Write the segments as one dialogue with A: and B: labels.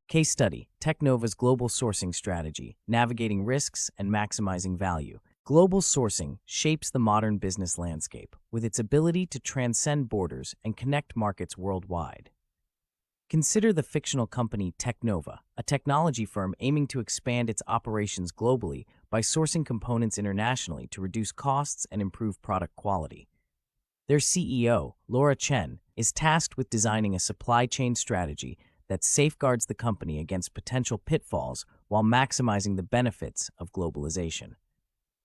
A: Case study, Technova's global sourcing strategy, navigating risks and maximizing value. Global sourcing shapes the modern business landscape with its ability to transcend borders and connect markets worldwide. Consider the fictional company Technova, a technology firm aiming to expand its operations globally by sourcing components internationally to reduce costs and improve product quality. Their CEO, Laura Chen, is tasked with designing a supply chain strategy that safeguards the company against potential pitfalls while maximizing the benefits of globalization.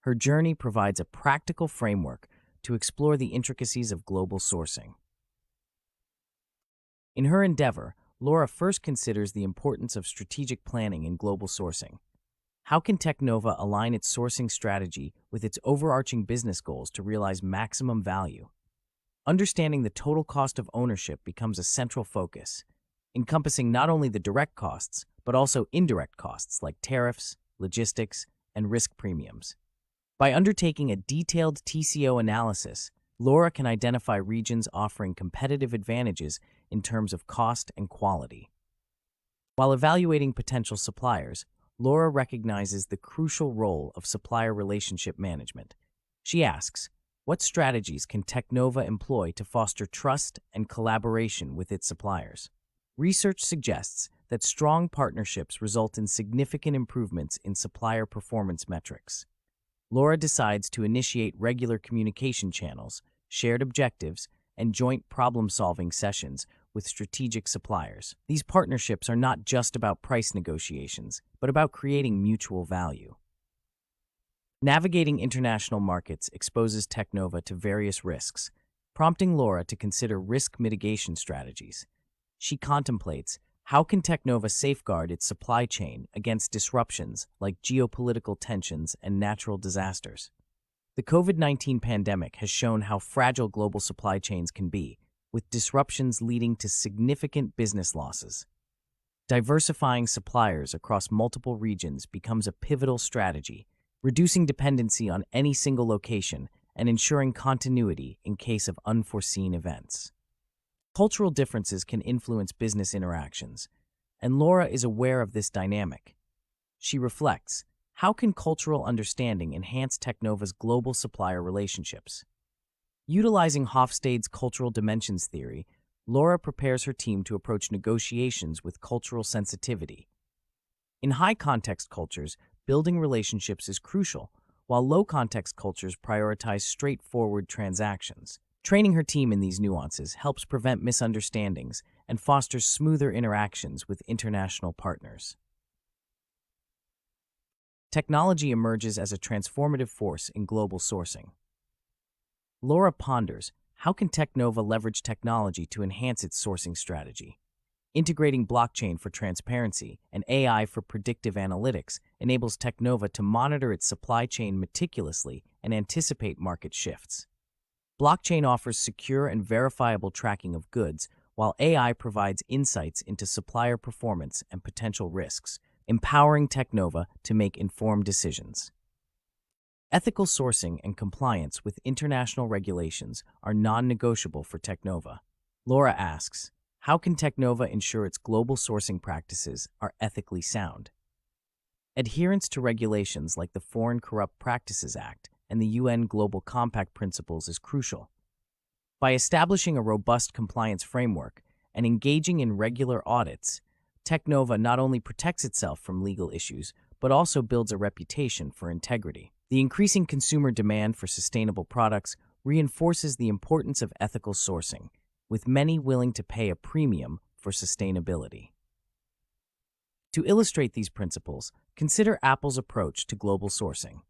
A: Her journey provides a practical framework to explore the intricacies of global sourcing. In her endeavor, Laura first considers the importance of strategic planning in global sourcing. How can Technova align its sourcing strategy with its overarching business goals to realize maximum value? Understanding the total cost of ownership becomes a central focus, encompassing not only the direct costs, but also indirect costs like tariffs, logistics, and risk premiums. By undertaking a detailed TCO analysis, Laura can identify regions offering competitive advantages in terms of cost and quality. While evaluating potential suppliers, Laura recognizes the crucial role of supplier relationship management. She asks, what strategies can Technova employ to foster trust and collaboration with its suppliers? Research suggests that strong partnerships result in significant improvements in supplier performance metrics. Laura decides to initiate regular communication channels, shared objectives, and joint problem-solving sessions with strategic suppliers. These partnerships are not just about price negotiations, but about creating mutual value. Navigating international markets exposes Technova to various risks, prompting Laura to consider risk mitigation strategies. She contemplates how can Technova safeguard its supply chain against disruptions like geopolitical tensions and natural disasters. The COVID-19 pandemic has shown how fragile global supply chains can be, with disruptions leading to significant business losses. Diversifying suppliers across multiple regions becomes a pivotal strategy, reducing dependency on any single location and ensuring continuity in case of unforeseen events. Cultural differences can influence business interactions, and Laura is aware of this dynamic. She reflects, how can cultural understanding enhance Technova's global supplier relationships? Utilizing Hofstede's cultural dimensions theory, Laura prepares her team to approach negotiations with cultural sensitivity. In high-context cultures, building relationships is crucial, while low-context cultures prioritize straightforward transactions. Training her team in these nuances helps prevent misunderstandings and fosters smoother interactions with international partners. Technology emerges as a transformative force in global sourcing. Laura ponders, how can Technova leverage technology to enhance its sourcing strategy? Integrating blockchain for transparency and AI for predictive analytics enables Technova to monitor its supply chain meticulously and anticipate market shifts. Blockchain offers secure and verifiable tracking of goods, while AI provides insights into supplier performance and potential risks, empowering Technova to make informed decisions. Ethical sourcing and compliance with international regulations are non-negotiable for Technova. Laura asks, how can Technova ensure its global sourcing practices are ethically sound? Adherence to regulations like the Foreign Corrupt Practices Act and the UN Global Compact principles is crucial. By establishing a robust compliance framework and engaging in regular audits, Technova not only protects itself from legal issues, but also builds a reputation for integrity. The increasing consumer demand for sustainable products reinforces the importance of ethical sourcing, with many willing to pay a premium for sustainability. To illustrate these principles, consider Apple's approach to global sourcing.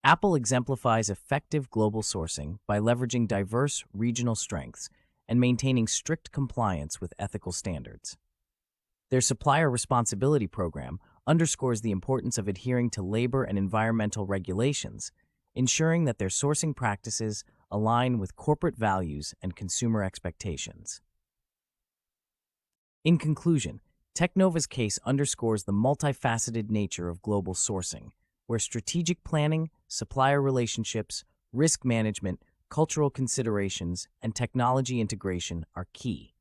A: Apple exemplifies effective global sourcing by leveraging diverse regional strengths and maintaining strict compliance with ethical standards. Their supplier responsibility program underscores the importance of adhering to labor and environmental regulations, ensuring that their sourcing practices align with corporate values and consumer expectations. In conclusion, Technova's case underscores the multifaceted nature of global sourcing, where strategic planning, supplier relationships, risk management, cultural considerations, and technology integration are key.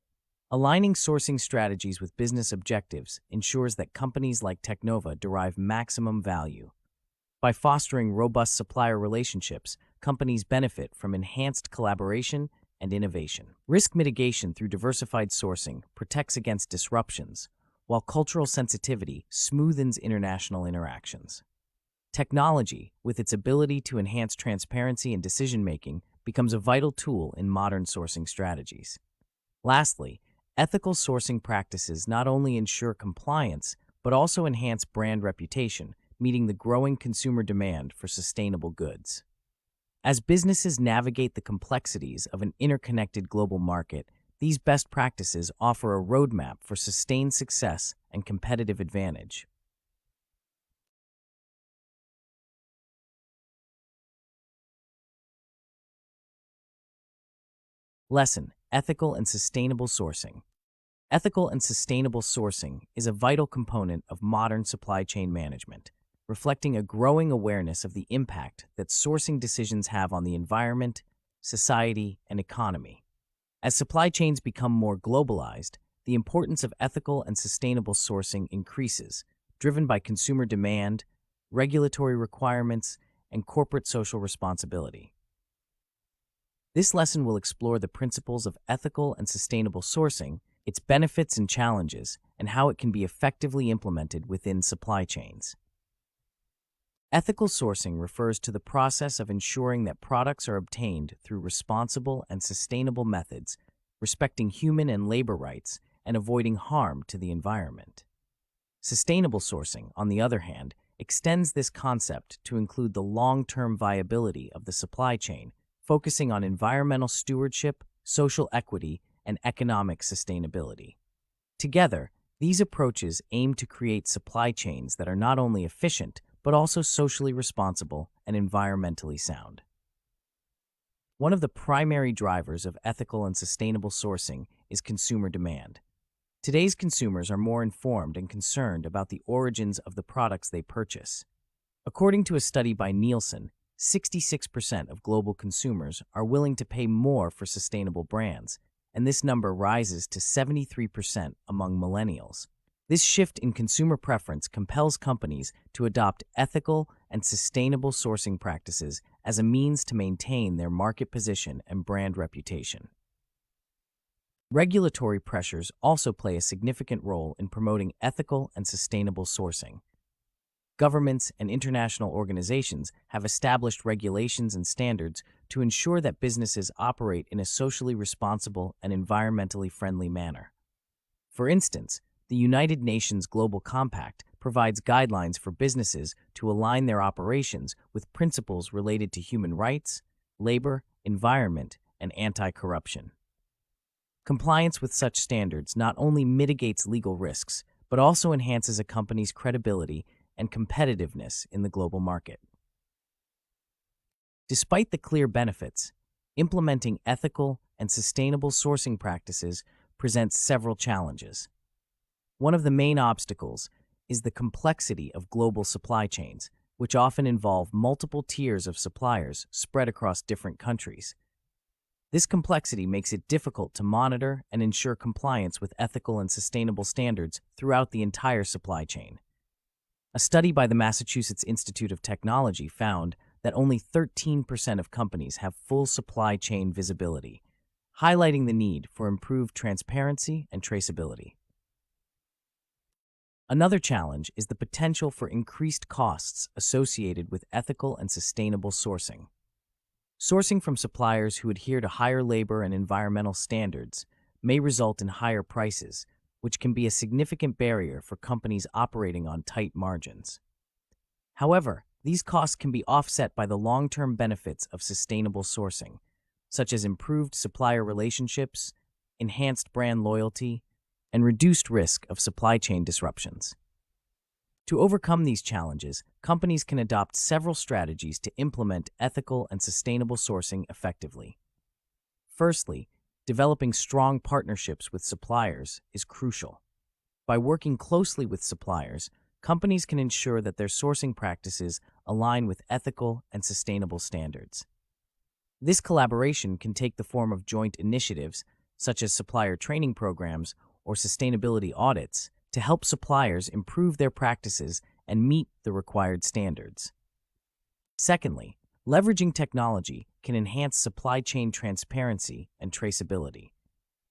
A: Aligning sourcing strategies with business objectives ensures that companies like Technova derive maximum value. By fostering robust supplier relationships, companies benefit from enhanced collaboration and innovation. Risk mitigation through diversified sourcing protects against disruptions, while cultural sensitivity smoothens international interactions. Technology, with its ability to enhance transparency and decision-making, becomes a vital tool in modern sourcing strategies. Lastly, ethical sourcing practices not only ensure compliance, but also enhance brand reputation, meeting the growing consumer demand for sustainable goods. As businesses navigate the complexities of an interconnected global market, these best practices offer a roadmap for sustained success and competitive advantage. Lesson: Ethical and Sustainable Sourcing. Ethical and sustainable sourcing is a vital component of modern supply chain management, reflecting a growing awareness of the impact that sourcing decisions have on the environment, society, and economy. As supply chains become more globalized, the importance of ethical and sustainable sourcing increases, driven by consumer demand, regulatory requirements, and corporate social responsibility. This lesson will explore the principles of ethical and sustainable sourcing, its benefits and challenges, and how it can be effectively implemented within supply chains. Ethical sourcing refers to the process of ensuring that products are obtained through responsible and sustainable methods, respecting human and labor rights, and avoiding harm to the environment. Sustainable sourcing, on the other hand, extends this concept to include the long-term viability of the supply chain, focusing on environmental stewardship, social equity, and economic sustainability. Together, these approaches aim to create supply chains that are not only efficient, but also socially responsible and environmentally sound. One of the primary drivers of ethical and sustainable sourcing is consumer demand. Today's consumers are more informed and concerned about the origins of the products they purchase. According to a study by Nielsen, 66% of global consumers are willing to pay more for sustainable brands, and this number rises to 73% among millennials. This shift in consumer preference compels companies to adopt ethical and sustainable sourcing practices as a means to maintain their market position and brand reputation. Regulatory pressures also play a significant role in promoting ethical and sustainable sourcing. Governments and international organizations have established regulations and standards to ensure that businesses operate in a socially responsible and environmentally friendly manner. For instance, the United Nations Global Compact provides guidelines for businesses to align their operations with principles related to human rights, labor, environment, and anti-corruption. Compliance with such standards not only mitigates legal risks, but also enhances a company's credibility and competitiveness in the global market. Despite the clear benefits, implementing ethical and sustainable sourcing practices presents several challenges. One of the main obstacles is the complexity of global supply chains, which often involve multiple tiers of suppliers spread across different countries. This complexity makes it difficult to monitor and ensure compliance with ethical and sustainable standards throughout the entire supply chain. A study by the Massachusetts Institute of Technology found that only 13% of companies have full supply chain visibility, highlighting the need for improved transparency and traceability. Another challenge is the potential for increased costs associated with ethical and sustainable sourcing. Sourcing from suppliers who adhere to higher labor and environmental standards may result in higher prices, which can be a significant barrier for companies operating on tight margins. However, these costs can be offset by the long-term benefits of sustainable sourcing, such as improved supplier relationships, enhanced brand loyalty, and reduced risk of supply chain disruptions. To overcome these challenges, companies can adopt several strategies to implement ethical and sustainable sourcing effectively. Firstly, developing strong partnerships with suppliers is crucial. By working closely with suppliers, companies can ensure that their sourcing practices align with ethical and sustainable standards. This collaboration can take the form of joint initiatives, such as supplier training programs or sustainability audits, to help suppliers improve their practices and meet the required standards. Secondly, leveraging technology can enhance supply chain transparency and traceability.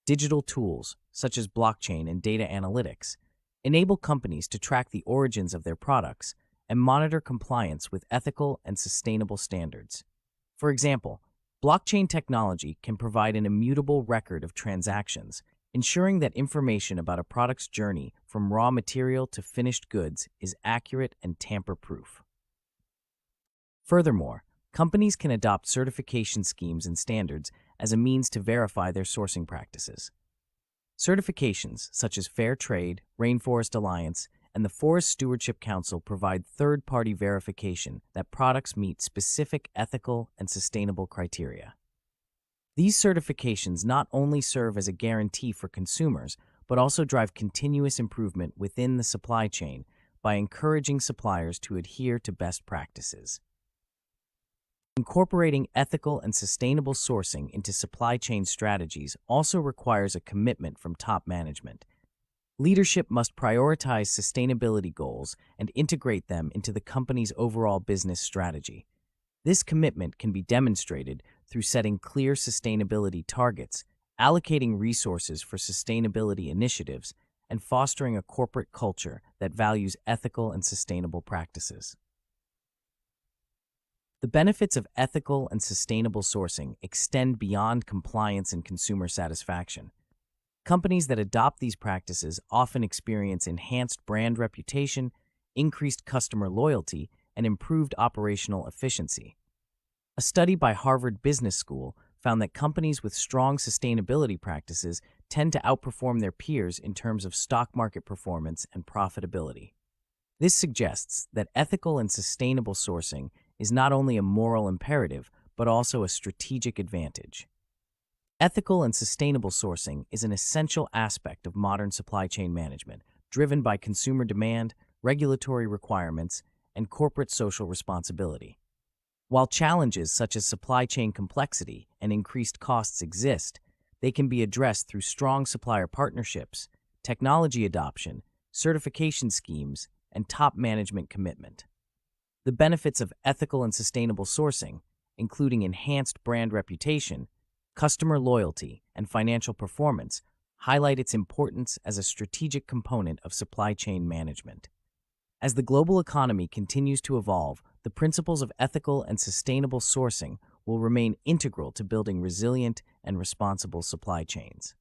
A: Digital tools, such as blockchain and data analytics, enable companies to track the origins of their products and monitor compliance with ethical and sustainable standards. For example, blockchain technology can provide an immutable record of transactions, ensuring that information about a product's journey from raw material to finished goods is accurate and tamper-proof. Furthermore, companies can adopt certification schemes and standards as a means to verify their sourcing practices. Certifications such as Fair Trade, Rainforest Alliance, and the Forest Stewardship Council provide third-party verification that products meet specific ethical and sustainable criteria. These certifications not only serve as a guarantee for consumers, but also drive continuous improvement within the supply chain by encouraging suppliers to adhere to best practices. Incorporating ethical and sustainable sourcing into supply chain strategies also requires a commitment from top management. Leadership must prioritize sustainability goals and integrate them into the company's overall business strategy. This commitment can be demonstrated through setting clear sustainability targets, allocating resources for sustainability initiatives, and fostering a corporate culture that values ethical and sustainable practices. The benefits of ethical and sustainable sourcing extend beyond compliance and consumer satisfaction. Companies that adopt these practices often experience enhanced brand reputation, increased customer loyalty, and improved operational efficiency. A study by Harvard Business School found that companies with strong sustainability practices tend to outperform their peers in terms of stock market performance and profitability. This suggests that ethical and sustainable sourcing is not only a moral imperative, but also a strategic advantage. Ethical and sustainable sourcing is an essential aspect of modern supply chain management, driven by consumer demand, regulatory requirements, and corporate social responsibility. While challenges such as supply chain complexity and increased costs exist, they can be addressed through strong supplier partnerships, technology adoption, certification schemes, and top management commitment. The benefits of ethical and sustainable sourcing, including enhanced brand reputation, customer loyalty, and financial performance, highlight its importance as a strategic component of supply chain management. As the global economy continues to evolve, the principles of ethical and sustainable sourcing will remain integral to building resilient and responsible supply chains.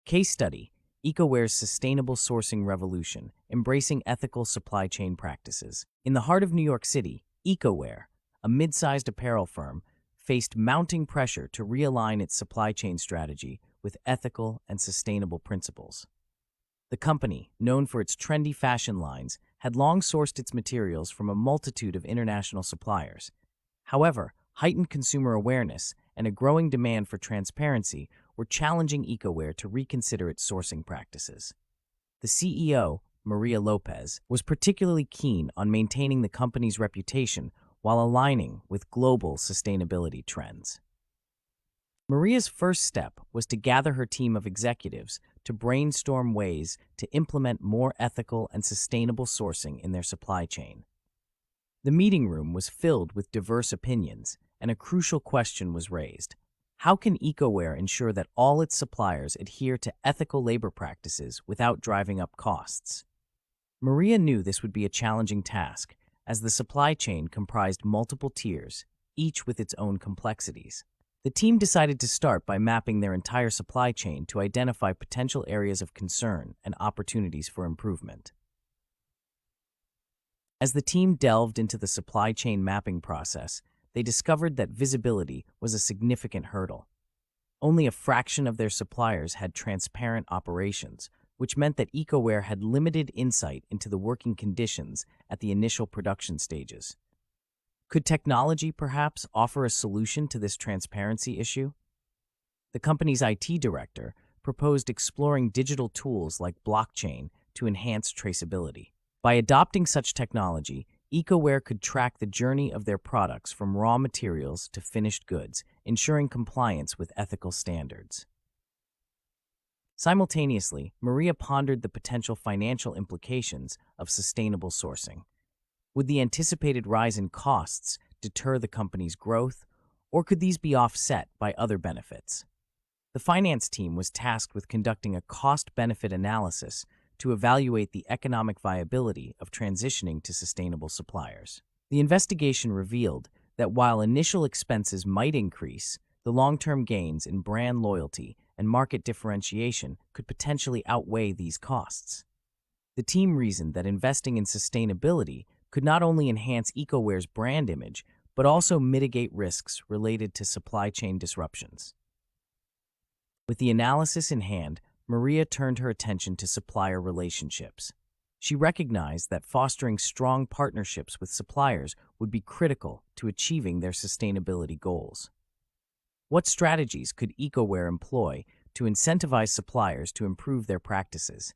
A: Case study: EcoWare's sustainable sourcing revolution, embracing ethical supply chain practices. In the heart of New York City, EcoWare, a mid-sized apparel firm, faced mounting pressure to realign its supply chain strategy with ethical and sustainable principles. The company, known for its trendy fashion lines, had long sourced its materials from a multitude of international suppliers. However, heightened consumer awareness and a growing demand for transparency were challenging EcoWare to reconsider its sourcing practices. The CEO, Maria Lopez, was particularly keen on maintaining the company's reputation while aligning with global sustainability trends. Maria's first step was to gather her team of executives to brainstorm ways to implement more ethical and sustainable sourcing in their supply chain. The meeting room was filled with diverse opinions, and a crucial question was raised. How can EcoWare ensure that all its suppliers adhere to ethical labor practices without driving up costs? Maria knew this would be a challenging task, as the supply chain comprised multiple tiers, each with its own complexities. The team decided to start by mapping their entire supply chain to identify potential areas of concern and opportunities for improvement. As the team delved into the supply chain mapping process, they discovered that visibility was a significant hurdle. Only a fraction of their suppliers had transparent operations, which meant that EcoWare had limited insight into the working conditions at the initial production stages. Could technology perhaps offer a solution to this transparency issue? The company's IT director proposed exploring digital tools like blockchain to enhance traceability. By adopting such technology, EcoWare could track the journey of their products from raw materials to finished goods, ensuring compliance with ethical standards. Simultaneously, Maria pondered the potential financial implications of sustainable sourcing. Would the anticipated rise in costs deter the company's growth, or could these be offset by other benefits? The finance team was tasked with conducting a cost-benefit analysis to evaluate the economic viability of transitioning to sustainable suppliers. The investigation revealed that while initial expenses might increase, the long-term gains in brand loyalty and market differentiation could potentially outweigh these costs. The team reasoned that investing in sustainability could not only enhance EcoWare's brand image, but also mitigate risks related to supply chain disruptions. With the analysis in hand, Maria turned her attention to supplier relationships. She recognized that fostering strong partnerships with suppliers would be critical to achieving their sustainability goals. What strategies could EcoWare employ to incentivize suppliers to improve their practices?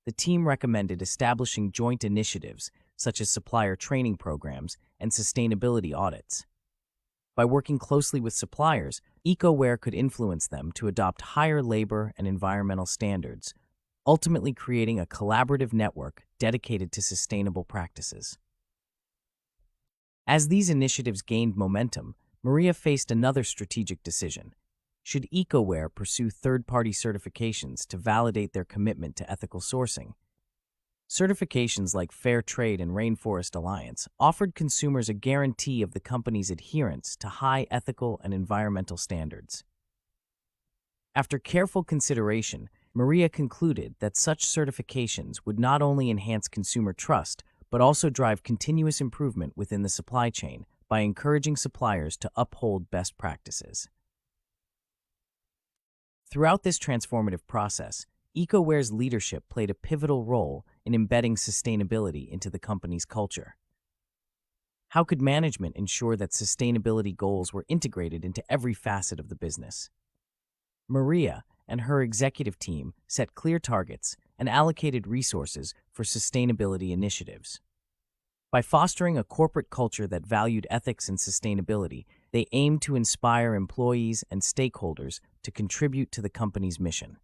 A: The team recommended establishing joint initiatives such as supplier training programs and sustainability audits. By working closely with suppliers, EcoWare could influence them to adopt higher labor and environmental standards, ultimately creating a collaborative network dedicated to sustainable practices. As these initiatives gained momentum, Maria faced another strategic decision. Should EcoWare pursue third-party certifications to validate their commitment to ethical sourcing? Certifications like Fair Trade and Rainforest Alliance offered consumers a guarantee of the company's adherence to high ethical and environmental standards. After careful consideration, Maria concluded that such certifications would not only enhance consumer trust, but also drive continuous improvement within the supply chain by encouraging suppliers to uphold best practices. Throughout this transformative process, EcoWare's leadership played a pivotal role in embedding sustainability into the company's culture. How could management ensure that sustainability goals were integrated into every facet of the business? Maria and her executive team set clear targets and allocated resources for sustainability initiatives. By fostering a corporate culture that valued ethics and sustainability, they aimed to inspire employees and stakeholders to contribute to the company's mission.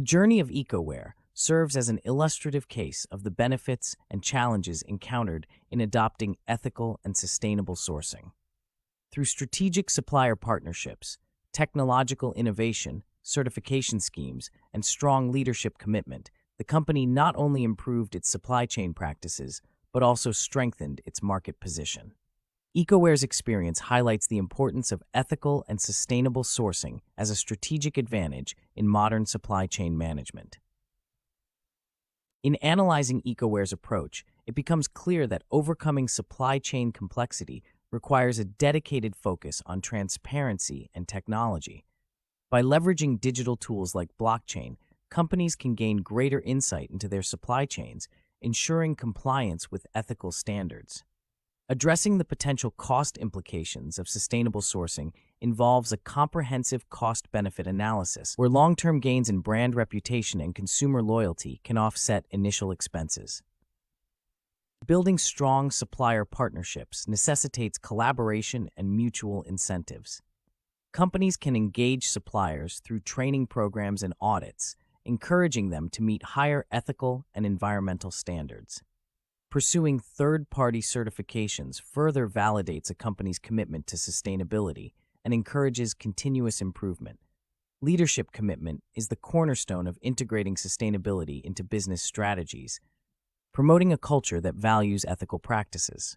A: The journey of EcoWare serves as an illustrative case of the benefits and challenges encountered in adopting ethical and sustainable sourcing. Through strategic supplier partnerships, technological innovation, certification schemes, and strong leadership commitment, the company not only improved its supply chain practices, but also strengthened its market position. EcoWare's experience highlights the importance of ethical and sustainable sourcing as a strategic advantage in modern supply chain management. In analyzing EcoWare's approach, it becomes clear that overcoming supply chain complexity requires a dedicated focus on transparency and technology. By leveraging digital tools like blockchain, companies can gain greater insight into their supply chains, ensuring compliance with ethical standards. Addressing the potential cost implications of sustainable sourcing involves a comprehensive cost-benefit analysis where long-term gains in brand reputation and consumer loyalty can offset initial expenses. Building strong supplier partnerships necessitates collaboration and mutual incentives. Companies can engage suppliers through training programs and audits, encouraging them to meet higher ethical and environmental standards. Pursuing third-party certifications further validates a company's commitment to sustainability and encourages continuous improvement. Leadership commitment is the cornerstone of integrating sustainability into business strategies, promoting a culture that values ethical practices.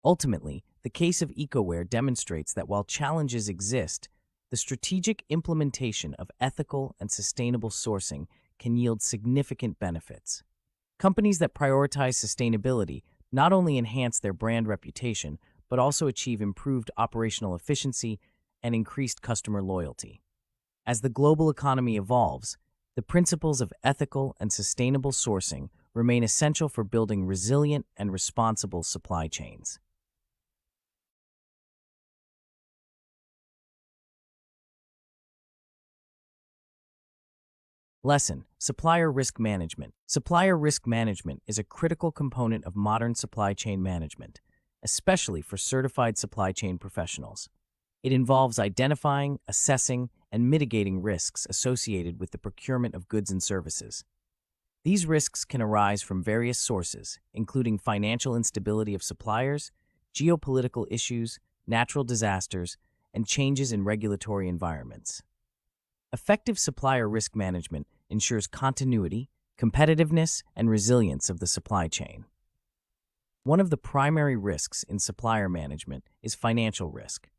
A: Ultimately, the case of EcoWare demonstrates that while challenges exist, the strategic implementation of ethical and sustainable sourcing can yield significant benefits. Companies that prioritize sustainability not only enhance their brand reputation, but also achieve improved operational efficiency and increased customer loyalty. As the global economy evolves, the principles of ethical and sustainable sourcing remain essential for building resilient and responsible supply chains. Lesson: Supplier Risk Management. Supplier risk management is a critical component of modern supply chain management, especially for certified supply chain professionals. It involves identifying, assessing, and mitigating risks associated with the procurement of goods and services. These risks can arise from various sources, including financial instability of suppliers, geopolitical issues, natural disasters, and changes in regulatory environments. Effective supplier risk management ensures continuity, competitiveness, and resilience of the supply chain. One of the primary risks in supplier management is financial risk.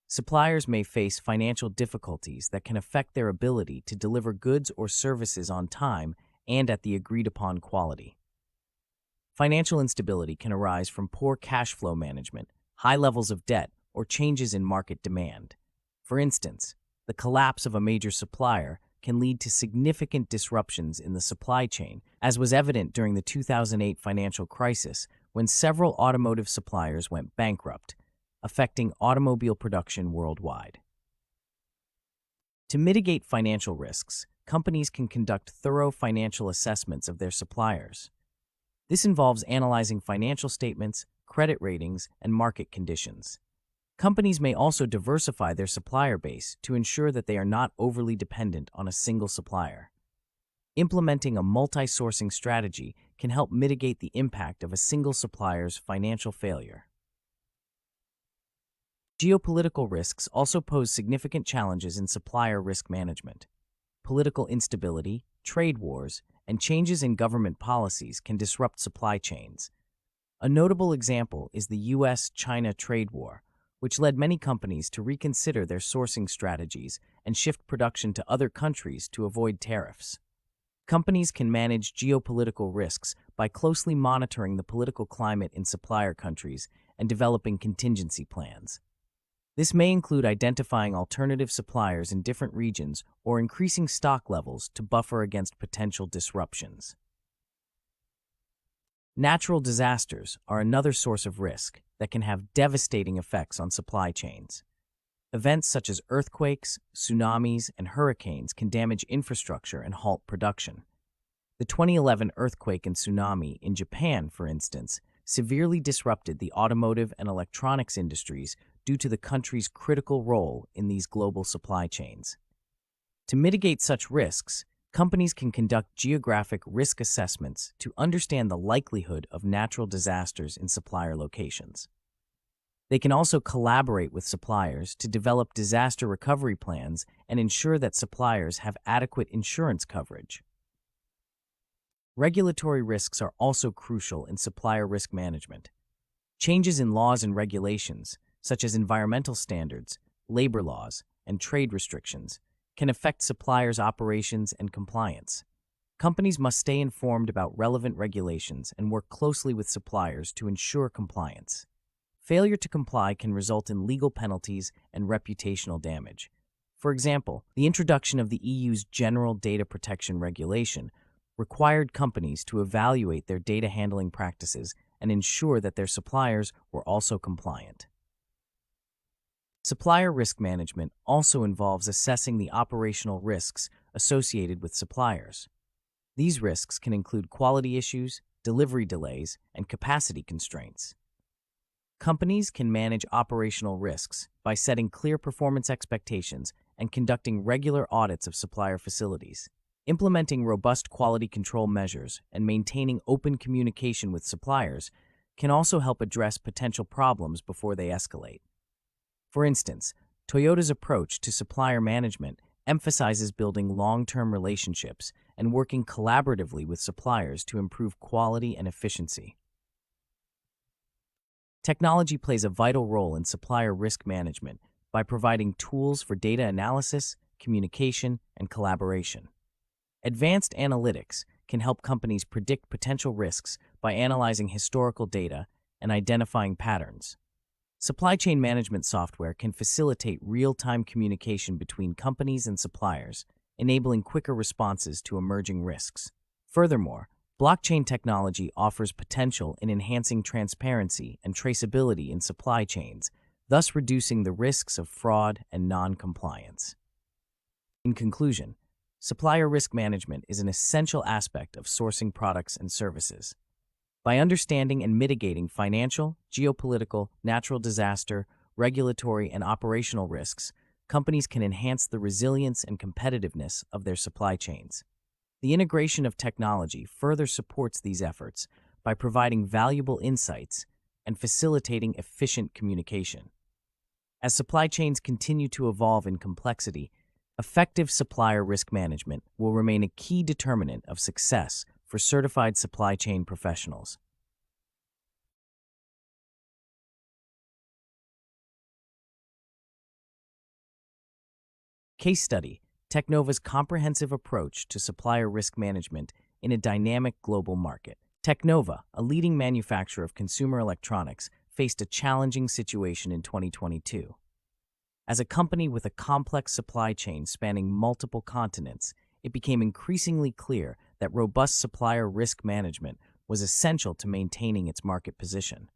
A: Suppliers may face financial difficulties that can affect their ability to deliver goods or services on time and at the agreed-upon quality. Financial instability can arise from poor cash flow management, high levels of debt, or changes in market demand. For instance, the collapse of a major supplier can lead to significant disruptions in the supply chain, as was evident during the 2008 financial crisis when several automotive suppliers went bankrupt, affecting automobile production worldwide. To mitigate financial risks, companies can conduct thorough financial assessments of their suppliers. This involves analyzing financial statements, credit ratings, and market conditions. Companies may also diversify their supplier base to ensure that they are not overly dependent on a single supplier. Implementing a multi-sourcing strategy can help mitigate the impact of a single supplier's financial failure. Geopolitical risks also pose significant challenges in supplier risk management. Political instability, trade wars, and changes in government policies can disrupt supply chains. A notable example is the US-China trade war, which led many companies to reconsider their sourcing strategies and shift production to other countries to avoid tariffs. Companies can manage geopolitical risks by closely monitoring the political climate in supplier countries and developing contingency plans. This may include identifying alternative suppliers in different regions or increasing stock levels to buffer against potential disruptions. Natural disasters are another source of risk that can have devastating effects on supply chains. Events such as earthquakes, tsunamis, and hurricanes can damage infrastructure and halt production. The 2011 earthquake and tsunami in Japan, for instance, severely disrupted the automotive and electronics industries due to the country's critical role in these global supply chains. To mitigate such risks, companies can conduct geographic risk assessments to understand the likelihood of natural disasters in supplier locations. They can also collaborate with suppliers to develop disaster recovery plans and ensure that suppliers have adequate insurance coverage. Regulatory risks are also crucial in supplier risk management. Changes in laws and regulations, such as environmental standards, labor laws, and trade restrictions, can affect suppliers' operations and compliance. Companies must stay informed about relevant regulations and work closely with suppliers to ensure compliance. Failure to comply can result in legal penalties and reputational damage. For example, the introduction of the EU's General Data Protection Regulation required companies to evaluate their data handling practices and ensure that their suppliers were also compliant. Supplier risk management also involves assessing the operational risks associated with suppliers. These risks can include quality issues, delivery delays, and capacity constraints. Companies can manage operational risks by setting clear performance expectations and conducting regular audits of supplier facilities. Implementing robust quality control measures and maintaining open communication with suppliers can also help address potential problems before they escalate. For instance, Toyota's approach to supplier management emphasizes building long-term relationships and working collaboratively with suppliers to improve quality and efficiency. Technology plays a vital role in supplier risk management by providing tools for data analysis, communication, and collaboration. Advanced analytics can help companies predict potential risks by analyzing historical data and identifying patterns. Supply chain management software can facilitate real-time communication between companies and suppliers, enabling quicker responses to emerging risks. Furthermore, blockchain technology offers potential in enhancing transparency and traceability in supply chains, thus reducing the risks of fraud and non-compliance. In conclusion, Supplier risk management is an essential aspect of sourcing products and services. By understanding and mitigating financial, geopolitical, natural disaster, regulatory, and operational risks, companies can enhance the resilience and competitiveness of their supply chains. The integration of technology further supports these efforts by providing valuable insights and facilitating efficient communication. As supply chains continue to evolve in complexity, effective supplier risk management will remain a key determinant of success for certified supply chain professionals. Case study: Technova's comprehensive approach to supplier risk management in a dynamic global market. Technova, a leading manufacturer of consumer electronics, faced a challenging situation in 2022. As a company with a complex supply chain spanning multiple continents, it became increasingly clear that robust supplier risk management was essential to maintaining its market position.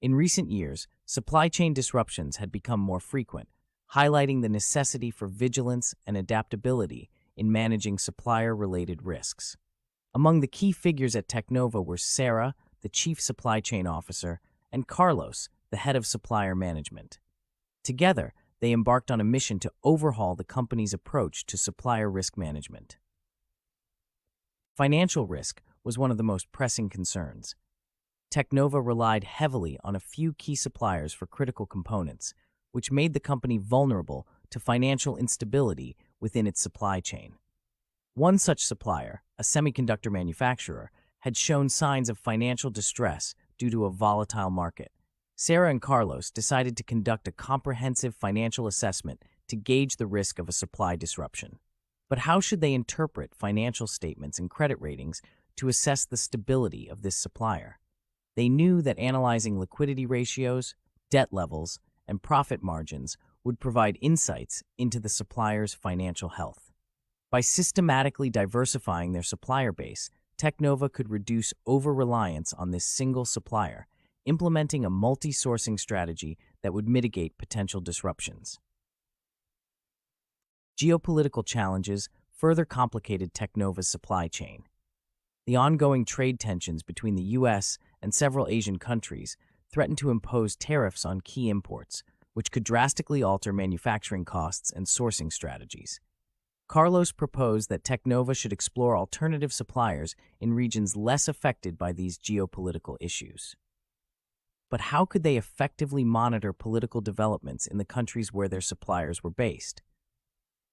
A: In recent years, supply chain disruptions had become more frequent, highlighting the necessity for vigilance and adaptability in managing supplier-related risks. Among the key figures at Technova were Sarah, the Chief Supply Chain Officer, and Carlos, the Head of Supplier Management. Together, they embarked on a mission to overhaul the company's approach to supplier risk management. Financial risk was one of the most pressing concerns. Technova relied heavily on a few key suppliers for critical components, which made the company vulnerable to financial instability within its supply chain. One such supplier, a semiconductor manufacturer, had shown signs of financial distress due to a volatile market. Sarah and Carlos decided to conduct a comprehensive financial assessment to gauge the risk of a supply disruption. But how should they interpret financial statements and credit ratings to assess the stability of this supplier? They knew that analyzing liquidity ratios, debt levels, and profit margins would provide insights into the supplier's financial health. By systematically diversifying their supplier base, Technova could reduce over-reliance on this single supplier, implementing a multi-sourcing strategy that would mitigate potential disruptions. Geopolitical challenges further complicated Technova's supply chain. The ongoing trade tensions between the U.S. and several Asian countries threatened to impose tariffs on key imports, which could drastically alter manufacturing costs and sourcing strategies. Carlos proposed that Technova should explore alternative suppliers in regions less affected by these geopolitical issues. But how could they effectively monitor political developments in the countries where their suppliers were based?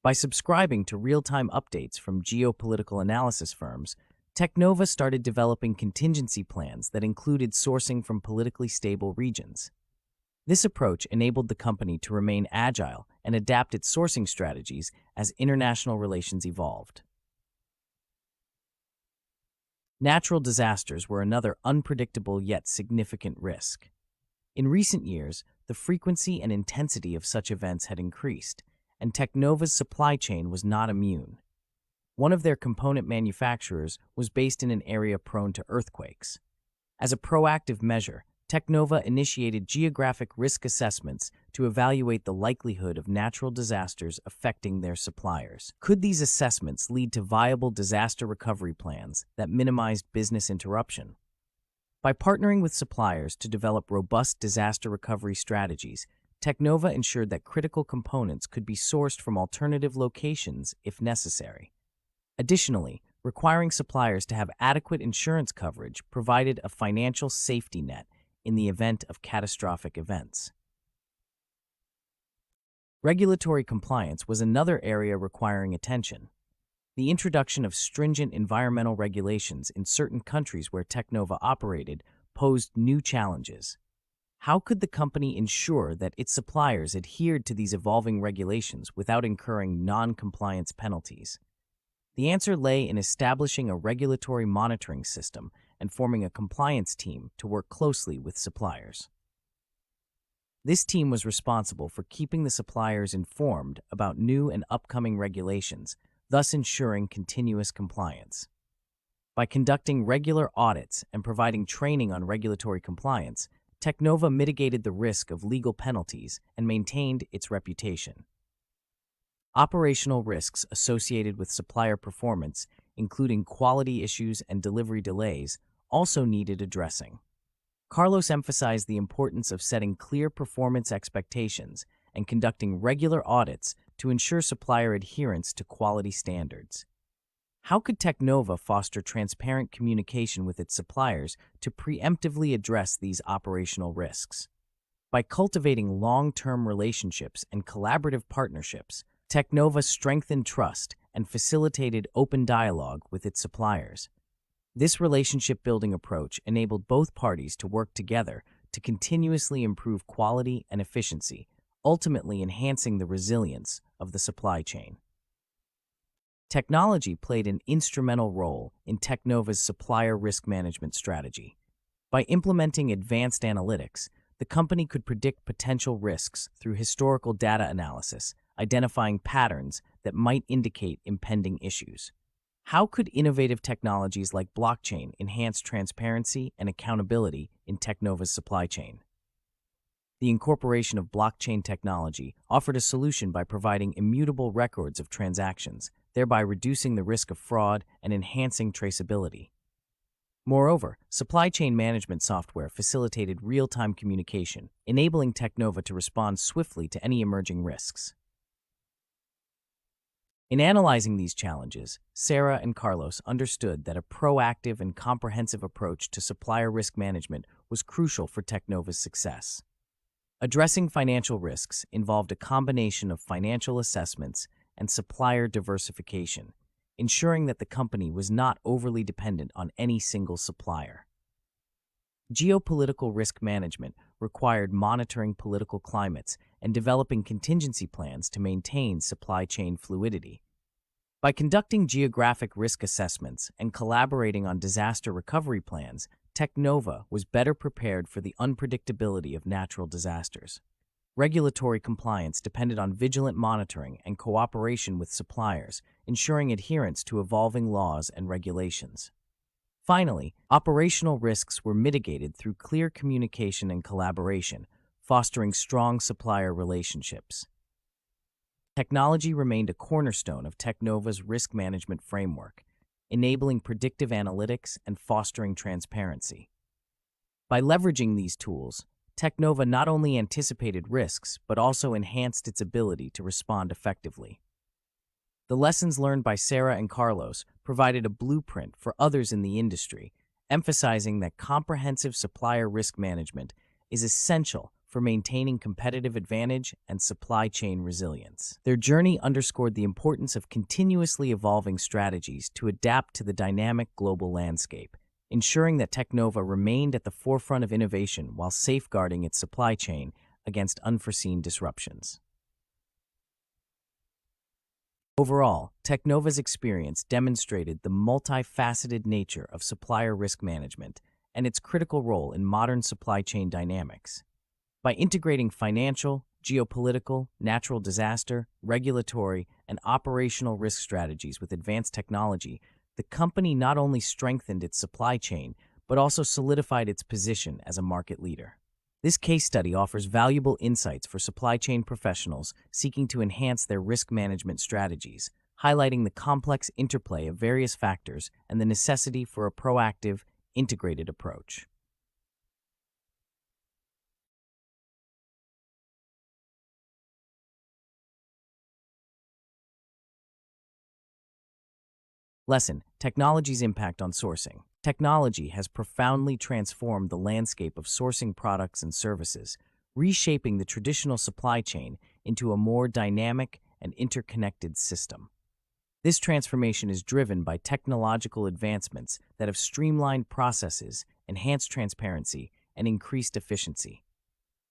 A: By subscribing to real-time updates from geopolitical analysis firms, Technova started developing contingency plans that included sourcing from politically stable regions. This approach enabled the company to remain agile and adapt its sourcing strategies as international relations evolved. Natural disasters were another unpredictable yet significant risk. In recent years, the frequency and intensity of such events had increased, and Technova's supply chain was not immune. One of their component manufacturers was based in an area prone to earthquakes. As a proactive measure, Technova initiated geographic risk assessments to evaluate the likelihood of natural disasters affecting their suppliers. Could these assessments lead to viable disaster recovery plans that minimized business interruption? By partnering with suppliers to develop robust disaster recovery strategies, Technova ensured that critical components could be sourced from alternative locations if necessary. Additionally, requiring suppliers to have adequate insurance coverage provided a financial safety net in the event of catastrophic events. Regulatory compliance was another area requiring attention. The introduction of stringent environmental regulations in certain countries where Technova operated posed new challenges. How could the company ensure that its suppliers adhered to these evolving regulations without incurring non-compliance penalties? The answer lay in establishing a regulatory monitoring system and forming a compliance team to work closely with suppliers. This team was responsible for keeping the suppliers informed about new and upcoming regulations, thus ensuring continuous compliance. By conducting regular audits and providing training on regulatory compliance, Technova mitigated the risk of legal penalties and maintained its reputation. Operational risks associated with supplier performance, including quality issues and delivery delays, also needed addressing. Carlos emphasized the importance of setting clear performance expectations and conducting regular audits to ensure supplier adherence to quality standards. How could Technova foster transparent communication with its suppliers to preemptively address these operational risks? By cultivating long-term relationships and collaborative partnerships, Technova strengthened trust and facilitated open dialogue with its suppliers. This relationship-building approach enabled both parties to work together to continuously improve quality and efficiency, ultimately enhancing the resilience of the supply chain. Technology played an instrumental role in Technova's supplier risk management strategy. By implementing advanced analytics, the company could predict potential risks through historical data analysis, identifying patterns that might indicate impending issues. How could innovative technologies like blockchain enhance transparency and accountability in Technova's supply chain? The incorporation of blockchain technology offered a solution by providing immutable records of transactions, thereby reducing the risk of fraud and enhancing traceability. Moreover, supply chain management software facilitated real-time communication, enabling Technova to respond swiftly to any emerging risks. In analyzing these challenges, Sarah and Carlos understood that a proactive and comprehensive approach to supplier risk management was crucial for Technova's success. Addressing financial risks involved a combination of financial assessments and supplier diversification, ensuring that the company was not overly dependent on any single supplier. Geopolitical risk management required monitoring political climates and developing contingency plans to maintain supply chain fluidity. By conducting geographic risk assessments and collaborating on disaster recovery plans, Technova was better prepared for the unpredictability of natural disasters. Regulatory compliance depended on vigilant monitoring and cooperation with suppliers, ensuring adherence to evolving laws and regulations. Finally, operational risks were mitigated through clear communication and collaboration, fostering strong supplier relationships. Technology remained a cornerstone of Technova's risk management framework, enabling predictive analytics and fostering transparency. By leveraging these tools, Technova not only anticipated risks but also enhanced its ability to respond effectively. The lessons learned by Sarah and Carlos provided a blueprint for others in the industry, emphasizing that comprehensive supplier risk management is essential for maintaining competitive advantage and supply chain resilience. Their journey underscored the importance of continuously evolving strategies to adapt to the dynamic global landscape, ensuring that Technova remained at the forefront of innovation while safeguarding its supply chain against unforeseen disruptions. Overall, Technova's experience demonstrated the multifaceted nature of supplier risk management and its critical role in modern supply chain dynamics. By integrating financial, geopolitical, natural disaster, regulatory, and operational risk strategies with advanced technology, the company not only strengthened its supply chain, but also solidified its position as a market leader. This case study offers valuable insights for supply chain professionals seeking to enhance their risk management strategies, highlighting the complex interplay of various factors and the necessity for a proactive, integrated approach. Lesson: Technology's impact on sourcing. Technology has profoundly transformed the landscape of sourcing products and services, reshaping the traditional supply chain into a more dynamic and interconnected system. This transformation is driven by technological advancements that have streamlined processes, enhanced transparency, and increased efficiency.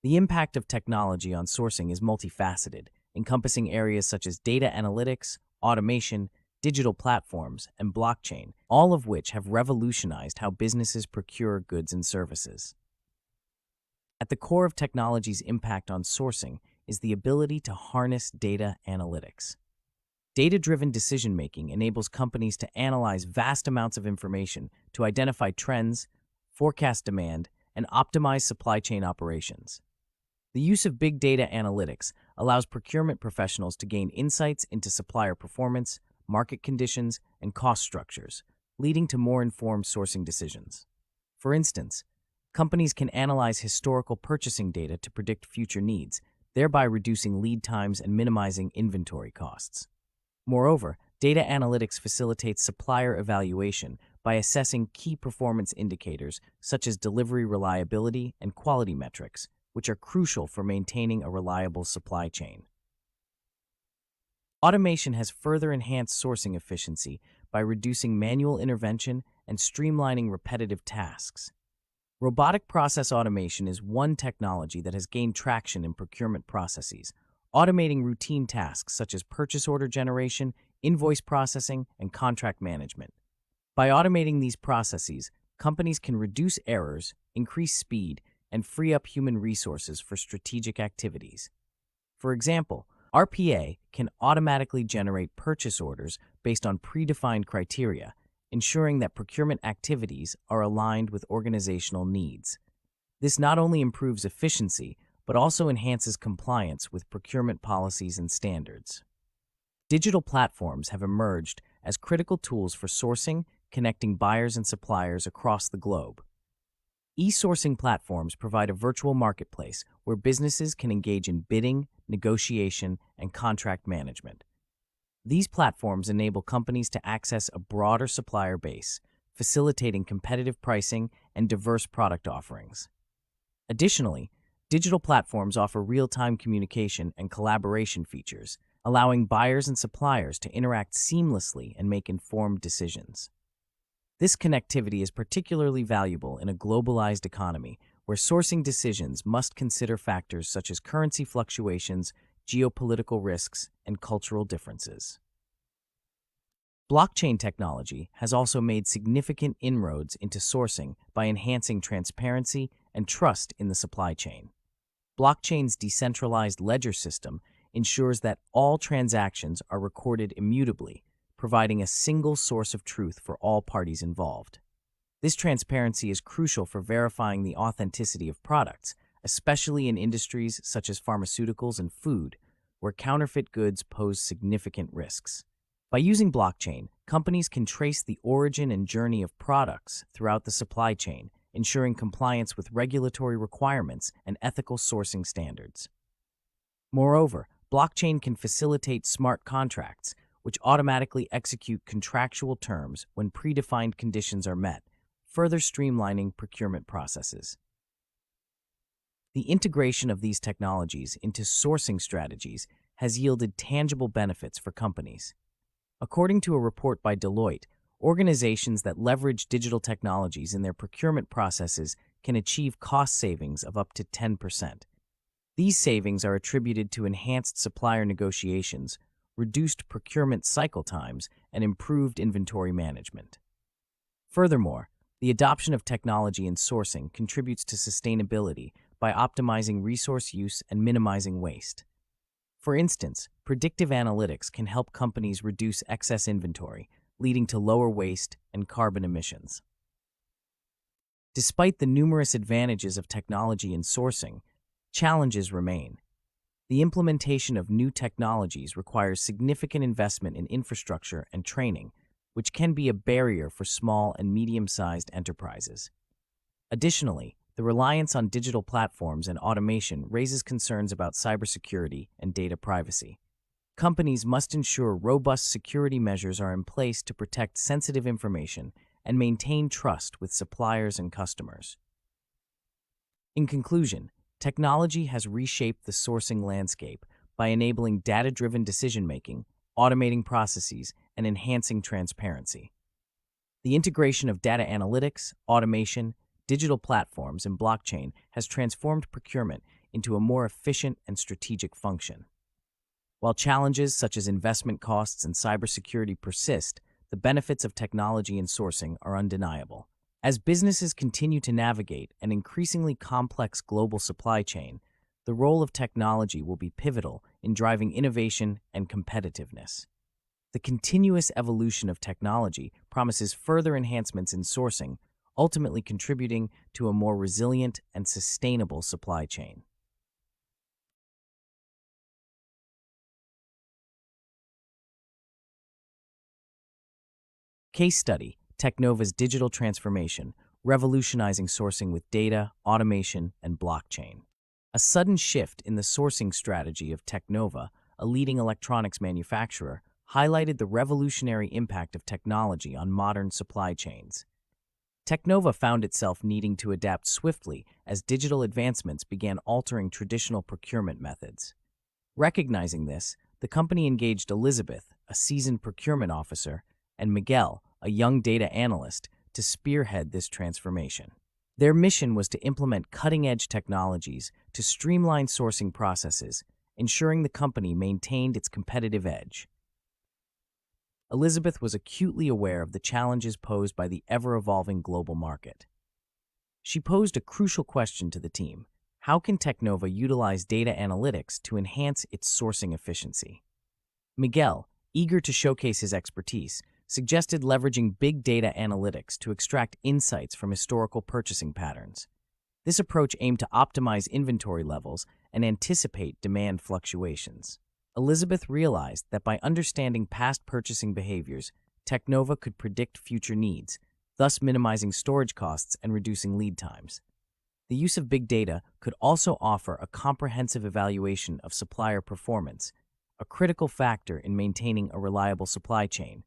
A: The impact of technology on sourcing is multifaceted, encompassing areas such as data analytics, automation, digital platforms, and blockchain, all of which have revolutionized how businesses procure goods and services. At the core of technology's impact on sourcing is the ability to harness data analytics. Data-driven decision-making enables companies to analyze vast amounts of information to identify trends, forecast demand, and optimize supply chain operations. The use of big data analytics allows procurement professionals to gain insights into supplier performance, market conditions, and cost structures, leading to more informed sourcing decisions. For instance, companies can analyze historical purchasing data to predict future needs, thereby reducing lead times and minimizing inventory costs. Moreover, data analytics facilitates supplier evaluation by assessing key performance indicators such as delivery reliability and quality metrics, which are crucial for maintaining a reliable supply chain. Automation has further enhanced sourcing efficiency by reducing manual intervention and streamlining repetitive tasks. Robotic process automation is one technology that has gained traction in procurement processes, automating routine tasks such as purchase order generation, invoice processing, and contract management. By automating these processes, companies can reduce errors, increase speed, and free up human resources for strategic activities. For example, RPA can automatically generate purchase orders based on predefined criteria, ensuring that procurement activities are aligned with organizational needs. This not only improves efficiency, but also enhances compliance with procurement policies and standards. Digital platforms have emerged as critical tools for sourcing, connecting buyers and suppliers across the globe. E-sourcing platforms provide a virtual marketplace where businesses can engage in bidding, negotiation, and contract management. These platforms enable companies to access a broader supplier base, facilitating competitive pricing and diverse product offerings. Additionally, digital platforms offer real-time communication and collaboration features, allowing buyers and suppliers to interact seamlessly and make informed decisions. This connectivity is particularly valuable in a globalized economy where sourcing decisions must consider factors such as currency fluctuations, geopolitical risks, and cultural differences. Blockchain technology has also made significant inroads into sourcing by enhancing transparency and trust in the supply chain. Blockchain's decentralized ledger system ensures that all transactions are recorded immutably, providing a single source of truth for all parties involved. This transparency is crucial for verifying the authenticity of products, especially in industries such as pharmaceuticals and food, where counterfeit goods pose significant risks. By using blockchain, companies can trace the origin and journey of products throughout the supply chain, ensuring compliance with regulatory requirements and ethical sourcing standards. Moreover, blockchain can facilitate smart contracts, which automatically execute contractual terms when predefined conditions are met, further streamlining procurement processes. The integration of these technologies into sourcing strategies has yielded tangible benefits for companies. According to a report by Deloitte, organizations that leverage digital technologies in their procurement processes can achieve cost savings of up to 10%. These savings are attributed to enhanced supplier negotiations, reduced procurement cycle times, and improved inventory management. Furthermore, the adoption of technology in sourcing contributes to sustainability by optimizing resource use and minimizing waste. For instance, predictive analytics can help companies reduce excess inventory, leading to lower waste and carbon emissions. Despite the numerous advantages of technology in sourcing, challenges remain. The implementation of new technologies requires significant investment in infrastructure and training, which can be a barrier for small and medium-sized enterprises. Additionally, the reliance on digital platforms and automation raises concerns about cybersecurity and data privacy. Companies must ensure robust security measures are in place to protect sensitive information and maintain trust with suppliers and customers. In conclusion, technology has reshaped the sourcing landscape by enabling data-driven decision-making, automating processes, and enhancing transparency. The integration of data analytics, automation, digital platforms, and blockchain has transformed procurement into a more efficient and strategic function. While challenges such as investment costs and cybersecurity persist, the benefits of technology in sourcing are undeniable. As businesses continue to navigate an increasingly complex global supply chain, the role of technology will be pivotal in driving innovation and competitiveness. The continuous evolution of technology promises further enhancements in sourcing, ultimately contributing to a more resilient and sustainable supply chain. Case study: Technova's digital transformation, revolutionizing sourcing with data, automation, and blockchain. A sudden shift in the sourcing strategy of Technova, a leading electronics manufacturer, highlighted the revolutionary impact of technology on modern supply chains. Technova found itself needing to adapt swiftly as digital advancements began altering traditional procurement methods. Recognizing this, the company engaged Elizabeth, a seasoned procurement officer, and Miguel, a young data analyst, to spearhead this transformation. Their mission was to implement cutting-edge technologies to streamline sourcing processes, ensuring the company maintained its competitive edge. Elizabeth was acutely aware of the challenges posed by the ever-evolving global market. She posed a crucial question to the team: how can Technova utilize data analytics to enhance its sourcing efficiency? Miguel, eager to showcase his expertise, suggested leveraging big data analytics to extract insights from historical purchasing patterns. This approach aimed to optimize inventory levels and anticipate demand fluctuations. Elizabeth realized that by understanding past purchasing behaviors, Technova could predict future needs, thus minimizing storage costs and reducing lead times. The use of big data could also offer a comprehensive evaluation of supplier performance, a critical factor in maintaining a reliable supply chain.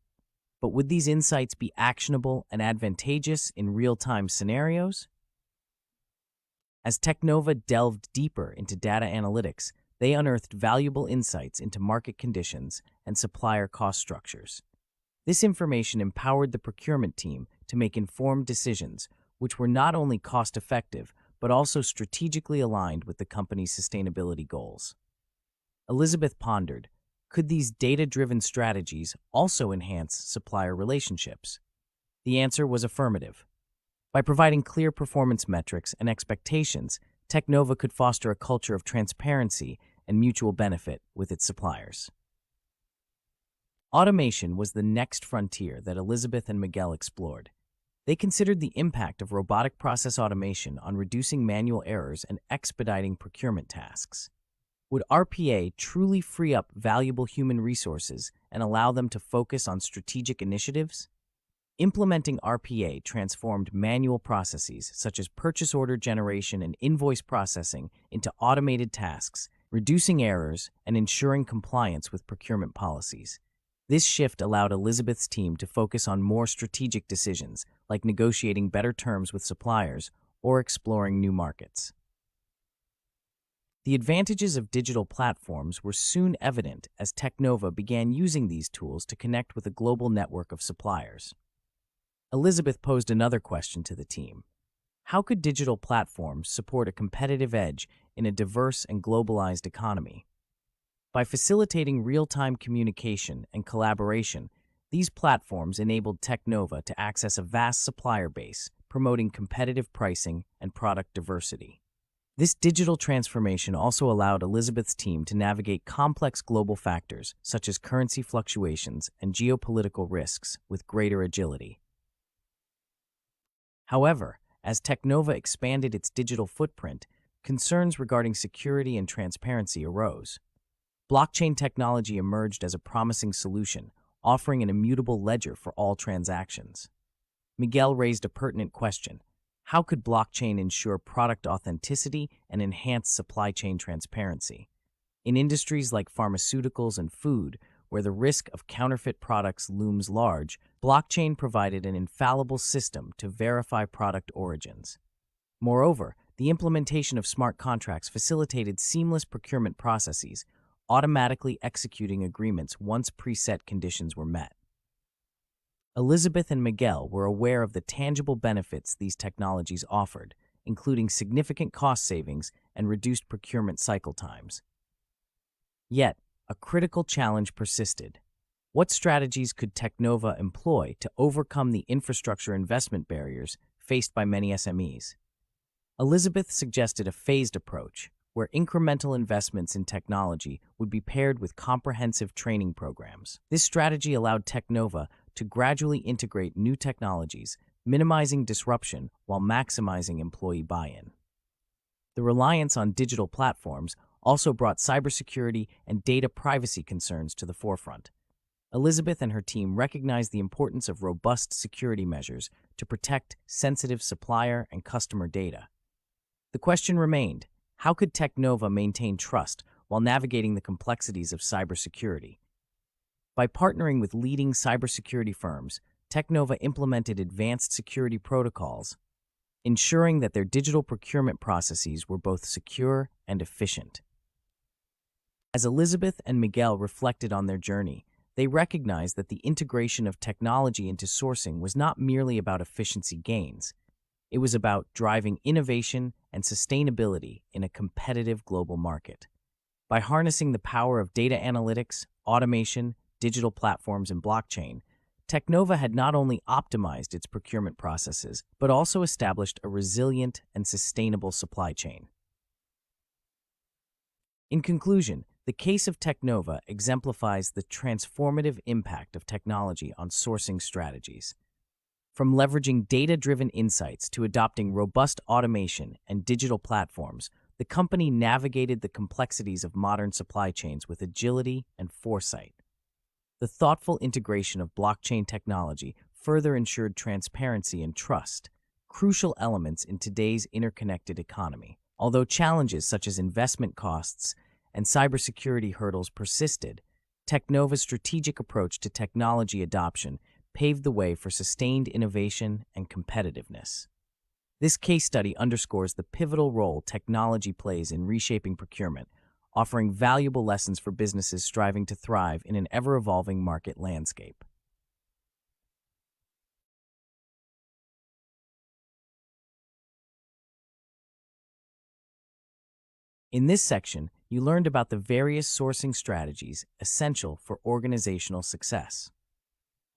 A: But would these insights be actionable and advantageous in real-time scenarios? As Technova delved deeper into data analytics, they unearthed valuable insights into market conditions and supplier cost structures. This information empowered the procurement team to make informed decisions, which were not only cost-effective, but also strategically aligned with the company's sustainability goals. Elizabeth pondered, could these data-driven strategies also enhance supplier relationships? The answer was affirmative. By providing clear performance metrics and expectations, Technova could foster a culture of transparency and mutual benefit with its suppliers. Automation was the next frontier that Elizabeth and Miguel explored. They considered the impact of robotic process automation on reducing manual errors and expediting procurement tasks. Would RPA truly free up valuable human resources and allow them to focus on strategic initiatives? Implementing RPA transformed manual processes such as purchase order generation and invoice processing into automated tasks, reducing errors and ensuring compliance with procurement policies. This shift allowed Elizabeth's team to focus on more strategic decisions, like negotiating better terms with suppliers or exploring new markets. The advantages of digital platforms were soon evident as Technova began using these tools to connect with a global network of suppliers. Elizabeth posed another question to the team: how could digital platforms support a competitive edge in a diverse and globalized economy? By facilitating real-time communication and collaboration, these platforms enabled Technova to access a vast supplier base, promoting competitive pricing and product diversity. This digital transformation also allowed Elizabeth's team to navigate complex global factors such as currency fluctuations and geopolitical risks with greater agility. However, as Technova expanded its digital footprint, concerns regarding security and transparency arose. Blockchain technology emerged as a promising solution, offering an immutable ledger for all transactions. Miguel raised a pertinent question: how could blockchain ensure product authenticity and enhance supply chain transparency? In industries like pharmaceuticals and food, where the risk of counterfeit products looms large, blockchain provided an infallible system to verify product origins. Moreover, the implementation of smart contracts facilitated seamless procurement processes, automatically executing agreements once preset conditions were met. Elizabeth and Miguel were aware of the tangible benefits these technologies offered, including significant cost savings and reduced procurement cycle times. Yet, a critical challenge persisted. What strategies could Technova employ to overcome the infrastructure investment barriers faced by many SMEs? Elizabeth suggested a phased approach, where incremental investments in technology would be paired with comprehensive training programs. This strategy allowed Technova to gradually integrate new technologies, minimizing disruption while maximizing employee buy-in. The reliance on digital platforms also brought cybersecurity and data privacy concerns to the forefront. Elizabeth and her team recognized the importance of robust security measures to protect sensitive supplier and customer data. The question remained, how could Technova maintain trust while navigating the complexities of cybersecurity? By partnering with leading cybersecurity firms, Technova implemented advanced security protocols, ensuring that their digital procurement processes were both secure and efficient. As Elizabeth and Miguel reflected on their journey, they recognized that the integration of technology into sourcing was not merely about efficiency gains. It was about driving innovation and sustainability in a competitive global market. By harnessing the power of data analytics, automation, digital platforms, and blockchain, Technova had not only optimized its procurement processes, but also established a resilient and sustainable supply chain. In conclusion, the case of Technova exemplifies the transformative impact of technology on sourcing strategies. From leveraging data-driven insights to adopting robust automation and digital platforms, the company navigated the complexities of modern supply chains with agility and foresight. The thoughtful integration of blockchain technology further ensured transparency and trust, crucial elements in today's interconnected economy. Although challenges such as investment costs and cybersecurity hurdles persisted, Technova's strategic approach to technology adoption paved the way for sustained innovation and competitiveness. This case study underscores the pivotal role technology plays in reshaping procurement, offering valuable lessons for businesses striving to thrive in an ever-evolving market landscape. In this section, you learned about the various sourcing strategies essential for organizational success.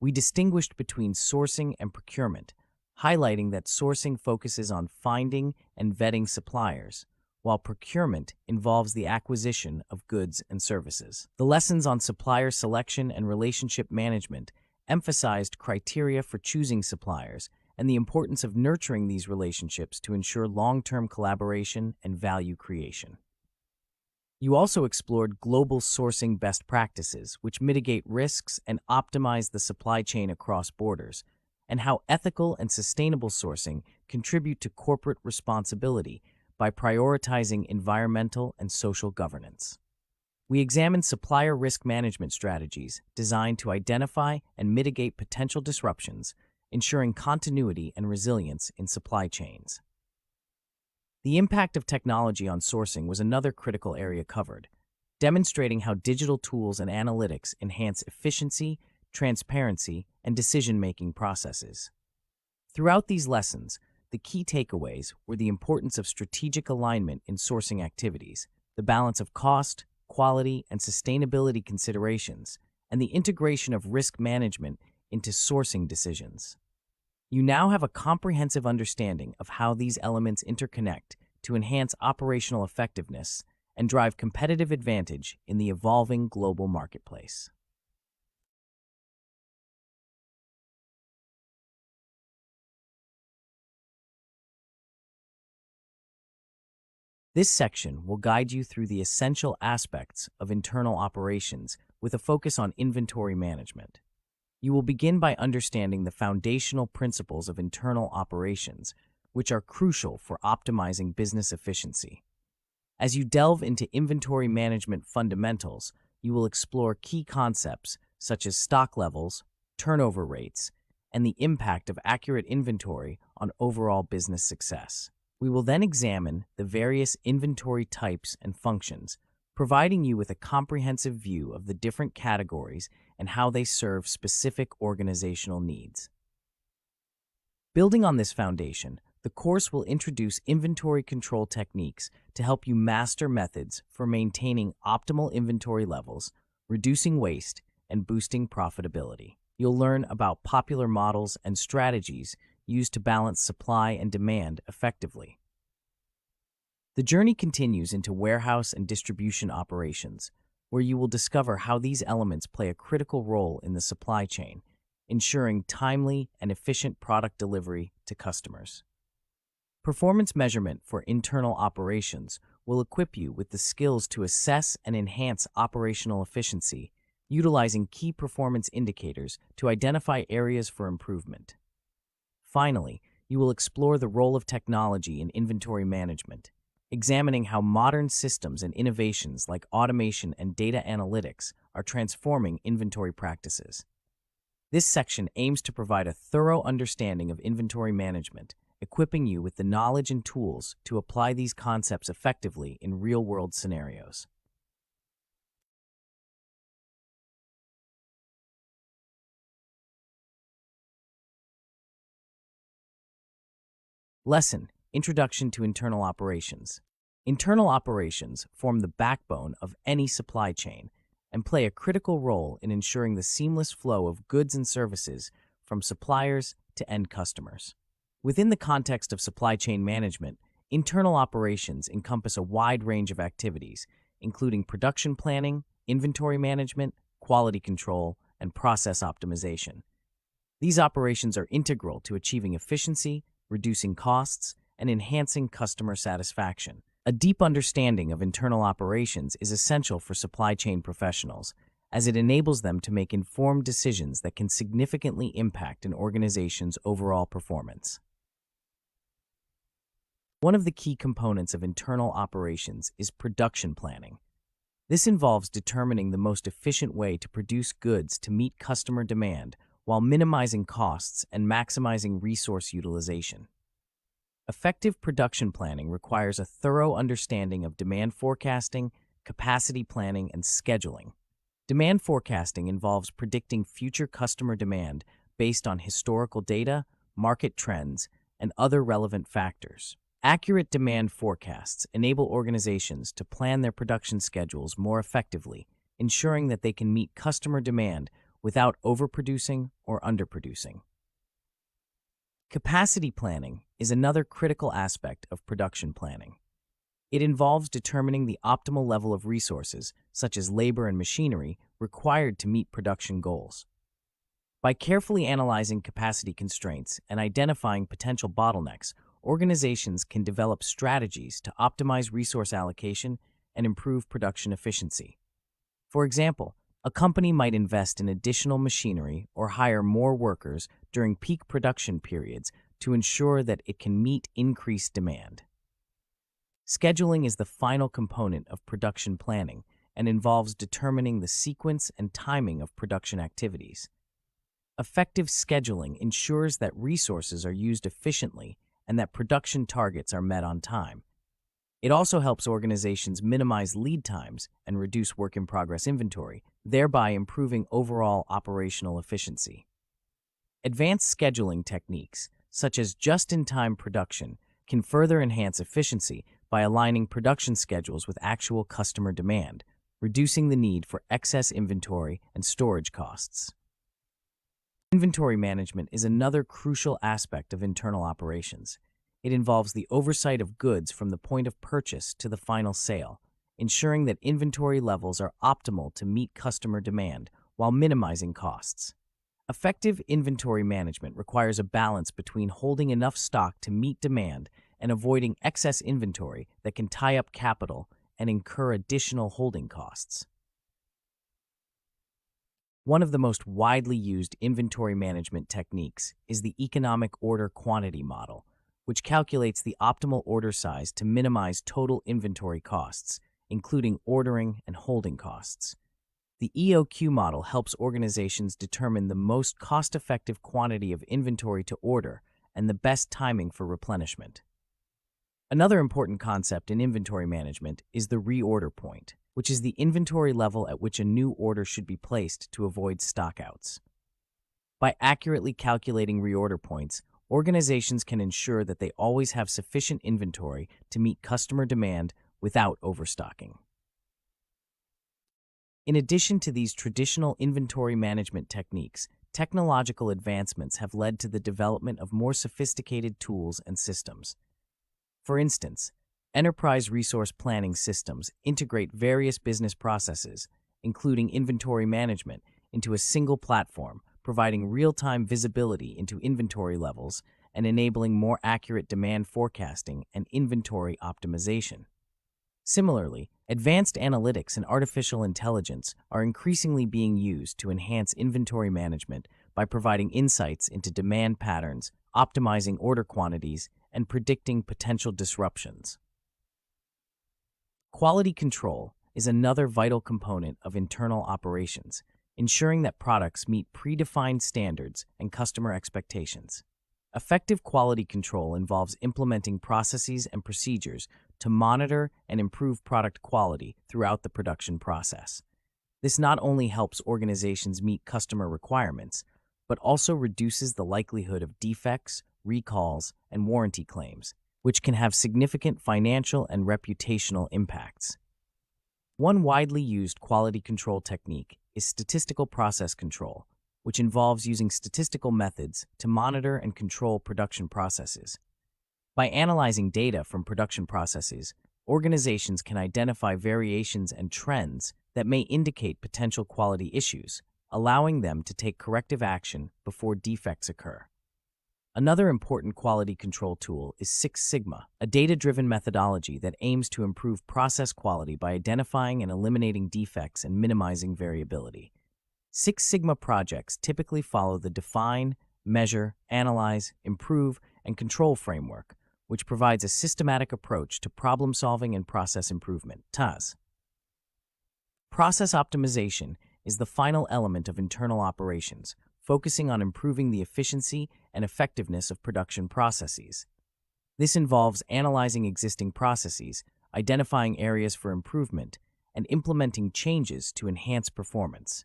A: We distinguished between sourcing and procurement, highlighting that sourcing focuses on finding and vetting suppliers, while procurement involves the acquisition of goods and services. The lessons on supplier selection and relationship management emphasized criteria for choosing suppliers and the importance of nurturing these relationships to ensure long-term collaboration and value creation. You also explored global sourcing best practices, which mitigate risks and optimize the supply chain across borders, and how ethical and sustainable sourcing contribute to corporate responsibility by prioritizing environmental and social governance. We examined supplier risk management strategies designed to identify and mitigate potential disruptions, ensuring continuity and resilience in supply chains. The impact of technology on sourcing was another critical area covered, demonstrating how digital tools and analytics enhance efficiency, transparency, and decision-making processes. Throughout these lessons, the key takeaways were the importance of strategic alignment in sourcing activities, the balance of cost, quality, and sustainability considerations, and the integration of risk management into sourcing decisions. You now have a comprehensive understanding of how these elements interconnect to enhance operational effectiveness and drive competitive advantage in the evolving global marketplace. This section will guide you through the essential aspects of internal operations with a focus on inventory management. You will begin by understanding the foundational principles of internal operations, which are crucial for optimizing business efficiency. As you delve into inventory management fundamentals, you will explore key concepts such as stock levels, turnover rates, and the impact of accurate inventory on overall business success. We will then examine the various inventory types and functions, providing you with a comprehensive view of the different categories and how they serve specific organizational needs. Building on this foundation, the course will introduce inventory control techniques to help you master methods for maintaining optimal inventory levels, reducing waste, and boosting profitability. You'll learn about popular models and strategies used to balance supply and demand effectively. The journey continues into warehouse and distribution operations, where you will discover how these elements play a critical role in the supply chain, ensuring timely and efficient product delivery to customers. Performance measurement for internal operations will equip you with the skills to assess and enhance operational efficiency, utilizing key performance indicators to identify areas for improvement. Finally, you will explore the role of technology in inventory management, examining how modern systems and innovations like automation and data analytics are transforming inventory practices. This section aims to provide a thorough understanding of inventory management, equipping you with the knowledge and tools to apply these concepts effectively in real-world scenarios. Lesson: Introduction to Internal Operations. Internal operations form the backbone of any supply chain and play a critical role in ensuring the seamless flow of goods and services from suppliers to end customers. Within the context of supply chain management, internal operations encompass a wide range of activities, including production planning, inventory management, quality control, and process optimization. These operations are integral to achieving efficiency, reducing costs, and enhancing customer satisfaction. A deep understanding of internal operations is essential for supply chain professionals, as it enables them to make informed decisions that can significantly impact an organization's overall performance. One of the key components of internal operations is production planning. This involves determining the most efficient way to produce goods to meet customer demand while minimizing costs and maximizing resource utilization. Effective production planning requires a thorough understanding of demand forecasting, capacity planning, and scheduling. Demand forecasting involves predicting future customer demand based on historical data, market trends, and other relevant factors. Accurate demand forecasts enable organizations to plan their production schedules more effectively, ensuring that they can meet customer demand without overproducing or underproducing. Capacity planning is another critical aspect of production planning. It involves determining the optimal level of resources, such as labor and machinery, required to meet production goals. By carefully analyzing capacity constraints and identifying potential bottlenecks, organizations can develop strategies to optimize resource allocation and improve production efficiency. For example, a company might invest in additional machinery or hire more workers during peak production periods to ensure that it can meet increased demand. Scheduling is the final component of production planning and involves determining the sequence and timing of production activities. Effective scheduling ensures that resources are used efficiently and that production targets are met on time. It also helps organizations minimize lead times and reduce work-in-progress inventory, thereby improving overall operational efficiency. Advanced scheduling techniques, such as just-in-time production, can further enhance efficiency by aligning production schedules with actual customer demand, reducing the need for excess inventory and storage costs. Inventory management is another crucial aspect of internal operations. It involves the oversight of goods from the point of purchase to the final sale, ensuring that inventory levels are optimal to meet customer demand while minimizing costs. Effective inventory management requires a balance between holding enough stock to meet demand and avoiding excess inventory that can tie up capital and incur additional holding costs. One of the most widely used inventory management techniques is the economic order quantity model, which calculates the optimal order size to minimize total inventory costs, including ordering and holding costs. The EOQ model helps organizations determine the most cost-effective quantity of inventory to order and the best timing for replenishment. Another important concept in inventory management is the reorder point, which is the inventory level at which a new order should be placed to avoid stockouts. By accurately calculating reorder points, organizations can ensure that they always have sufficient inventory to meet customer demand without overstocking. In addition to these traditional inventory management techniques, technological advancements have led to the development of more sophisticated tools and systems. For instance, enterprise resource planning systems integrate various business processes, including inventory management, into a single platform, providing real-time visibility into inventory levels and enabling more accurate demand forecasting and inventory optimization. Similarly, Advanced analytics and artificial intelligence are increasingly being used to enhance inventory management by providing insights into demand patterns, optimizing order quantities, and predicting potential disruptions. Quality control is another vital component of internal operations, ensuring that products meet predefined standards and customer expectations. Effective quality control involves implementing processes and procedures to monitor and improve product quality throughout the production process. This not only helps organizations meet customer requirements, but also reduces the likelihood of defects, recalls, and warranty claims, which can have significant financial and reputational impacts. One widely used quality control technique is statistical process control, which involves using statistical methods to monitor and control production processes. By analyzing data from production processes, organizations can identify variations and trends that may indicate potential quality issues, allowing them to take corrective action before defects occur. Another important quality control tool is Six Sigma, a data-driven methodology that aims to improve process quality by identifying and eliminating defects and minimizing variability. Six Sigma projects typically follow the define, measure, analyze, improve, and control framework, which provides a systematic approach to problem-solving and process improvement, TAS. Process optimization is the final element of internal operations, focusing on improving the efficiency and effectiveness of production processes. This involves analyzing existing processes, identifying areas for improvement, and implementing changes to enhance performance.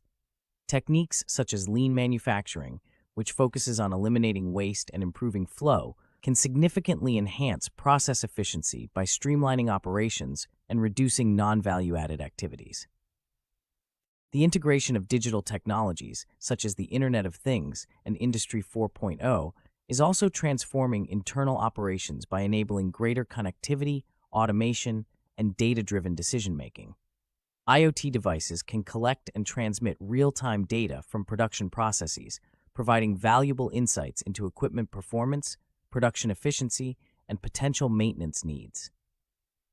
A: Techniques such as lean manufacturing, which focuses on eliminating waste and improving flow, can significantly enhance process efficiency by streamlining operations and reducing non-value-added activities. The integration of digital technologies, such as the Internet of Things and Industry 4.0, is also transforming internal operations by enabling greater connectivity, automation, and data-driven decision-making. IoT devices can collect and transmit real-time data from production processes, providing valuable insights into equipment performance, production efficiency, and potential maintenance needs.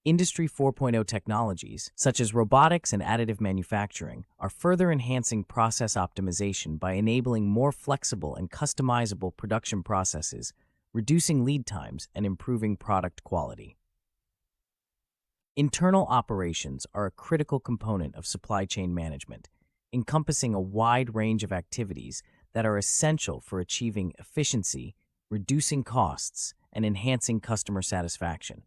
A: Industry 4.0 technologies, such as robotics and additive manufacturing, are further enhancing process optimization by enabling more flexible and customizable production processes, reducing lead times, and improving product quality. Internal operations are a critical component of supply chain management, encompassing a wide range of activities that are essential for achieving efficiency, reducing costs, and enhancing customer satisfaction.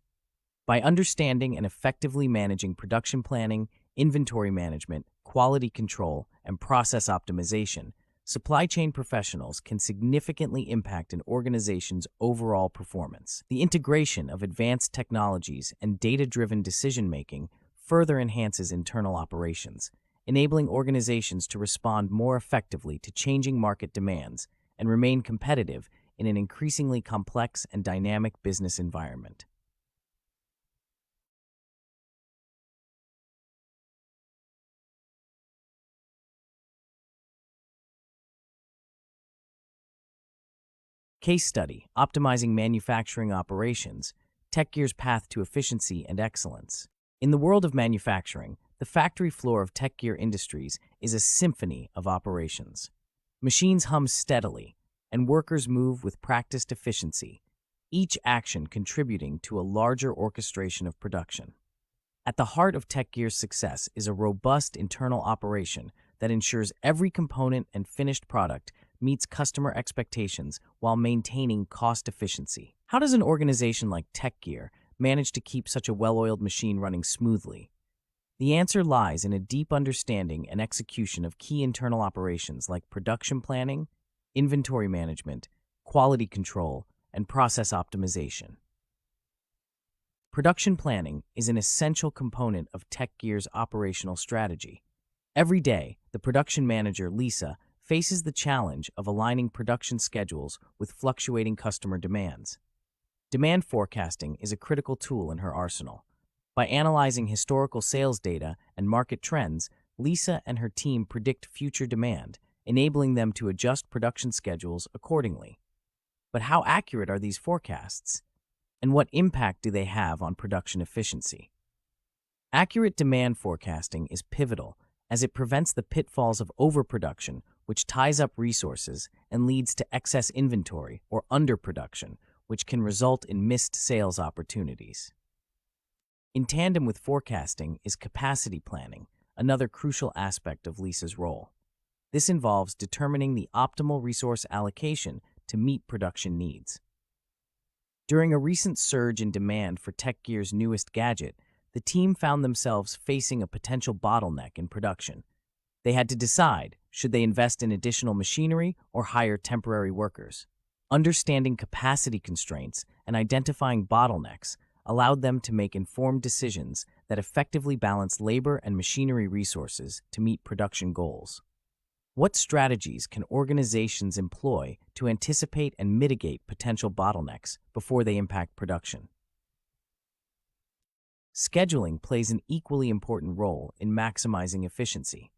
A: By understanding and effectively managing production planning, inventory management, quality control, and process optimization, supply chain professionals can significantly impact an organization's overall performance. The integration of advanced technologies and data-driven decision-making further enhances internal operations, enabling organizations to respond more effectively to changing market demands and remain competitive in an increasingly complex and dynamic business environment. Case study: Optimizing Manufacturing Operations, TechGear's Path to Efficiency and Excellence. In the world of manufacturing, the factory floor of TechGear Industries is a symphony of operations. Machines hum steadily, and workers move with practiced efficiency, each action contributing to a larger orchestration of production. At the heart of TechGear's success is a robust internal operation that ensures every component and finished product meets customer expectations while maintaining cost efficiency. How does an organization like TechGear manage to keep such a well-oiled machine running smoothly? The answer lies in a deep understanding and execution of key internal operations like production planning, inventory management, quality control, and process optimization. Production planning is an essential component of TechGear's operational strategy. Every day, the production manager, Lisa, faces the challenge of aligning production schedules with fluctuating customer demands. Demand forecasting is a critical tool in her arsenal. By analyzing historical sales data and market trends, Lisa and her team predict future demand, enabling them to adjust production schedules accordingly. But how accurate are these forecasts? And what impact do they have on production efficiency? Accurate demand forecasting is pivotal as it prevents the pitfalls of overproduction, which ties up resources and leads to excess inventory or underproduction, which can result in missed sales opportunities. In tandem with forecasting is capacity planning, another crucial aspect of Lisa's role. This involves determining the optimal resource allocation to meet production needs. During a recent surge in demand for TechGear's newest gadget, the team found themselves facing a potential bottleneck in production. They had to decide, should they invest in additional machinery or hire temporary workers? Understanding capacity constraints and identifying bottlenecks allowed them to make informed decisions that effectively balance labor and machinery resources to meet production goals. What strategies can organizations employ to anticipate and mitigate potential bottlenecks before they impact production? Scheduling plays an equally important role in maximizing efficiency.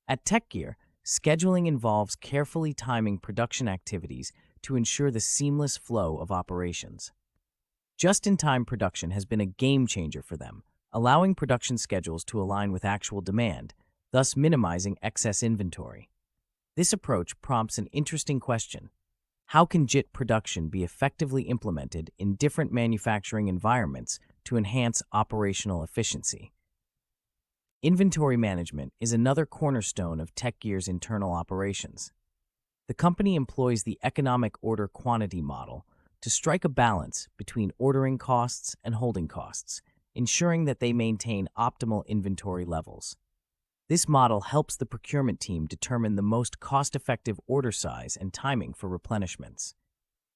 A: At TechGear, scheduling involves carefully timing production activities to ensure the seamless flow of operations. Just-in-time production has been a game changer for them, allowing production schedules to align with actual demand, thus minimizing excess inventory. This approach prompts an interesting question. How can JIT production be effectively implemented in different manufacturing environments to enhance operational efficiency? Inventory management is another cornerstone of TechGear's internal operations. The company employs the economic order quantity model to strike a balance between ordering costs and holding costs, ensuring that they maintain optimal inventory levels. This model helps the procurement team determine the most cost-effective order size and timing for replenishments.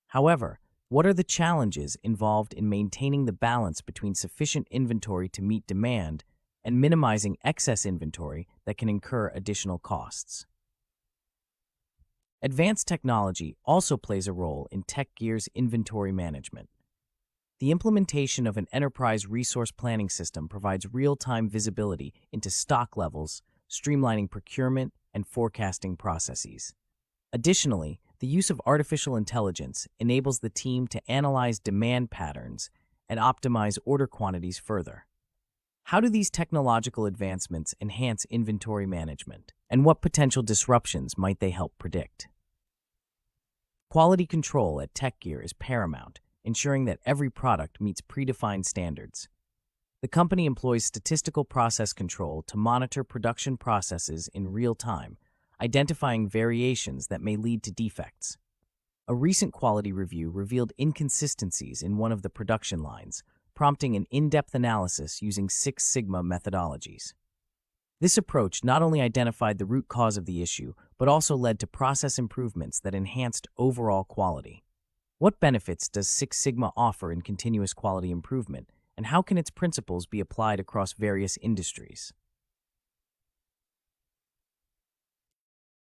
A: However, what are the challenges involved in maintaining the balance between sufficient inventory to meet demand and minimizing excess inventory that can incur additional costs? Advanced technology also plays a role in TechGear's inventory management. The implementation of an enterprise resource planning system provides real-time visibility into stock levels, streamlining procurement and forecasting processes. Additionally, the use of artificial intelligence enables the team to analyze demand patterns and optimize order quantities further. How do these technological advancements enhance inventory management, and what potential disruptions might they help predict? Quality control at TechGear is paramount, ensuring that every product meets predefined standards. The company employs statistical process control to monitor production processes in real time, identifying variations that may lead to defects. A recent quality review revealed inconsistencies in one of the production lines, prompting an in-depth analysis using Six Sigma methodologies. This approach not only identified the root cause of the issue, but also led to process improvements that enhanced overall quality. What benefits does Six Sigma offer in continuous quality improvement, and how can its principles be applied across various industries?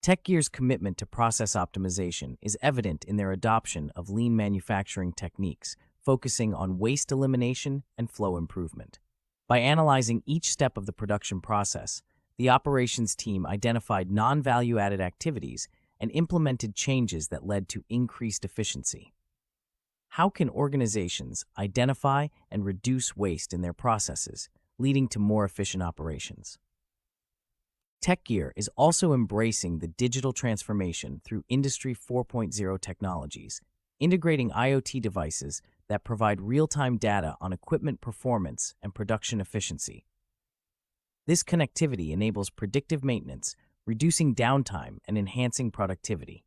A: TechGear's commitment to process optimization is evident in their adoption of lean manufacturing techniques, focusing on waste elimination and flow improvement. By analyzing each step of the production process, the operations team identified non-value-added activities and implemented changes that led to increased efficiency. How can organizations identify and reduce waste in their processes, leading to more efficient operations? TechGear is also embracing the digital transformation through Industry 4.0 technologies, integrating IoT devices that provide real-time data on equipment performance and production efficiency. This connectivity enables predictive maintenance, reducing downtime and enhancing productivity.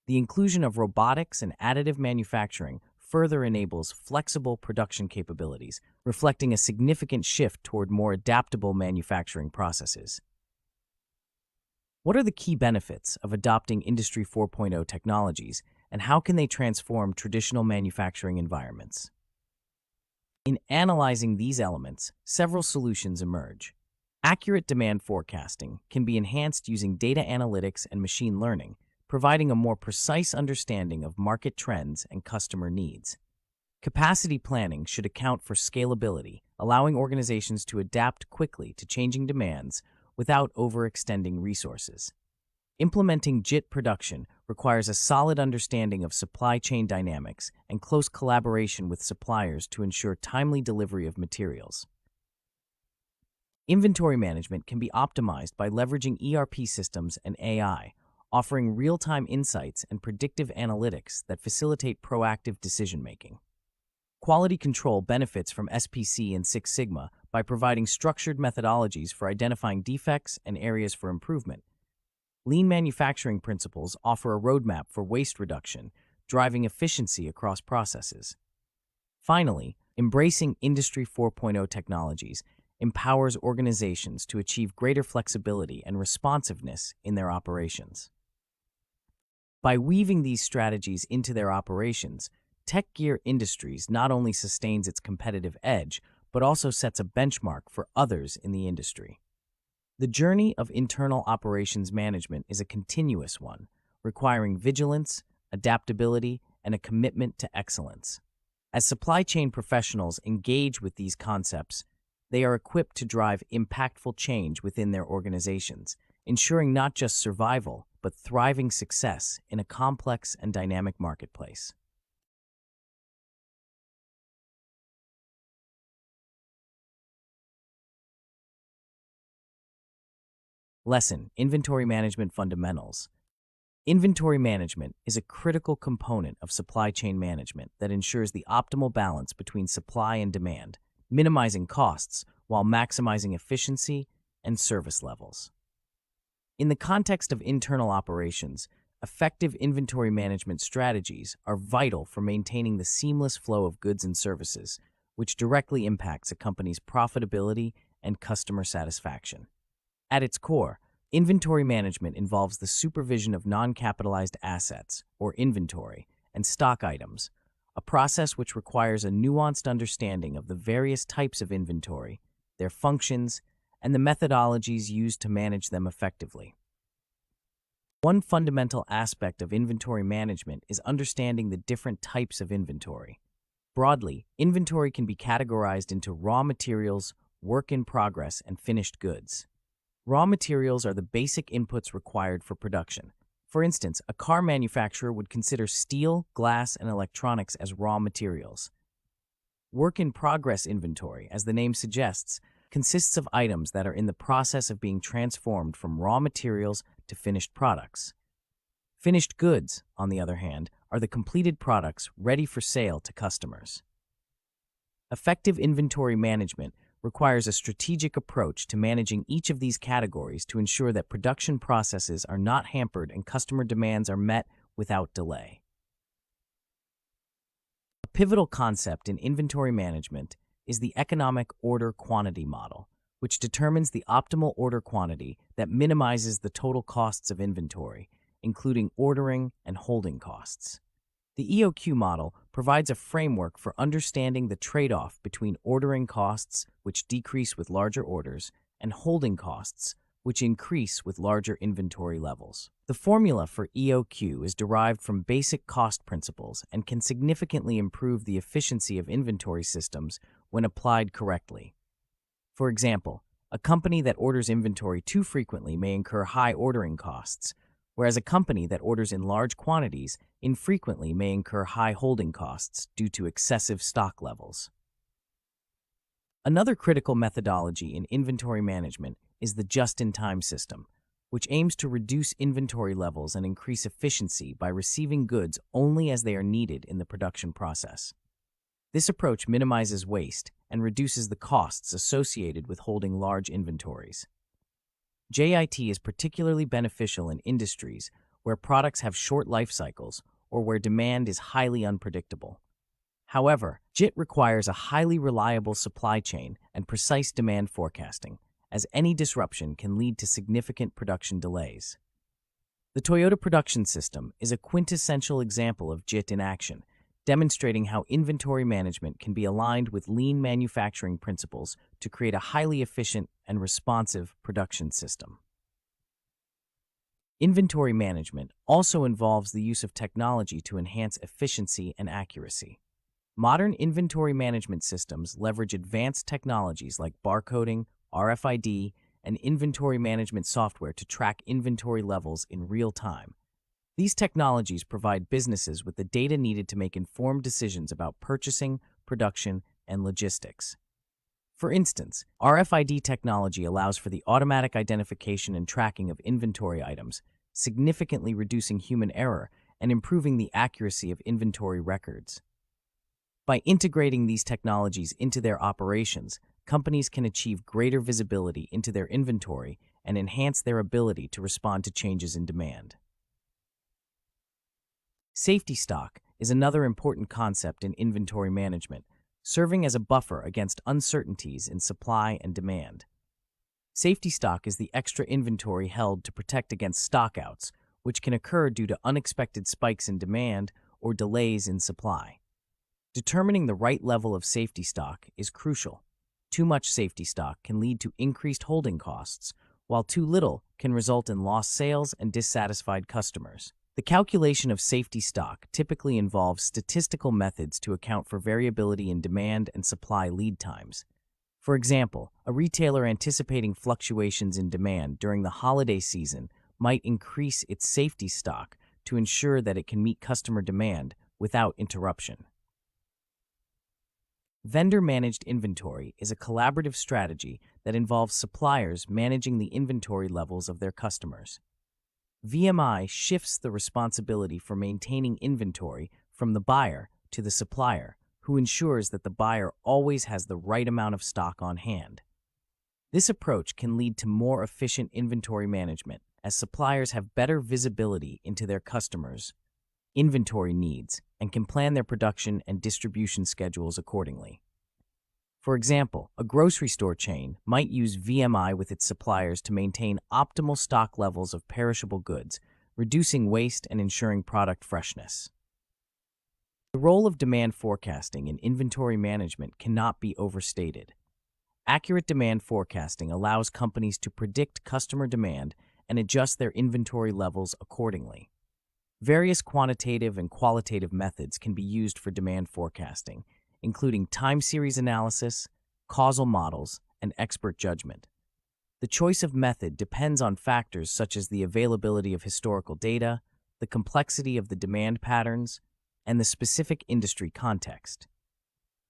A: The inclusion of robotics and additive manufacturing further enables flexible production capabilities, reflecting a significant shift toward more adaptable manufacturing processes. What are the key benefits of adopting Industry 4.0 technologies, and how can they transform traditional manufacturing environments? In analyzing these elements, several solutions emerge. Accurate demand forecasting can be enhanced using data analytics and machine learning, providing a more precise understanding of market trends and customer needs. Capacity planning should account for scalability, allowing organizations to adapt quickly to changing demands without overextending resources. Implementing JIT production requires a solid understanding of supply chain dynamics and close collaboration with suppliers to ensure timely delivery of materials. Inventory management can be optimized by leveraging ERP systems and AI, offering real-time insights and predictive analytics that facilitate proactive decision-making. Quality control benefits from SPC and Six Sigma by providing structured methodologies for identifying defects and areas for improvement. Lean manufacturing principles offer a roadmap for waste reduction, driving efficiency across processes. Finally, embracing Industry 4.0 technologies empowers organizations to achieve greater flexibility and responsiveness in their operations. By weaving these strategies into their operations, Tech Gear Industries not only sustains its competitive edge, but also sets a benchmark for others in the industry. The journey of internal operations management is a continuous one, requiring vigilance, adaptability, and a commitment to excellence. As supply chain professionals engage with these concepts, they are equipped to drive impactful change within their organizations, ensuring not just survival, but thriving success in a complex and dynamic marketplace. Lesson: Inventory Management Fundamentals. Inventory management is a critical component of supply chain management that ensures the optimal balance between supply and demand, minimizing costs while maximizing efficiency and service levels. In the context of internal operations, effective inventory management strategies are vital for maintaining the seamless flow of goods and services, which directly impacts a company's profitability and customer satisfaction. At its core, inventory management involves the supervision of non-capitalized assets, or inventory, and stock items, a process which requires a nuanced understanding of the various types of inventory, their functions, and the methodologies used to manage them effectively. One fundamental aspect of inventory management is understanding the different types of inventory. Broadly, inventory can be categorized into raw materials, work in progress, and finished goods. Raw materials are the basic inputs required for production. For instance, a car manufacturer would consider steel, glass, and electronics as raw materials. Work in progress inventory, as the name suggests, consists of items that are in the process of being transformed from raw materials to finished products. Finished goods, on the other hand, are the completed products ready for sale to customers. Effective inventory management requires a strategic approach to managing each of these categories to ensure that production processes are not hampered and customer demands are met without delay. A pivotal concept in inventory management is the economic order quantity model, which determines the optimal order quantity that minimizes the total costs of inventory, including ordering and holding costs. The EOQ model provides a framework for understanding the trade-off between ordering costs, which decrease with larger orders, and holding costs, which increase with larger inventory levels. The formula for EOQ is derived from basic cost principles and can significantly improve the efficiency of inventory systems when applied correctly. For example, a company that orders inventory too frequently may incur high ordering costs, whereas a company that orders in large quantities infrequently may incur high holding costs due to excessive stock levels. Another critical methodology in inventory management is the just-in-time system, which aims to reduce inventory levels and increase efficiency by receiving goods only as they are needed in the production process. This approach minimizes waste and reduces the costs associated with holding large inventories. JIT is particularly beneficial in industries where products have short life cycles or where demand is highly unpredictable. However, JIT requires a highly reliable supply chain and precise demand forecasting, as any disruption can lead to significant production delays. The Toyota Production System is a quintessential example of JIT in action, demonstrating how inventory management can be aligned with lean manufacturing principles to create a highly efficient and responsive production system. Inventory management also involves the use of technology to enhance efficiency and accuracy. Modern inventory management systems leverage advanced technologies like barcoding, RFID, and inventory management software to track inventory levels in real time. These technologies provide businesses with the data needed to make informed decisions about purchasing, production, and logistics. For instance, RFID technology allows for the automatic identification and tracking of inventory items, significantly reducing human error and improving the accuracy of inventory records. By integrating these technologies into their operations, companies can achieve greater visibility into their inventory and enhance their ability to respond to changes in demand. Safety stock is another important concept in inventory management, serving as a buffer against uncertainties in supply and demand. Safety stock is the extra inventory held to protect against stockouts, which can occur due to unexpected spikes in demand or delays in supply. Determining the right level of safety stock is crucial. Too much safety stock can lead to increased holding costs, while too little can result in lost sales and dissatisfied customers. The calculation of safety stock typically involves statistical methods to account for variability in demand and supply lead times. For example, a retailer anticipating fluctuations in demand during the holiday season might increase its safety stock to ensure that it can meet customer demand without interruption. Vendor-managed inventory is a collaborative strategy that involves suppliers managing the inventory levels of their customers. VMI shifts the responsibility for maintaining inventory from the buyer to the supplier, who ensures that the buyer always has the right amount of stock on hand. This approach can lead to more efficient inventory management, as suppliers have better visibility into their customers' inventory needs and can plan their production and distribution schedules accordingly. For example, a grocery store chain might use VMI with its suppliers to maintain optimal stock levels of perishable goods, reducing waste and ensuring product freshness. The role of demand forecasting in inventory management cannot be overstated. Accurate demand forecasting allows companies to predict customer demand and adjust their inventory levels accordingly. Various quantitative and qualitative methods can be used for demand forecasting, including time series analysis, causal models, and expert judgment. The choice of method depends on factors such as the availability of historical data, the complexity of the demand patterns, and the specific industry context.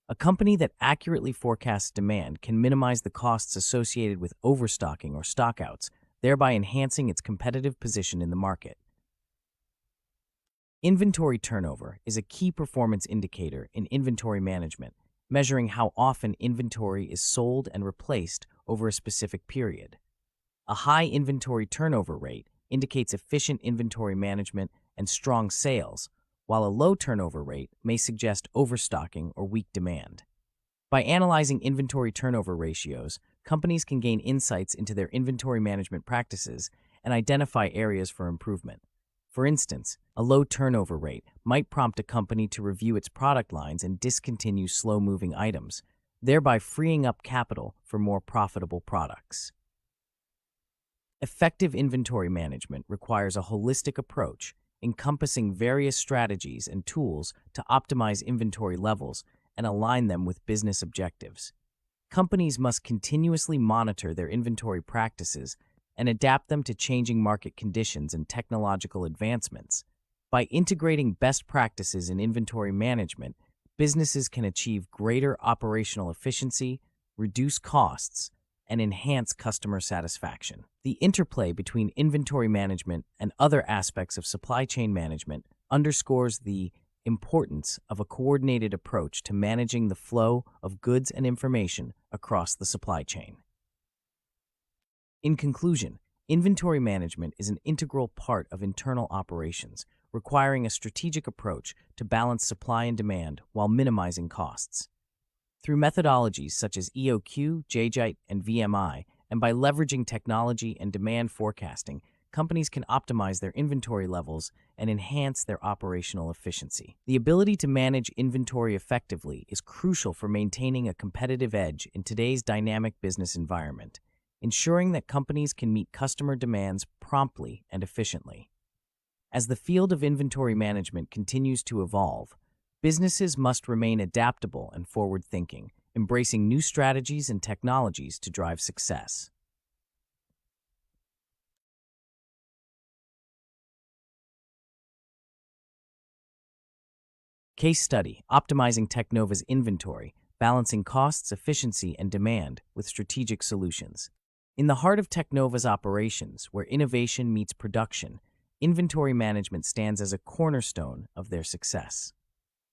A: A company that accurately forecasts demand can minimize the costs associated with overstocking or stockouts, thereby enhancing its competitive position in the market. Inventory turnover is a key performance indicator in inventory management, measuring how often inventory is sold and replaced over a specific period. A high inventory turnover rate indicates efficient inventory management and strong sales, while a low turnover rate may suggest overstocking or weak demand. By analyzing inventory turnover ratios, companies can gain insights into their inventory management practices and identify areas for improvement. For instance, a low turnover rate might prompt a company to review its product lines and discontinue slow-moving items, thereby freeing up capital for more profitable products. Effective inventory management requires a holistic approach, encompassing various strategies and tools to optimize inventory levels and align them with business objectives. Companies must continuously monitor their inventory practices and adapt them to changing market conditions and technological advancements. By integrating best practices in inventory management, businesses can achieve greater operational efficiency, reduce costs, and enhance customer satisfaction. The interplay between inventory management and other aspects of supply chain management underscores the importance of a coordinated approach to managing the flow of goods and information across the supply chain. In conclusion, inventory management is an integral part of internal operations, requiring a strategic approach to balance supply and demand while minimizing costs. Through methodologies such as EOQ, JGITE, and VMI, and by leveraging technology and demand forecasting, companies can optimize their inventory levels and enhance their operational efficiency. The ability to manage inventory effectively is crucial for maintaining a competitive edge in today's dynamic business environment, ensuring that companies can meet customer demands promptly and efficiently. As the field of inventory management continues to evolve, businesses must remain adaptable and forward-thinking, embracing new strategies and technologies to drive success. Case study: optimizing Technova's inventory balancing costs, efficiency, and demand with strategic solutions. In the heart of Technova's operations, where innovation meets production, inventory management stands as a cornerstone of their success.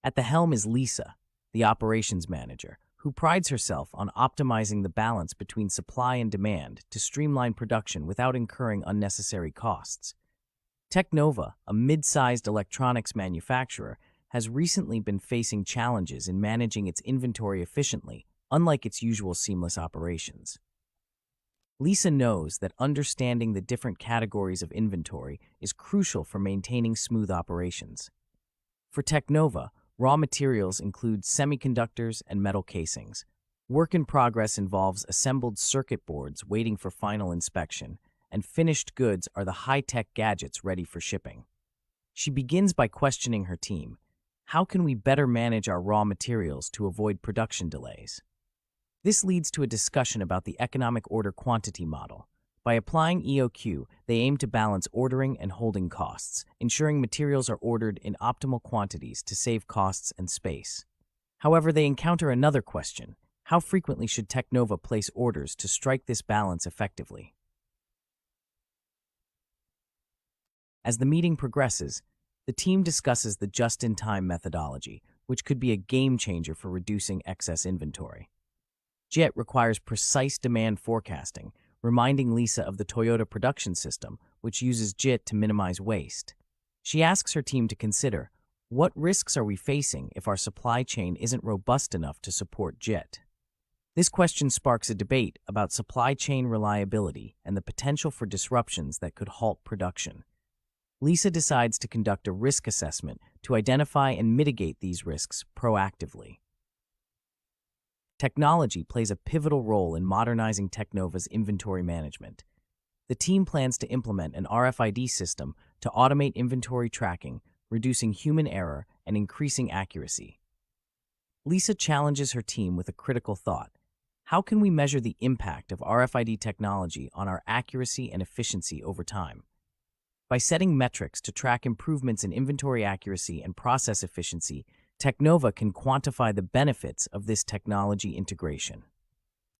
A: At the helm is Lisa, the operations manager, who prides herself on optimizing the balance between supply and demand to streamline production without incurring unnecessary costs. Technova, a mid-sized electronics manufacturer, has recently been facing challenges in managing its inventory efficiently, unlike its usual seamless operations. Lisa knows that understanding the different categories of inventory is crucial for maintaining smooth operations. For Technova, raw materials include semiconductors and metal casings. Work in progress involves assembled circuit boards waiting for final inspection, and finished goods are the high-tech gadgets ready for shipping. She begins by questioning her team. How can we better manage our raw materials to avoid production delays? This leads to a discussion about the economic order quantity model. By applying EOQ, they aim to balance ordering and holding costs, ensuring materials are ordered in optimal quantities to save costs and space. However, they encounter another question. How frequently should Technova place orders to strike this balance effectively? As the meeting progresses, the team discusses the just-in-time methodology, which could be a game changer for reducing excess inventory. JIT requires precise demand forecasting, reminding Lisa of the Toyota production system, which uses JIT to minimize waste. She asks her team to consider, what risks are we facing if our supply chain isn't robust enough to support JIT? This question sparks a debate about supply chain reliability and the potential for disruptions that could halt production. Lisa decides to conduct a risk assessment to identify and mitigate these risks proactively. Technology plays a pivotal role in modernizing Technova's inventory management. The team plans to implement an RFID system to automate inventory tracking, reducing human error and increasing accuracy. Lisa challenges her team with a critical thought. How can we measure the impact of RFID technology on our accuracy and efficiency over time? By setting metrics to track improvements in inventory accuracy and process efficiency, Technova can quantify the benefits of this technology integration.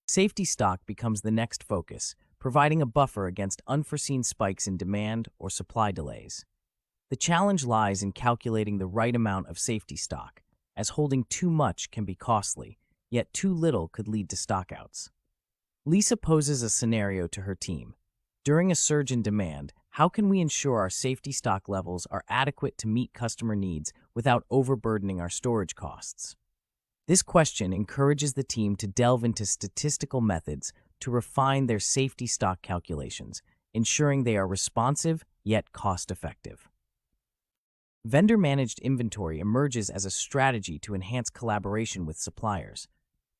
A: Safety stock becomes the next focus, providing a buffer against unforeseen spikes in demand or supply delays. The challenge lies in calculating the right amount of safety stock, as holding too much can be costly, yet too little could lead to stockouts. Lisa poses a scenario to her team. During a surge in demand, how can we ensure our safety stock levels are adequate to meet customer needs without overburdening our storage costs? This question encourages the team to delve into statistical methods to refine their safety stock calculations, ensuring they are responsive yet cost-effective. Vendor-managed inventory emerges as a strategy to enhance collaboration with suppliers.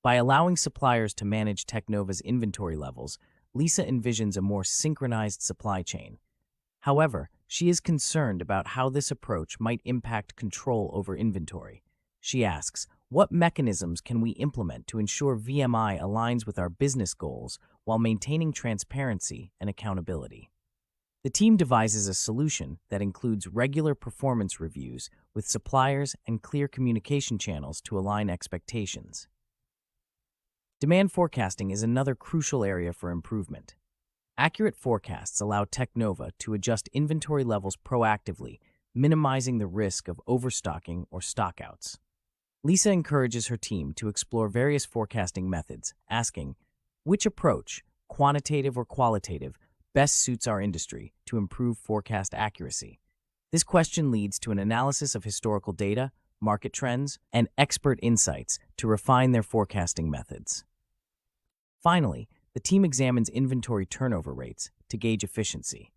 A: By allowing suppliers to manage Technova's inventory levels, Lisa envisions a more synchronized supply chain. However, she is concerned about how this approach might impact control over inventory. She asks, what mechanisms can we implement to ensure VMI aligns with our business goals while maintaining transparency and accountability? The team devises a solution that includes regular performance reviews with suppliers and clear communication channels to align expectations. Demand forecasting is another crucial area for improvement. Accurate forecasts allow Technova to adjust inventory levels proactively, minimizing the risk of overstocking or stockouts. Lisa encourages her team to explore various forecasting methods, asking, which approach, quantitative or qualitative, best suits our industry to improve forecast accuracy? This question leads to an analysis of historical data, market trends, and expert insights to refine their forecasting methods. Finally, the team examines inventory turnover rates to gauge efficiency.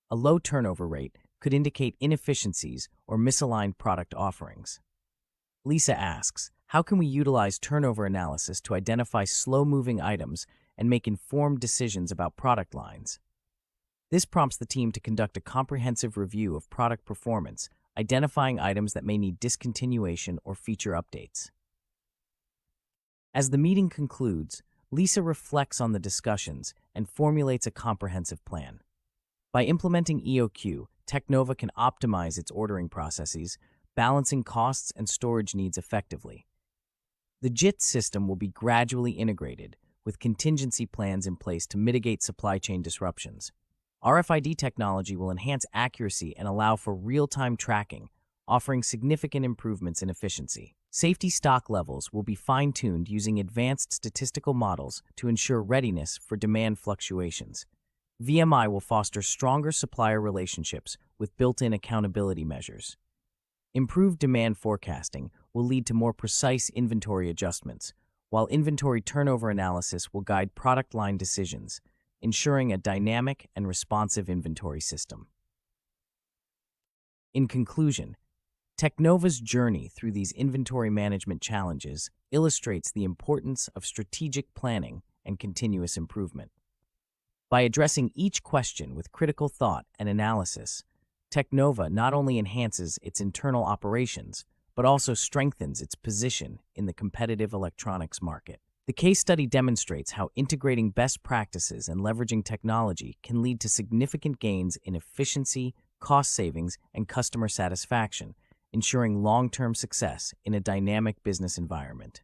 A: A low turnover rate could indicate inefficiencies or misaligned product offerings. Lisa asks, how can we utilize turnover analysis to identify slow-moving items and make informed decisions about product lines? This prompts the team to conduct a comprehensive review of product performance, identifying items that may need discontinuation or feature updates. As the meeting concludes, Lisa reflects on the discussions and formulates a comprehensive plan. By implementing EOQ, Technova can optimize its ordering processes, balancing costs and storage needs effectively. The JIT system will be gradually integrated, with contingency plans in place to mitigate supply chain disruptions. RFID technology will enhance accuracy and allow for real-time tracking, offering significant improvements in efficiency. Safety stock levels will be fine-tuned using advanced statistical models to ensure readiness for demand fluctuations. VMI will foster stronger supplier relationships with built-in accountability measures. Improved demand forecasting will lead to more precise inventory adjustments, while inventory turnover analysis will guide product line decisions, ensuring a dynamic and responsive inventory system. In conclusion, Teknova's journey through these inventory management challenges illustrates the importance of strategic planning and continuous improvement. By addressing each question with critical thought and analysis, Teknova not only enhances its internal operations, but also strengthens its position in the competitive electronics market. The case study demonstrates how integrating best practices and leveraging technology can lead to significant gains in efficiency, cost savings, and customer satisfaction, ensuring long-term success in a dynamic business environment.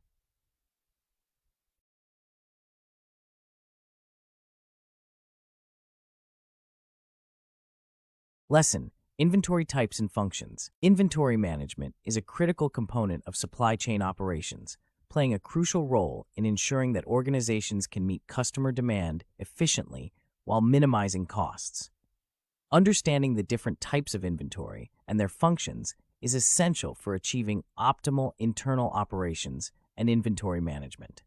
A: Lesson: Inventory types and functions. Inventory management is a critical component of supply chain operations, playing a crucial role in ensuring that organizations can meet customer demand efficiently while minimizing costs. Understanding the different types of inventory and their functions is essential for achieving optimal internal operations and inventory management.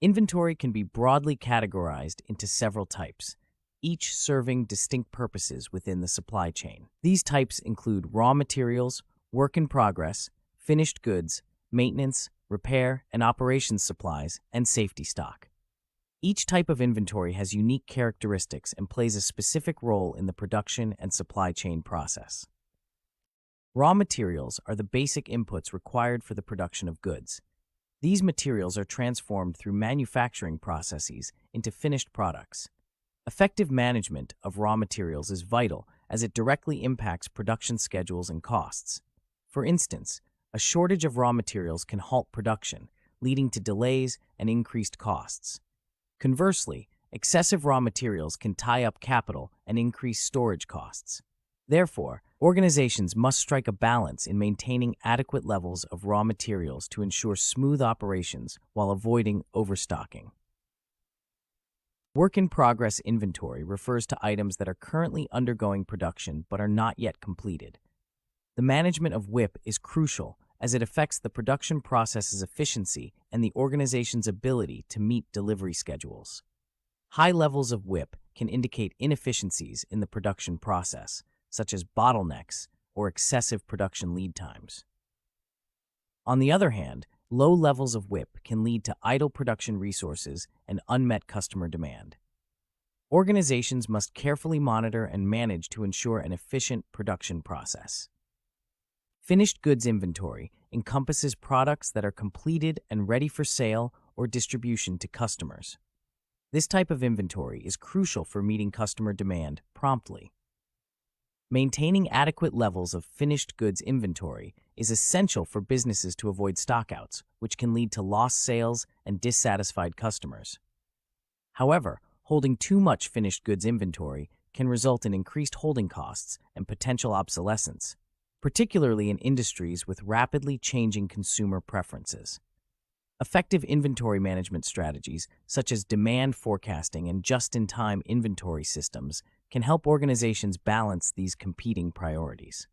A: Inventory can be broadly categorized into several types, each serving distinct purposes within the supply chain. These types include raw materials, work in progress, finished goods, maintenance, repair and operations supplies, and safety stock. Each type of inventory has unique characteristics and plays a specific role in the production and supply chain process. Raw materials are the basic inputs required for the production of goods. These materials are transformed through manufacturing processes into finished products. Effective management of raw materials is vital as it directly impacts production schedules and costs. For instance, a shortage of raw materials can halt production, leading to delays and increased costs. Conversely, excessive raw materials can tie up capital and increase storage costs. Therefore, organizations must strike a balance in maintaining adequate levels of raw materials to ensure smooth operations while avoiding overstocking. Work-in-progress inventory refers to items that are currently undergoing production but are not yet completed. The management of WIP is crucial as it affects the production process's efficiency and the organization's ability to meet delivery schedules. High levels of WIP can indicate inefficiencies in the production process, such as bottlenecks or excessive production lead times. On the other hand, low levels of WIP can lead to idle production resources and unmet customer demand. Organizations must carefully monitor and manage to ensure an efficient production process. Finished goods inventory encompasses products that are completed and ready for sale or distribution to customers. This type of inventory is crucial for meeting customer demand promptly. Maintaining adequate levels of finished goods inventory is essential for businesses to avoid stockouts, which can lead to lost sales and dissatisfied customers. However, holding too much finished goods inventory can result in increased holding costs and potential obsolescence, particularly in industries with rapidly changing consumer preferences. Effective inventory management strategies, such as demand forecasting and just-in-time inventory systems, can help organizations balance these competing priorities.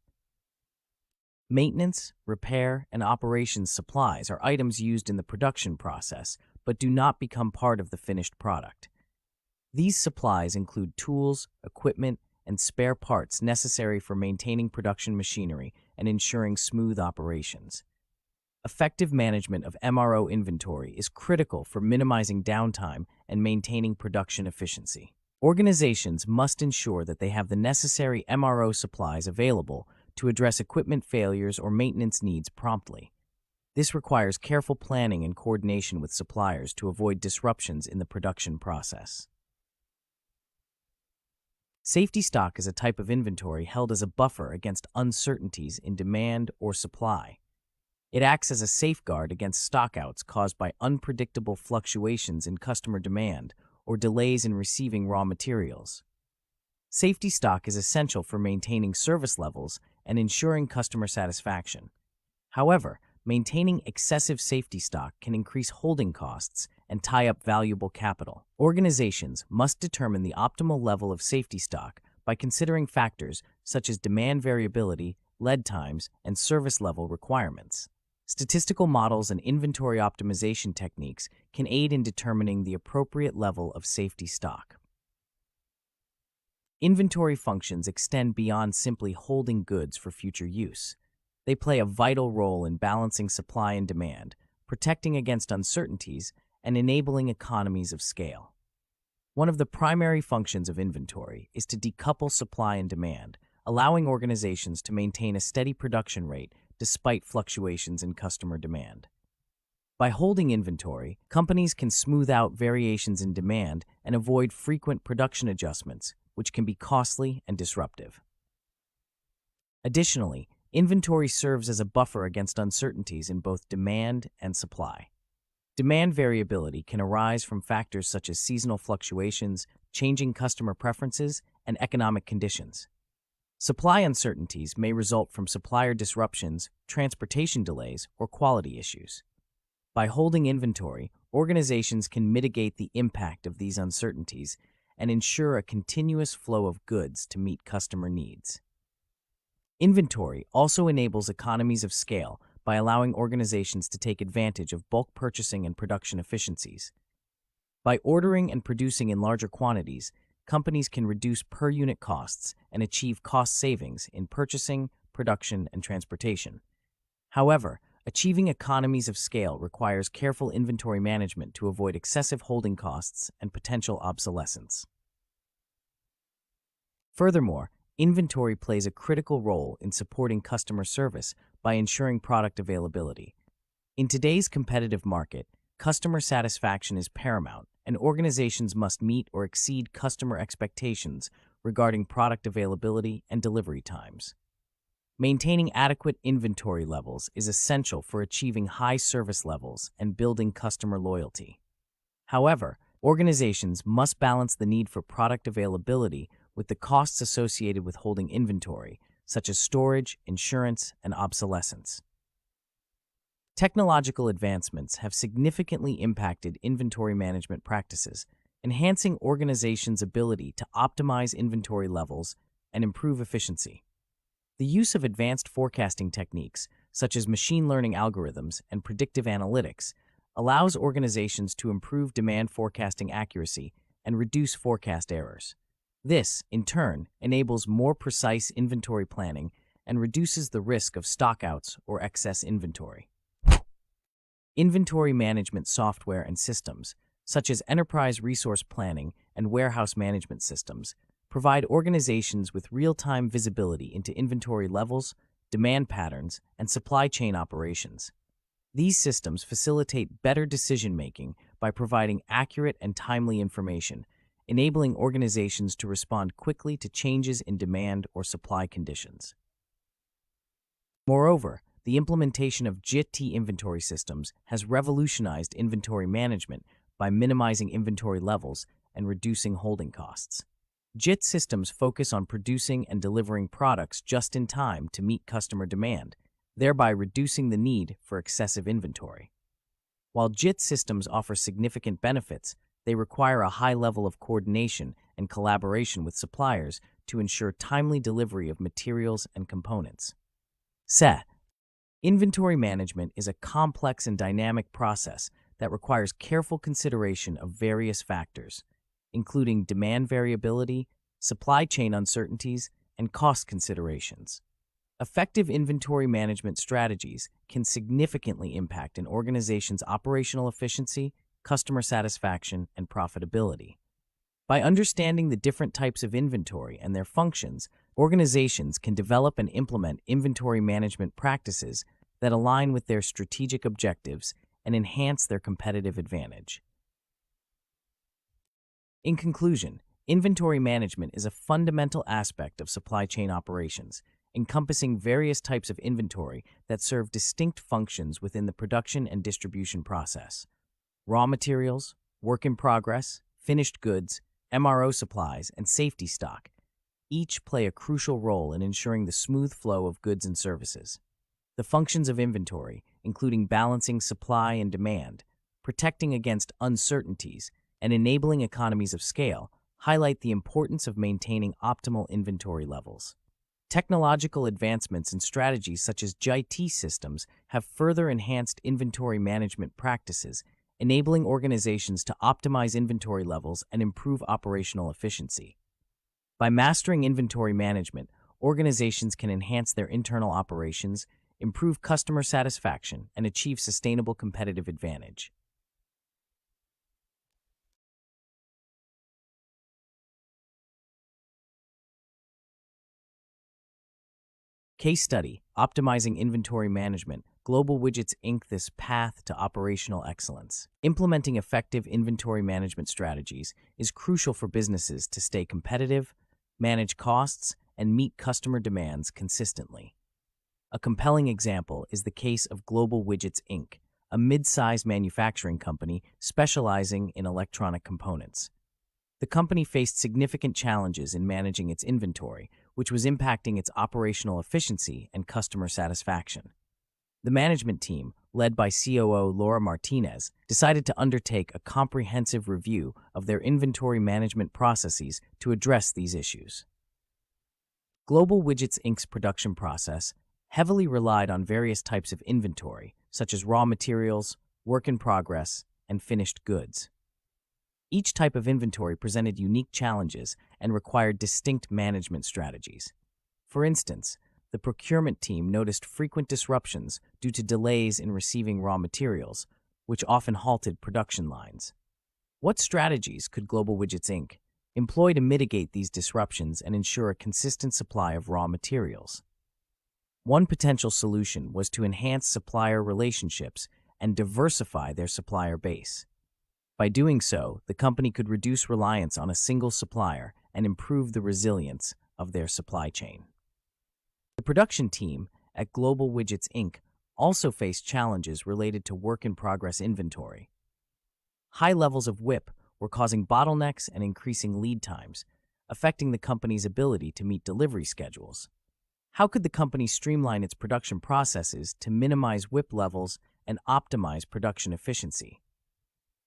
A: Maintenance, repair, and operations supplies are items used in the production process but do not become part of the finished product. These supplies include tools, equipment, and spare parts necessary for maintaining production machinery and ensuring smooth operations. Effective management of MRO inventory is critical for minimizing downtime and maintaining production efficiency. Organizations must ensure that they have the necessary MRO supplies available to address equipment failures or maintenance needs promptly. This requires careful planning and coordination with suppliers to avoid disruptions in the production process. Safety stock is a type of inventory held as a buffer against uncertainties in demand or supply. It acts as a safeguard against stockouts caused by unpredictable fluctuations in customer demand or delays in receiving raw materials. Safety stock is essential for maintaining service levels and ensuring customer satisfaction. However, maintaining excessive safety stock can increase holding costs and tie up valuable capital. Organizations must determine the optimal level of safety stock by considering factors such as demand variability, lead times, and service level requirements. Statistical models and inventory optimization techniques can aid in determining the appropriate level of safety stock. Inventory functions extend beyond simply holding goods for future use. They play a vital role in balancing supply and demand, protecting against uncertainties, and enabling economies of scale. One of the primary functions of inventory is to decouple supply and demand, allowing organizations to maintain a steady production rate despite fluctuations in customer demand. By holding inventory, companies can smooth out variations in demand and avoid frequent production adjustments, which can be costly and disruptive. Additionally, inventory serves as a buffer against uncertainties in both demand and supply. Demand variability can arise from factors such as seasonal fluctuations, changing customer preferences, and economic conditions. Supply uncertainties may result from supplier disruptions, transportation delays, or quality issues. By holding inventory, organizations can mitigate the impact of these uncertainties and ensure a continuous flow of goods to meet customer needs. Inventory also enables economies of scale by allowing organizations to take advantage of bulk purchasing and production efficiencies. By ordering and producing in larger quantities, companies can reduce per-unit costs and achieve cost savings in purchasing, production, and transportation. However, achieving economies of scale requires careful inventory management to avoid excessive holding costs and potential obsolescence. Furthermore, inventory plays a critical role in supporting customer service by ensuring product availability. In today's competitive market, customer satisfaction is paramount, and organizations must meet or exceed customer expectations regarding product availability and delivery times. Maintaining adequate inventory levels is essential for achieving high service levels and building customer loyalty. However, organizations must balance the need for product availability with the costs associated with holding inventory, such as storage, insurance, and obsolescence. Technological advancements have significantly impacted inventory management practices, enhancing organizations' ability to optimize inventory levels and improve efficiency. The use of advanced forecasting techniques, such as machine learning algorithms and predictive analytics, allows organizations to improve demand forecasting accuracy and reduce forecast errors. This, in turn, enables more precise inventory planning and reduces the risk of stockouts or excess inventory. Inventory management software and systems, such as enterprise resource planning and warehouse management systems, provide organizations with real-time visibility into inventory levels, demand patterns, and supply chain operations. These systems facilitate better decision-making by providing accurate and timely information, enabling organizations to respond quickly to changes in demand or supply conditions. Moreover, the implementation of JIT inventory systems has revolutionized inventory management by minimizing inventory levels and reducing holding costs. JIT systems focus on producing and delivering products just in time to meet customer demand, thereby reducing the need for excessive inventory. While JIT systems offer significant benefits, they require a high level of coordination and collaboration with suppliers to ensure timely delivery of materials and components. Inventory management is a complex and dynamic process that requires careful consideration of various factors, including demand variability, supply chain uncertainties, and cost considerations. Effective inventory management strategies can significantly impact an organization's operational efficiency, customer satisfaction, and profitability. By understanding the different types of inventory and their functions, organizations can develop and implement inventory management practices that align with their strategic objectives and enhance their competitive advantage. In conclusion, inventory management is a fundamental aspect of supply chain operations, encompassing various types of inventory that serve distinct functions within the production and distribution process. Raw materials, work in progress, finished goods, MRO supplies, and safety stock each play a crucial role in ensuring the smooth flow of goods and services. The functions of inventory, including balancing supply and demand, protecting against uncertainties, and enabling economies of scale, highlight the importance of maintaining optimal inventory levels. Technological advancements and strategies such as JIT systems have further enhanced inventory management practices, enabling organizations to optimize inventory levels and improve operational efficiency. By mastering inventory management, organizations can enhance their internal operations, improve customer satisfaction, and achieve sustainable competitive advantage. Case study, Optimizing Inventory Management, Global Widgets Inc. This path to operational excellence. Implementing effective inventory management strategies is crucial for businesses to stay competitive, manage costs, and meet customer demands consistently. A compelling example is the case of Global Widgets Inc., a mid-sized manufacturing company specializing in electronic components. The company faced significant challenges in managing its inventory, which was impacting its operational efficiency and customer satisfaction. The management team, led by COO Laura Martinez, decided to undertake a comprehensive review of their inventory management processes to address these issues. Global Widgets Inc.'s production process heavily relied on various types of inventory, such as raw materials, work in progress, and finished goods. Each type of inventory presented unique challenges and required distinct management strategies. For instance, the procurement team noticed frequent disruptions due to delays in receiving raw materials, which often halted production lines. What strategies could Global Widgets Inc. employ to mitigate these disruptions and ensure a consistent supply of raw materials? One potential solution was to enhance supplier relationships and diversify their supplier base. By doing so, the company could reduce reliance on a single supplier and improve the resilience of their supply chain. The production team at Global Widgets Inc. also faced challenges related to work-in-progress inventory. High levels of WIP were causing bottlenecks and increasing lead times, affecting the company's ability to meet delivery schedules. How could the company streamline its production processes to minimize WIP levels and optimize production efficiency?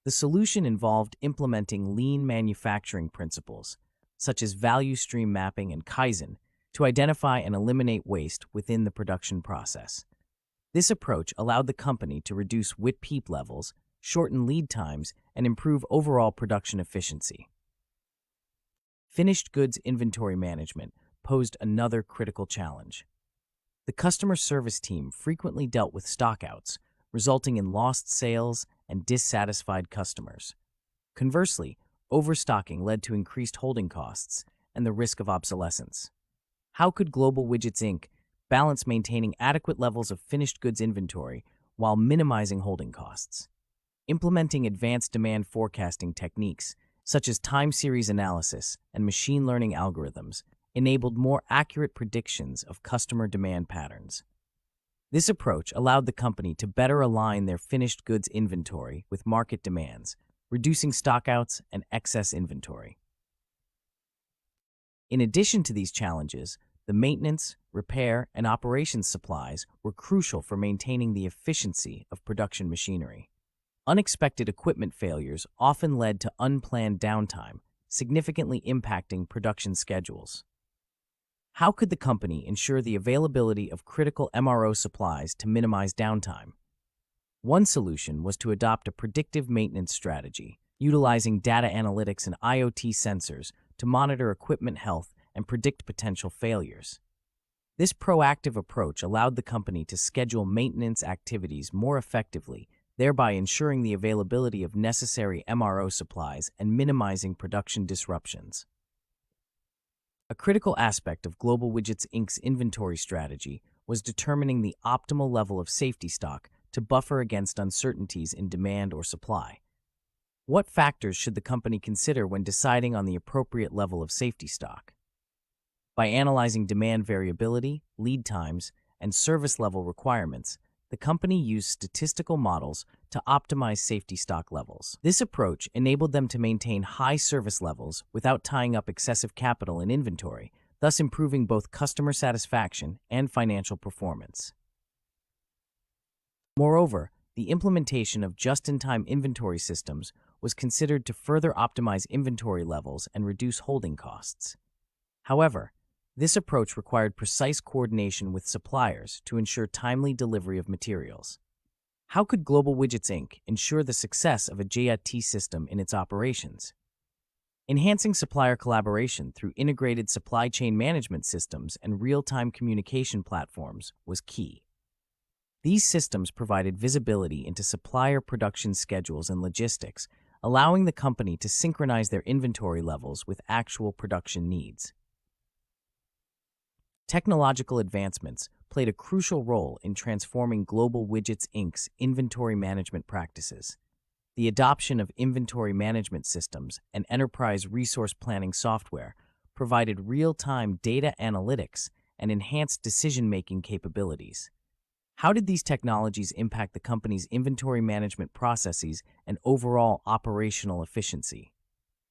A: The solution involved implementing lean manufacturing principles, such as value stream mapping and Kaizen, to identify and eliminate waste within the production process. This approach allowed the company to reduce WIP peak levels, shorten lead times, and improve overall production efficiency. Finished goods inventory management posed another critical challenge. The customer service team frequently dealt with stockouts, resulting in lost sales and dissatisfied customers. Conversely, overstocking led to increased holding costs and the risk of obsolescence. How could Global Widgets Inc. balance maintaining adequate levels of finished goods inventory while minimizing holding costs? Implementing advanced demand forecasting techniques, such as time series analysis and machine learning algorithms, enabled more accurate predictions of customer demand patterns. This approach allowed the company to better align their finished goods inventory with market demands, reducing stockouts and excess inventory. In addition to these challenges, the maintenance, repair, and operations supplies were crucial for maintaining the efficiency of production machinery. Unexpected equipment failures often led to unplanned downtime, significantly impacting production schedules. How could the company ensure the availability of critical MRO supplies to minimize downtime? One solution was to adopt a predictive maintenance strategy, utilizing data analytics and IoT sensors to monitor equipment health and predict potential failures. This proactive approach allowed the company to schedule maintenance activities more effectively, thereby ensuring the availability of necessary MRO supplies and minimizing production disruptions. A critical aspect of Global Widgets Inc.'s inventory strategy was determining the optimal level of safety stock to buffer against uncertainties in demand or supply. What factors should the company consider when deciding on the appropriate level of safety stock? By analyzing demand variability, lead times, and service level requirements, the company used statistical models to optimize safety stock levels. This approach enabled them to maintain high service levels without tying up excessive capital in inventory, thus improving both customer satisfaction and financial performance. Moreover, the implementation of just-in-time inventory systems was considered to further optimize inventory levels and reduce holding costs. However, this approach required precise coordination with suppliers to ensure timely delivery of materials. How could Global Widgets Inc. ensure the success of a JIT system in its operations? Enhancing supplier collaboration through integrated supply chain management systems and real-time communication platforms was key. These systems provided visibility into supplier production schedules and logistics, allowing the company to synchronize their inventory levels with actual production needs. Technological advancements played a crucial role in transforming Global Widgets Inc.'s inventory management practices. The adoption of inventory management systems and enterprise resource planning software provided real-time data analytics and enhanced decision-making capabilities. How did these technologies impact the company's inventory management processes and overall operational efficiency?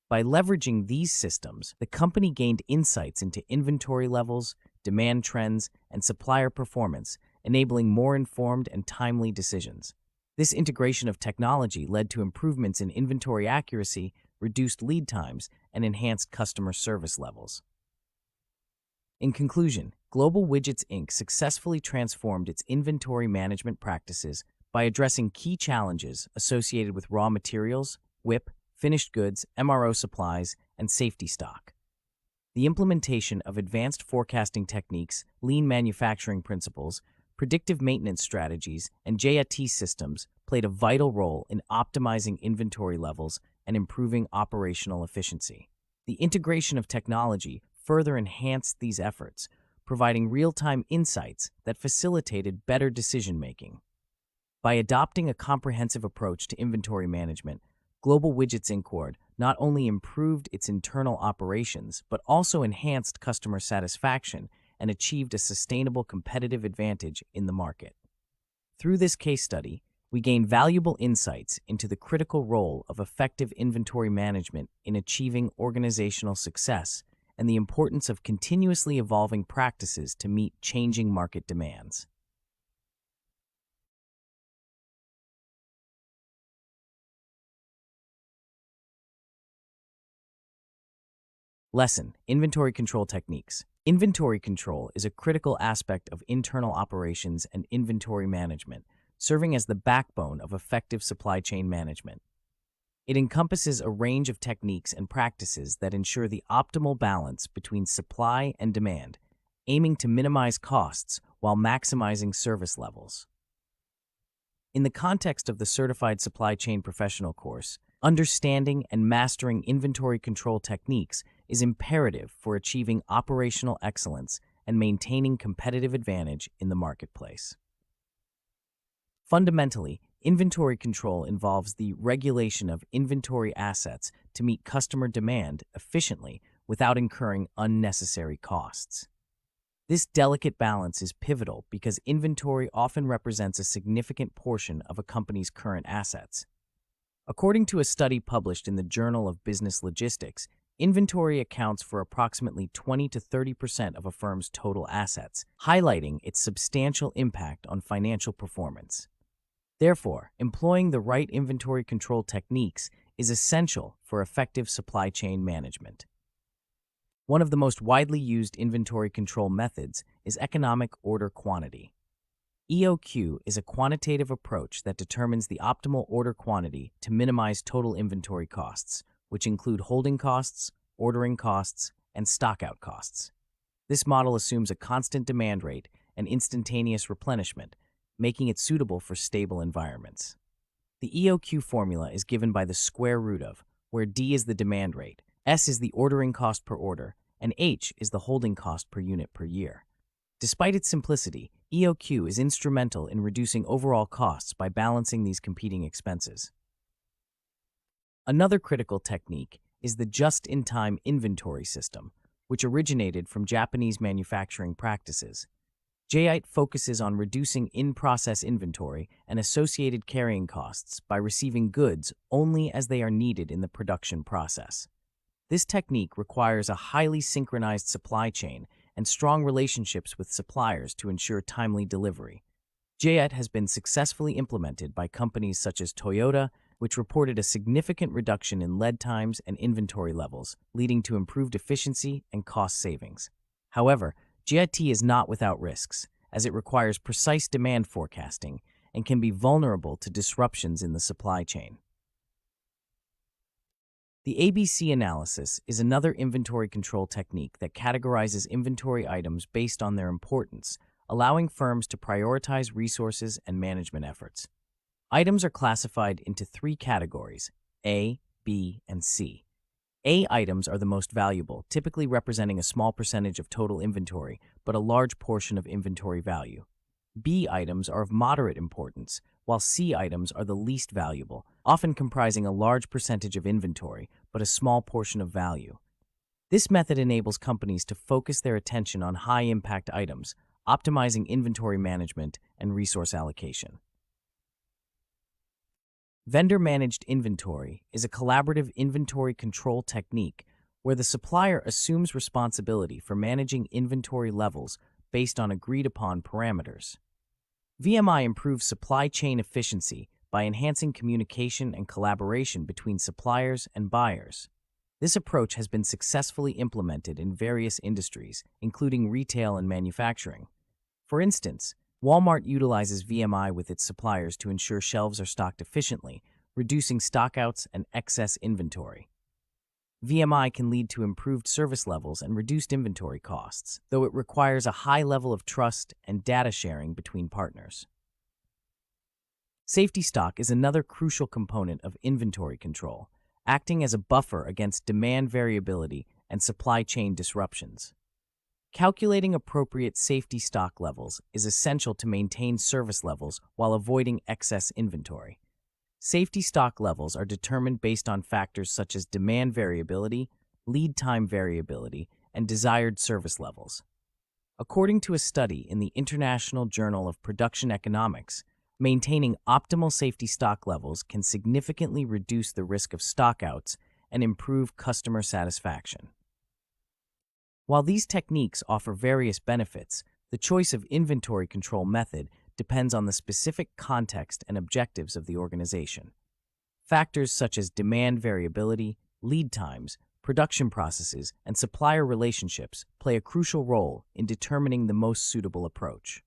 A: By leveraging these systems, the company gained insights into inventory levels, demand trends, and supplier performance, enabling more informed and timely decisions. This integration of technology led to improvements in inventory accuracy, reduced lead times, and enhanced customer service levels. In conclusion, Global Widgets Inc. successfully transformed its inventory management practices by addressing key challenges associated with raw materials, WIP, finished goods, MRO supplies, and safety stock. The implementation of advanced forecasting techniques, lean manufacturing principles, predictive maintenance strategies, and JIT systems played a vital role in optimizing inventory levels and improving operational efficiency. The integration of technology further enhanced these efforts, providing real-time insights that facilitated better decision-making. By adopting a comprehensive approach to inventory management, Global Widgets Inc. not only improved its internal operations, but also enhanced customer satisfaction and achieved a sustainable competitive advantage in the market. Through this case study, we gain valuable insights into the critical role of effective inventory management in achieving organizational success and the importance of continuously evolving practices to meet changing market demands. Lesson: Inventory Control Techniques. Inventory control is a critical aspect of internal operations and inventory management, serving as the backbone of effective supply chain management. It encompasses a range of techniques and practices that ensure the optimal balance between supply and demand, aiming to minimize costs while maximizing service levels. In the context of the Certified Supply Chain Professional course, understanding and mastering inventory control techniques is imperative for achieving operational excellence and maintaining competitive advantage in the marketplace. Fundamentally, inventory control involves the regulation of inventory assets to meet customer demand efficiently without incurring unnecessary costs. This delicate balance is pivotal because inventory often represents a significant portion of a company's current assets. According to a study published in the Journal of Business Logistics, inventory accounts for approximately 20 to 30% of a firm's total assets, highlighting its substantial impact on financial performance. Therefore, employing the right inventory control techniques is essential for effective supply chain management. One of the most widely used inventory control methods is economic order quantity. EOQ is a quantitative approach that determines the optimal order quantity to minimize total inventory costs, which include holding costs, ordering costs, and stockout costs. This model assumes a constant demand rate and instantaneous replenishment, making it suitable for stable environments. The EOQ formula is given by the square root of, where D is the demand rate, S is the ordering cost per order, and H is the holding cost per unit per year. Despite its simplicity, EOQ is instrumental in reducing overall costs by balancing these competing expenses. Another critical technique is the just-in-time inventory system, which originated from Japanese manufacturing practices. JITE focuses on reducing in-process inventory and associated carrying costs by receiving goods only as they are needed in the production process. This technique requires a highly synchronized supply chain and strong relationships with suppliers to ensure timely delivery. JITE has been successfully implemented by companies such as Toyota, which reported a significant reduction in lead times and inventory levels, leading to improved efficiency and cost savings. However, JIT is not without risks, as it requires precise demand forecasting and can be vulnerable to disruptions in the supply chain. The ABC analysis is another inventory control technique that categorizes inventory items based on their importance, allowing firms to prioritize resources and management efforts. Items are classified into three categories: A, B, and C. A items are the most valuable, typically representing a small percentage of total inventory, but a large portion of inventory value. B items are of moderate importance, while C items are the least valuable, often comprising a large percentage of inventory, but a small portion of value. This method enables companies to focus their attention on high-impact items, optimizing inventory management and resource allocation. Vendor-managed inventory is a collaborative inventory control technique where the supplier assumes responsibility for managing inventory levels based on agreed-upon parameters. VMI improves supply chain efficiency by enhancing communication and collaboration between suppliers and buyers. This approach has been successfully implemented in various industries, including retail and manufacturing. For instance, Walmart utilizes VMI with its suppliers to ensure shelves are stocked efficiently, reducing stockouts and excess inventory. VMI can lead to improved service levels and reduced inventory costs, though it requires a high level of trust and data sharing between partners. Safety stock is another crucial component of inventory control, acting as a buffer against demand variability and supply chain disruptions. Calculating appropriate safety stock levels is essential to maintain service levels while avoiding excess inventory. Safety stock levels are determined based on factors such as demand variability, lead time variability, and desired service levels. According to a study in the International Journal of Production Economics, maintaining optimal safety stock levels can significantly reduce the risk of stockouts and improve customer satisfaction. While these techniques offer various benefits, the choice of inventory control method depends on the specific context and objectives of the organization. Factors such as demand variability, lead times, production processes, and supplier relationships play a crucial role in determining the most suitable approach.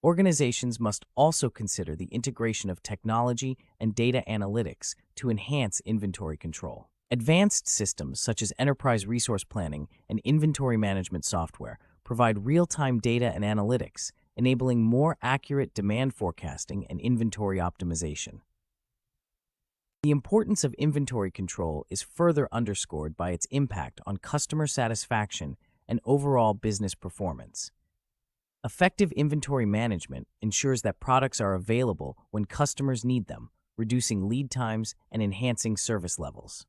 A: Organizations must also consider the integration of technology and data analytics to enhance inventory control. Advanced systems such as enterprise resource planning and inventory management software provide real-time data and analytics, enabling more accurate demand forecasting and inventory optimization. The importance of inventory control is further underscored by its impact on customer satisfaction and overall business performance. Effective inventory management ensures that products are available when customers need them, reducing lead times and enhancing service levels.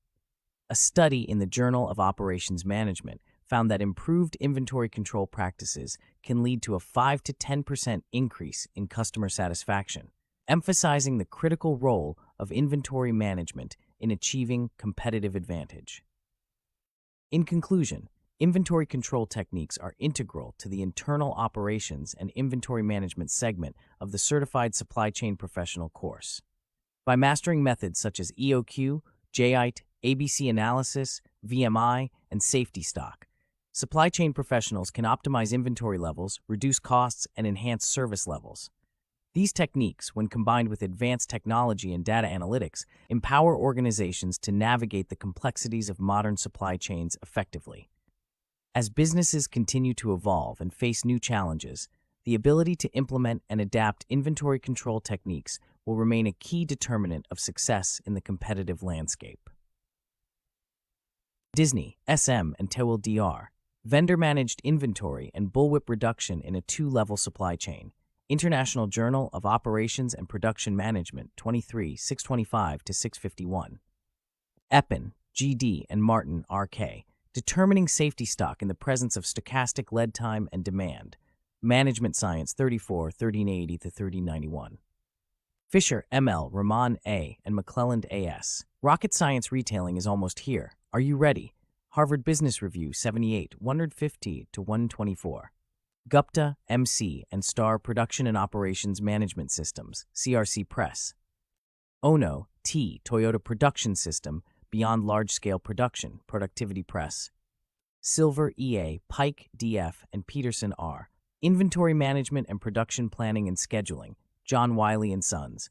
A: A study in the Journal of Operations Management found that improved inventory control practices can lead to a 5 to 10% increase in customer satisfaction, emphasizing the critical role of inventory management in achieving competitive advantage. In conclusion, inventory control techniques are integral to the internal operations and inventory management segment of the Certified Supply Chain Professional course. By mastering methods such as EOQ, JITE, ABC analysis, VMI, and safety stock, supply chain professionals can optimize inventory levels, reduce costs, and enhance service levels. These techniques, when combined with advanced technology and data analytics, empower organizations to navigate the complexities of modern supply chains effectively. As businesses continue to evolve and face new challenges, the ability to implement and adapt inventory control techniques will remain a key determinant of success in the competitive landscape. Disney, SM, and TEWIL-DR, Vendor-Managed Inventory and Bullwhip Reduction in a Two-Level Supply Chain, International Journal of Operations and Production Management, 23, 625-651. Eppen, GD, and Martin, RK, Determining safety stock in the presence of stochastic lead time and demand. Management Science 34, 1380 to 1391. Fisher, M.L., Rahman A., and McClelland A.S. Rocket Science Retailing is almost here. Are you ready? Harvard Business Review 78, 150 to 124. Gupta, M.C., and Star Production and Operations Management Systems, CRC Press. Ono, T., Toyota Production System, Beyond Large-Scale Production, Productivity Press. Silver, E.A., Pike, D.F., and Peterson, R. Inventory Management and Production Planning and Scheduling, John Wiley & Sons.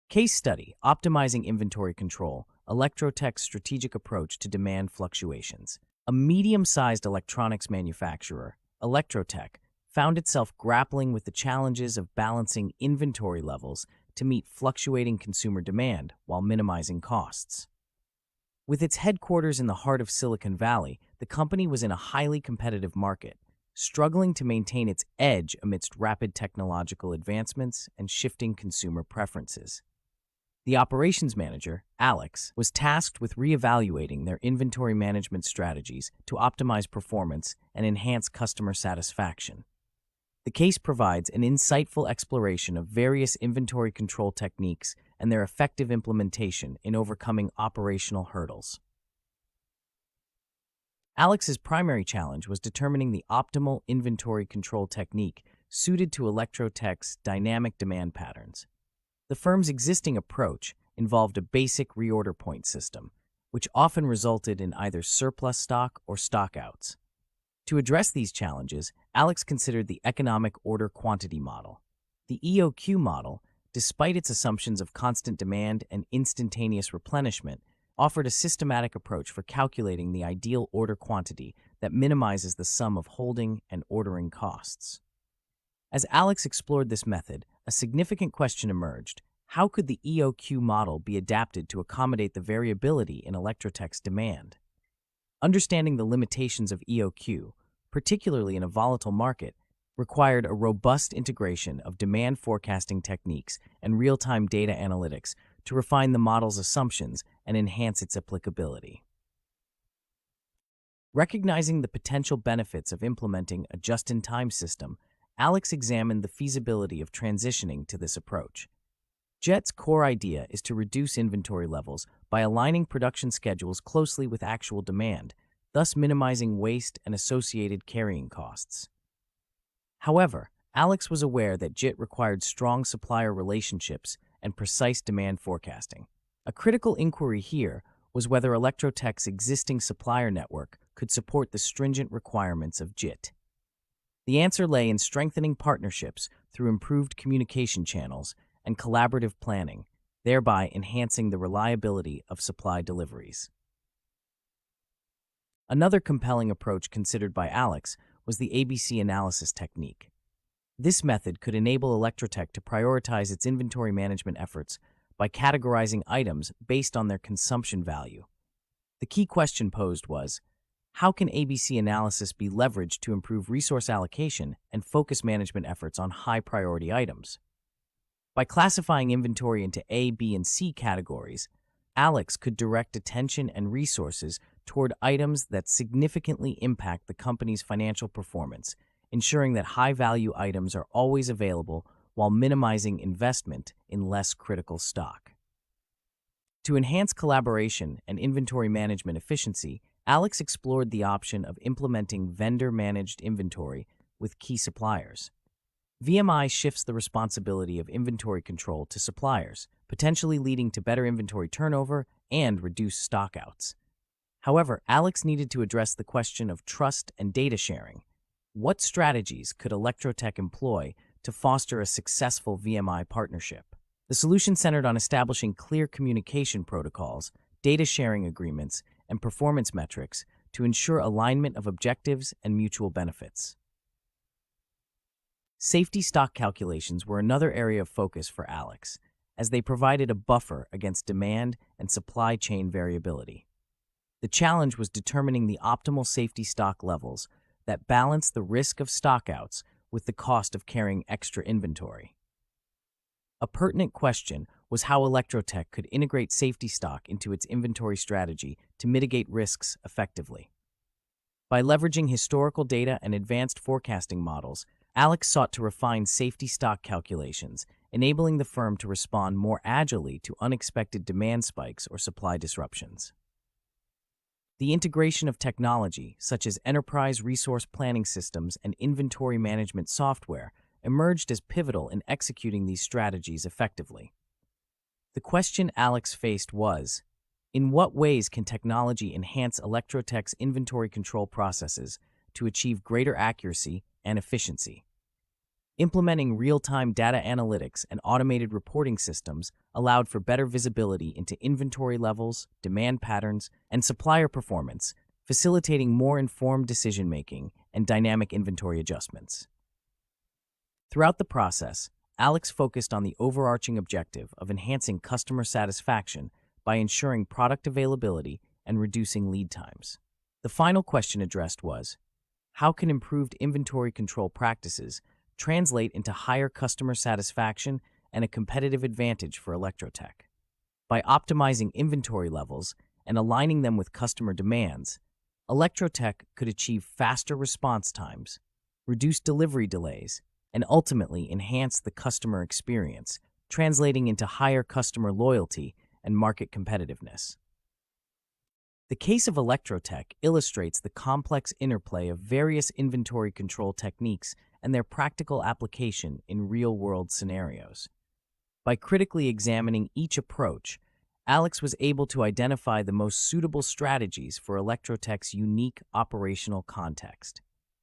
A: Case Study, Optimizing Inventory Control, Electrotech's Strategic Approach to Demand Fluctuations. A medium-sized electronics manufacturer, Electrotech, found itself grappling with the challenges of balancing inventory levels to meet fluctuating consumer demand while minimizing costs. With its headquarters in the heart of Silicon Valley, the company was in a highly competitive market, struggling to maintain its edge amidst rapid technological advancements and shifting consumer preferences. The operations manager, Alex, was tasked with reevaluating their inventory management strategies to optimize performance and enhance customer satisfaction. The case provides an insightful exploration of various inventory control techniques and their effective implementation in overcoming operational hurdles. Alex's primary challenge was determining the optimal inventory control technique suited to Electrotech's dynamic demand patterns. The firm's existing approach involved a basic reorder point system, which often resulted in either surplus stock or stockouts. To address these challenges, Alex considered the economic order quantity model. The EOQ model, despite its assumptions of constant demand and instantaneous replenishment, offered a systematic approach for calculating the ideal order quantity that minimizes the sum of holding and ordering costs. As Alex explored this method, a significant question emerged. How could the EOQ model be adapted to accommodate the variability in Electrotech's demand? Understanding the limitations of EOQ, particularly in a volatile market, required a robust integration of demand forecasting techniques and real-time data analytics to refine the model's assumptions and enhance its applicability. Recognizing the potential benefits of implementing a just-in-time system, Alex examined the feasibility of transitioning to this approach. JET's core idea is to reduce inventory levels by aligning production schedules closely with actual demand, thus minimizing waste and associated carrying costs. However, Alex was aware that JIT required strong supplier relationships and precise demand forecasting. A critical inquiry here was whether Electrotech's existing supplier network could support the stringent requirements of JIT. The answer lay in strengthening partnerships through improved communication channels and collaborative planning, thereby enhancing the reliability of supply deliveries. Another compelling approach considered by Alex was the ABC analysis technique. This method could enable Electrotech to prioritize its inventory management efforts by categorizing items based on their consumption value. The key question posed was, how can ABC analysis be leveraged to improve resource allocation and focus management efforts on high-priority items? By classifying inventory into A, B, and C categories, Alex could direct attention and resources toward items that significantly impact the company's financial performance, ensuring that high-value items are always available while minimizing investment in less critical stock. To enhance collaboration and inventory management efficiency, Alex explored the option of implementing vendor-managed inventory with key suppliers. VMI shifts the responsibility of inventory control to suppliers, potentially leading to better inventory turnover and reduced stockouts. However, Alex needed to address the question of trust and data sharing. What strategies could Electrotech employ to foster a successful VMI partnership? The solution centered on establishing clear communication protocols, data sharing agreements, and performance metrics to ensure alignment of objectives and mutual benefits. Safety stock calculations were another area of focus for Alex, as they provided a buffer against demand and supply chain variability. The challenge was determining the optimal safety stock levels that balance the risk of stockouts with the cost of carrying extra inventory. A pertinent question was how Electrotech could integrate safety stock into its inventory strategy to mitigate risks effectively. By leveraging historical data and advanced forecasting models, Alex sought to refine safety stock calculations, enabling the firm to respond more agilely to unexpected demand spikes or supply disruptions. The integration of technology, such as enterprise resource planning systems and inventory management software, emerged as pivotal in executing these strategies effectively. The question Alex faced was, in what ways can technology enhance Electrotech's inventory control processes to achieve greater accuracy and efficiency? Implementing real-time data analytics and automated reporting systems allowed for better visibility into inventory levels, demand patterns, and supplier performance, facilitating more informed decision-making and dynamic inventory adjustments. Throughout the process, Alex focused on the overarching objective of enhancing customer satisfaction by ensuring product availability and reducing lead times. The final question addressed was, how can improved inventory control practices translate into higher customer satisfaction and a competitive advantage for Electrotech? By optimizing inventory levels and aligning them with customer demands, Electrotech could achieve faster response times, reduce delivery delays, and ultimately enhance the customer experience, translating into higher customer loyalty and market competitiveness. The case of Electrotech illustrates the complex interplay of various inventory control techniques and their practical application in real-world scenarios. By critically examining each approach, Alex was able to identify the most suitable strategies for Electrotech's unique operational context.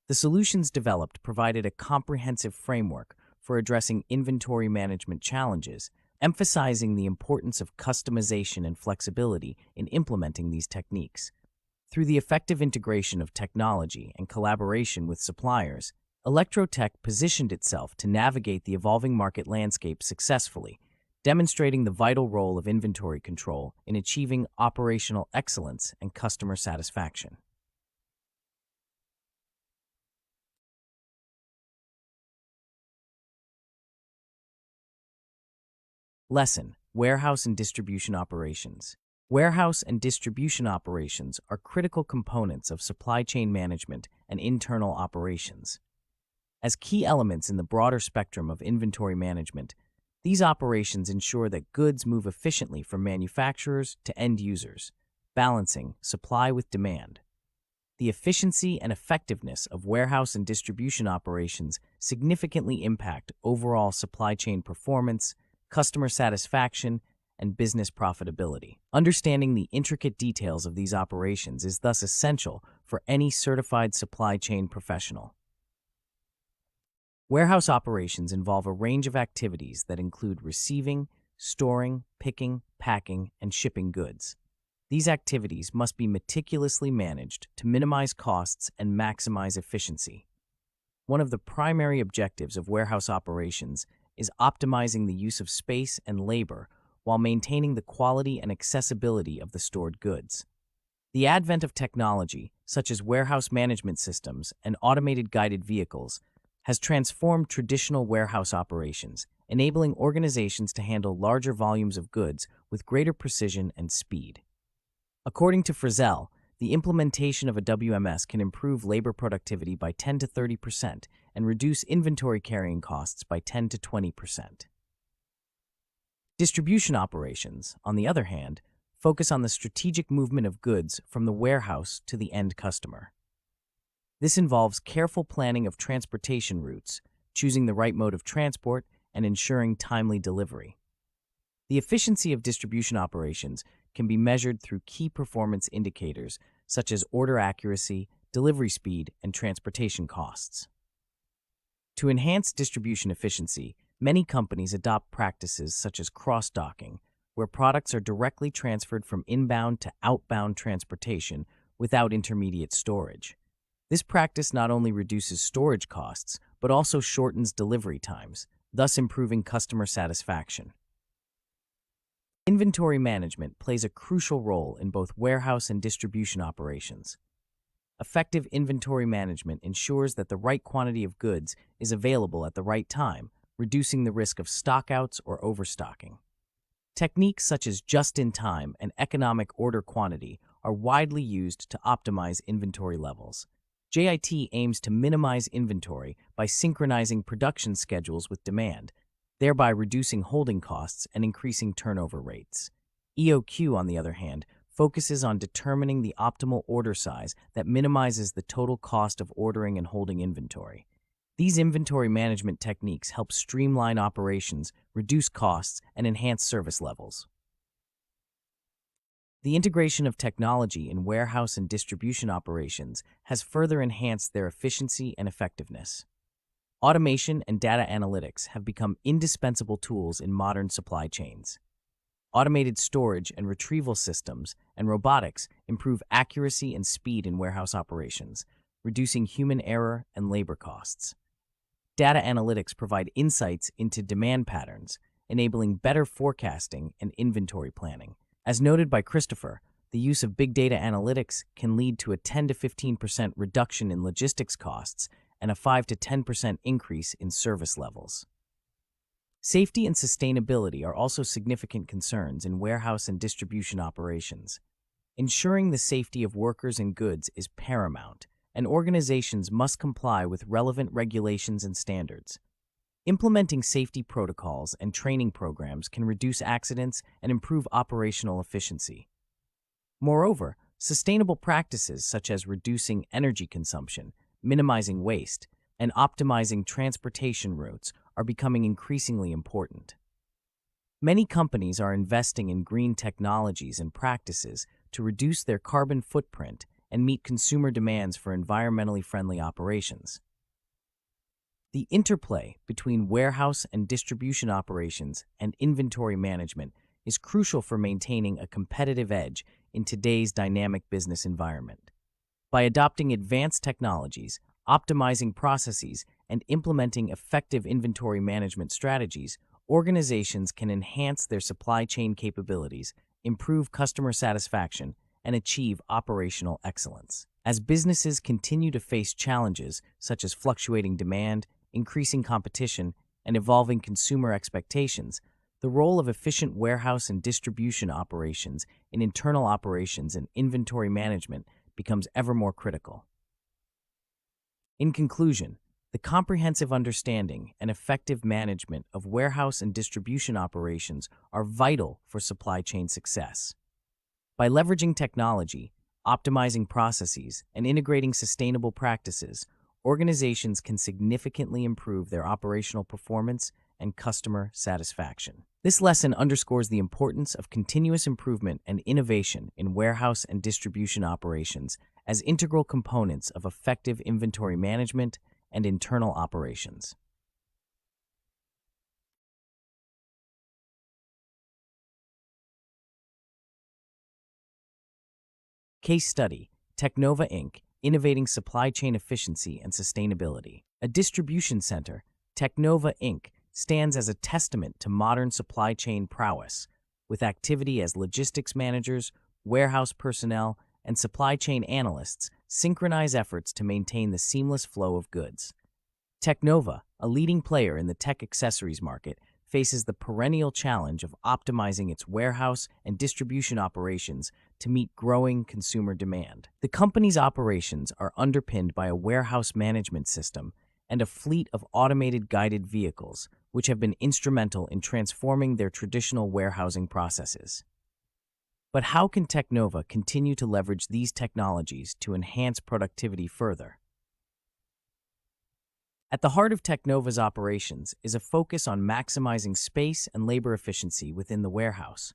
A: The solutions developed provided a comprehensive framework for addressing inventory management challenges, emphasizing the importance of customization and flexibility in implementing these techniques. Through the effective integration of technology and collaboration with suppliers, Electrotech positioned itself to navigate the evolving market landscape successfully, demonstrating the vital role of inventory control in achieving operational excellence and customer satisfaction. Lesson: Warehouse and Distribution Operations. Warehouse and distribution operations are critical components of supply chain management and internal operations. As key elements in the broader spectrum of inventory management, these operations ensure that goods move efficiently from manufacturers to end users, balancing supply with demand. The efficiency and effectiveness of warehouse and distribution operations significantly impact overall supply chain performance, customer satisfaction, and business profitability. Understanding the intricate details of these operations is thus essential for any certified supply chain professional. Warehouse operations involve a range of activities that include receiving, storing, picking, packing, and shipping goods. These activities must be meticulously managed to minimize costs and maximize efficiency. One of the primary objectives of warehouse operations is optimizing the use of space and labor while maintaining the quality and accessibility of the stored goods. The advent of technology, such as warehouse management systems and automated guided vehicles, has transformed traditional warehouse operations, enabling organizations to handle larger volumes of goods with greater precision and speed. According to Frizzell, the implementation of a WMS can improve labor productivity by 10 to 30% and reduce inventory carrying costs by 10 to 20%. Distribution operations, on the other hand, focus on the strategic movement of goods from the warehouse to the end customer. This involves careful planning of transportation routes, choosing the right mode of transport, and ensuring timely delivery. The efficiency of distribution operations can be measured through key performance indicators such as order accuracy, delivery speed, and transportation costs. To enhance distribution efficiency, many companies adopt practices such as cross-docking, where products are directly transferred from inbound to outbound transportation without intermediate storage. This practice not only reduces storage costs, but also shortens delivery times, thus improving customer satisfaction. Inventory management plays a crucial role in both warehouse and distribution operations. Effective inventory management ensures that the right quantity of goods is available at the right time, reducing the risk of stockouts or overstocking. Techniques such as just-in-time and economic order quantity are widely used to optimize inventory levels. JIT aims to minimize inventory by synchronizing production schedules with demand, thereby reducing holding costs and increasing turnover rates. EOQ, on the other hand, focuses on determining the optimal order size that minimizes the total cost of ordering and holding inventory. These inventory management techniques help streamline operations, reduce costs, and enhance service levels. The integration of technology in warehouse and distribution operations has further enhanced their efficiency and effectiveness. Automation and data analytics have become indispensable tools in modern supply chains. Automated storage and retrieval systems and robotics improve accuracy and speed in warehouse operations, reducing human error and labor costs. Data analytics provide insights into demand patterns, enabling better forecasting and inventory planning. As noted by Christopher, the use of big data analytics can lead to a 10 to 15% reduction in logistics costs and a 5 to 10% increase in service levels. Safety and sustainability are also significant concerns in warehouse and distribution operations. Ensuring the safety of workers and goods is paramount, and organizations must comply with relevant regulations and standards. Implementing safety protocols and training programs can reduce accidents and improve operational efficiency. Moreover, sustainable practices such as reducing energy consumption, minimizing waste, and optimizing transportation routes are becoming increasingly important. Many companies are investing in green technologies and practices to reduce their carbon footprint and meet consumer demands for environmentally friendly operations. The interplay between warehouse and distribution operations and inventory management is crucial for maintaining a competitive edge in today's dynamic business environment. By adopting advanced technologies, optimizing processes, and implementing effective inventory management strategies, organizations can enhance their supply chain capabilities, improve customer satisfaction, and achieve operational excellence. As businesses continue to face challenges such as fluctuating demand, increasing competition, and evolving consumer expectations, the role of efficient warehouse and distribution operations in internal operations and inventory management becomes ever more critical. In conclusion, the comprehensive understanding and effective management of warehouse and distribution operations are vital for supply chain success. By leveraging technology, optimizing processes, and integrating sustainable practices, organizations can significantly improve their operational performance and customer satisfaction. This lesson underscores the importance of continuous improvement and innovation in warehouse and distribution operations as integral components of effective inventory management and internal operations. Case study: Technova Inc., innovating supply chain efficiency and sustainability. A distribution center, Technova Inc. stands as a testament to modern supply chain prowess, with activity as logistics managers, warehouse personnel, and supply chain analysts synchronize efforts to maintain the seamless flow of goods. Technova, a leading player in the tech accessories market, faces the perennial challenge of optimizing its warehouse and distribution operations to meet growing consumer demand. The company's operations are underpinned by a warehouse management system and a fleet of automated guided vehicles, which have been instrumental in transforming their traditional warehousing processes. But how can Technova continue to leverage these technologies to enhance productivity further? At the heart of Technova's operations is a focus on maximizing space and labor efficiency within the warehouse.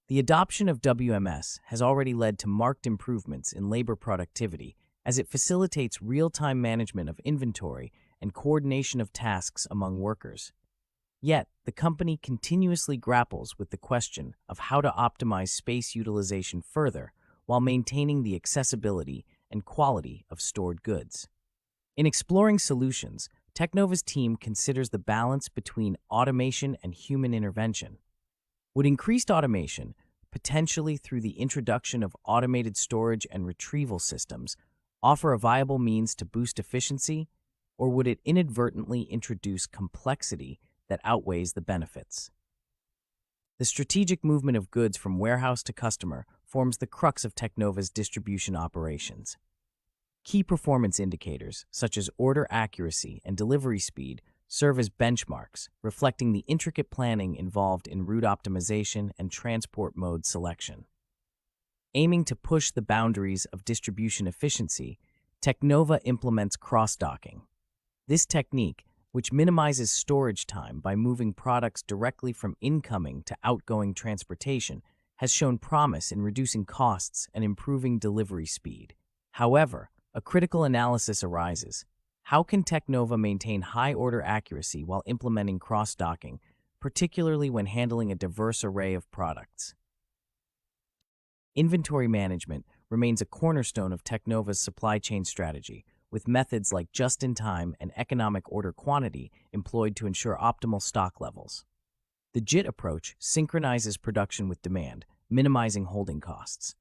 A: The adoption of WMS has already led to marked improvements in labor productivity as it facilitates real-time management of inventory and coordination of tasks among workers. Yet, the company continuously grapples with the question of how to optimize space utilization further while maintaining the accessibility and quality of stored goods. In exploring solutions, Technova's team considers the balance between automation and human intervention. Would increased automation, potentially through the introduction of automated storage and retrieval systems, offer a viable means to boost efficiency, or would it inadvertently introduce complexity that outweighs the benefits? The strategic movement of goods from warehouse to customer forms the crux of Teknova's distribution operations. Key performance indicators, such as order accuracy and delivery speed, serve as benchmarks, reflecting the intricate planning involved in route optimization and transport mode selection. Aiming to push the boundaries of distribution efficiency, Teknova implements cross-docking. This technique, which minimizes storage time by moving products directly from incoming to outgoing transportation, has shown promise in reducing costs and improving delivery speed. However, a critical analysis arises. How can Teknova maintain high order accuracy while implementing cross-docking, particularly when handling a diverse array of products? Inventory management remains a cornerstone of Teknova's supply chain strategy, with methods like just-in-time and economic order quantity employed to ensure optimal stock levels. The JIT approach synchronizes production with demand, minimizing holding costs.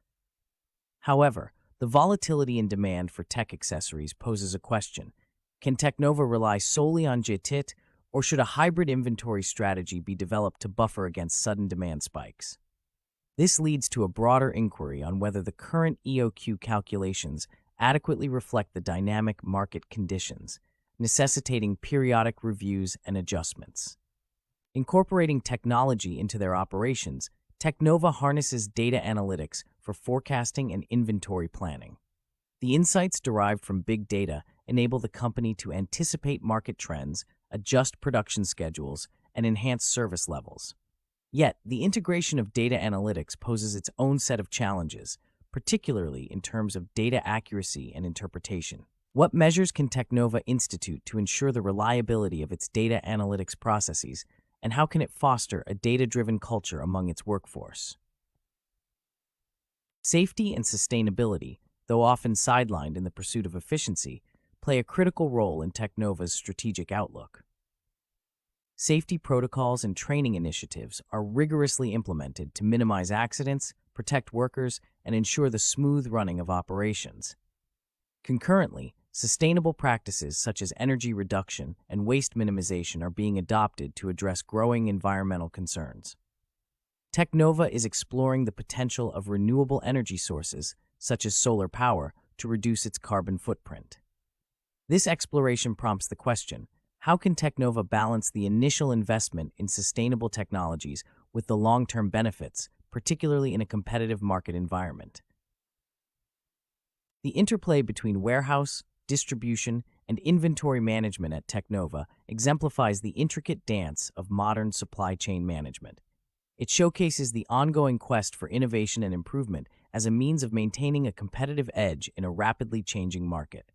A: However, the volatility in demand for tech accessories poses a question. Can Teknova rely solely on JIT, or should a hybrid inventory strategy be developed to buffer against sudden demand spikes? This leads to a broader inquiry on whether the current EOQ calculations adequately reflect the dynamic market conditions, necessitating periodic reviews and adjustments. Incorporating technology into their operations, Teknova harnesses data analytics for forecasting and inventory planning. The insights derived from big data enable the company to anticipate market trends, adjust production schedules, and enhance service levels. Yet, the integration of data analytics poses its own set of challenges, particularly in terms of data accuracy and interpretation. What measures can Teknova institute to ensure the reliability of its data analytics processes, and how can it foster a data-driven culture among its workforce? Safety and sustainability, though often sidelined in the pursuit of efficiency, play a critical role in Teknova's strategic outlook. Safety protocols and training initiatives are rigorously implemented to minimize accidents, protect workers, and ensure the smooth running of operations. Concurrently, sustainable practices such as energy reduction and waste minimization are being adopted to address growing environmental concerns. Teknova is exploring the potential of renewable energy sources, such as solar power, to reduce its carbon footprint. This exploration prompts the question: how can Teknova balance the initial investment in sustainable technologies with the long-term benefits, particularly in a competitive market environment? The interplay between warehouse, distribution, and inventory management at Teknova exemplifies the intricate dance of modern supply chain management. It showcases the ongoing quest for innovation and improvement as a means of maintaining a competitive edge in a rapidly changing market.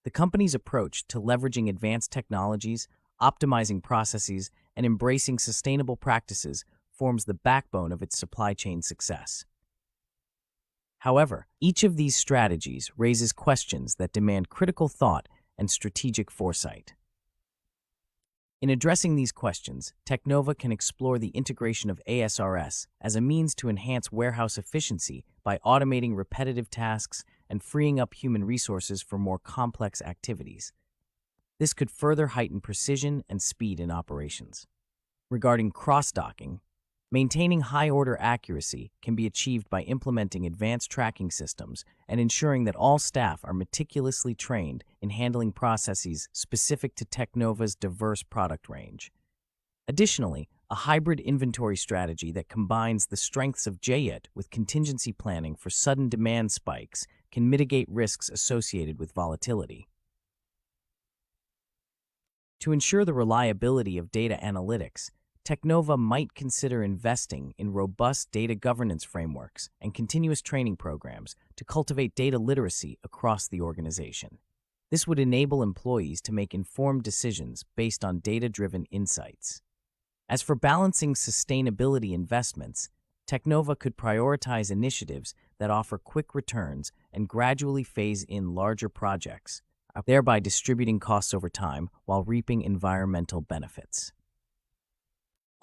A: The company's approach to leveraging advanced technologies, optimizing processes, and embracing sustainable practices forms the backbone of its supply chain success. However, each of these strategies raises questions that demand critical thought and strategic foresight. In addressing these questions, Teknova can explore the integration of ASRS as a means to enhance warehouse efficiency by automating repetitive tasks and freeing up human resources for more complex activities. This could further heighten precision and speed in operations. Regarding cross-docking, maintaining high-order accuracy can be achieved by implementing advanced tracking systems and ensuring that all staff are meticulously trained in handling processes specific to Teknova's diverse product range. Additionally, a hybrid inventory strategy that combines the strengths of JIT with contingency planning for sudden demand spikes can mitigate risks associated with volatility. To ensure the reliability of data analytics, Teknova might consider investing in robust data governance frameworks and continuous training programs to cultivate data literacy across the organization. This would enable employees to make informed decisions based on data-driven insights. As for balancing sustainability investments, Teknova could prioritize initiatives that offer quick returns and gradually phase in larger projects, thereby distributing costs over time while reaping environmental benefits.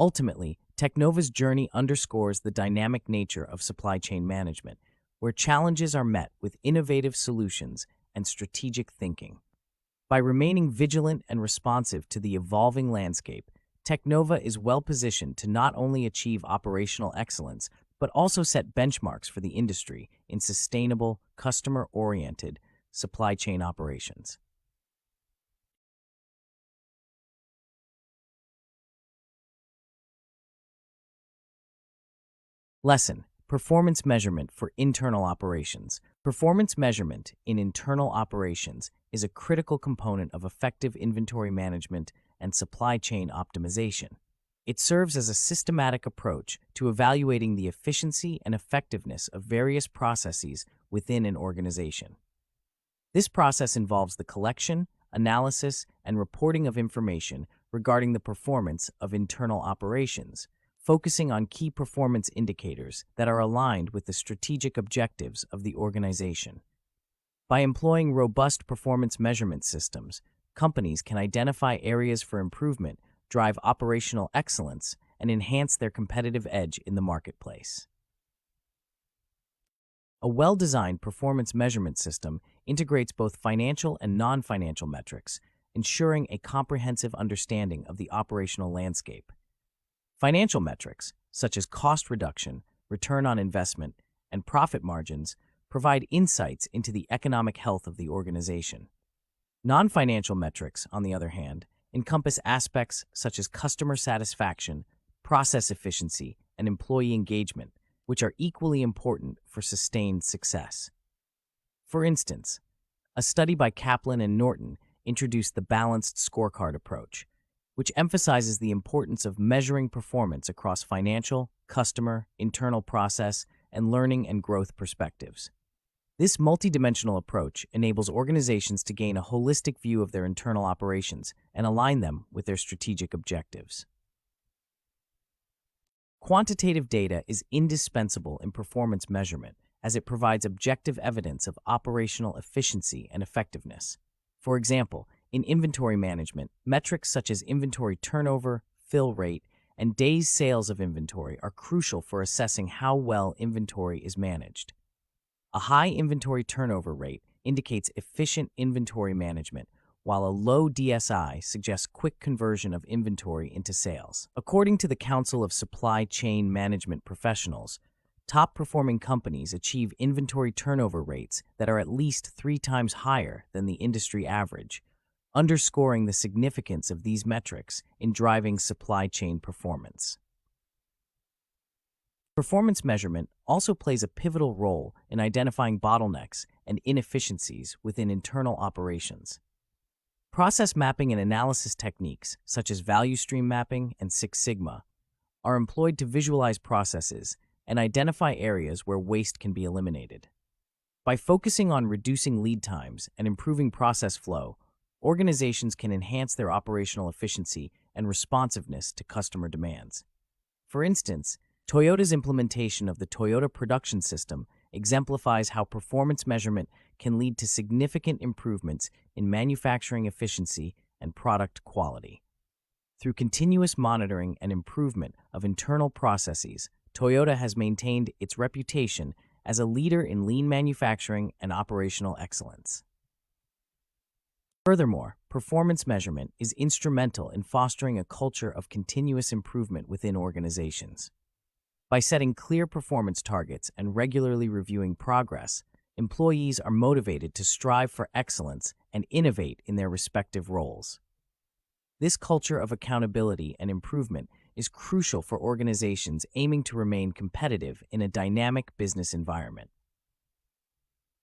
A: Ultimately, Teknova's journey underscores the dynamic nature of supply chain management, where challenges are met with innovative solutions and strategic thinking. By remaining vigilant and responsive to the evolving landscape, Technova is well positioned to not only achieve operational excellence, but also set benchmarks for the industry in sustainable, customer-oriented supply chain operations. Lesson: Performance Measurement for Internal Operations. Performance measurement in internal operations is a critical component of effective inventory management and supply chain optimization. It serves as a systematic approach to evaluating the efficiency and effectiveness of various processes within an organization. This process involves the collection, analysis, and reporting of information regarding the performance of internal operations, focusing on key performance indicators that are aligned with the strategic objectives of the organization. By employing robust performance measurement systems, companies can identify areas for improvement, drive operational excellence, and enhance their competitive edge in the marketplace. A well-designed performance measurement system integrates both financial and non-financial metrics, ensuring a comprehensive understanding of the operational landscape. Financial metrics, such as cost reduction, return on investment, and profit margins, provide insights into the economic health of the organization. Non-financial metrics, on the other hand, encompass aspects such as customer satisfaction, process efficiency, and employee engagement, which are equally important for sustained success. For instance, a study by Kaplan and Norton introduced the balanced scorecard approach, which emphasizes the importance of measuring performance across financial, customer, internal process, and learning and growth perspectives. This multidimensional approach enables organizations to gain a holistic view of their internal operations and align them with their strategic objectives. Quantitative data is indispensable in performance measurement as it provides objective evidence of operational efficiency and effectiveness. For example, in inventory management, metrics such as inventory turnover, fill rate, and days sales of inventory are crucial for assessing how well inventory is managed. A high inventory turnover rate indicates efficient inventory management, while a low DSI suggests quick conversion of inventory into sales. According to the Council of Supply Chain Management Professionals, top-performing companies achieve inventory turnover rates that are at least 3 times higher than the industry average, underscoring the significance of these metrics in driving supply chain performance. Performance measurement also plays a pivotal role in identifying bottlenecks and inefficiencies within internal operations. Process mapping and analysis techniques, such as value stream mapping and Six Sigma, are employed to visualize processes and identify areas where waste can be eliminated. By focusing on reducing lead times and improving process flow, organizations can enhance their operational efficiency and responsiveness to customer demands. For instance, Toyota's implementation of the Toyota Production System exemplifies how performance measurement can lead to significant improvements in manufacturing efficiency and product quality. Through continuous monitoring and improvement of internal processes, Toyota has maintained its reputation as a leader in lean manufacturing and operational excellence. Furthermore, performance measurement is instrumental in fostering a culture of continuous improvement within organizations. By setting clear performance targets and regularly reviewing progress, employees are motivated to strive for excellence and innovate in their respective roles. This culture of accountability and improvement is crucial for organizations aiming to remain competitive in a dynamic business environment.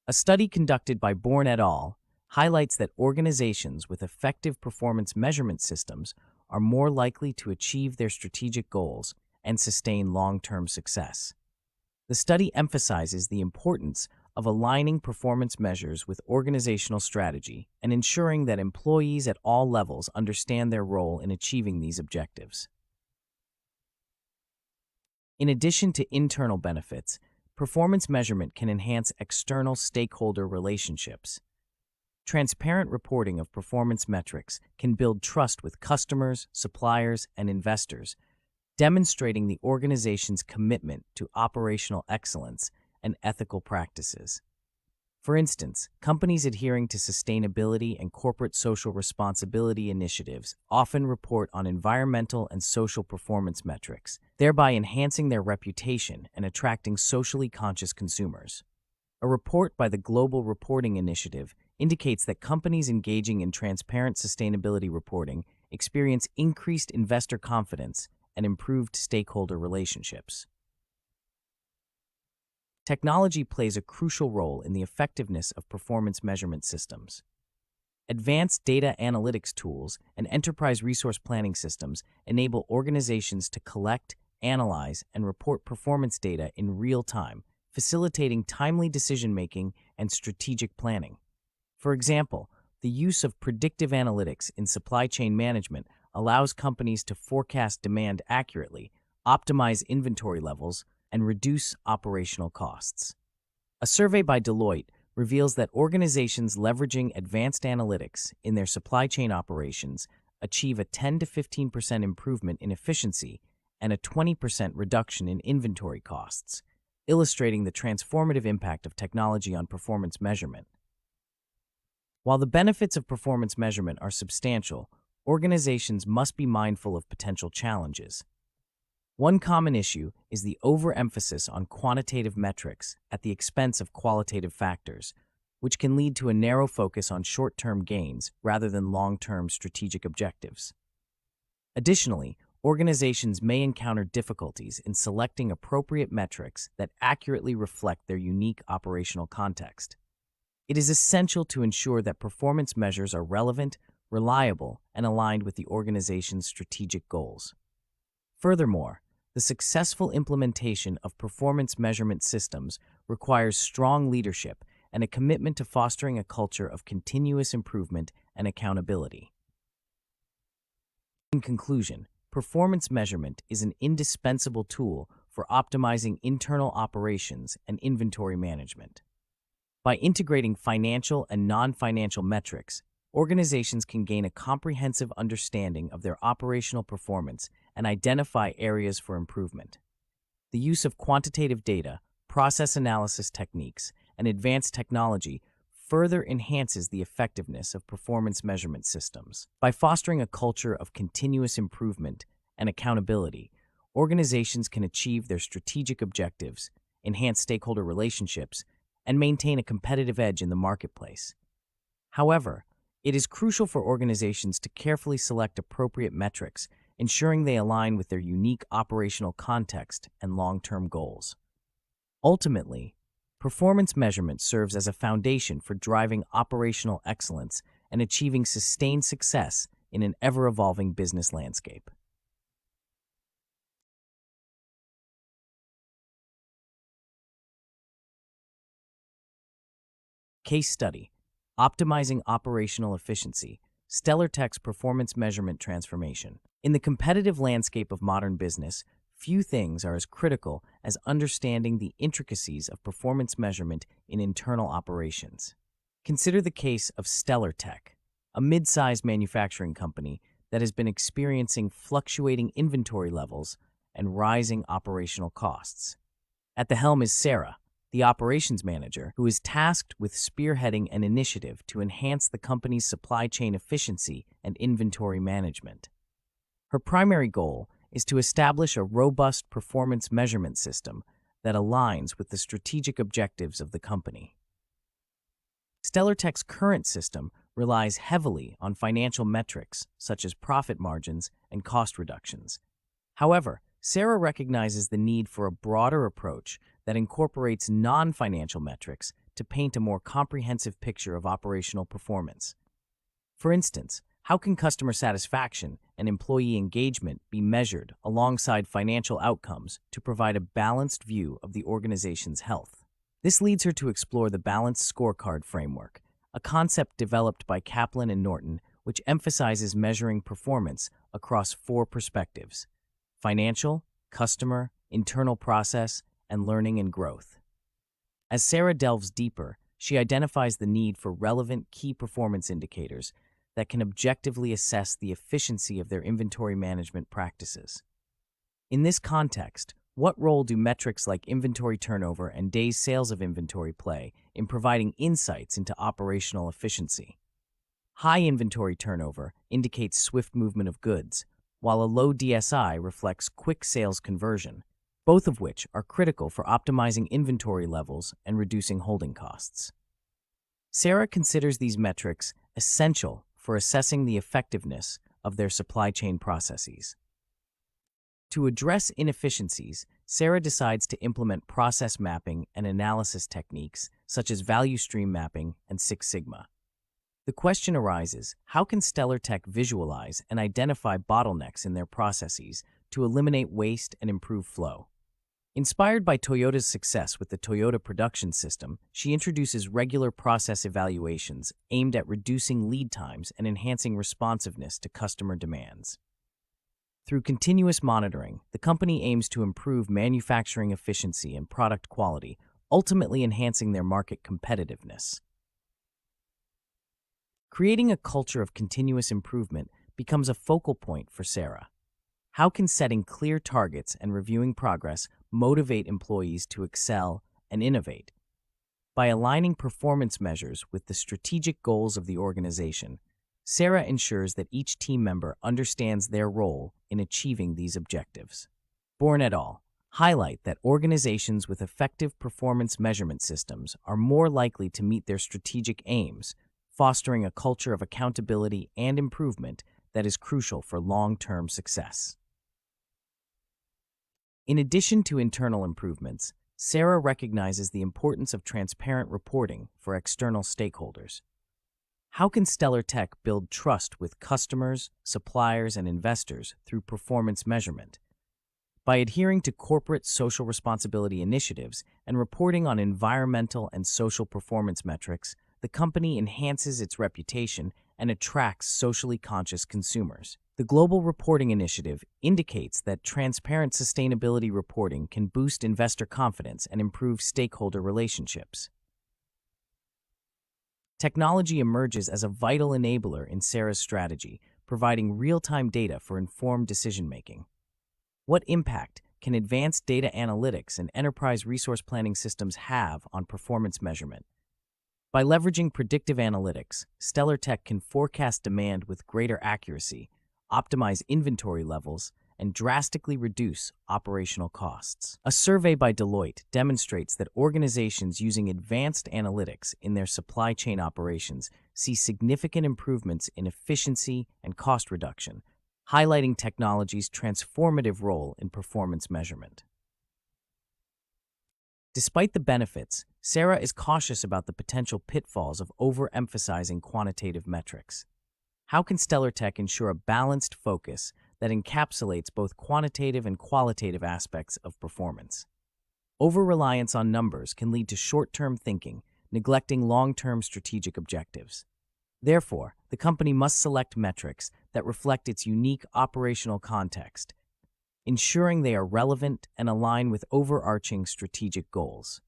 A: A study conducted by Bourne et al. Highlights that organizations with effective performance measurement systems are more likely to achieve their strategic goals and sustain long-term success. The study emphasizes the importance of aligning performance measures with organizational strategy and ensuring that employees at all levels understand their role in achieving these objectives. In addition to internal benefits, performance measurement can enhance external stakeholder relationships. Transparent reporting of performance metrics can build trust with customers, suppliers, and investors, demonstrating the organization's commitment to operational excellence and ethical practices. For instance, companies adhering to sustainability and corporate social responsibility initiatives often report on environmental and social performance metrics, thereby enhancing their reputation and attracting socially conscious consumers. A report by the Global Reporting Initiative indicates that companies engaging in transparent sustainability reporting experience increased investor confidence and improved stakeholder relationships. Technology plays a crucial role in the effectiveness of performance measurement systems. Advanced data analytics tools and enterprise resource planning systems enable organizations to collect, analyze, and report performance data in real time, facilitating timely decision-making and strategic planning. For example, the use of predictive analytics in supply chain management allows companies to forecast demand accurately, optimize inventory levels, and reduce operational costs. A survey by Deloitte reveals that organizations leveraging advanced analytics in their supply chain operations achieve a 10 to 15% improvement in efficiency and a 20% reduction in inventory costs, illustrating the transformative impact of technology on performance measurement. While the benefits of performance measurement are substantial, organizations must be mindful of potential challenges. One common issue is the overemphasis on quantitative metrics at the expense of qualitative factors, which can lead to a narrow focus on short-term gains rather than long-term strategic objectives. Additionally, organizations may encounter difficulties in selecting appropriate metrics that accurately reflect their unique operational context. It is essential to ensure that performance measures are relevant, reliable, and aligned with the organization's strategic goals. Furthermore, the successful implementation of performance measurement systems requires strong leadership and a commitment to fostering a culture of continuous improvement and accountability. In conclusion, performance measurement is an indispensable tool for optimizing internal operations and inventory management. By integrating financial and non-financial metrics, organizations can gain a comprehensive understanding of their operational performance and identify areas for improvement. The use of quantitative data, process analysis techniques, and advanced technology further enhances the effectiveness of performance measurement systems. By fostering a culture of continuous improvement and accountability, organizations can achieve their strategic objectives, enhance stakeholder relationships, and maintain a competitive edge in the marketplace. However, it is crucial for organizations to carefully select appropriate metrics, ensuring they align with their unique operational context and long-term goals. Ultimately, performance measurement serves as a foundation for driving operational excellence and achieving sustained success in an ever-evolving business landscape. Case study: Optimizing Operational Efficiency, StellarTech's Performance Measurement Transformation. In the competitive landscape of modern business, few things are as critical as understanding the intricacies of performance measurement in internal operations. Consider the case of StellarTech, a mid-sized manufacturing company that has been experiencing fluctuating inventory levels and rising operational costs. At the helm is Sarah, the operations manager, who is tasked with spearheading an initiative to enhance the company's supply chain efficiency and inventory management. Her primary goal is to establish a robust performance measurement system that aligns with the strategic objectives of the company. StellarTech's current system relies heavily on financial metrics such as profit margins and cost reductions. However, Sarah recognizes the need for a broader approach that incorporates non-financial metrics to paint a more comprehensive picture of operational performance. For instance, how can customer satisfaction and employee engagement be measured alongside financial outcomes to provide a balanced view of the organization's health? This leads her to explore the Balanced Scorecard framework, a concept developed by Kaplan and Norton, which emphasizes measuring performance across 4 perspectives: financial, customer, internal process, and learning and growth. As Sarah delves deeper, she identifies the need for relevant key performance indicators that can objectively assess the efficiency of their inventory management practices. In this context, what role do metrics like inventory turnover and days sales of inventory play in providing insights into operational efficiency. High inventory turnover indicates swift movement of goods, while a low DSI reflects quick sales conversion, both of which are critical for optimizing inventory levels and reducing holding costs. Sarah considers these metrics essential for assessing the effectiveness of their supply chain processes. To address inefficiencies, Sarah decides to implement process mapping and analysis techniques such as value stream mapping and Six Sigma. The question arises, how can StellarTech visualize and identify bottlenecks in their processes to eliminate waste and improve flow? Inspired by Toyota's success with the Toyota Production System, she introduces regular process evaluations aimed at reducing lead times and enhancing responsiveness to customer demands. Through continuous monitoring, the company aims to improve manufacturing efficiency and product quality, ultimately enhancing their market competitiveness. Creating a culture of continuous improvement becomes a focal point for Sarah. How can setting clear targets and reviewing progress motivate employees to excel and innovate? By aligning performance measures with the strategic goals of the organization, Sarah ensures that each team member understands their role in achieving these objectives. Bourne et al. Highlight that organizations with effective performance measurement systems are more likely to meet their strategic aims, fostering a culture of accountability and improvement that is crucial for long-term success. In addition to internal improvements, Sarah recognizes the importance of transparent reporting for external stakeholders. How can StellarTech build trust with customers, suppliers, and investors through performance measurement? By adhering to corporate social responsibility initiatives and reporting on environmental and social performance metrics, the company enhances its reputation and attracts socially conscious consumers. The Global Reporting Initiative indicates that transparent sustainability reporting can boost investor confidence and improve stakeholder relationships. Technology emerges as a vital enabler in Sarah's strategy, providing real-time data for informed decision-making. What impact can advanced data analytics and enterprise resource planning systems have on performance measurement? By leveraging predictive analytics, StellarTech can forecast demand with greater accuracy, optimize inventory levels, and drastically reduce operational costs. A survey by Deloitte demonstrates that organizations using advanced analytics in their supply chain operations see significant improvements in efficiency and cost reduction, highlighting technology's transformative role in performance measurement. Despite the benefits, Sarah is cautious about the potential pitfalls of overemphasizing quantitative metrics. How can StellarTech ensure a balanced focus that encapsulates both quantitative and qualitative aspects of performance? Over-reliance on numbers can lead to short-term thinking, neglecting long-term strategic objectives. Therefore, the company must select metrics that reflect its unique operational context, ensuring they are relevant and align with overarching strategic goals.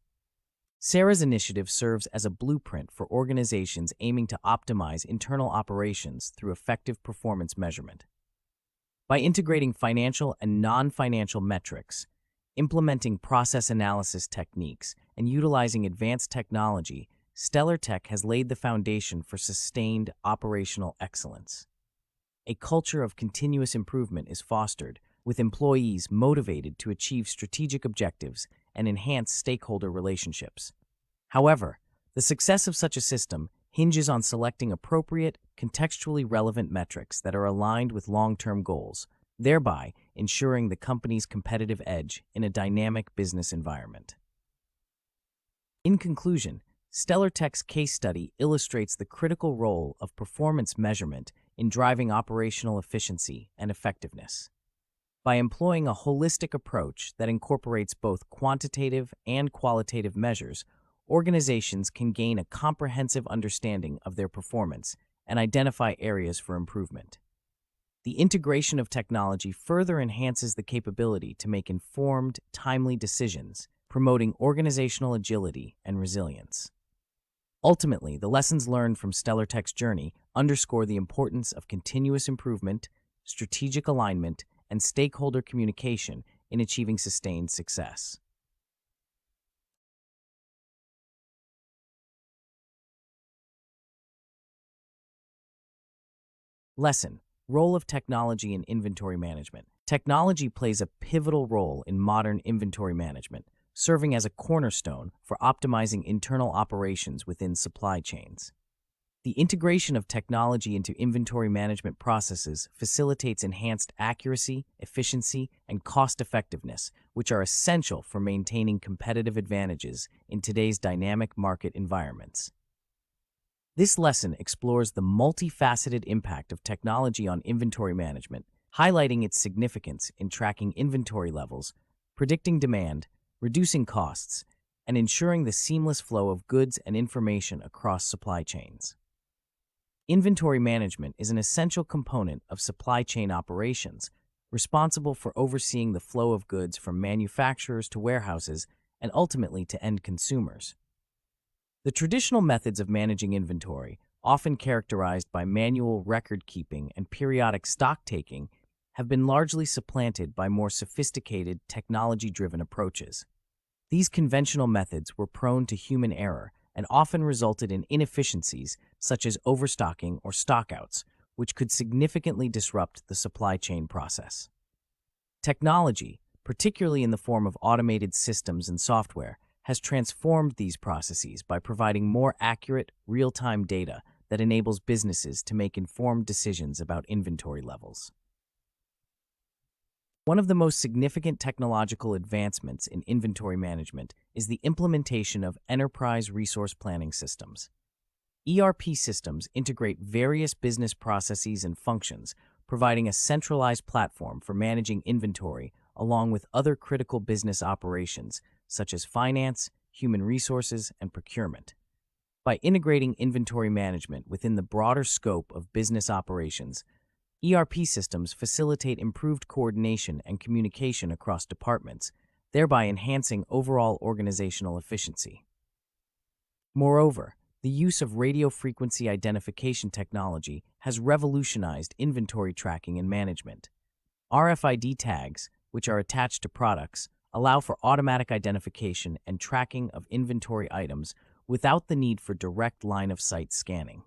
A: Sarah's initiative serves as a blueprint for organizations aiming to optimize internal operations through effective performance measurement. By integrating financial and non-financial metrics, implementing process analysis techniques, and utilizing advanced technology, StellarTech has laid the foundation for sustained operational excellence. A culture of continuous improvement is fostered, with employees motivated to achieve strategic objectives and enhance stakeholder relationships. However, the success of such a system hinges on selecting appropriate, contextually relevant metrics that are aligned with long-term goals, thereby ensuring the company's competitive edge in a dynamic business environment. In conclusion, StellarTech's case study illustrates the critical role of performance measurement in driving operational efficiency and effectiveness. By employing a holistic approach that incorporates both quantitative and qualitative measures, organizations can gain a comprehensive understanding of their performance and identify areas for improvement. The integration of technology further enhances the capability to make informed, timely decisions, promoting organizational agility and resilience. Ultimately, the lessons learned from StellarTech's journey underscore the importance of continuous improvement, strategic alignment, and stakeholder communication in achieving sustained success. Lesson: Role of technology in inventory management. Technology plays a pivotal role in modern inventory management, serving as a cornerstone for optimizing internal operations within supply chains. The integration of technology into inventory management processes facilitates enhanced accuracy, efficiency, and cost-effectiveness, which are essential for maintaining competitive advantages in today's dynamic market environments. This lesson explores the multifaceted impact of technology on inventory management, highlighting its significance in tracking inventory levels, predicting demand, reducing costs, and ensuring the seamless flow of goods and information across supply chains. Inventory management is an essential component of supply chain operations, responsible for overseeing the flow of goods from manufacturers to warehouses and ultimately to end consumers. The traditional methods of managing inventory, often characterized by manual record keeping and periodic stock taking, have been largely supplanted by more sophisticated, technology-driven approaches. These conventional methods were prone to human error and often resulted in inefficiencies such as overstocking or stockouts, which could significantly disrupt the supply chain process. Technology, particularly in the form of automated systems and software, has transformed these processes by providing more accurate, real-time data that enables businesses to make informed decisions about inventory levels. One of the most significant technological advancements in inventory management is the implementation of enterprise resource planning systems. ERP systems integrate various business processes and functions, providing a centralized platform for managing inventory along with other critical business operations such as finance, human resources, and procurement. By integrating inventory management within the broader scope of business operations, ERP systems facilitate improved coordination and communication across departments, thereby enhancing overall organizational efficiency. Moreover, the use of radio frequency identification technology has revolutionized inventory tracking and management. RFID tags, which are attached to products, allow for automatic identification and tracking of inventory items without the need for direct line-of-sight scanning.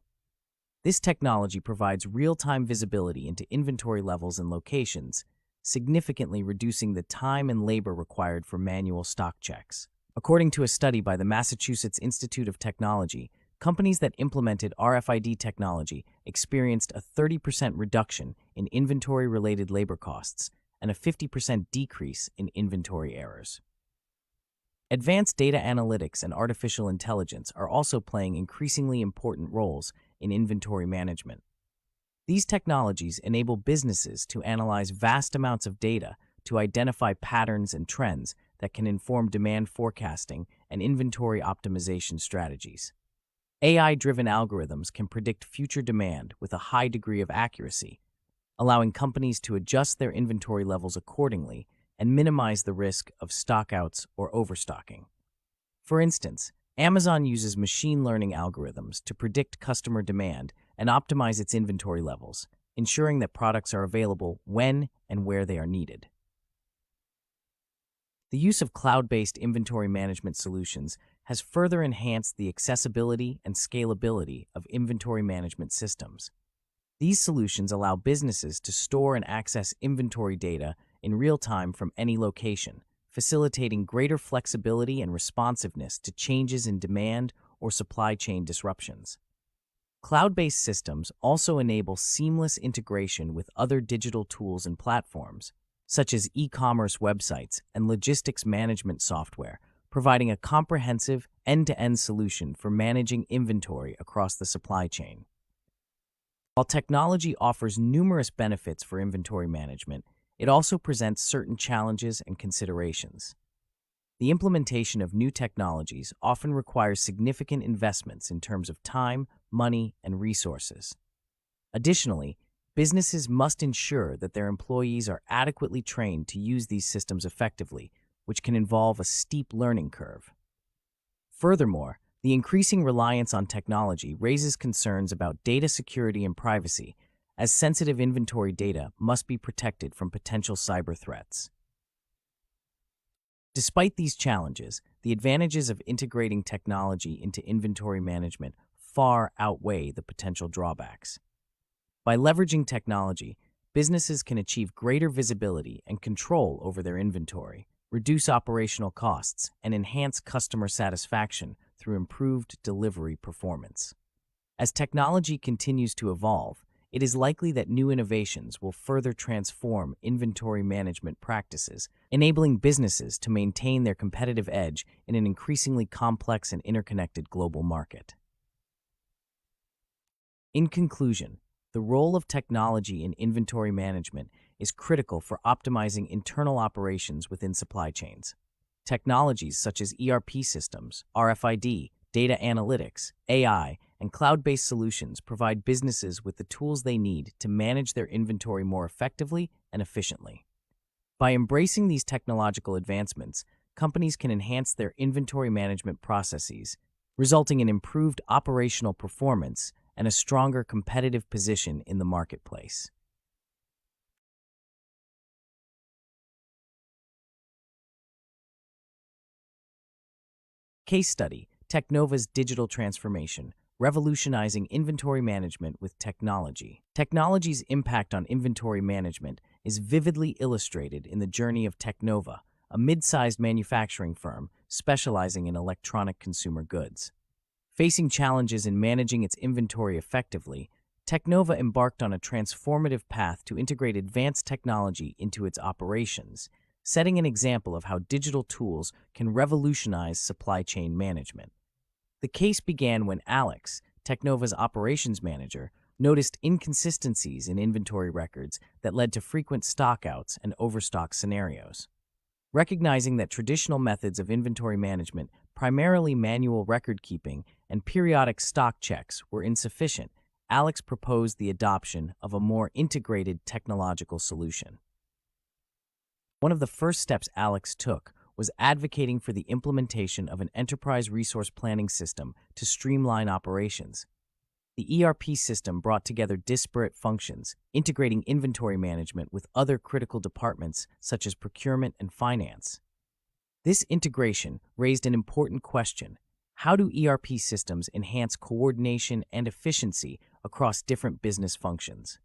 A: This technology provides real-time visibility into inventory levels and locations, significantly reducing the time and labor required for manual stock checks. According to a study by the Massachusetts Institute of Technology, companies that implemented RFID technology experienced a 30% reduction in inventory-related labor costs and a 50% decrease in inventory errors. Advanced data analytics and artificial intelligence are also playing increasingly important roles in inventory management. These technologies enable businesses to analyze vast amounts of data to identify patterns and trends that can inform demand forecasting and inventory optimization strategies. AI-driven algorithms can predict future demand with a high degree of accuracy, allowing companies to adjust their inventory levels accordingly and minimize the risk of stockouts or overstocking. For instance, Amazon uses machine learning algorithms to predict customer demand and optimize its inventory levels, ensuring that products are available when and where they are needed. The use of cloud-based inventory management solutions has further enhanced the accessibility and scalability of inventory management systems. These solutions allow businesses to store and access inventory data in real time from any location, facilitating greater flexibility and responsiveness to changes in demand or supply chain disruptions. Cloud-based systems also enable seamless integration with other digital tools and platforms, such as e-commerce websites and logistics management software, providing a comprehensive end-to-end solution for managing inventory across the supply chain. While technology offers numerous benefits for inventory management, it also presents certain challenges and considerations. The implementation of new technologies often requires significant investments in terms of time, money, and resources. Additionally, businesses must ensure that their employees are adequately trained to use these systems effectively, which can involve a steep learning curve. Furthermore, the increasing reliance on technology raises concerns about data security and privacy, as sensitive inventory data must be protected from potential cyber threats. Despite these challenges, the advantages of integrating technology into inventory management far outweigh the potential drawbacks. By leveraging technology, businesses can achieve greater visibility and control over their inventory, reduce operational costs, and enhance customer satisfaction through improved delivery performance. As technology continues to evolve, it is likely that new innovations will further transform inventory management practices, enabling businesses to maintain their competitive edge in an increasingly complex and interconnected global market. In conclusion, the role of technology in inventory management is critical for optimizing internal operations within supply chains. Technologies such as ERP systems, RFID, data analytics, AI, and cloud-based solutions provide businesses with the tools they need to manage their inventory more effectively and efficiently. By embracing these technological advancements, companies can enhance their inventory management processes, resulting in improved operational performance and a stronger competitive position in the marketplace. Case study: Technova's digital transformation, revolutionizing inventory management with technology. Technology's impact on inventory management is vividly illustrated in the journey of Technova, a mid-sized manufacturing firm specializing in electronic consumer goods. Facing challenges in managing its inventory effectively, Technova embarked on a transformative path to integrate advanced technology into its operations, setting an example of how digital tools can revolutionize supply chain management. The case began when Alex, Technova's operations manager, noticed inconsistencies in inventory records that led to frequent stockouts and overstock scenarios. Recognizing that traditional methods of inventory management, primarily manual record keeping and periodic stock checks, were insufficient, Alex proposed the adoption of a more integrated technological solution. One of the first steps Alex took was advocating for the implementation of an enterprise resource planning system to streamline operations. The ERP system brought together disparate functions, integrating inventory management with other critical departments such as procurement and finance. This integration raised an important question: how do ERP systems enhance coordination and efficiency across different business functions?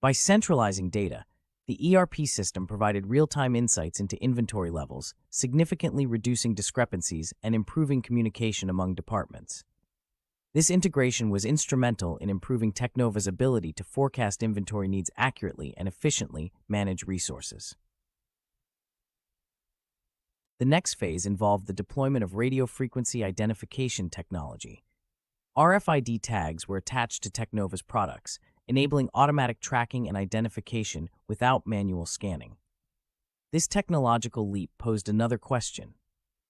A: By centralizing data, the ERP system provided real-time insights into inventory levels, significantly reducing discrepancies and improving communication among departments. This integration was instrumental in improving Technova's ability to forecast inventory needs accurately and efficiently manage resources. The next phase involved the deployment of radio frequency identification technology. RFID tags were attached to Technova's products, enabling automatic tracking and identification without manual scanning. This technological leap posed another question: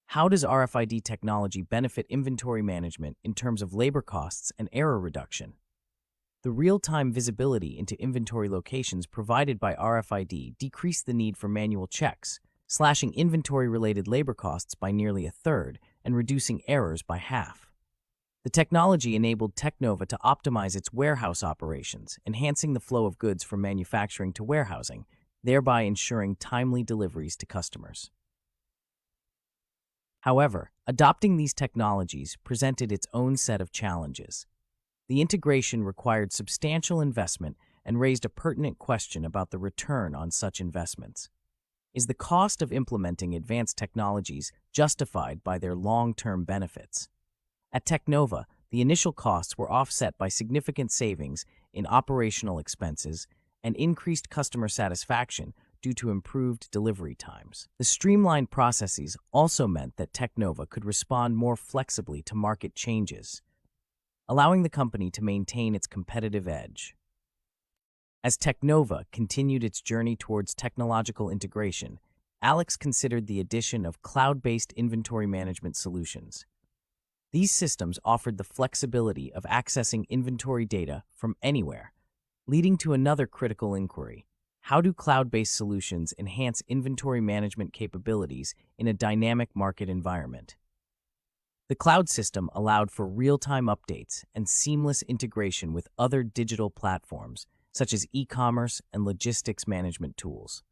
A: how does RFID technology benefit inventory management in terms of labor costs and error reduction? The real-time visibility into inventory locations provided by RFID decreased the need for manual checks, slashing inventory-related labor costs by nearly a third and reducing errors by half. The technology enabled Technova to optimize its warehouse operations, enhancing the flow of goods from manufacturing to warehousing, thereby ensuring timely deliveries to customers. However, adopting these technologies presented its own set of challenges. The integration required substantial investment and raised a pertinent question about the return on such investments. Is the cost of implementing advanced technologies justified by their long-term benefits? At Technova, the initial costs were offset by significant savings in operational expenses and increased customer satisfaction due to improved delivery times. The streamlined processes also meant that Technova could respond more flexibly to market changes, allowing the company to maintain its competitive edge. As Technova continued its journey towards technological integration, Alex considered the addition of cloud-based inventory management solutions. These systems offered the flexibility of accessing inventory data from anywhere, leading to another critical inquiry: how do cloud-based solutions enhance inventory management capabilities in a dynamic market environment? The cloud system allowed for real-time updates and seamless integration with other digital platforms, such as e-commerce and logistics management tools.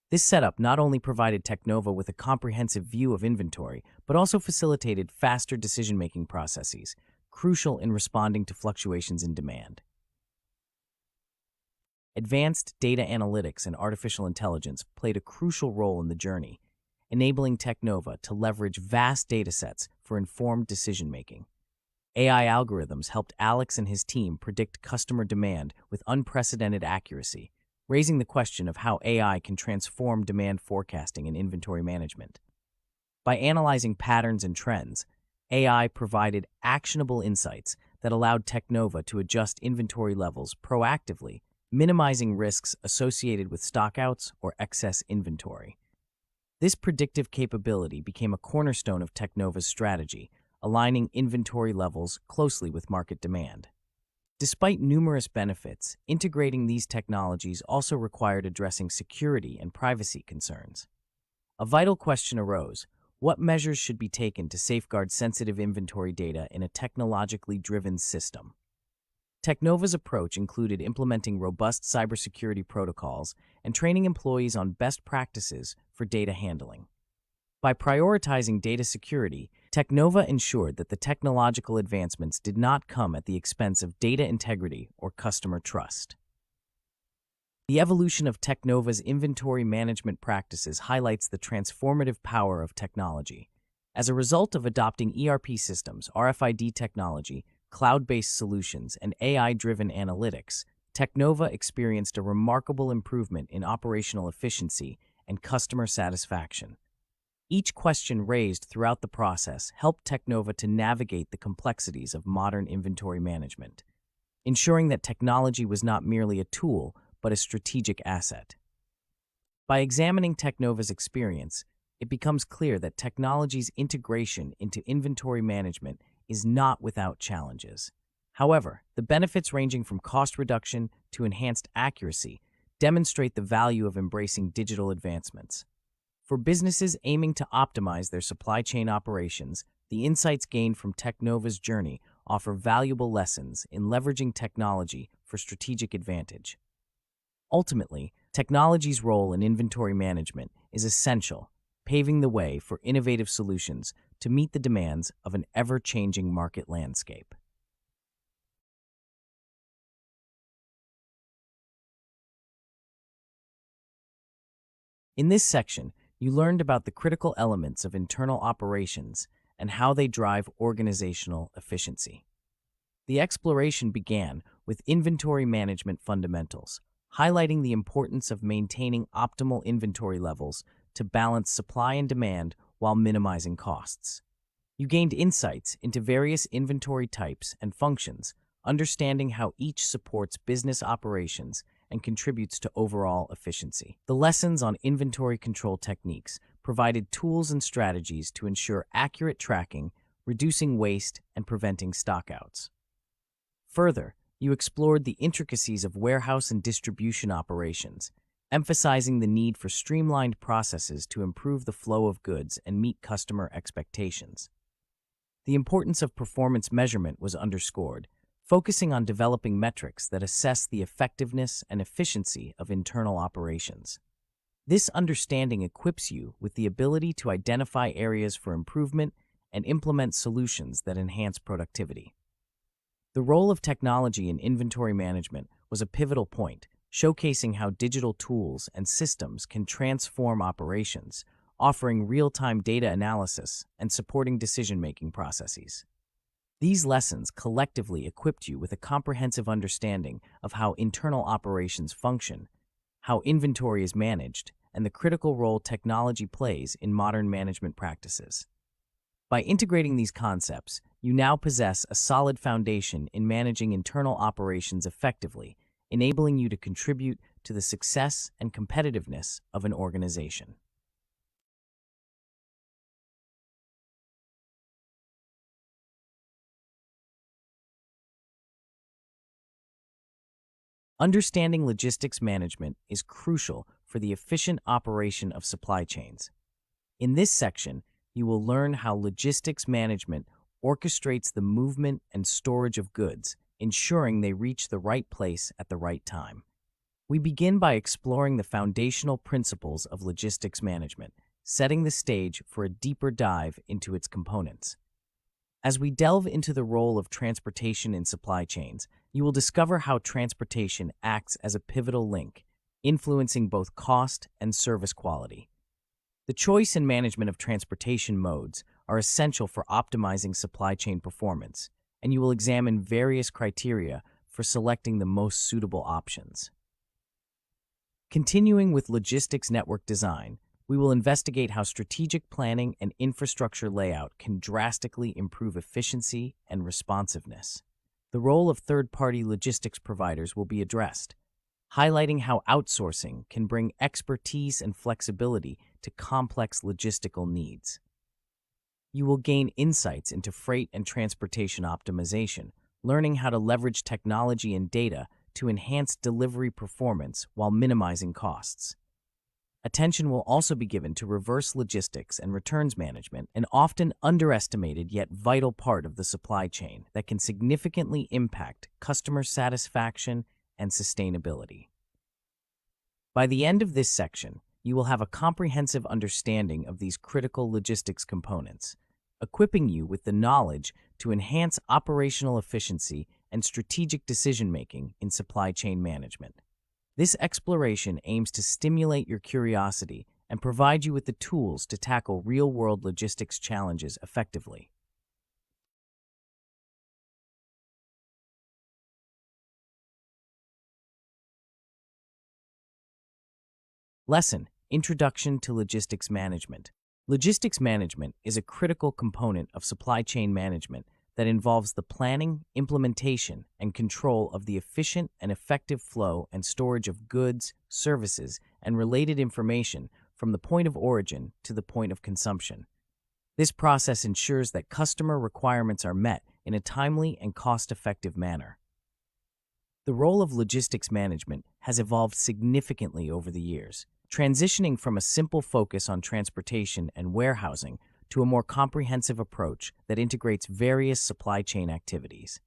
A: This setup not only provided Technova with a comprehensive view of inventory, but also facilitated faster decision-making processes, crucial in responding to fluctuations in demand. Advanced data analytics and artificial intelligence played a crucial role in the journey, enabling Technova to leverage vast datasets for informed decision-making. AI algorithms helped Alex and his team predict customer demand with unprecedented accuracy, raising the question of how AI can transform demand forecasting and inventory management. By analyzing patterns and trends, AI provided actionable insights that allowed Technova to adjust inventory levels proactively, minimizing risks associated with stockouts or excess inventory. This predictive capability became a cornerstone of Technova's strategy, aligning inventory levels closely with market demand. Despite numerous benefits, integrating these technologies also required addressing security and privacy concerns. A vital question arose: what measures should be taken to safeguard sensitive inventory data in a technologically driven system? Technova's approach included implementing robust cybersecurity protocols and training employees on best practices for data handling. By prioritizing data security, Technova ensured that the technological advancements did not come at the expense of data integrity or customer trust. The evolution of Technova's inventory management practices highlights the transformative power of technology. As a result of adopting ERP systems, RFID technology, cloud-based solutions, and AI-driven analytics, Technova experienced a remarkable improvement in operational efficiency and customer satisfaction. Each question raised throughout the process helped Technova to navigate the complexities of modern inventory management, ensuring that technology was not merely a tool, but a strategic asset. By examining Technova's experience, it becomes clear that technology's integration into inventory management is not without challenges. However, the benefits ranging from cost reduction to enhanced accuracy demonstrate the value of embracing digital advancements. For businesses aiming to optimize their supply chain operations, the insights gained from Technova's journey offer valuable lessons in leveraging technology for strategic advantage. Ultimately, technology's role in inventory management is essential, paving the way for innovative solutions to meet the demands of an ever-changing market landscape. In this section, you learned about the critical elements of internal operations and how they drive organizational efficiency. The exploration began with inventory management fundamentals, highlighting the importance of maintaining optimal inventory levels to balance supply and demand while minimizing costs. You gained insights into various inventory types and functions, understanding how each supports business operations and contributes to overall efficiency. The lessons on inventory control techniques provided tools and strategies to ensure accurate tracking, reducing waste, and preventing stockouts. Further, you explored the intricacies of warehouse and distribution operations, emphasizing the need for streamlined processes to improve the flow of goods and meet customer expectations. The importance of performance measurement was underscored, focusing on developing metrics that assess the effectiveness and efficiency of internal operations. This understanding equips you with the ability to identify areas for improvement and implement solutions that enhance productivity. The role of technology in inventory management was a pivotal point, showcasing how digital tools and systems can transform operations, offering real-time data analysis and supporting decision-making processes. These lessons collectively equipped you with a comprehensive understanding of how internal operations function, how inventory is managed, and the critical role technology plays in modern management practices. By integrating these concepts, you now possess a solid foundation in managing internal operations effectively, enabling you to contribute to the success and competitiveness of an organization. Understanding logistics management is crucial for the efficient operation of supply chains. In this section, you will learn how logistics management orchestrates the movement and storage of goods, ensuring they reach the right place at the right time. We begin by exploring the foundational principles of logistics management, setting the stage for a deeper dive into its components. As we delve into the role of transportation in supply chains, you will discover how transportation acts as a pivotal link, influencing both cost and service quality. The choice and management of transportation modes are essential for optimizing supply chain performance, and you will examine various criteria for selecting the most suitable options. Continuing with logistics network design, we will investigate how strategic planning and infrastructure layout can drastically improve efficiency and responsiveness. The role of third-party logistics providers will be addressed, highlighting how outsourcing can bring expertise and flexibility to complex logistical needs. You will gain insights into freight and transportation optimization, learning how to leverage technology and data to enhance delivery performance while minimizing costs. Attention will also be given to reverse logistics and returns management, an often underestimated yet vital part of the supply chain that can significantly impact customer satisfaction and sustainability. By the end of this section, you will have a comprehensive understanding of these critical logistics components, equipping you with the knowledge to enhance operational efficiency and strategic decision-making in supply chain management. This exploration aims to stimulate your curiosity and provide you with the tools to tackle real-world logistics challenges effectively. Lesson: Introduction to Logistics Management. Logistics management is a critical component of supply chain management that involves the planning, implementation, and control of the efficient and effective flow and storage of goods, services, and related information from the point of origin to the point of consumption. This process ensures that customer requirements are met in a timely and cost-effective manner. The role of logistics management has evolved significantly over the years, transitioning from a simple focus on transportation and warehousing to a more comprehensive approach that integrates various supply chain activities.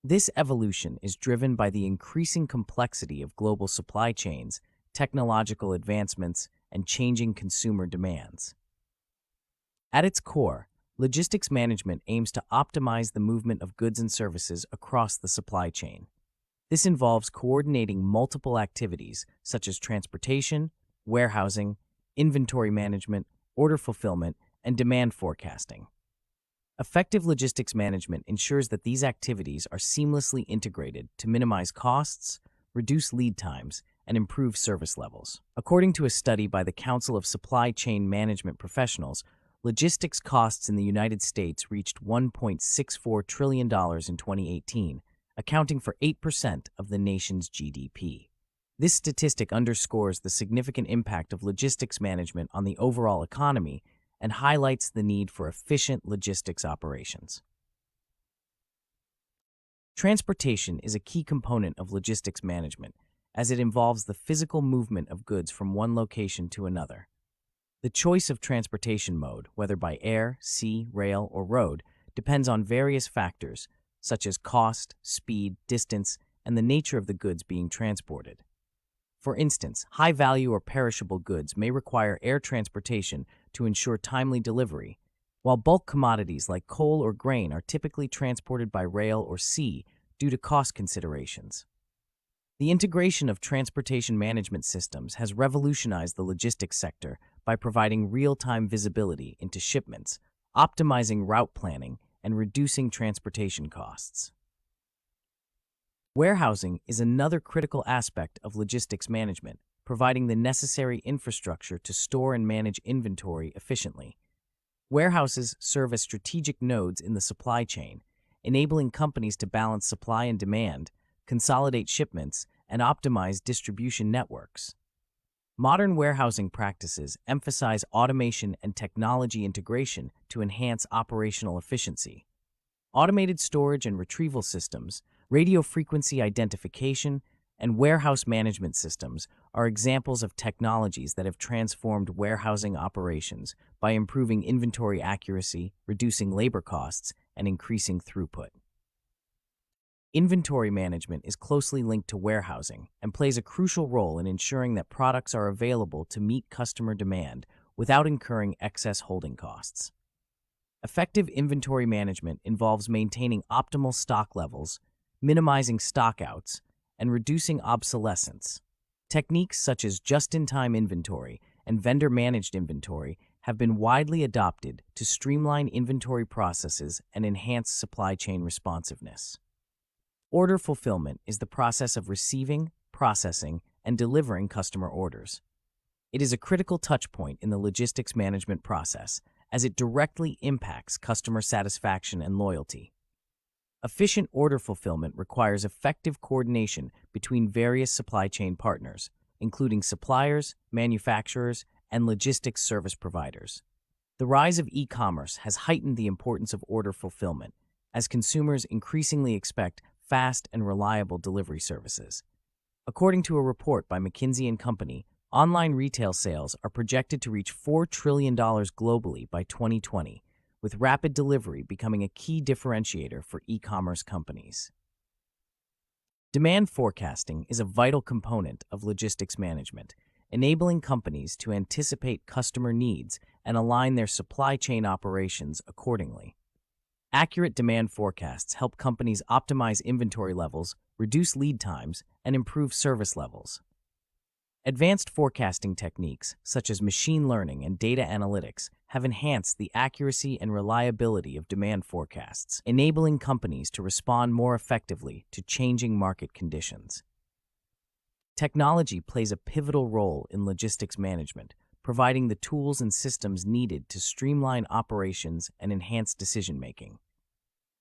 A: This evolution is driven by the increasing complexity of global supply chains, technological advancements, and changing consumer demands. At its core, logistics management aims to optimize the movement of goods and services across the supply chain. This involves coordinating multiple activities such as transportation, warehousing, inventory management, order fulfillment, and demand forecasting. Effective logistics management ensures that these activities are seamlessly integrated to minimize costs, reduce lead times, and improve service levels. According to a study by the Council of Supply Chain Management Professionals, logistics costs in the United States reached $1.64 trillion in 2018, accounting for 8% of the nation's GDP. This statistic underscores the significant impact of logistics management on the overall economy and highlights the need for efficient logistics operations. Transportation is a key component of logistics management, as it involves the physical movement of goods from one location to another. The choice of transportation mode, whether by air, sea, rail, or road, depends on various factors, such as cost, speed, distance, and the nature of the goods being transported. For instance, high-value or perishable goods may require air transportation to ensure timely delivery, while bulk commodities like coal or grain are typically transported by rail or sea due to cost considerations. The integration of transportation management systems has revolutionized the logistics sector by providing real-time visibility into shipments, optimizing route planning, and reducing transportation costs. Warehousing is another critical aspect of logistics management, providing the necessary infrastructure to store and manage inventory efficiently. Warehouses serve as strategic nodes in the supply chain, enabling companies to balance supply and demand, consolidate shipments, and optimize distribution networks. Modern warehousing practices emphasize automation and technology integration to enhance operational efficiency. Automated storage and retrieval systems, radio frequency identification, and warehouse management systems are examples of technologies that have transformed warehousing operations by improving inventory accuracy, reducing labor costs, and increasing throughput. Inventory management is closely linked to warehousing and plays a crucial role in ensuring that products are available to meet customer demand without incurring excess holding costs. Effective inventory management involves maintaining optimal stock levels, minimizing stockouts, and reducing obsolescence. Techniques such as just-in-time inventory and vendor-managed inventory have been widely adopted to streamline inventory processes and enhance supply chain responsiveness. Order fulfillment is the process of receiving, processing, and delivering customer orders. It is a critical touchpoint in the logistics management process as it directly impacts customer satisfaction and loyalty. Efficient order fulfillment requires effective coordination between various supply chain partners, including suppliers, manufacturers, and logistics service providers. The rise of e-commerce has heightened the importance of order fulfillment, as consumers increasingly expect fast and reliable delivery services. According to a report by McKinsey & Company, online retail sales are projected to reach $4 trillion globally by 2020, with rapid delivery becoming a key differentiator for e-commerce companies. Demand forecasting is a vital component of logistics management, enabling companies to anticipate customer needs and align their supply chain operations accordingly. Accurate demand forecasts help companies optimize inventory levels, reduce lead times, and improve service levels. Advanced forecasting techniques, such as machine learning and data analytics, have enhanced the accuracy and reliability of demand forecasts, enabling companies to respond more effectively to changing market conditions. Technology plays a pivotal role in logistics management, providing the tools and systems needed to streamline operations and enhance decision-making.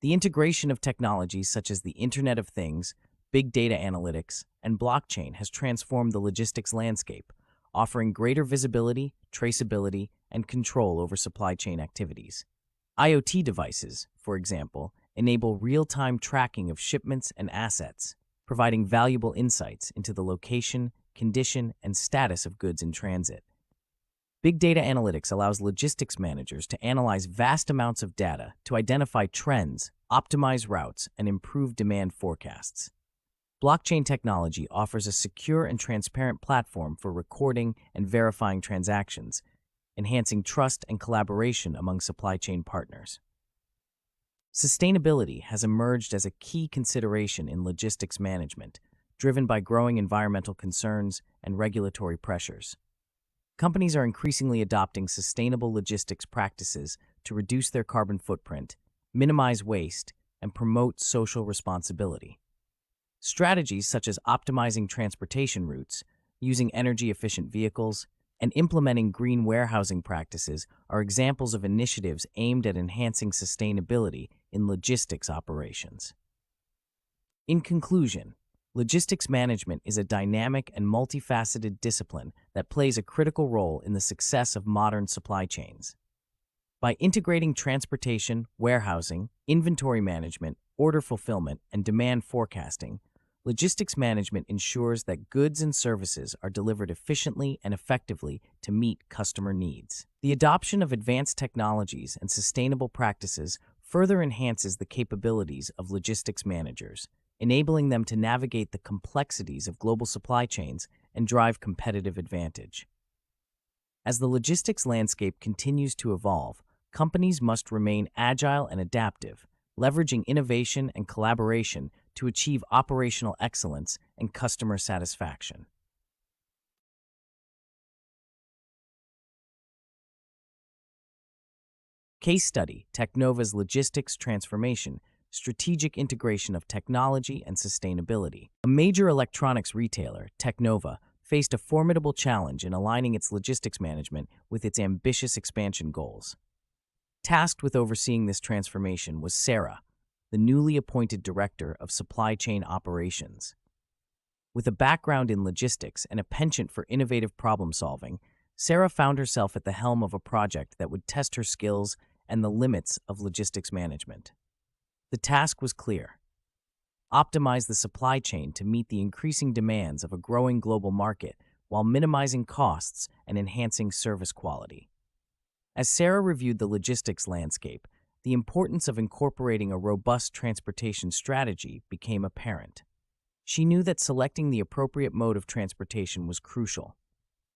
A: The integration of technologies such as the Internet of Things, big data analytics, and blockchain has transformed the logistics landscape, offering greater visibility, traceability, and control over supply chain activities. IoT devices, for example, enable real-time tracking of shipments and assets, providing valuable insights into the location, condition, and status of goods in transit. Big data analytics allows logistics managers to analyze vast amounts of data to identify trends, optimize routes, and improve demand forecasts. Blockchain technology offers a secure and transparent platform for recording and verifying transactions, enhancing trust and collaboration among supply chain partners. Sustainability has emerged as a key consideration in logistics management, driven by growing environmental concerns and regulatory pressures. Companies are increasingly adopting sustainable logistics practices to reduce their carbon footprint, minimize waste, and promote social responsibility. Strategies such as optimizing transportation routes, using energy-efficient vehicles, and implementing green warehousing practices are examples of initiatives aimed at enhancing sustainability in logistics operations. In conclusion, logistics management is a dynamic and multifaceted discipline that plays a critical role in the success of modern supply chains. By integrating transportation, warehousing, inventory management, order fulfillment, and demand forecasting, logistics management ensures that goods and services are delivered efficiently and effectively to meet customer needs. The adoption of advanced technologies and sustainable practices further enhances the capabilities of logistics managers, enabling them to navigate the complexities of global supply chains and drive competitive advantage. As the logistics landscape continues to evolve, companies must remain agile and adaptive, leveraging innovation and collaboration to achieve operational excellence and customer satisfaction. Case study: Technova's logistics transformation, strategic integration of technology and sustainability. A major electronics retailer, Technova, faced a formidable challenge in aligning its logistics management with its ambitious expansion goals. Tasked with overseeing this transformation was Sarah, the newly appointed Director of Supply Chain Operations. With a background in logistics and a penchant for innovative problem-solving, Sarah found herself at the helm of a project that would test her skills and the limits of logistics management. The task was clear: optimize the supply chain to meet the increasing demands of a growing global market while minimizing costs and enhancing service quality. As Sarah reviewed the logistics landscape, the importance of incorporating a robust transportation strategy became apparent. She knew that selecting the appropriate mode of transportation was crucial.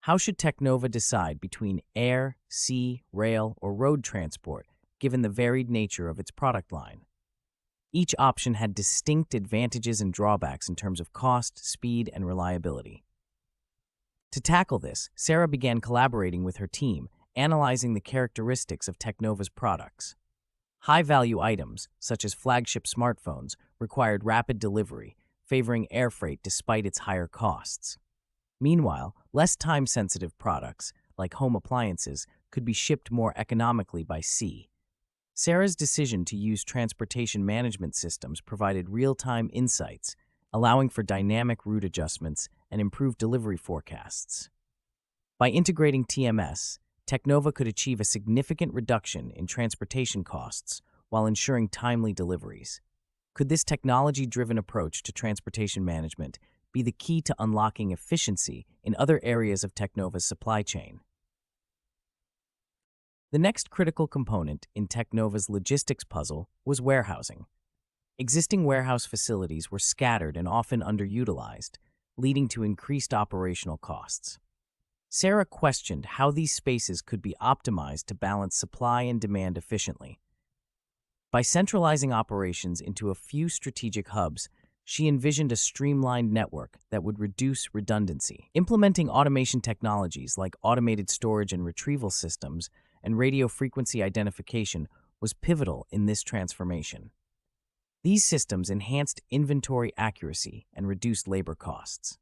A: How should Technova decide between air, sea, rail, or road transport given the varied nature of its product line. Each option had distinct advantages and drawbacks in terms of cost, speed, and reliability. To tackle this, Sarah began collaborating with her team, analyzing the characteristics of Teknova's products. High-value items, such as flagship smartphones, required rapid delivery, favoring air freight despite its higher costs. Meanwhile, less time-sensitive products, like home appliances, could be shipped more economically by sea. Sarah's decision to use transportation management systems provided real-time insights, allowing for dynamic route adjustments and improved delivery forecasts. By integrating TMS, Teknova could achieve a significant reduction in transportation costs while ensuring timely deliveries. Could this technology-driven approach to transportation management be the key to unlocking efficiency in other areas of Teknova's supply chain? The next critical component in Teknova's logistics puzzle was warehousing. Existing warehouse facilities were scattered and often underutilized, leading to increased operational costs. Sarah questioned how these spaces could be optimized to balance supply and demand efficiently. By centralizing operations into a few strategic hubs, she envisioned a streamlined network that would reduce redundancy. Implementing automation technologies like automated storage and retrieval systems and radio frequency identification was pivotal in this transformation. These systems enhanced inventory accuracy and reduced labor costs.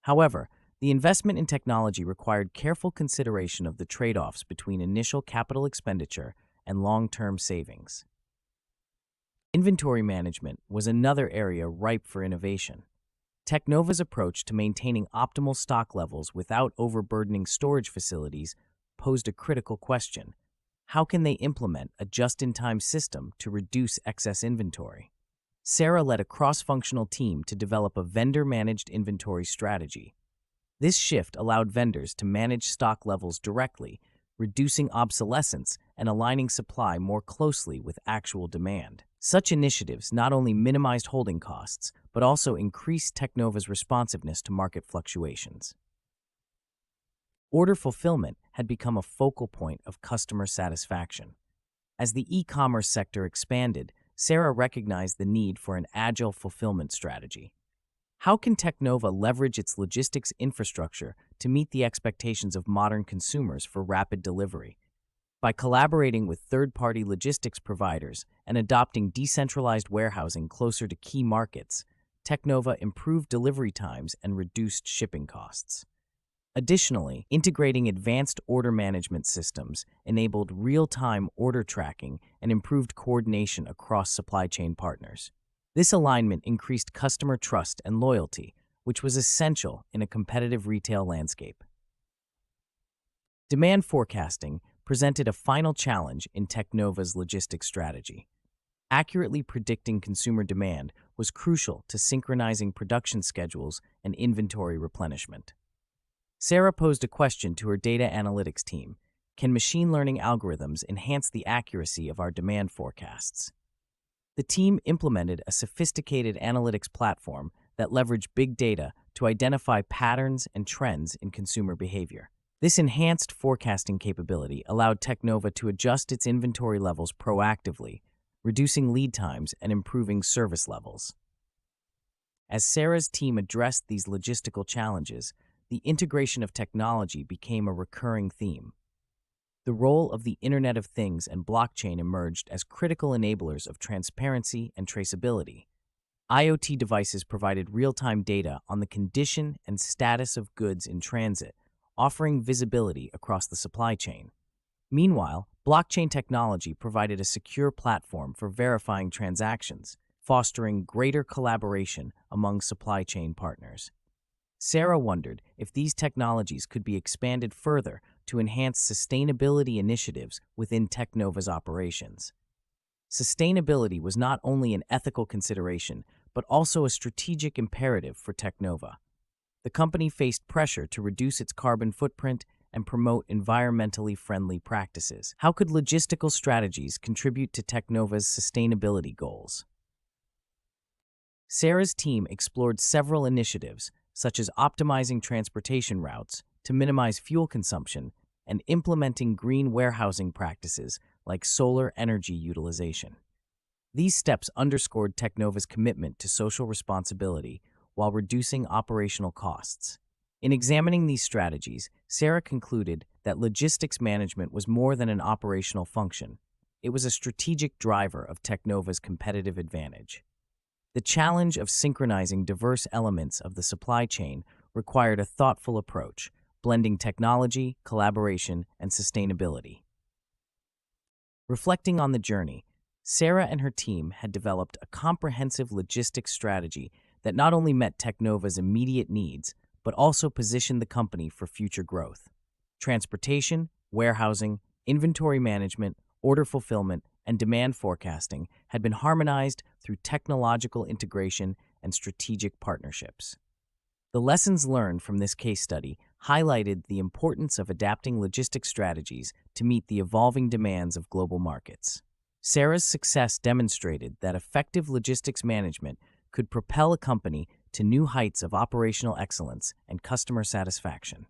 A: However, the investment in technology required careful consideration of the trade-offs between initial capital expenditure and long-term savings. Inventory management was another area ripe for innovation. Teknova's approach to maintaining optimal stock levels without overburdening storage facilities posed a critical question. How can they implement a just-in-time system to reduce excess inventory? Sarah led a cross-functional team to develop a vendor-managed inventory strategy. This shift allowed vendors to manage stock levels directly, reducing obsolescence and aligning supply more closely with actual demand. Such initiatives not only minimized holding costs, but also increased Teknova's responsiveness to market fluctuations. Order fulfillment had become a focal point of customer satisfaction. As the e-commerce sector expanded, Sarah recognized the need for an agile fulfillment strategy. How can Teknova leverage its logistics infrastructure to meet the expectations of modern consumers for rapid delivery? By collaborating with third-party logistics providers and adopting decentralized warehousing closer to key markets, Teknova improved delivery times and reduced shipping costs. Additionally, integrating advanced order management systems enabled real-time order tracking and improved coordination across supply chain partners. This alignment increased customer trust and loyalty, which was essential in a competitive retail landscape. Demand forecasting presented a final challenge in Teknova's logistics strategy. Accurately predicting consumer demand was crucial to synchronizing production schedules and inventory replenishment. Sarah posed a question to her data analytics team: can machine learning algorithms enhance the accuracy of our demand forecasts? The team implemented a sophisticated analytics platform that leveraged big data to identify patterns and trends in consumer behavior. This enhanced forecasting capability allowed Teknova to adjust its inventory levels proactively, reducing lead times and improving service levels. As Sarah's team addressed these logistical challenges, the integration of technology became a recurring theme. The role of the Internet of Things and blockchain emerged as critical enablers of transparency and traceability. IoT devices provided real-time data on the condition and status of goods in transit, offering visibility across the supply chain. Meanwhile, blockchain technology provided a secure platform for verifying transactions, fostering greater collaboration among supply chain partners. Sarah wondered if these technologies could be expanded further to enhance sustainability initiatives within Teknova's operations. Sustainability was not only an ethical consideration, but also a strategic imperative for Teknova. The company faced pressure to reduce its carbon footprint and promote environmentally friendly practices. How could logistical strategies contribute to Teknova's sustainability goals? Sarah's team explored several initiatives, such as optimizing transportation routes to minimize fuel consumption and implementing green warehousing practices like solar energy utilization. These steps underscored Technova's commitment to social responsibility while reducing operational costs. In examining these strategies, Sarah concluded that logistics management was more than an operational function. It was a strategic driver of Technova's competitive advantage. The challenge of synchronizing diverse elements of the supply chain required a thoughtful approach, blending technology, collaboration, and sustainability. Reflecting on the journey, Sarah and her team had developed a comprehensive logistics strategy that not only met Technova's immediate needs, but also positioned the company for future growth. Transportation, warehousing, inventory management, order fulfillment, and demand forecasting had been harmonized through technological integration and strategic partnerships. The lessons learned from this case study highlighted the importance of adapting logistics strategies to meet the evolving demands of global markets. Sarah's success demonstrated that effective logistics management could propel a company to new heights of operational excellence and customer satisfaction.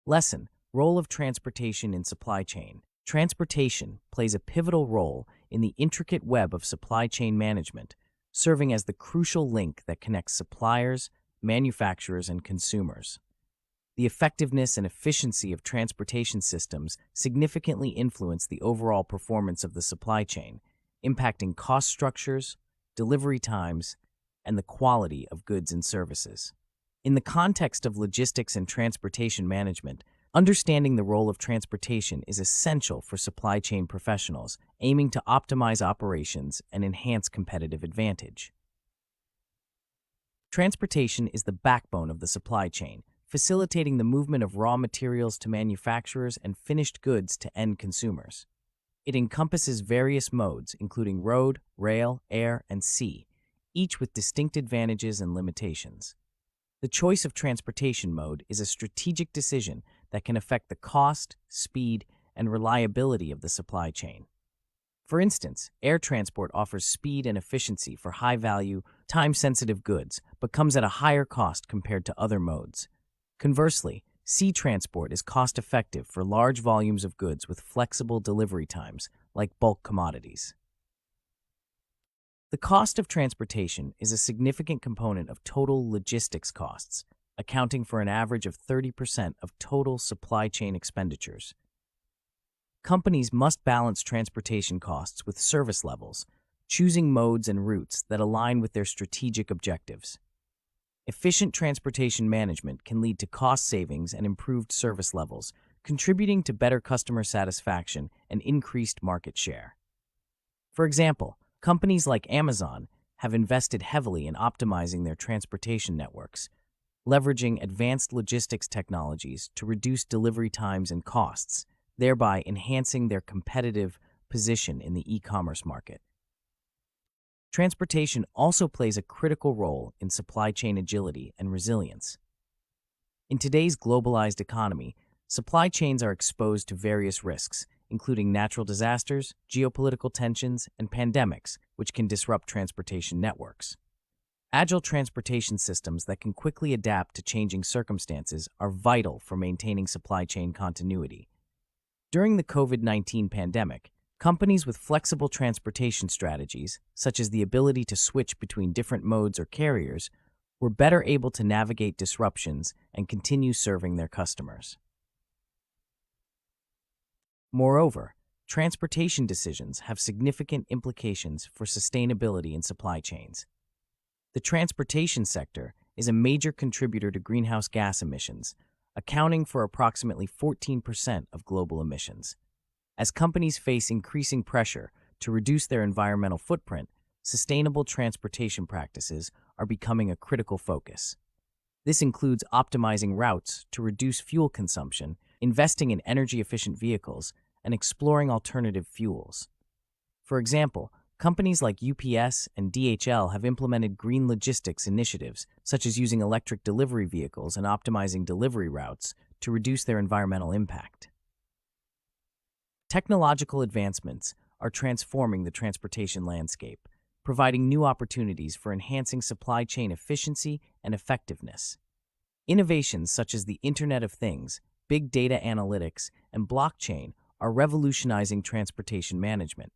A: Lesson: Role of transportation in supply chain. Transportation plays a pivotal role in the intricate web of supply chain management, serving as the crucial link that connects suppliers, manufacturers, and consumers. The effectiveness and efficiency of transportation systems significantly influence the overall performance of the supply chain, impacting cost structures, delivery times, and the quality of goods and services. In the context of logistics and transportation management, understanding the role of transportation is essential for supply chain professionals aiming to optimize operations and enhance competitive advantage. Transportation is the backbone of the supply chain, facilitating the movement of raw materials to manufacturers and finished goods to end consumers. It encompasses various modes, including road, rail, air, and sea, each with distinct advantages and limitations. The choice of transportation mode is a strategic decision that can affect the cost, speed, and reliability of the supply chain. For instance, air transport offers speed and efficiency for high-value, time-sensitive goods, but comes at a higher cost compared to other modes. Conversely, sea transport is cost-effective for large volumes of goods with flexible delivery times, like bulk commodities. The cost of transportation is a significant component of total logistics costs, accounting for an average of 30% of total supply chain expenditures. Companies must balance transportation costs with service levels, choosing modes and routes that align with their strategic objectives. Efficient transportation management can lead to cost savings and improved service levels, contributing to better customer satisfaction and increased market share. For example, companies like Amazon have invested heavily in optimizing their transportation networks, leveraging advanced logistics technologies to reduce delivery times and costs, thereby enhancing their competitive position in the e-commerce market. Transportation also plays a critical role in supply chain agility and resilience. In today's globalized economy, supply chains are exposed to various risks, including natural disasters, geopolitical tensions, and pandemics, which can disrupt transportation networks. Agile transportation systems that can quickly adapt to changing circumstances are vital for maintaining supply chain continuity. During the COVID-19 pandemic, companies with flexible transportation strategies, such as the ability to switch between different modes or carriers, were better able to navigate disruptions and continue serving their customers. Moreover, transportation decisions have significant implications for sustainability in supply chains. The transportation sector is a major contributor to greenhouse gas emissions, accounting for approximately 14% of global emissions. As companies face increasing pressure to reduce their environmental footprint, sustainable transportation practices are becoming a critical focus. This includes optimizing routes to reduce fuel consumption, investing in energy-efficient vehicles, and exploring alternative fuels. For example, companies like UPS and DHL have implemented green logistics initiatives, such as using electric delivery vehicles and optimizing delivery routes to reduce their environmental impact. Technological advancements are transforming the transportation landscape. providing new opportunities for enhancing supply chain efficiency and effectiveness. Innovations such as the Internet of Things, big data analytics, and blockchain are revolutionizing transportation management.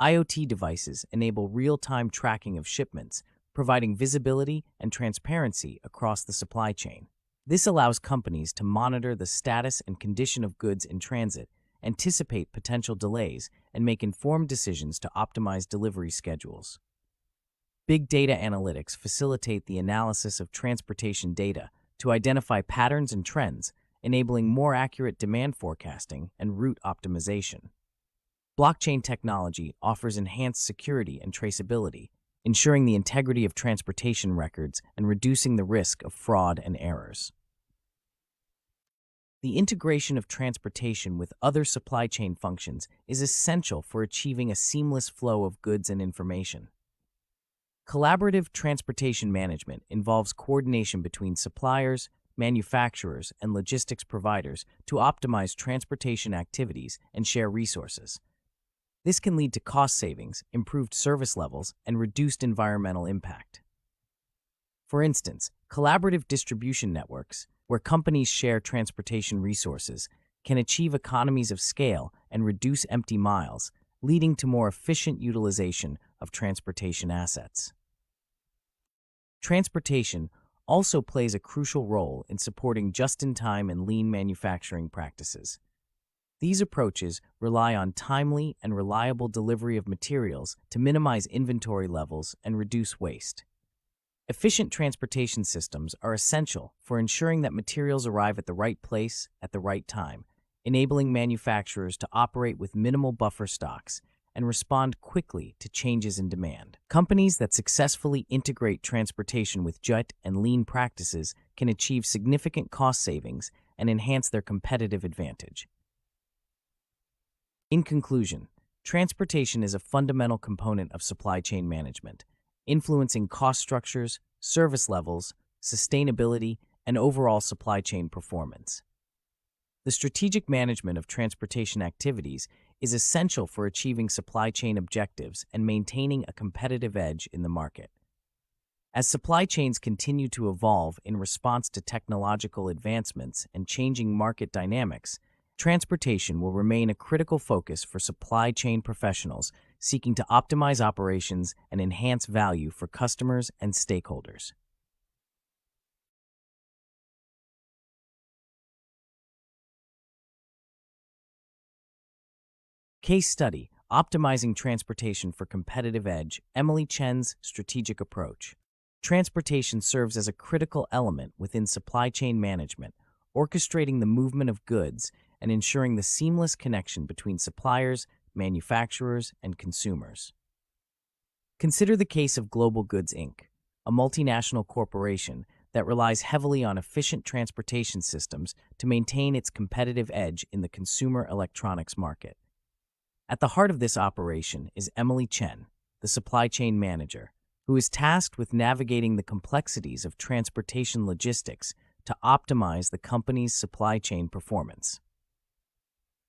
A: IoT devices enable real-time tracking of shipments, providing visibility and transparency across the supply chain. This allows companies to monitor the status and condition of goods in transit, anticipate potential delays, and make informed decisions to optimize delivery schedules. Big data analytics facilitate the analysis of transportation data to identify patterns and trends, enabling more accurate demand forecasting and route optimization. Blockchain technology offers enhanced security and traceability, ensuring the integrity of transportation records and reducing the risk of fraud and errors. The integration of transportation with other supply chain functions is essential for achieving a seamless flow of goods and information. Collaborative transportation management involves coordination between suppliers, manufacturers, and logistics providers to optimize transportation activities and share resources. This can lead to cost savings, improved service levels, and reduced environmental impact. For instance, collaborative distribution networks, where companies share transportation resources, can achieve economies of scale and reduce empty miles, leading to more efficient utilization of transportation assets. Transportation also plays a crucial role in supporting just-in-time and lean manufacturing practices. These approaches rely on timely and reliable delivery of materials to minimize inventory levels and reduce waste. Efficient transportation systems are essential for ensuring that materials arrive at the right place at the right time, enabling manufacturers to operate with minimal buffer stocks and respond quickly to changes in demand. Companies that successfully integrate transportation with JIT and lean practices can achieve significant cost savings and enhance their competitive advantage. In conclusion, transportation is a fundamental component of supply chain management, influencing cost structures, service levels, sustainability, and overall supply chain performance. The strategic management of transportation activities is essential for achieving supply chain objectives and maintaining a competitive edge in the market. As supply chains continue to evolve in response to technological advancements and changing market dynamics, transportation will remain a critical focus for supply chain professionals seeking to optimize operations and enhance value for customers and stakeholders. Case study: Optimizing Transportation for Competitive Edge, Emily Chen's Strategic Approach. Transportation serves as a critical element within supply chain management, orchestrating the movement of goods and ensuring the seamless connection between suppliers, manufacturers, and consumers. Consider the case of Global Goods Inc., a multinational corporation that relies heavily on efficient transportation systems to maintain its competitive edge in the consumer electronics market. At the heart of this operation is Emily Chen, the supply chain manager, who is tasked with navigating the complexities of transportation logistics to optimize the company's supply chain performance.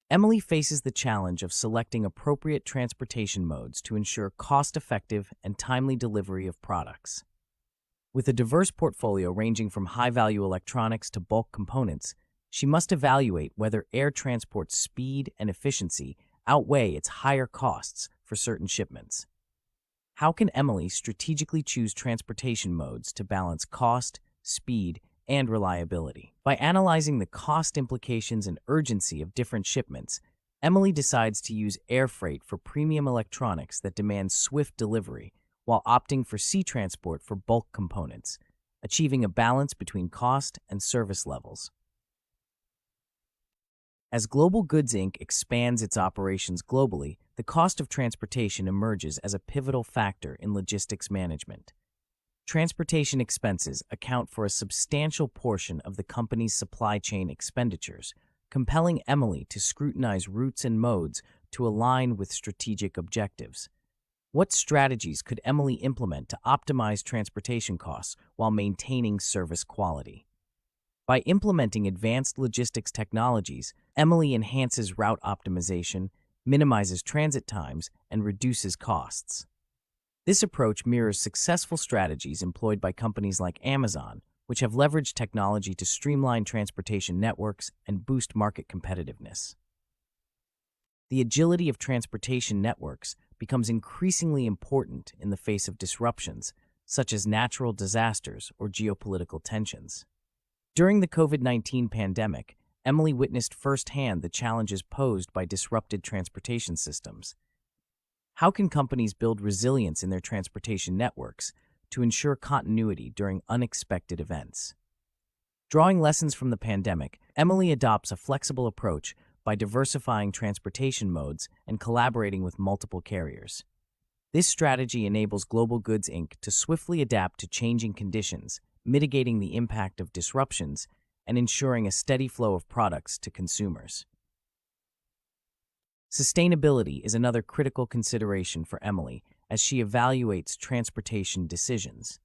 A: Emily faces the challenge of selecting appropriate transportation modes to ensure cost-effective and timely delivery of products. With a diverse portfolio ranging from high-value electronics to bulk components, she must evaluate whether air transport's speed and efficiency outweigh its higher costs for certain shipments. How can Emily strategically choose transportation modes to balance cost, speed, and reliability? By analyzing the cost implications and urgency of different shipments, Emily decides to use air freight for premium electronics that demand swift delivery, while opting for sea transport for bulk components, achieving a balance between cost and service levels. As Global Goods Inc. expands its operations globally, the cost of transportation emerges as a pivotal factor in logistics management. Transportation expenses account for a substantial portion of the company's supply chain expenditures, compelling Emily to scrutinize routes and modes to align with strategic objectives. What strategies could Emily implement to optimize transportation costs while maintaining service quality? By implementing advanced logistics technologies, Emily enhances route optimization, minimizes transit times, and reduces costs. This approach mirrors successful strategies employed by companies like Amazon, which have leveraged technology to streamline transportation networks and boost market competitiveness. The agility of transportation networks becomes increasingly important in the face of disruptions, such as natural disasters or geopolitical tensions. During the COVID-19 pandemic, Emily witnessed firsthand the challenges posed by disrupted transportation systems. How can companies build resilience in their transportation networks to ensure continuity during unexpected events? Drawing lessons from the pandemic, Emily adopts a flexible approach by diversifying transportation modes and collaborating with multiple carriers. This strategy enables Global Goods Inc. to swiftly adapt to changing conditions, mitigating the impact of disruptions and ensuring a steady flow of products to consumers. Sustainability is another critical consideration for Emily as she evaluates transportation decisions.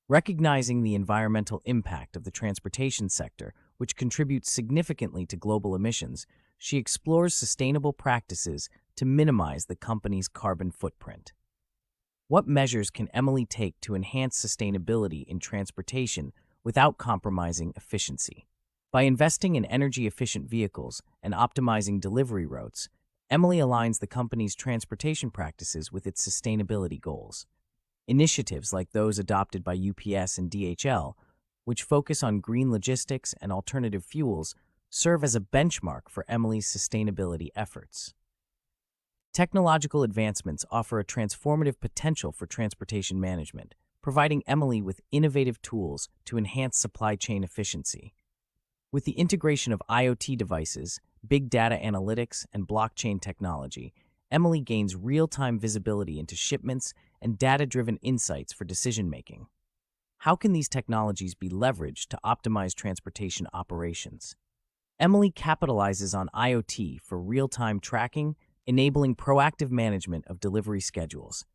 A: Recognizing the environmental impact of the transportation sector, which contributes significantly to global emissions, she explores sustainable practices to minimize the company's carbon footprint. What measures can Emily take to enhance sustainability in transportation without compromising efficiency? By investing in energy-efficient vehicles and optimizing delivery routes, Emily aligns the company's transportation practices with its sustainability goals. Initiatives like those adopted by UPS and DHL, which focus on green logistics and alternative fuels, serve as a benchmark for Emily's sustainability efforts. Technological advancements offer a transformative potential for transportation management, providing Emily with innovative tools to enhance supply chain efficiency. With the integration of IoT devices, big data analytics, and blockchain technology, Emily gains real-time visibility into shipments and data-driven insights for decision-making. How can these technologies be leveraged to optimize transportation operations? Emily capitalizes on IoT for real-time tracking, enabling proactive management of delivery schedules.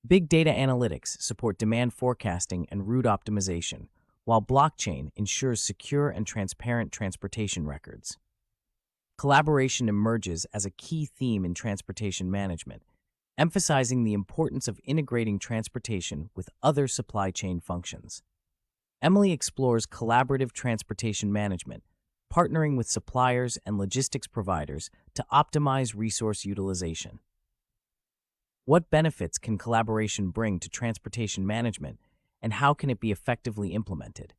A: Big data analytics support demand forecasting and route optimization, while blockchain ensures secure and transparent transportation records. Collaboration emerges as a key theme in transportation management, emphasizing the importance of integrating transportation with other supply chain functions. Emily explores collaborative transportation management, partnering with suppliers and logistics providers to optimize resource utilization. What benefits can collaboration bring to transportation management, and how can it be effectively implemented?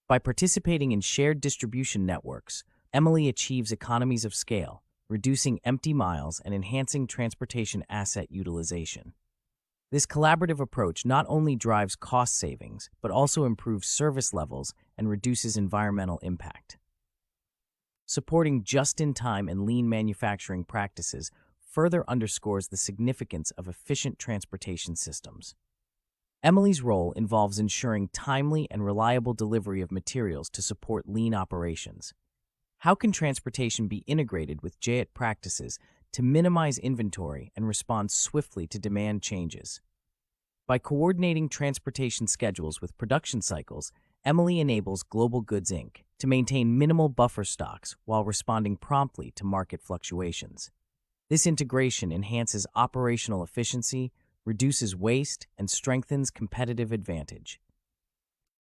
A: By participating in shared distribution networks, Emily achieves economies of scale, reducing empty miles and enhancing transportation asset utilization. This collaborative approach not only drives cost savings, but also improves service levels and reduces environmental impact. Supporting just-in-time and lean manufacturing practices further underscores the significance of efficient transportation systems. Emily's role involves ensuring timely and reliable delivery of materials to support lean operations. How can transportation be integrated with JIT practices to minimize inventory and respond swiftly to demand changes? By coordinating transportation schedules with production cycles, Emily enables Global Goods Inc. to maintain minimal buffer stocks while responding promptly to market fluctuations. This integration enhances operational efficiency, reduces waste, and strengthens competitive advantage.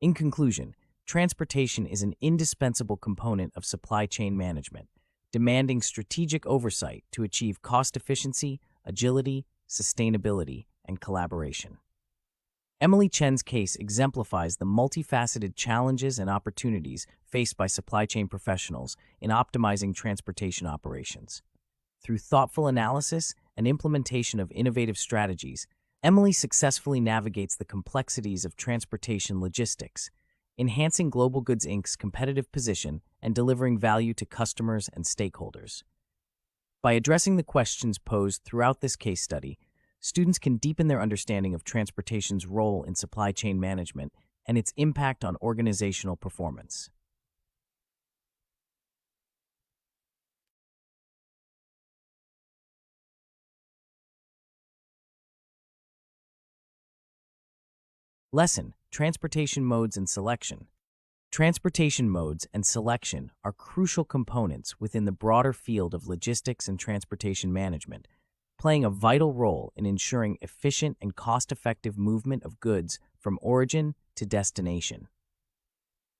A: In conclusion, transportation is an indispensable component of supply chain management, demanding strategic oversight to achieve cost efficiency, agility, sustainability, and collaboration. Emily Chen's case exemplifies the multifaceted challenges and opportunities faced by supply chain professionals in optimizing transportation operations. Through thoughtful analysis and implementation of innovative strategies, Emily successfully navigates the complexities of transportation logistics, enhancing Global Goods Inc.'s competitive position and delivering value to customers and stakeholders. By addressing the questions posed throughout this case study, students can deepen their understanding of transportation's role in supply chain management and its impact on organizational performance. Lesson: Transportation Modes and Selection. Transportation modes and selection are crucial components within the broader field of logistics and transportation management, playing a vital role in ensuring efficient and cost-effective movement of goods from origin to destination.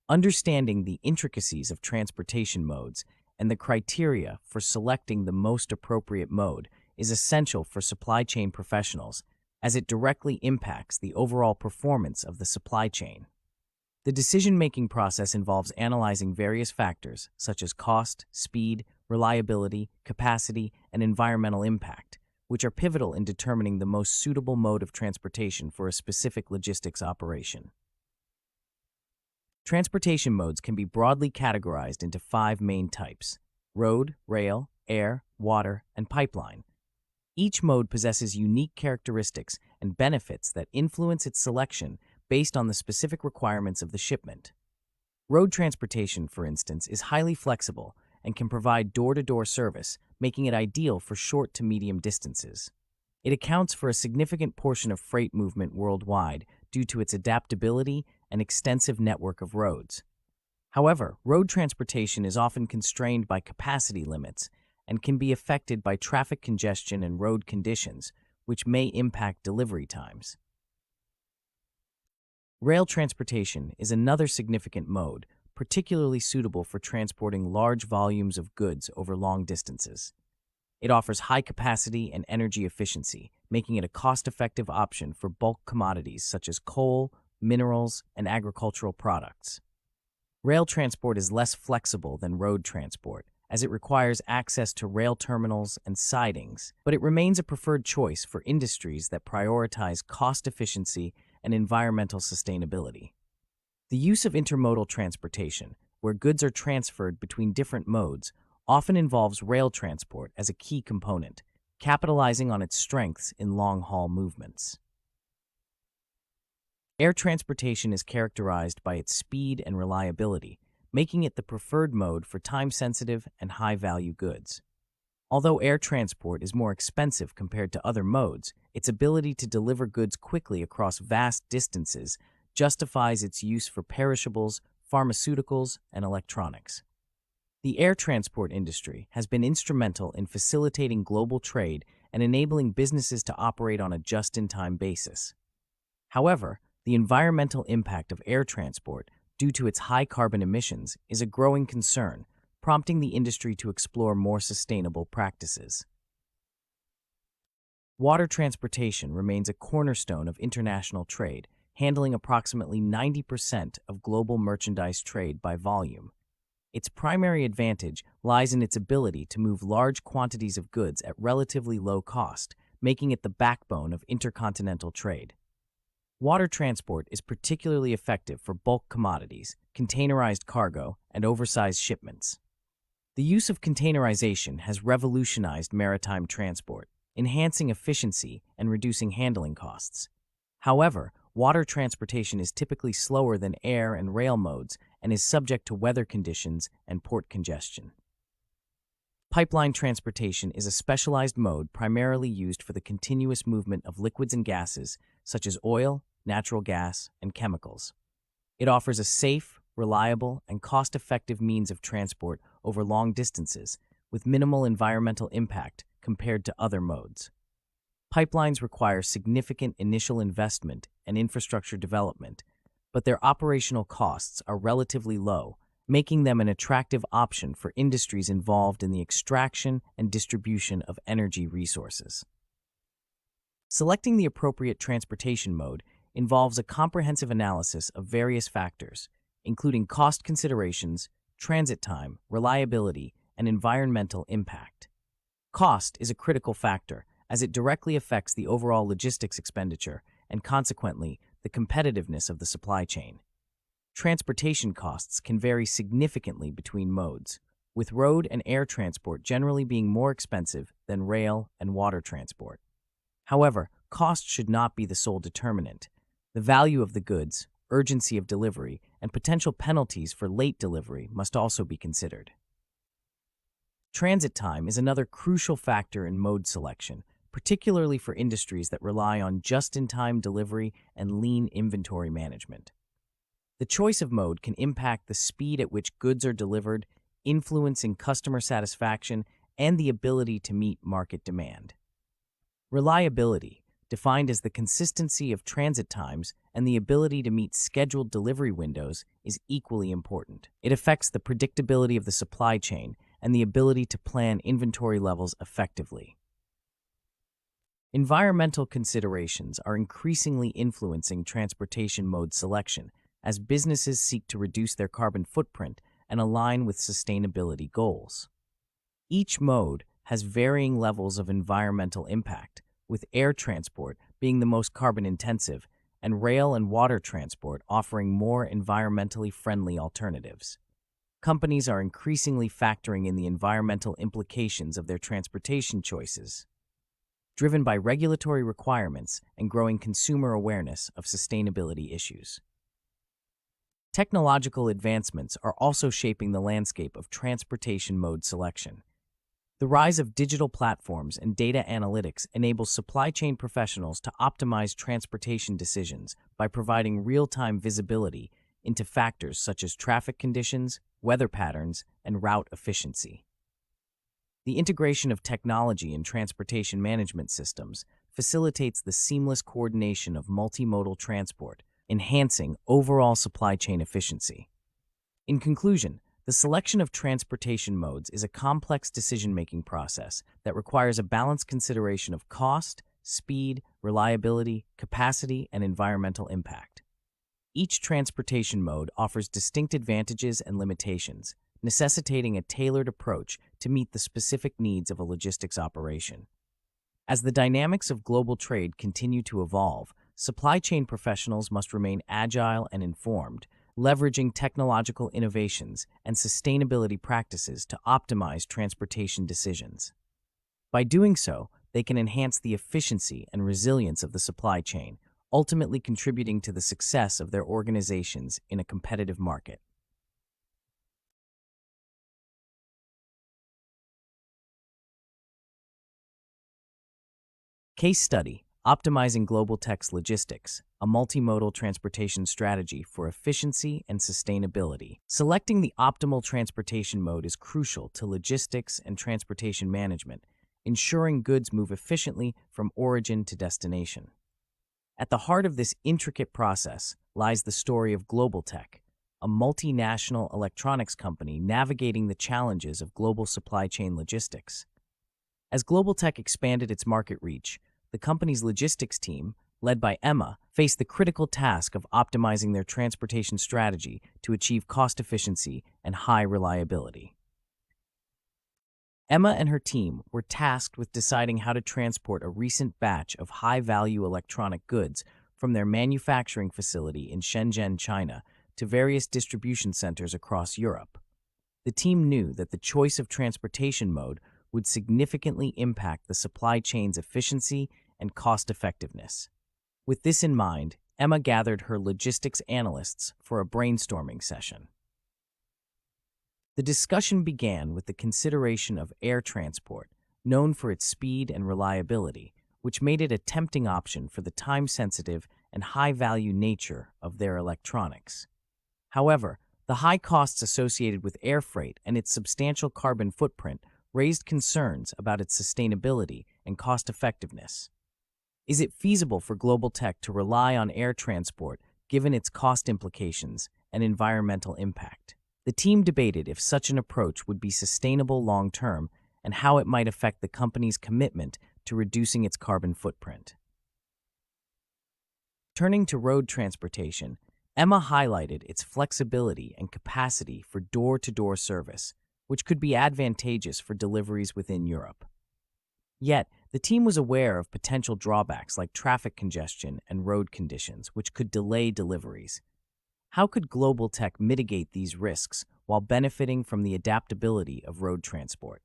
A: Understanding the intricacies of transportation modes and the criteria for selecting the most appropriate mode is essential for supply chain professionals, as it directly impacts the overall performance of the supply chain. The decision-making process involves analyzing various factors such as cost, speed, reliability, capacity, and environmental impact, which are pivotal in determining the most suitable mode of transportation for a specific logistics operation. Transportation modes can be broadly categorized into 5 main types: road, rail, air, water, and pipeline. Each mode possesses unique characteristics and benefits that influence its selection based on the specific requirements of the shipment. Road transportation, for instance, is highly flexible and can provide door-to-door service, making it ideal for short to medium distances. It accounts for a significant portion of freight movement worldwide due to its adaptability and extensive network of roads. However, road transportation is often constrained by capacity limits and can be affected by traffic congestion and road conditions, which may impact delivery times. Rail transportation is another significant mode, particularly suitable for transporting large volumes of goods over long distances. It offers high capacity and energy efficiency, making it a cost-effective option for bulk commodities such as coal, minerals, and agricultural products. Rail transport is less flexible than road transport, as it requires access to rail terminals and sidings, but it remains a preferred choice for industries that prioritize cost efficiency and environmental sustainability. The use of intermodal transportation, where goods are transferred between different modes, often involves rail transport as a key component, capitalizing on its strengths in long-haul movements. Air transportation is characterized by its speed and reliability, making it the preferred mode for time-sensitive and high-value goods. Although air transport is more expensive compared to other modes, its ability to deliver goods quickly across vast distances justifies its use for perishables, pharmaceuticals, and electronics. The air transport industry has been instrumental in facilitating global trade and enabling businesses to operate on a just-in-time basis. However, the environmental impact of air transport, due to its high carbon emissions, is a growing concern, prompting the industry to explore more sustainable practices. Water transportation remains a cornerstone of international trade, handling approximately 90% of global merchandise trade by volume. Its primary advantage lies in its ability to move large quantities of goods at relatively low cost, making it the backbone of intercontinental trade. Water transport is particularly effective for bulk commodities, containerized cargo, and oversized shipments. The use of containerization has revolutionized maritime transport, enhancing efficiency and reducing handling costs. However, water transportation is typically slower than air and rail modes and is subject to weather conditions and port congestion. Pipeline transportation is a specialized mode primarily used for the continuous movement of liquids and gases, such as oil, natural gas, and chemicals. It offers a safe, reliable, and cost-effective means of transport over long distances, with minimal environmental impact compared to other modes. Pipelines require significant initial investment and infrastructure development, but their operational costs are relatively low, making them an attractive option for industries involved in the extraction and distribution of energy resources. Selecting the appropriate transportation mode involves a comprehensive analysis of various factors, including cost considerations, transit time, reliability, and environmental impact. Cost is a critical factor, as it directly affects the overall logistics expenditure and, consequently, the competitiveness of the supply chain. Transportation costs can vary significantly between modes, with road and air transport generally being more expensive than rail and water transport. However, cost should not be the sole determinant. The value of the goods, urgency of delivery, and potential penalties for late delivery must also be considered. Transit time is another crucial factor in mode selection, particularly for industries that rely on just-in-time delivery and lean inventory management. The choice of mode can impact the speed at which goods are delivered, influencing customer satisfaction and the ability to meet market demand. Reliability, defined as the consistency of transit times and the ability to meet scheduled delivery windows, is equally important. It affects the predictability of the supply chain and the ability to plan inventory levels effectively. Environmental considerations are increasingly influencing transportation mode selection as businesses seek to reduce their carbon footprint and align with sustainability goals. Each mode has varying levels of environmental impact, with air transport being the most carbon-intensive and rail and water transport offering more environmentally friendly alternatives. Companies are increasingly factoring in the environmental implications of their transportation choices, driven by regulatory requirements and growing consumer awareness of sustainability issues. Technological advancements are also shaping the landscape of transportation mode selection. The rise of digital platforms and data analytics enables supply chain professionals to optimize transportation decisions by providing real-time visibility into factors such as traffic conditions, weather patterns, and route efficiency. The integration of technology in transportation management systems facilitates the seamless coordination of multimodal transport, enhancing overall supply chain efficiency. In conclusion, the selection of transportation modes is a complex decision-making process that requires a balanced consideration of cost, speed, reliability, capacity, and environmental impact. Each transportation mode offers distinct advantages and limitations, necessitating a tailored approach to meet the specific needs of a logistics operation. As the dynamics of global trade continue to evolve, supply chain professionals must remain agile and informed, leveraging technological innovations and sustainability practices to optimize transportation decisions. By doing so, they can enhance the efficiency and resilience of the supply chain, ultimately contributing to the success of their organizations in a competitive market. Case study: Optimizing Global Tech's Logistics, a multimodal transportation strategy for efficiency and sustainability. Selecting the optimal transportation mode is crucial to logistics and transportation management, ensuring goods move efficiently from origin to destination. At the heart of this intricate process lies the story of Global Tech, a multinational electronics company navigating the challenges of global supply chain logistics. As Global Tech expanded its market reach, the company's logistics team, led by Emma, faced the critical task of optimizing their transportation strategy to achieve cost efficiency and high reliability. Emma and her team were tasked with deciding how to transport a recent batch of high-value electronic goods from their manufacturing facility in Shenzhen, China, to various distribution centers across Europe. The team knew that the choice of transportation mode would significantly impact the supply chain's efficiency and cost-effectiveness. With this in mind, Emma gathered her logistics analysts for a brainstorming session. The discussion began with the consideration of air transport, known for its speed and reliability, which made it a tempting option for the time-sensitive and high-value nature of their electronics. However, the high costs associated with air freight and its substantial carbon footprint raised concerns about its sustainability and cost-effectiveness. Is it feasible for Global Tech to rely on air transport given its cost implications and environmental impact? The team debated if such an approach would be sustainable long-term and how it might affect the company's commitment to reducing its carbon footprint. Turning to road transportation, Emma highlighted its flexibility and capacity for door-to-door service, which could be advantageous for deliveries within Europe. Yet, the team was aware of potential drawbacks like traffic congestion and road conditions, which could delay deliveries. How could Global Tech mitigate these risks while benefiting from the adaptability of road transport?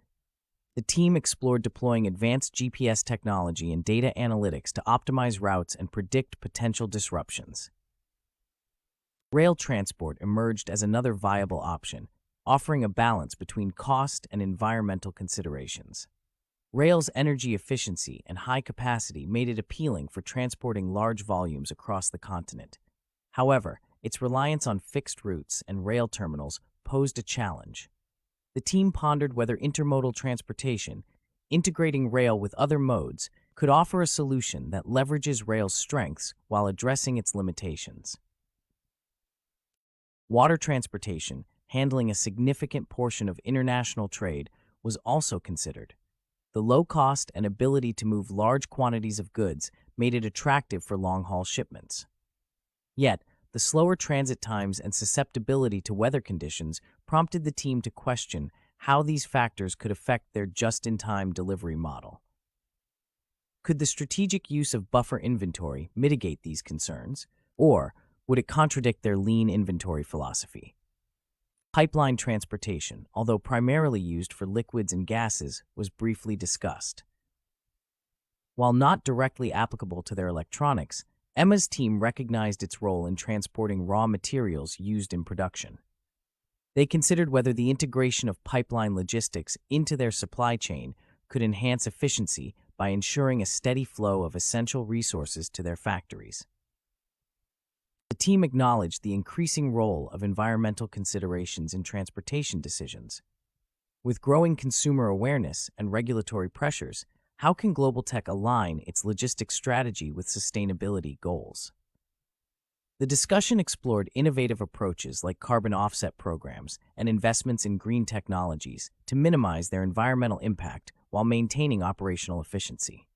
A: The team explored deploying advanced GPS technology and data analytics to optimize routes and predict potential disruptions. Rail transport emerged as another viable option, offering a balance between cost and environmental considerations. Rail's energy efficiency and high capacity made it appealing for transporting large volumes across the continent. However, its reliance on fixed routes and rail terminals posed a challenge. The team pondered whether intermodal transportation, integrating rail with other modes, could offer a solution that leverages rail's strengths while addressing its limitations. Water transportation, handling a significant portion of international trade, was also considered. The low cost and ability to move large quantities of goods made it attractive for long-haul shipments. Yet, the slower transit times and susceptibility to weather conditions prompted the team to question how these factors could affect their just-in-time delivery model. Could the strategic use of buffer inventory mitigate these concerns, or would it contradict their lean inventory philosophy? Pipeline transportation, although primarily used for liquids and gases, was briefly discussed. While not directly applicable to their electronics, Emma's team recognized its role in transporting raw materials used in production. They considered whether the integration of pipeline logistics into their supply chain could enhance efficiency by ensuring a steady flow of essential resources to their factories. The team acknowledged the increasing role of environmental considerations in transportation decisions. With growing consumer awareness and regulatory pressures, how can global tech align its logistics strategy with sustainability goals? The discussion explored innovative approaches like carbon offset programs and investments in green technologies to minimize their environmental impact while maintaining operational efficiency.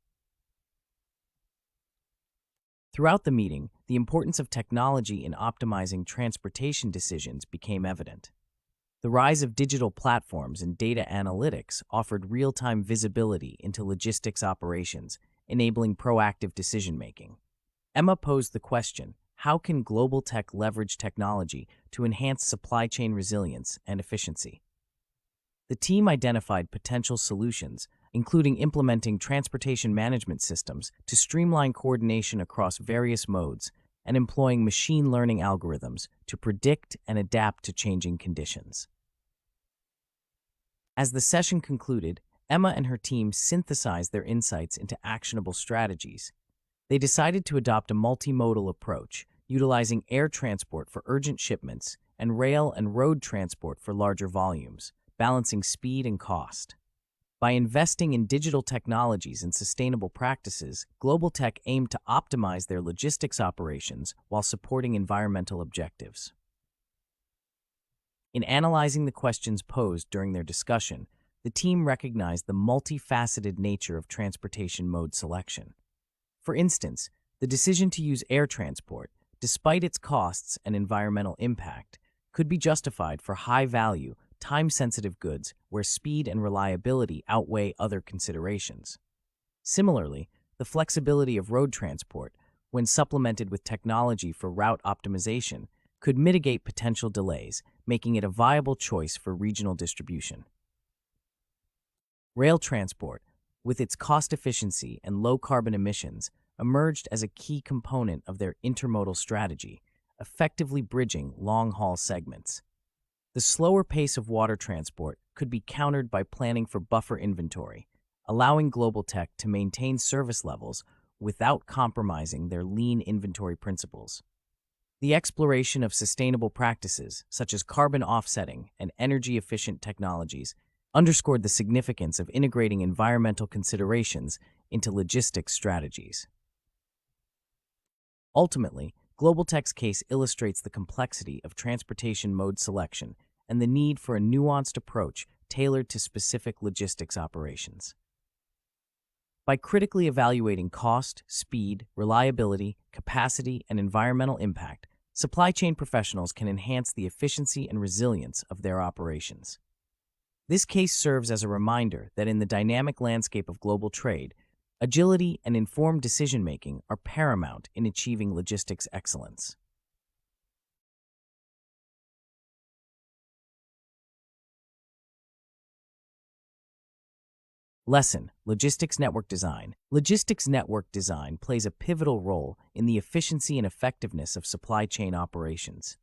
A: Throughout the meeting, the importance of technology in optimizing transportation decisions became evident. The rise of digital platforms and data analytics offered real-time visibility into logistics operations, enabling proactive decision-making. Emma posed the question, how can global tech leverage technology to enhance supply chain resilience and efficiency? The team identified potential solutions, including implementing transportation management systems to streamline coordination across various modes and employing machine learning algorithms to predict and adapt to changing conditions. As the session concluded, Emma and her team synthesized their insights into actionable strategies. They decided to adopt a multimodal approach, utilizing air transport for urgent shipments and rail and road transport for larger volumes, balancing speed and cost. By investing in digital technologies and sustainable practices, Global Tech aimed to optimize their logistics operations while supporting environmental objectives. In analyzing the questions posed during their discussion, the team recognized the multifaceted nature of transportation mode selection. For instance, the decision to use air transport, despite its costs and environmental impact, could be justified for high-value, time-sensitive goods where speed and reliability outweigh other considerations. Similarly, the flexibility of road transport, when supplemented with technology for route optimization, could mitigate potential delays, making it a viable choice for regional distribution. Rail transport, with its cost efficiency and low carbon emissions, emerged as a key component of their intermodal strategy, effectively bridging long-haul segments. The slower pace of water transport could be countered by planning for buffer inventory, allowing Global Tech to maintain service levels without compromising their lean inventory principles. The exploration of sustainable practices, such as carbon offsetting and energy-efficient technologies, underscored the significance of integrating environmental considerations into logistics strategies. Ultimately, Global Tech's case illustrates the complexity of transportation mode selection and the need for a nuanced approach tailored to specific logistics operations. By critically evaluating cost, speed, reliability, capacity, and environmental impact, supply chain professionals can enhance the efficiency and resilience of their operations. This case serves as a reminder that in the dynamic landscape of global trade, agility and informed decision-making are paramount in achieving logistics excellence. Lesson: Logistics Network Design. Logistics network design plays a pivotal role in the efficiency and effectiveness of supply chain operations.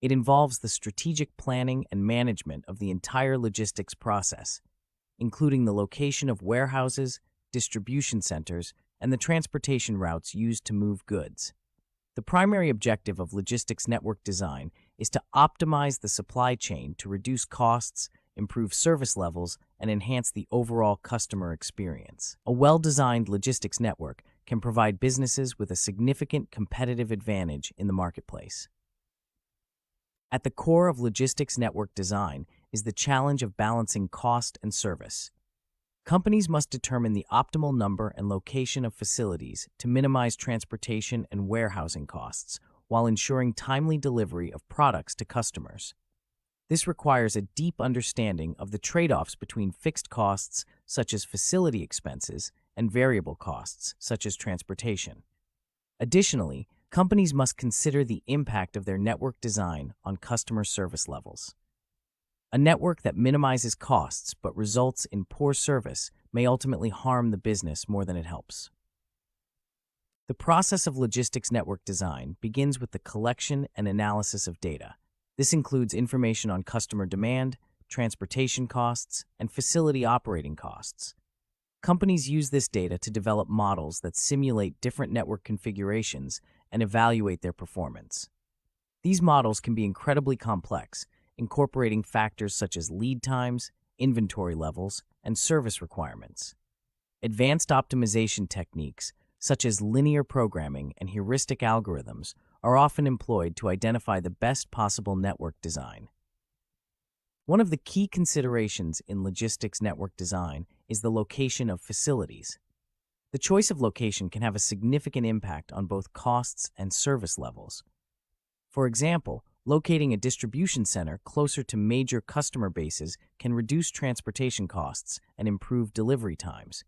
A: It involves the strategic planning and management of the entire logistics process, including the location of warehouses, distribution centers, and the transportation routes used to move goods. The primary objective of logistics network design is to optimize the supply chain to reduce costs, improve service levels, and enhance the overall customer experience. A well-designed logistics network can provide businesses with a significant competitive advantage in the marketplace. At the core of logistics network design is the challenge of balancing cost and service. Companies must determine the optimal number and location of facilities to minimize transportation and warehousing costs while ensuring timely delivery of products to customers. This requires a deep understanding of the trade-offs between fixed costs, such as facility expenses, and variable costs, such as transportation. Additionally, companies must consider the impact of their network design on customer service levels. A network that minimizes costs but results in poor service may ultimately harm the business more than it helps. The process of logistics network design begins with the collection and analysis of data. This includes information on customer demand, transportation costs, and facility operating costs. Companies use this data to develop models that simulate different network configurations and evaluate their performance. These models can be incredibly complex, incorporating factors such as lead times, inventory levels, and service requirements. Advanced optimization techniques, such as linear programming and heuristic algorithms, are often employed to identify the best possible network design. One of the key considerations in logistics network design is the location of facilities. The choice of location can have a significant impact on both costs and service levels. For example, locating a distribution center closer to major customer bases can reduce transportation costs and improve delivery times.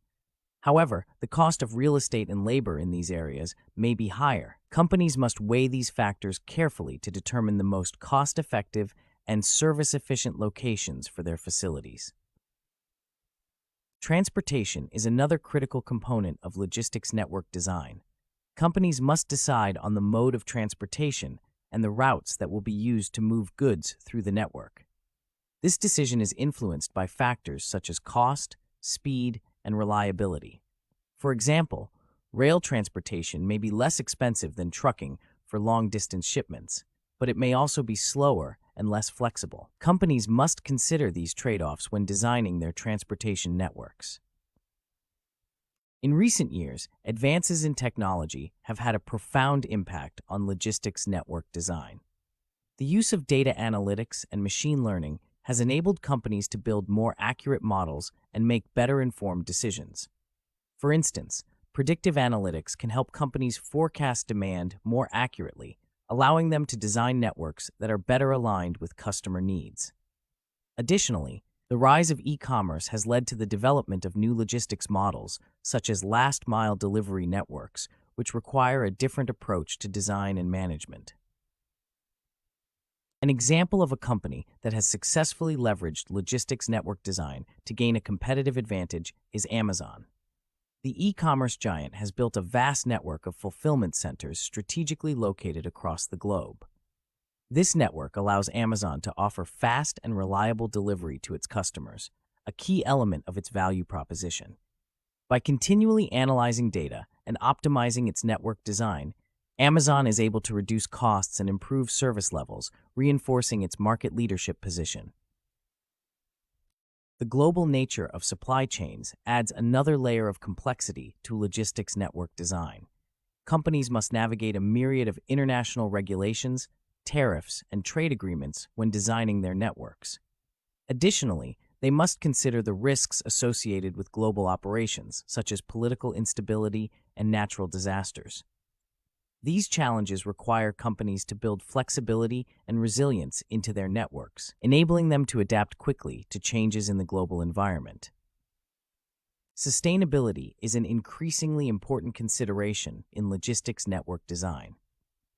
A: However, the cost of real estate and labor in these areas may be higher. Companies must weigh these factors carefully to determine the most cost-effective and service-efficient locations for their facilities. Transportation is another critical component of logistics network design. Companies must decide on the mode of transportation and the routes that will be used to move goods through the network. This decision is influenced by factors such as cost, speed, and reliability. For example, rail transportation may be less expensive than trucking for long-distance shipments, but it may also be slower and less flexible. Companies must consider these trade-offs when designing their transportation networks. In recent years, advances in technology have had a profound impact on logistics network design. The use of data analytics and machine learning has enabled companies to build more accurate models and make better informed decisions. For instance, predictive analytics can help companies forecast demand more accurately, allowing them to design networks that are better aligned with customer needs. Additionally, the rise of e-commerce has led to the development of new logistics models, such as last-mile delivery networks, which require a different approach to design and management. An example of a company that has successfully leveraged logistics network design to gain a competitive advantage is Amazon. The e-commerce giant has built a vast network of fulfillment centers strategically located across the globe. This network allows Amazon to offer fast and reliable delivery to its customers, a key element of its value proposition. By continually analyzing data and optimizing its network design, Amazon is able to reduce costs and improve service levels, reinforcing its market leadership position. The global nature of supply chains adds another layer of complexity to logistics network design. Companies must navigate a myriad of international regulations, tariffs, and trade agreements when designing their networks. Additionally, they must consider the risks associated with global operations, such as political instability and natural disasters. These challenges require companies to build flexibility and resilience into their networks, enabling them to adapt quickly to changes in the global environment. Sustainability is an increasingly important consideration in logistics network design.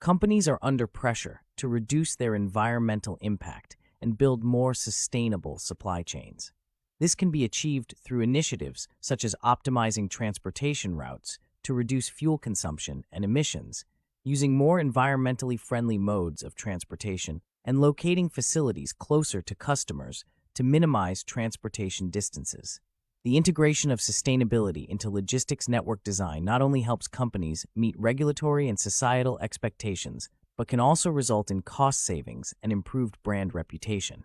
A: Companies are under pressure to reduce their environmental impact and build more sustainable supply chains. This can be achieved through initiatives such as optimizing transportation routes to reduce fuel consumption and emissions, using more environmentally friendly modes of transportation, and locating facilities closer to customers to minimize transportation distances. The integration of sustainability into logistics network design not only helps companies meet regulatory and societal expectations, but can also result in cost savings and improved brand reputation.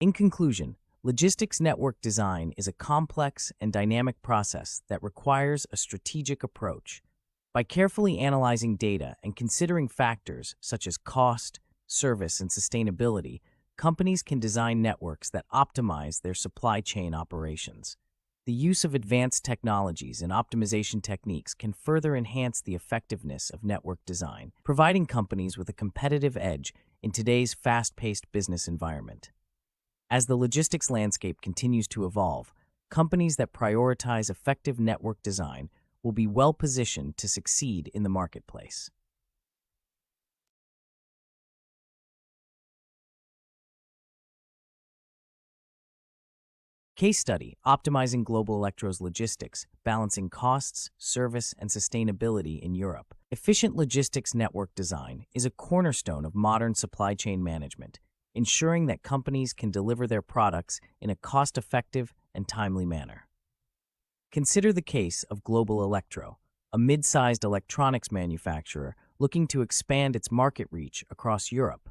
A: In conclusion, logistics network design is a complex and dynamic process that requires a strategic approach. By carefully analyzing data and considering factors such as cost, service, and sustainability, companies can design networks that optimize their supply chain operations. The use of advanced technologies and optimization techniques can further enhance the effectiveness of network design, providing companies with a competitive edge in today's fast-paced business environment. As the logistics landscape continues to evolve, companies that prioritize effective network design will be well positioned to succeed in the marketplace. Case study: Optimizing Global Electro's logistics, balancing costs, service, and sustainability in Europe. Efficient logistics network design is a cornerstone of modern supply chain management, ensuring that companies can deliver their products in a cost-effective and timely manner. Consider the case of Global Electro, a mid-sized electronics manufacturer looking to expand its market reach across Europe.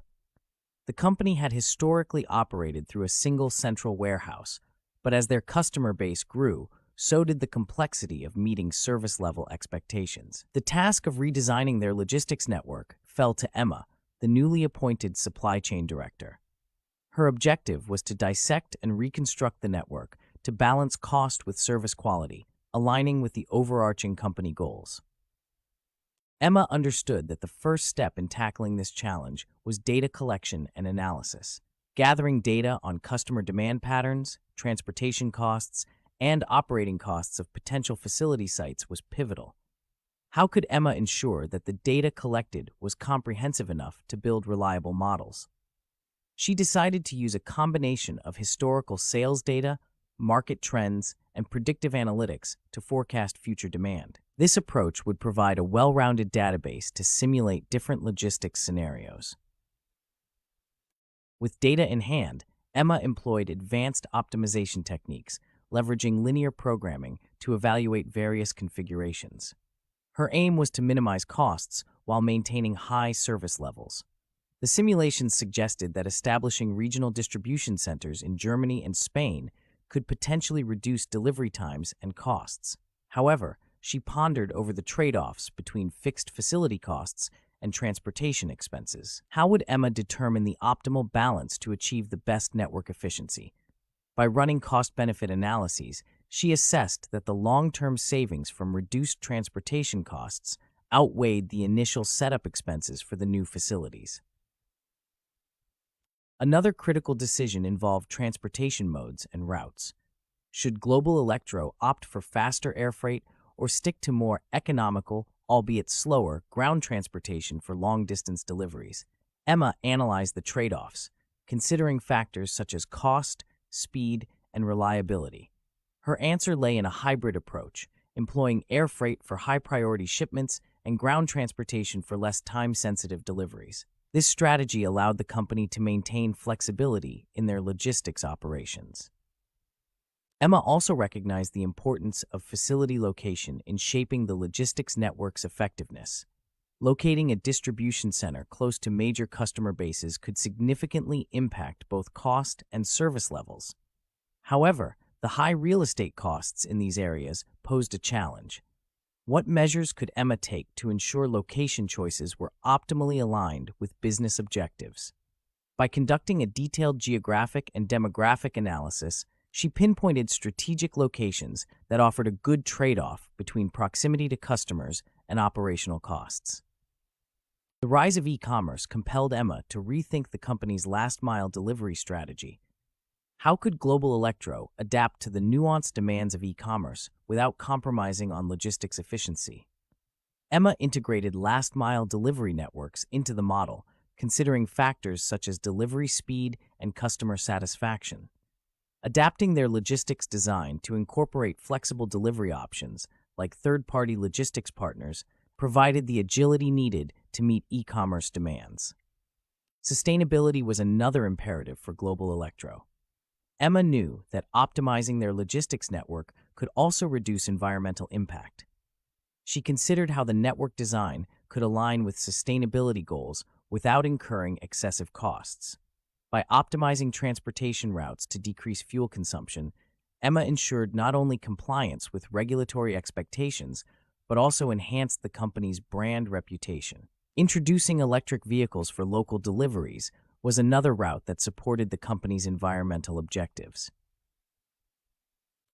A: The company had historically operated through a single central warehouse, but as their customer base grew, so did the complexity of meeting service-level expectations. The task of redesigning their logistics network fell to Emma, the newly appointed supply chain director. Her objective was to dissect and reconstruct the network to balance cost with service quality, aligning with the overarching company goals. Emma understood that the first step in tackling this challenge was data collection and analysis. Gathering data on customer demand patterns, transportation costs, and operating costs of potential facility sites was pivotal. How could Emma ensure that the data collected was comprehensive enough to build reliable models? She decided to use a combination of historical sales data, market trends, and predictive analytics to forecast future demand. This approach would provide a well-rounded database to simulate different logistics scenarios. With data in hand, Emma employed advanced optimization techniques, leveraging linear programming to evaluate various configurations. Her aim was to minimize costs while maintaining high service levels. The simulations suggested that establishing regional distribution centers in Germany and Spain could potentially reduce delivery times and costs. However, she pondered over the trade-offs between fixed facility costs and transportation expenses. How would Emma determine the optimal balance to achieve the best network efficiency? By running cost-benefit analyses, she assessed that the long-term savings from reduced transportation costs outweighed the initial setup expenses for the new facilities. Another critical decision involved transportation modes and routes. Should Global Electro opt for faster air freight or stick to more economical, albeit slower, ground transportation for long-distance deliveries? Emma analyzed the trade-offs, considering factors such as cost, speed, and reliability. Her answer lay in a hybrid approach, employing air freight for high-priority shipments and ground transportation for less time-sensitive deliveries. This strategy allowed the company to maintain flexibility in their logistics operations. Emma also recognized the importance of facility location in shaping the logistics network's effectiveness. Locating a distribution center close to major customer bases could significantly impact both cost and service levels. However, the high real estate costs in these areas posed a challenge. What measures could Emma take to ensure location choices were optimally aligned with business objectives? By conducting a detailed geographic and demographic analysis, she pinpointed strategic locations that offered a good trade-off between proximity to customers and operational costs. The rise of e-commerce compelled Emma to rethink the company's last-mile delivery strategy. How could Global Electro adapt to the nuanced demands of e-commerce without compromising on logistics efficiency? Emma integrated last-mile delivery networks into the model, considering factors such as delivery speed and customer satisfaction. Adapting their logistics design to incorporate flexible delivery options, like third-party logistics partners, provided the agility needed to meet e-commerce demands. Sustainability was another imperative for Global Electro. Emma knew that optimizing their logistics network could also reduce environmental impact. She considered how the network design could align with sustainability goals without incurring excessive costs. By optimizing transportation routes to decrease fuel consumption, EMMA ensured not only compliance with regulatory expectations, but also enhanced the company's brand reputation. Introducing electric vehicles for local deliveries was another route that supported the company's environmental objectives.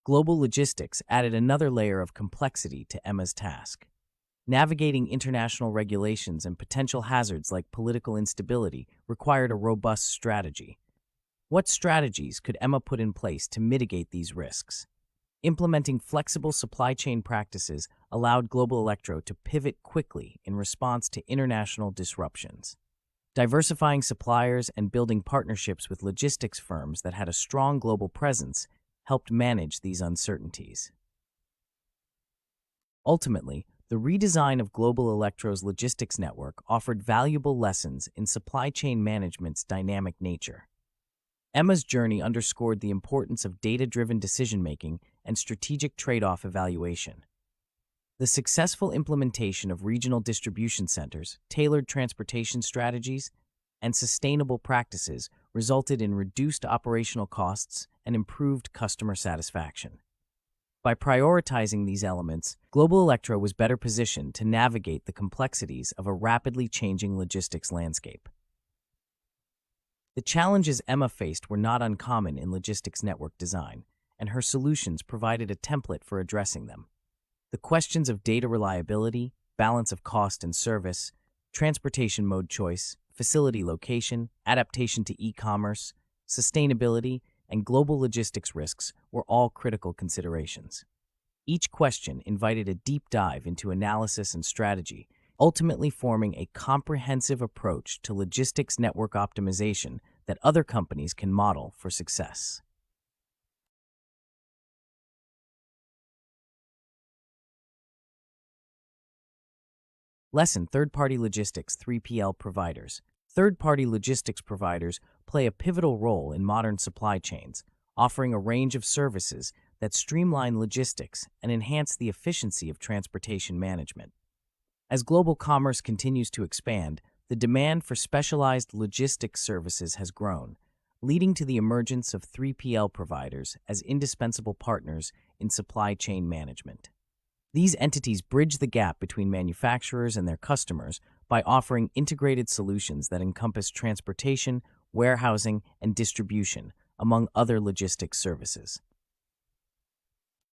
A: Global logistics added another layer of complexity to EMMA's task. Navigating international regulations and potential hazards like political instability required a robust strategy. What strategies could EMMA put in place to mitigate these risks? Implementing flexible supply chain practices allowed Global Electro to pivot quickly in response to international disruptions. Diversifying suppliers and building partnerships with logistics firms that had a strong global presence helped manage these uncertainties. Ultimately, the redesign of Global Electro's logistics network offered valuable lessons in supply chain management's dynamic nature. EMMA's journey underscored the importance of data-driven decision-making and strategic trade-off evaluation. The successful implementation of regional distribution centers, tailored transportation strategies, and sustainable practices resulted in reduced operational costs and improved customer satisfaction. By prioritizing these elements, Global Electro was better positioned to navigate the complexities of a rapidly changing logistics landscape. The challenges EMMA faced were not uncommon in logistics network design, and her solutions provided a template for addressing them. The questions of data reliability, balance of cost and service, transportation mode choice, facility location, adaptation to e-commerce, sustainability, and global logistics risks were all critical considerations. Each question invited a deep dive into analysis and strategy, ultimately forming a comprehensive approach to logistics network optimization that other companies can model for success. Lesson: Third-party logistics 3PL providers. Third-party logistics providers play a pivotal role in modern supply chains, offering a range of services that streamline logistics and enhance the efficiency of transportation management. As global commerce continues to expand, the demand for specialized logistics services has grown, leading to the emergence of 3PL providers as indispensable partners in supply chain management. These entities bridge the gap between manufacturers and their customers by offering integrated solutions that encompass transportation, warehousing, and distribution, among other logistics services.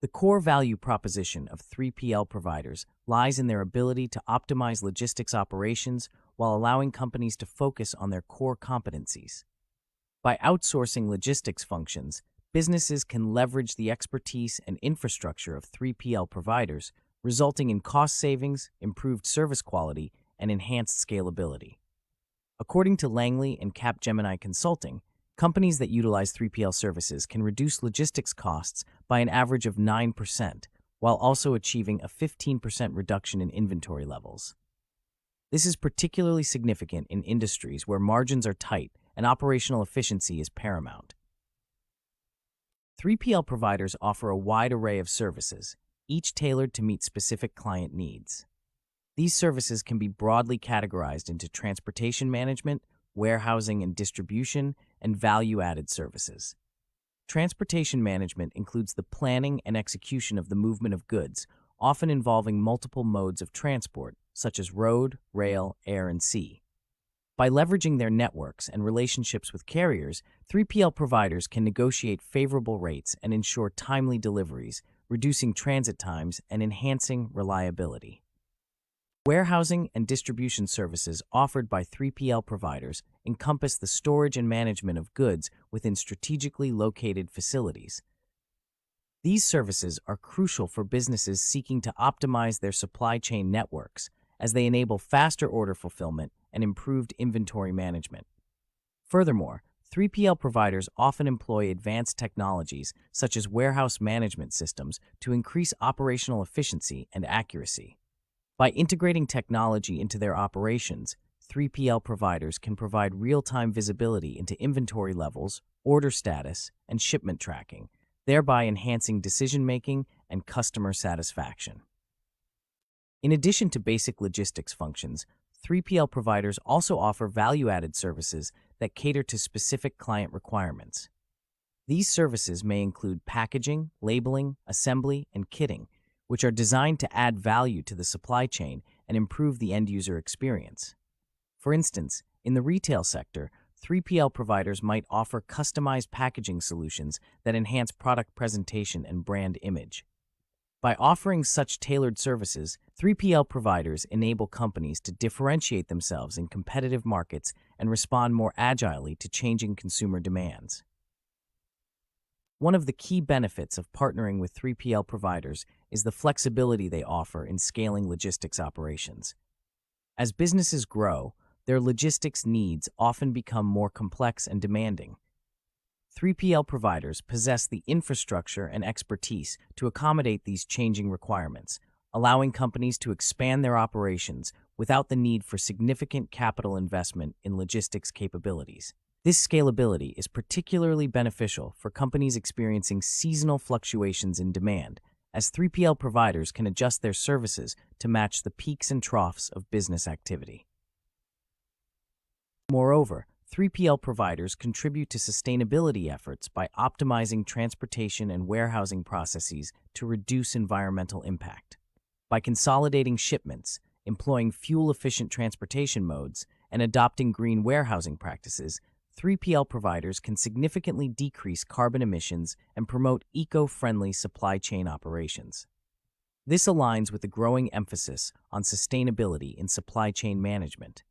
A: The core value proposition of 3PL providers lies in their ability to optimize logistics operations while allowing companies to focus on their core competencies. By outsourcing logistics functions, businesses can leverage the expertise and infrastructure of 3PL providers, resulting in cost savings, improved service quality, and enhanced scalability. According to Langley and Capgemini Consulting, companies that utilize 3PL services can reduce logistics costs by an average of 9%, while also achieving a 15% reduction in inventory levels. This is particularly significant in industries where margins are tight and operational efficiency is paramount. 3PL providers offer a wide array of services, each tailored to meet specific client needs. These services can be broadly categorized into transportation management, warehousing and distribution, and value-added services. Transportation management includes the planning and execution of the movement of goods, often involving multiple modes of transport, such as road, rail, air, and sea. By leveraging their networks and relationships with carriers, 3PL providers can negotiate favorable rates and ensure timely deliveries, reducing transit times and enhancing reliability. Warehousing and distribution services offered by 3PL providers encompass the storage and management of goods within strategically located facilities. These services are crucial for businesses seeking to optimize their supply chain networks, as they enable faster order fulfillment and improved inventory management. Furthermore, 3PL providers often employ advanced technologies such as warehouse management systems to increase operational efficiency and accuracy. By integrating technology into their operations, 3PL providers can provide real-time visibility into inventory levels, order status, and shipment tracking, thereby enhancing decision-making and customer satisfaction. In addition to basic logistics functions, 3PL providers also offer value-added services that cater to specific client requirements. These services may include packaging, labeling, assembly, and kitting, which are designed to add value to the supply chain and improve the end-user experience. For instance, in the retail sector, 3PL providers might offer customized packaging solutions that enhance product presentation and brand image. By offering such tailored services, 3PL providers enable companies to differentiate themselves in competitive markets and respond more agilely to changing consumer demands. One of the key benefits of partnering with 3PL providers is the flexibility they offer in scaling logistics operations. As businesses grow, their logistics needs often become more complex and demanding. 3PL providers possess the infrastructure and expertise to accommodate these changing requirements, allowing companies to expand their operations without the need for significant capital investment in logistics capabilities. This scalability is particularly beneficial for companies experiencing seasonal fluctuations in demand, as 3PL providers can adjust their services to match the peaks and troughs of business activity. Moreover, 3PL providers contribute to sustainability efforts by optimizing transportation and warehousing processes to reduce environmental impact. By consolidating shipments, employing fuel-efficient transportation modes, and adopting green warehousing practices, 3PL providers can significantly decrease carbon emissions and promote eco-friendly supply chain operations. This aligns with the growing emphasis on sustainability in supply chain management,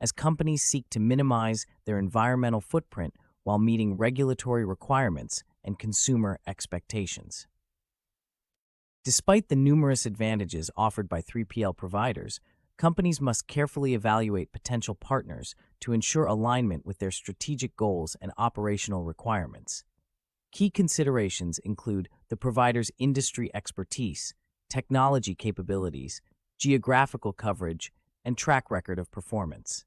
A: as companies seek to minimize their environmental footprint while meeting regulatory requirements and consumer expectations. Despite the numerous advantages offered by 3PL providers, companies must carefully evaluate potential partners to ensure alignment with their strategic goals and operational requirements. Key considerations include the provider's industry expertise, technology capabilities, geographical coverage, and track record of performance.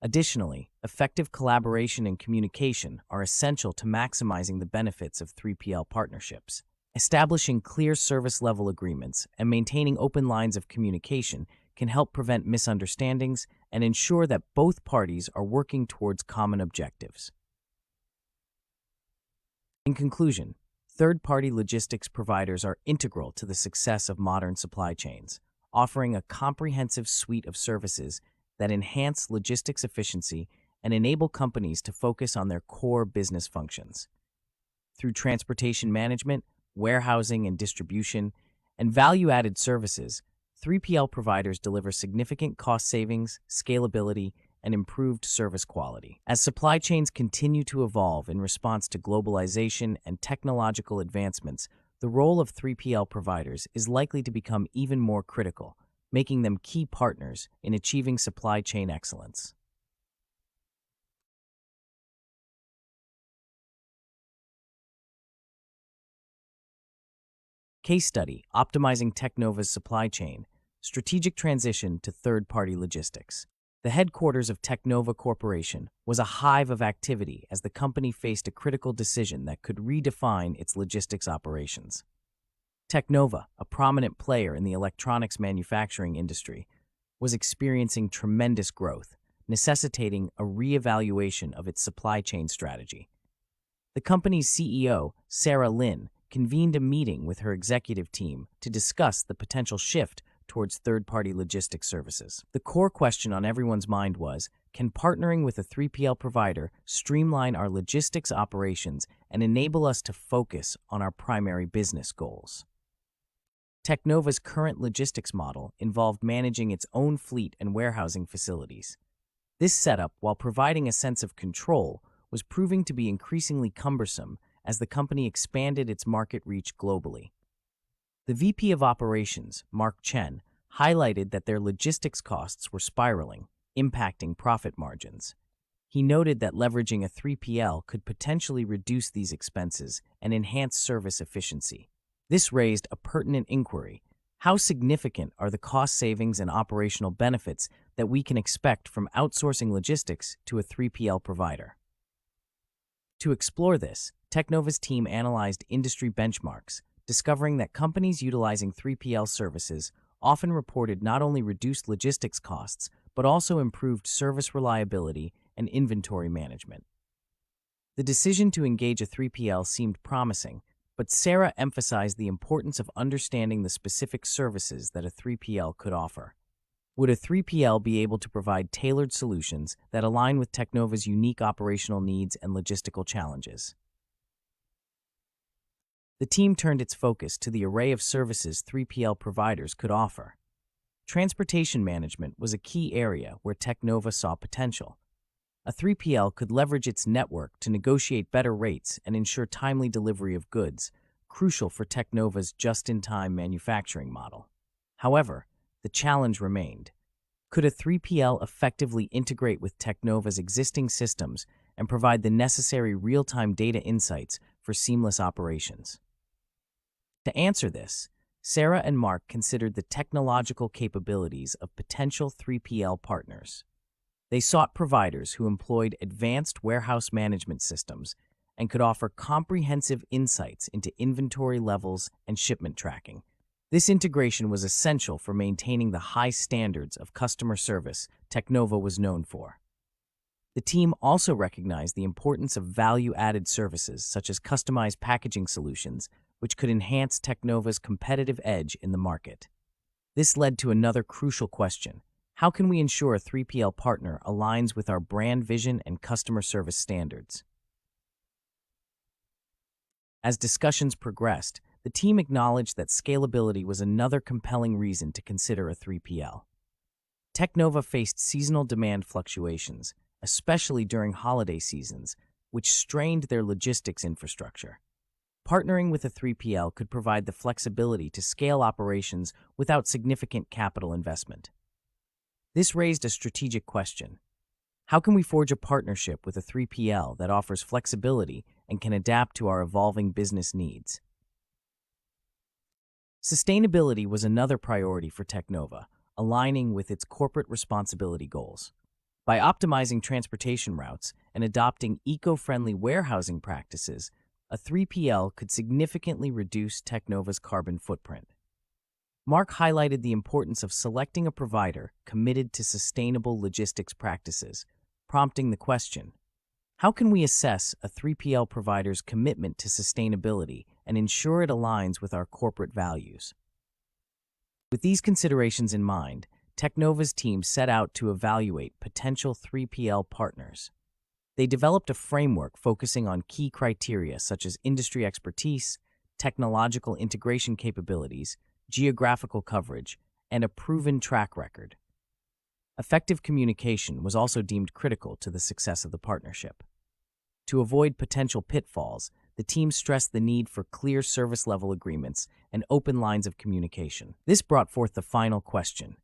A: Additionally, effective collaboration and communication are essential to maximizing the benefits of 3PL partnerships. Establishing clear service-level agreements and maintaining open lines of communication can help prevent misunderstandings and ensure that both parties are working towards common objectives. In conclusion, third-party logistics providers are integral to the success of modern supply chains, offering a comprehensive suite of services that enhance logistics efficiency and enable companies to focus on their core business functions. Through transportation management, warehousing and distribution, and value-added services, 3PL providers deliver significant cost savings, scalability, and improved service quality. As supply chains continue to evolve in response to globalization and technological advancements, the role of 3PL providers is likely to become even more critical, making them key partners in achieving supply chain excellence. Case study: Optimizing Teknova's supply chain, strategic transition to third-party logistics. The headquarters of Teknova Corporation was a hive of activity as the company faced a critical decision that could redefine its logistics operations. Teknova, a prominent player in the electronics manufacturing industry, was experiencing tremendous growth, necessitating a re-evaluation of its supply chain strategy. The company's CEO, Sarah Lin, convened a meeting with her executive team to discuss the potential shift towards third-party logistics services. The core question on everyone's mind was, can partnering with a 3PL provider streamline our logistics operations and enable us to focus on our primary business goals? Teknova's current logistics model involved managing its own fleet and warehousing facilities. This setup, while providing a sense of control, was proving to be increasingly cumbersome as the company expanded its market reach globally. The VP of Operations, Mark Chen, highlighted that their logistics costs were spiraling, impacting profit margins. He noted that leveraging a 3PL could potentially reduce these expenses and enhance service efficiency. This raised a pertinent inquiry: how significant are the cost savings and operational benefits that we can expect from outsourcing logistics to a 3PL provider? To explore this, Teknova's team analyzed industry benchmarks, discovering that companies utilizing 3PL services often reported not only reduced logistics costs, but also improved service reliability and inventory management. The decision to engage a 3PL seemed promising, but Sarah emphasized the importance of understanding the specific services that a 3PL could offer. Would a 3PL be able to provide tailored solutions that align with Teknova's unique operational needs and logistical challenges? The team turned its focus to the array of services 3PL providers could offer. Transportation management was a key area where Teknova saw potential. A 3PL could leverage its network to negotiate better rates and ensure timely delivery of goods, crucial for Teknova's just-in-time manufacturing model. However, the challenge remained. Could a 3PL effectively integrate with Teknova's existing systems and provide the necessary real-time data insights for seamless operations? To answer this, Sarah and Mark considered the technological capabilities of potential 3PL partners. They sought providers who employed advanced warehouse management systems and could offer comprehensive insights into inventory levels and shipment tracking. This integration was essential for maintaining the high standards of customer service Teknova was known for. The team also recognized the importance of value-added services such as customized packaging solutions, which could enhance Teknova's competitive edge in the market. This led to another crucial question. How can we ensure a 3PL partner aligns with our brand vision and customer service standards? As discussions progressed, the team acknowledged that scalability was another compelling reason to consider a 3PL. Teknova faced seasonal demand fluctuations, especially during holiday seasons, which strained their logistics infrastructure. Partnering with a 3PL could provide the flexibility to scale operations without significant capital investment. This raised a strategic question. How can we forge a partnership with a 3PL that offers flexibility and can adapt to our evolving business needs? Sustainability was another priority for Teknova, aligning with its corporate responsibility goals. By optimizing transportation routes and adopting eco-friendly warehousing practices, a 3PL could significantly reduce Teknova's carbon footprint. Mark highlighted the importance of selecting a provider committed to sustainable logistics practices, prompting the question, how can we assess a 3PL provider's commitment to sustainability and ensure it aligns with our corporate values? With these considerations in mind, Teknova's team set out to evaluate potential 3PL partners. They developed a framework focusing on key criteria such as industry expertise, technological integration capabilities, geographical coverage, and a proven track record. Effective communication was also deemed critical to the success of the partnership. To avoid potential pitfalls, the team stressed the need for clear service-level agreements and open lines of communication. This brought forth the final question.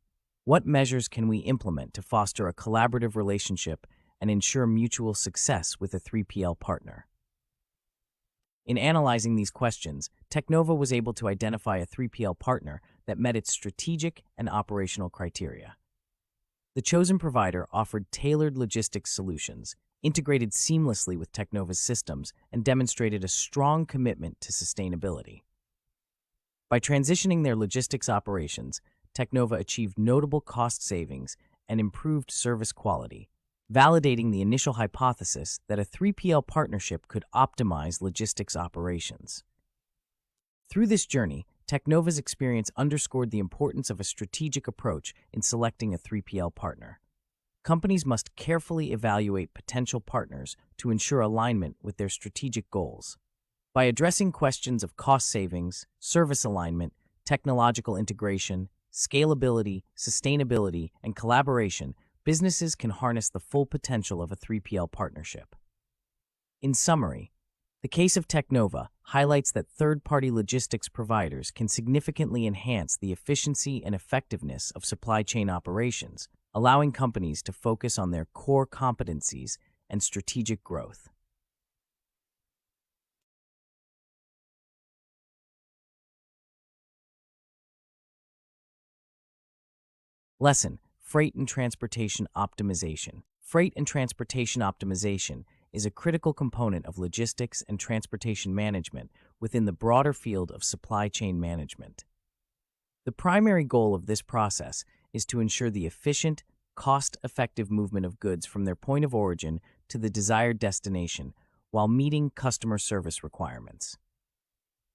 A: What measures can we implement to foster a collaborative relationship and ensure mutual success with a 3PL partner? In analyzing these questions, Teknova was able to identify a 3PL partner that met its strategic and operational criteria. The chosen provider offered tailored logistics solutions, integrated seamlessly with Teknova's systems, and demonstrated a strong commitment to sustainability. By transitioning their logistics operations, Teknova achieved notable cost savings and improved service quality, validating the initial hypothesis that a 3PL partnership could optimize logistics operations. Through this journey, Teknova's experience underscored the importance of a strategic approach in selecting a 3PL partner. Companies must carefully evaluate potential partners to ensure alignment with their strategic goals. By addressing questions of cost savings, service alignment, technological integration, scalability, sustainability, and collaboration, businesses can harness the full potential of a 3PL partnership. In summary, the case of Teknova highlights that third-party logistics providers can significantly enhance the efficiency and effectiveness of supply chain operations, allowing companies to focus on their core competencies and strategic growth. Lesson: Freight and Transportation Optimization. Freight and transportation optimization is a critical component of logistics and transportation management within the broader field of supply chain management. The primary goal of this process is to ensure the efficient, cost-effective movement of goods from their point of origin to the desired destination while meeting customer service requirements.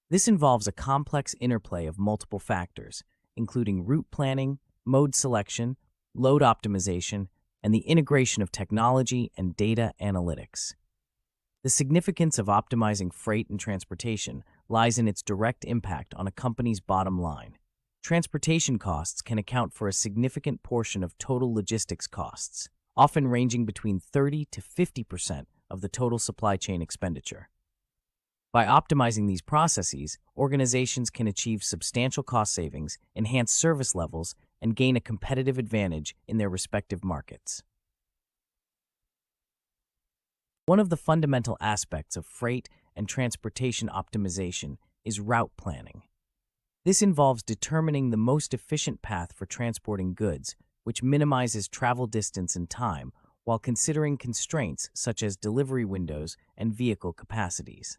A: This involves a complex interplay of multiple factors, including route planning, mode selection, load optimization, and the integration of technology and data analytics. The significance of optimizing freight and transportation lies in its direct impact on a company's bottom line. Transportation costs can account for a significant portion of total logistics costs, often ranging between 30 to 50% of the total supply chain expenditure. By optimizing these processes, organizations can achieve substantial cost savings, enhance service levels, and gain a competitive advantage in their respective markets. One of the fundamental aspects of freight and transportation optimization is route planning. This involves determining the most efficient path for transporting goods, which minimizes travel distance and time, while considering constraints such as delivery windows and vehicle capacities.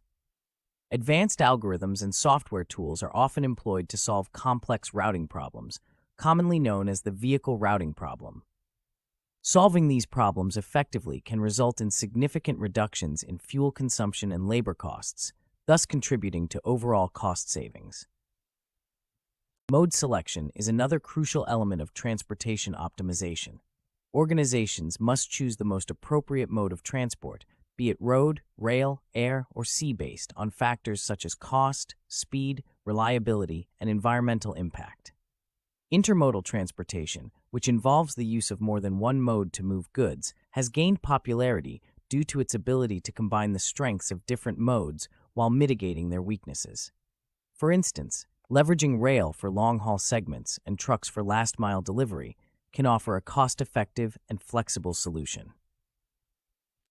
A: Advanced algorithms and software tools are often employed to solve complex routing problems, commonly known as the vehicle routing problem. Solving these problems effectively can result in significant reductions in fuel consumption and labor costs, thus contributing to overall cost savings. Mode selection is another crucial element of transportation optimization. Organizations must choose the most appropriate mode of transport, be it road, rail, air, or sea, based on factors such as cost, speed, reliability, and environmental impact. Intermodal transportation, which involves the use of more than one mode to move goods, has gained popularity due to its ability to combine the strengths of different modes while mitigating their weaknesses. For instance, leveraging rail for long-haul segments and trucks for last-mile delivery can offer a cost-effective and flexible solution.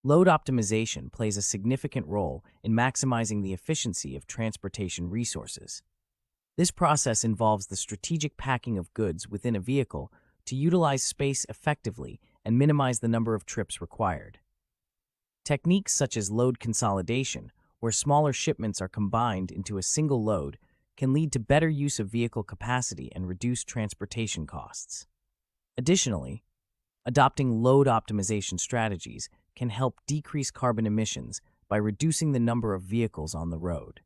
A: Load optimization plays a significant role in maximizing the efficiency of transportation resources. This process involves the strategic packing of goods within a vehicle to utilize space effectively and minimize the number of trips required. Techniques such as load consolidation, where smaller shipments are combined into a single load, can lead to better use of vehicle capacity and reduce transportation costs. Additionally, adopting load optimization strategies can help decrease carbon emissions by reducing the number of vehicles on the road.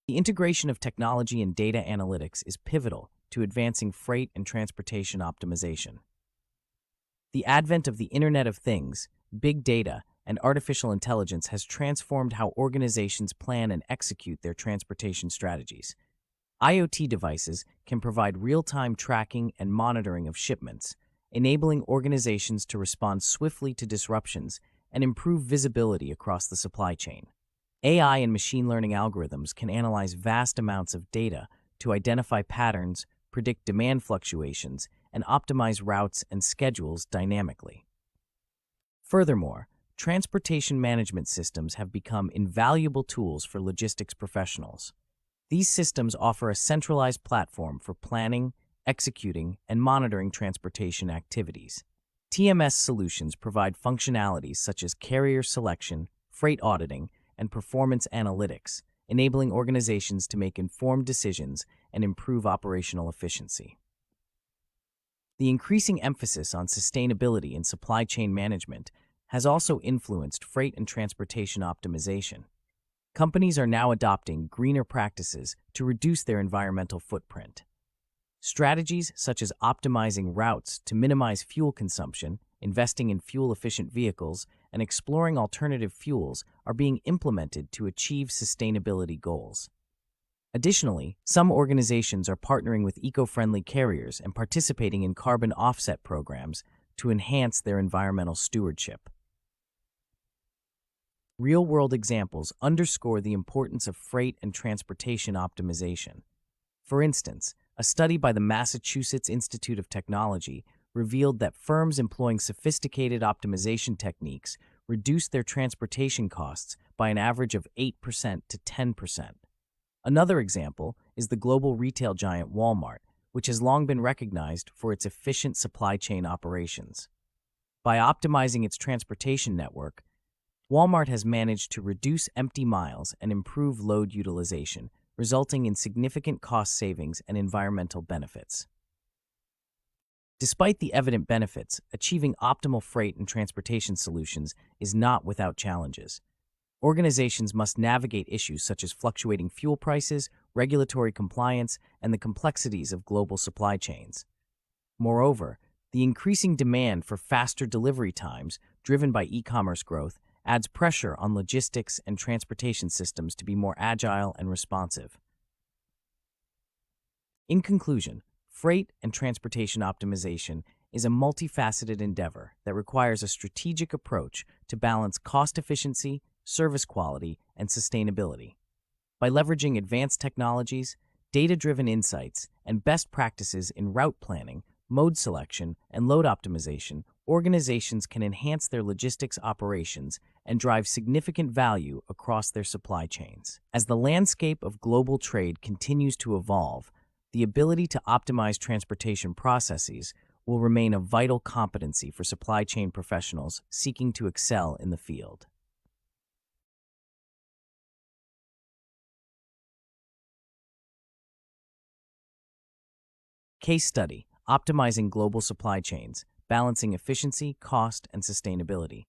A: The integration of technology and data analytics is pivotal to advancing freight and transportation optimization. The advent of the Internet of Things, big data, and artificial intelligence has transformed how organizations plan and execute their transportation strategies. IoT devices can provide real-time tracking and monitoring of shipments, enabling organizations to respond swiftly to disruptions and improve visibility across the supply chain. AI and machine learning algorithms can analyze vast amounts of data to identify patterns, predict demand fluctuations, and optimize routes and schedules dynamically. Furthermore, transportation management systems have become invaluable tools for logistics professionals. These systems offer a centralized platform for planning, executing, and monitoring transportation activities. TMS solutions provide functionalities such as carrier selection, freight auditing, and performance analytics, enabling organizations to make informed decisions and improve operational efficiency. The increasing emphasis on sustainability in supply chain management has also influenced freight and transportation optimization. Companies are now adopting greener practices to reduce their environmental footprint. Strategies such as optimizing routes to minimize fuel consumption, investing in fuel-efficient vehicles, and exploring alternative fuels are being implemented to achieve sustainability goals. Additionally, some organizations are partnering with eco-friendly carriers and participating in carbon offset programs to enhance their environmental stewardship. Real-world examples underscore the importance of freight and transportation optimization. For instance, a study by the Massachusetts Institute of Technology revealed that firms employing sophisticated optimization techniques reduced their transportation costs by an average of 8% to 10%. Another example is the global retail giant Walmart, which has long been recognized for its efficient supply chain operations. By optimizing its transportation network, Walmart has managed to reduce empty miles and improve load utilization, resulting in significant cost savings and environmental benefits. Despite the evident benefits, achieving optimal freight and transportation solutions is not without challenges. Organizations must navigate issues such as fluctuating fuel prices, regulatory compliance, and the complexities of global supply chains. Moreover, the increasing demand for faster delivery times, driven by e-commerce growth, adds pressure on logistics and transportation systems to be more agile and responsive. In conclusion, freight and transportation optimization is a multifaceted endeavor that requires a strategic approach to balance cost efficiency, service quality, and sustainability. By leveraging advanced technologies, data-driven insights, and best practices in route planning, mode selection, and load optimization, organizations can enhance their logistics operations and drive significant value across their supply chains. As the landscape of global trade continues to evolve, the ability to optimize transportation processes will remain a vital competency for supply chain professionals seeking to excel in the field. Case study: Optimizing global supply chains, balancing efficiency, cost, and sustainability.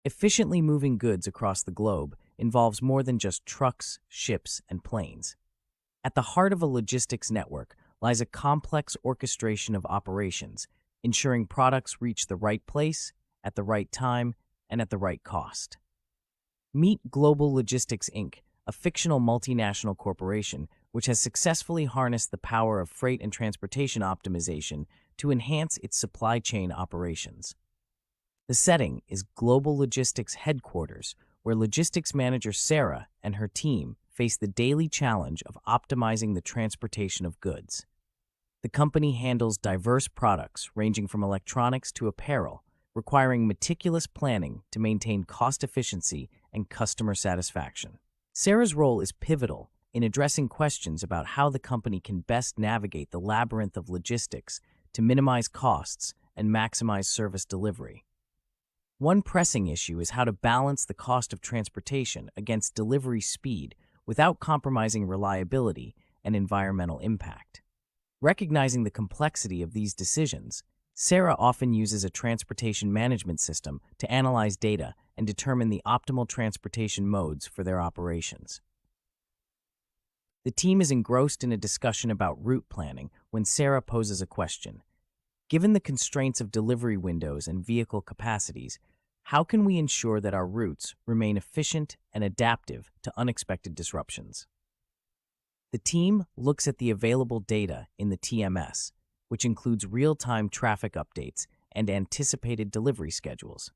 A: Efficiently moving goods across the globe involves more than just trucks, ships, and planes. At the heart of a logistics network lies a complex orchestration of operations, ensuring products reach the right place, at the right time, and at the right cost. Meet Global Logistics Inc., a fictional multinational corporation which has successfully harnessed the power of freight and transportation optimization to enhance its supply chain operations. The setting is Global Logistics headquarters, where logistics manager Sarah and her team face the daily challenge of optimizing the transportation of goods. The company handles diverse products ranging from electronics to apparel, requiring meticulous planning to maintain cost efficiency and customer satisfaction. Sarah's role is pivotal in addressing questions about how the company can best navigate the labyrinth of logistics to minimize costs and maximize service delivery. One pressing issue is how to balance the cost of transportation against delivery speed without compromising reliability and environmental impact. Recognizing the complexity of these decisions, Sarah often uses a transportation management system to analyze data and determine the optimal transportation modes for their operations. The team is engrossed in a discussion about route planning when Sarah poses a question. Given the constraints of delivery windows and vehicle capacities, how can we ensure that our routes remain efficient and adaptive to unexpected disruptions? The team looks at the available data in the TMS, which includes real-time traffic updates and anticipated delivery schedules.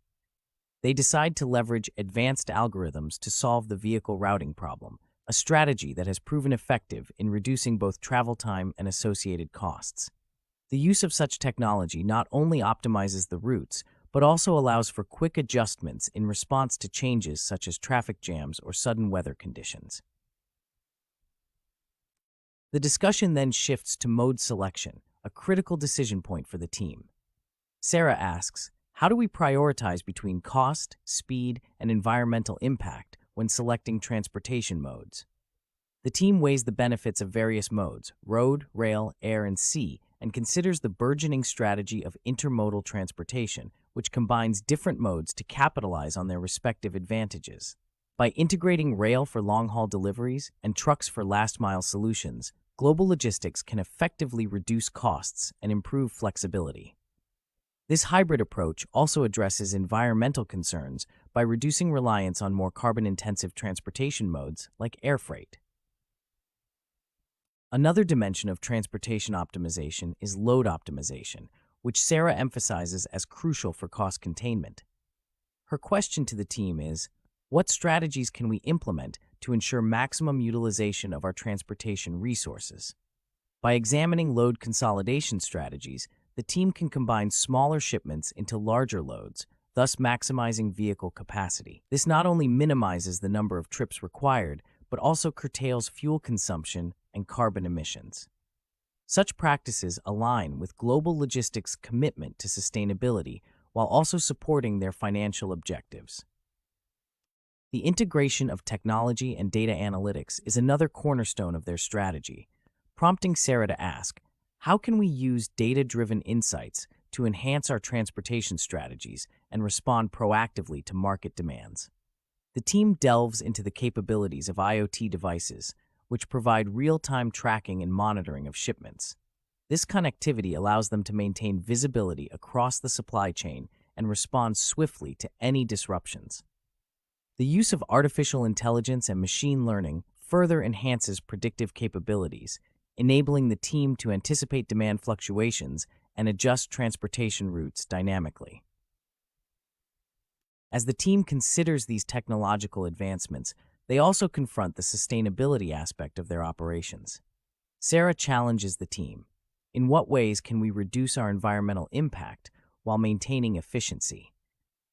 A: They decide to leverage advanced algorithms to solve the vehicle routing problem, a strategy that has proven effective in reducing both travel time and associated costs. The use of such technology not only optimizes the routes, but also allows for quick adjustments in response to changes such as traffic jams or sudden weather conditions. The discussion then shifts to mode selection, a critical decision point for the team. Sarah asks, how do we prioritize between cost, speed, and environmental impact when selecting transportation modes? The team weighs the benefits of various modes, road, rail, air, and sea, and considers the burgeoning strategy of intermodal transportation, which combines different modes to capitalize on their respective advantages. By integrating rail for long-haul deliveries and trucks for last-mile solutions, Global Logistics can effectively reduce costs and improve flexibility. This hybrid approach also addresses environmental concerns by reducing reliance on more carbon-intensive transportation modes like air freight. Another dimension of transportation optimization is load optimization, which Sarah emphasizes as crucial for cost containment. Her question to the team is, what strategies can we implement to ensure maximum utilization of our transportation resources? By examining load consolidation strategies, the team can combine smaller shipments into larger loads, thus maximizing vehicle capacity. This not only minimizes the number of trips required, but also curtails fuel consumption and carbon emissions. Such practices align with Global Logistics' commitment to sustainability while also supporting their financial objectives. The integration of technology and data analytics is another cornerstone of their strategy, prompting Sarah to ask, how can we use data-driven insights to enhance our transportation strategies and respond proactively to market demands. The team delves into the capabilities of IoT devices, which provide real-time tracking and monitoring of shipments. This connectivity allows them to maintain visibility across the supply chain and respond swiftly to any disruptions. The use of artificial intelligence and machine learning further enhances predictive capabilities, enabling the team to anticipate demand fluctuations and adjust transportation routes dynamically. As the team considers these technological advancements, they also confront the sustainability aspect of their operations. Sarah challenges the team. In what ways can we reduce our environmental impact while maintaining efficiency?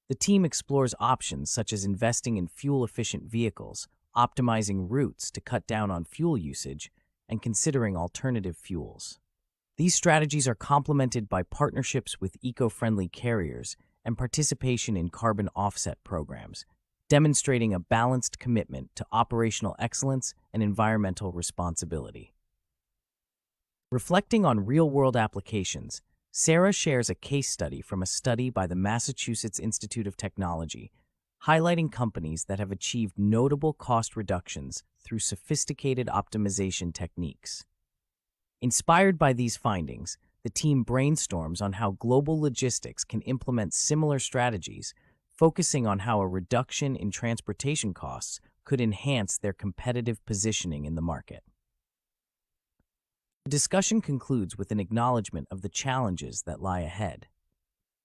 A: The team explores options such as investing in fuel-efficient vehicles, optimizing routes to cut down on fuel usage, and considering alternative fuels. These strategies are complemented by partnerships with eco-friendly carriers and participation in carbon offset programs, demonstrating a balanced commitment to operational excellence and environmental responsibility. Reflecting on real-world applications, Sarah shares a case study from a study by the Massachusetts Institute of Technology, highlighting companies that have achieved notable cost reductions through sophisticated optimization techniques. Inspired by these findings, the team brainstorms on how global logistics can implement similar strategies, focusing on how a reduction in transportation costs could enhance their competitive positioning in the market. The discussion concludes with an acknowledgement of the challenges that lie ahead.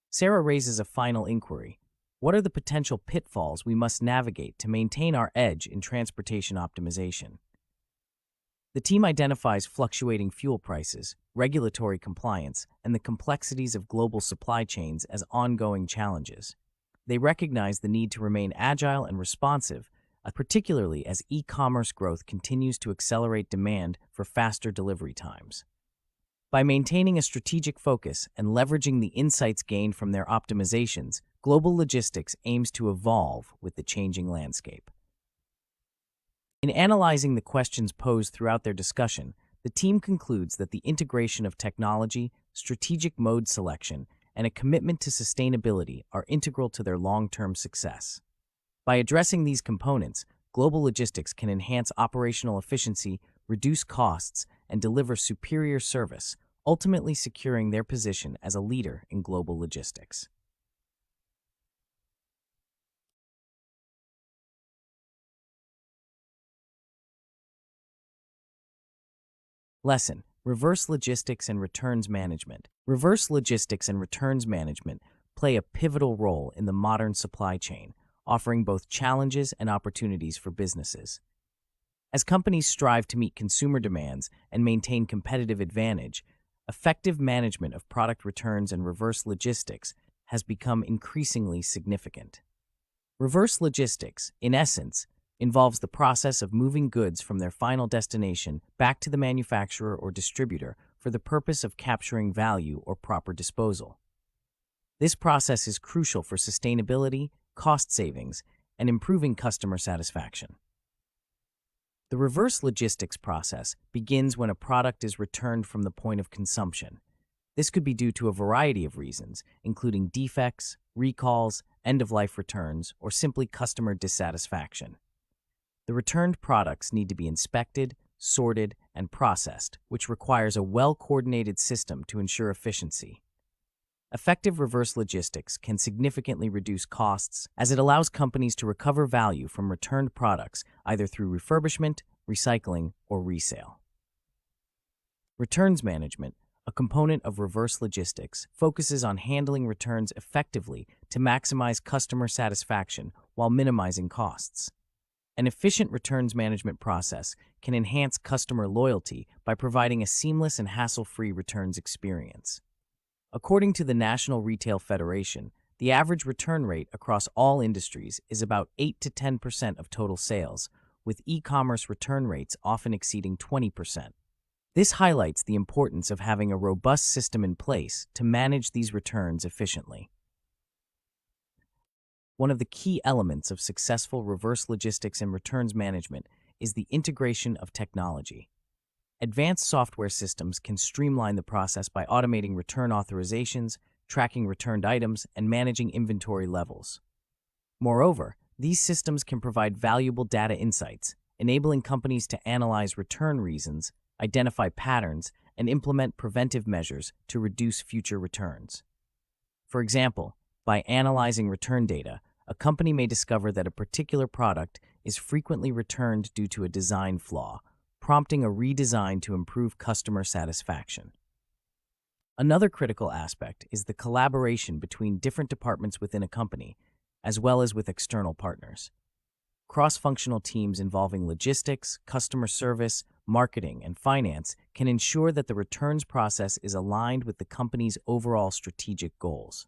A: Sarah raises a final inquiry. What are the potential pitfalls we must navigate to maintain our edge in transportation optimization? The team identifies fluctuating fuel prices, regulatory compliance, and the complexities of global supply chains as ongoing challenges. They recognize the need to remain agile and responsive, particularly as e-commerce growth continues to accelerate demand for faster delivery times. By maintaining a strategic focus and leveraging the insights gained from their optimizations, global logistics aims to evolve with the changing landscape. In analyzing the questions posed throughout their discussion, the team concludes that the integration of technology, strategic mode selection, and a commitment to sustainability are integral to their long-term success. By addressing these components, global logistics can enhance operational efficiency, reduce costs, and deliver superior service, ultimately securing their position as a leader in global logistics. Lesson: Reverse Logistics and Returns Management. Reverse logistics and returns management play a pivotal role in the modern supply chain, offering both challenges and opportunities for businesses. As companies strive to meet consumer demands and maintain competitive advantage, effective management of product returns and reverse logistics has become increasingly significant. Reverse logistics, in essence, involves the process of moving goods from their final destination back to the manufacturer or distributor for the purpose of capturing value or proper disposal. This process is crucial for sustainability, cost savings, and improving customer satisfaction. The reverse logistics process begins when a product is returned from the point of consumption. This could be due to a variety of reasons, including defects, recalls, end-of-life returns, or simply customer dissatisfaction. The returned products need to be inspected, sorted, and processed, which requires a well-coordinated system to ensure efficiency. Effective reverse logistics can significantly reduce costs as it allows companies to recover value from returned products either through refurbishment, recycling, or resale. Returns management, a component of reverse logistics, focuses on handling returns effectively to maximize customer satisfaction while minimizing costs. An efficient returns management process can enhance customer loyalty by providing a seamless and hassle-free returns experience. According to the National Retail Federation, the average return rate across all industries is about 8 to 10% of total sales, with e-commerce return rates often exceeding 20%. This highlights the importance of having a robust system in place to manage these returns efficiently. One of the key elements of successful reverse logistics and returns management is the integration of technology. Advanced software systems can streamline the process by automating return authorizations, tracking returned items, and managing inventory levels. Moreover, these systems can provide valuable data insights, enabling companies to analyze return reasons, identify patterns, and implement preventive measures to reduce future returns. For example, by analyzing return data, a company may discover that a particular product is frequently returned due to a design flaw, prompting a redesign to improve customer satisfaction. Another critical aspect is the collaboration between different departments within a company, as well as with external partners. Cross-functional teams involving logistics, customer service, marketing, and finance can ensure that the returns process is aligned with the company's overall strategic goals.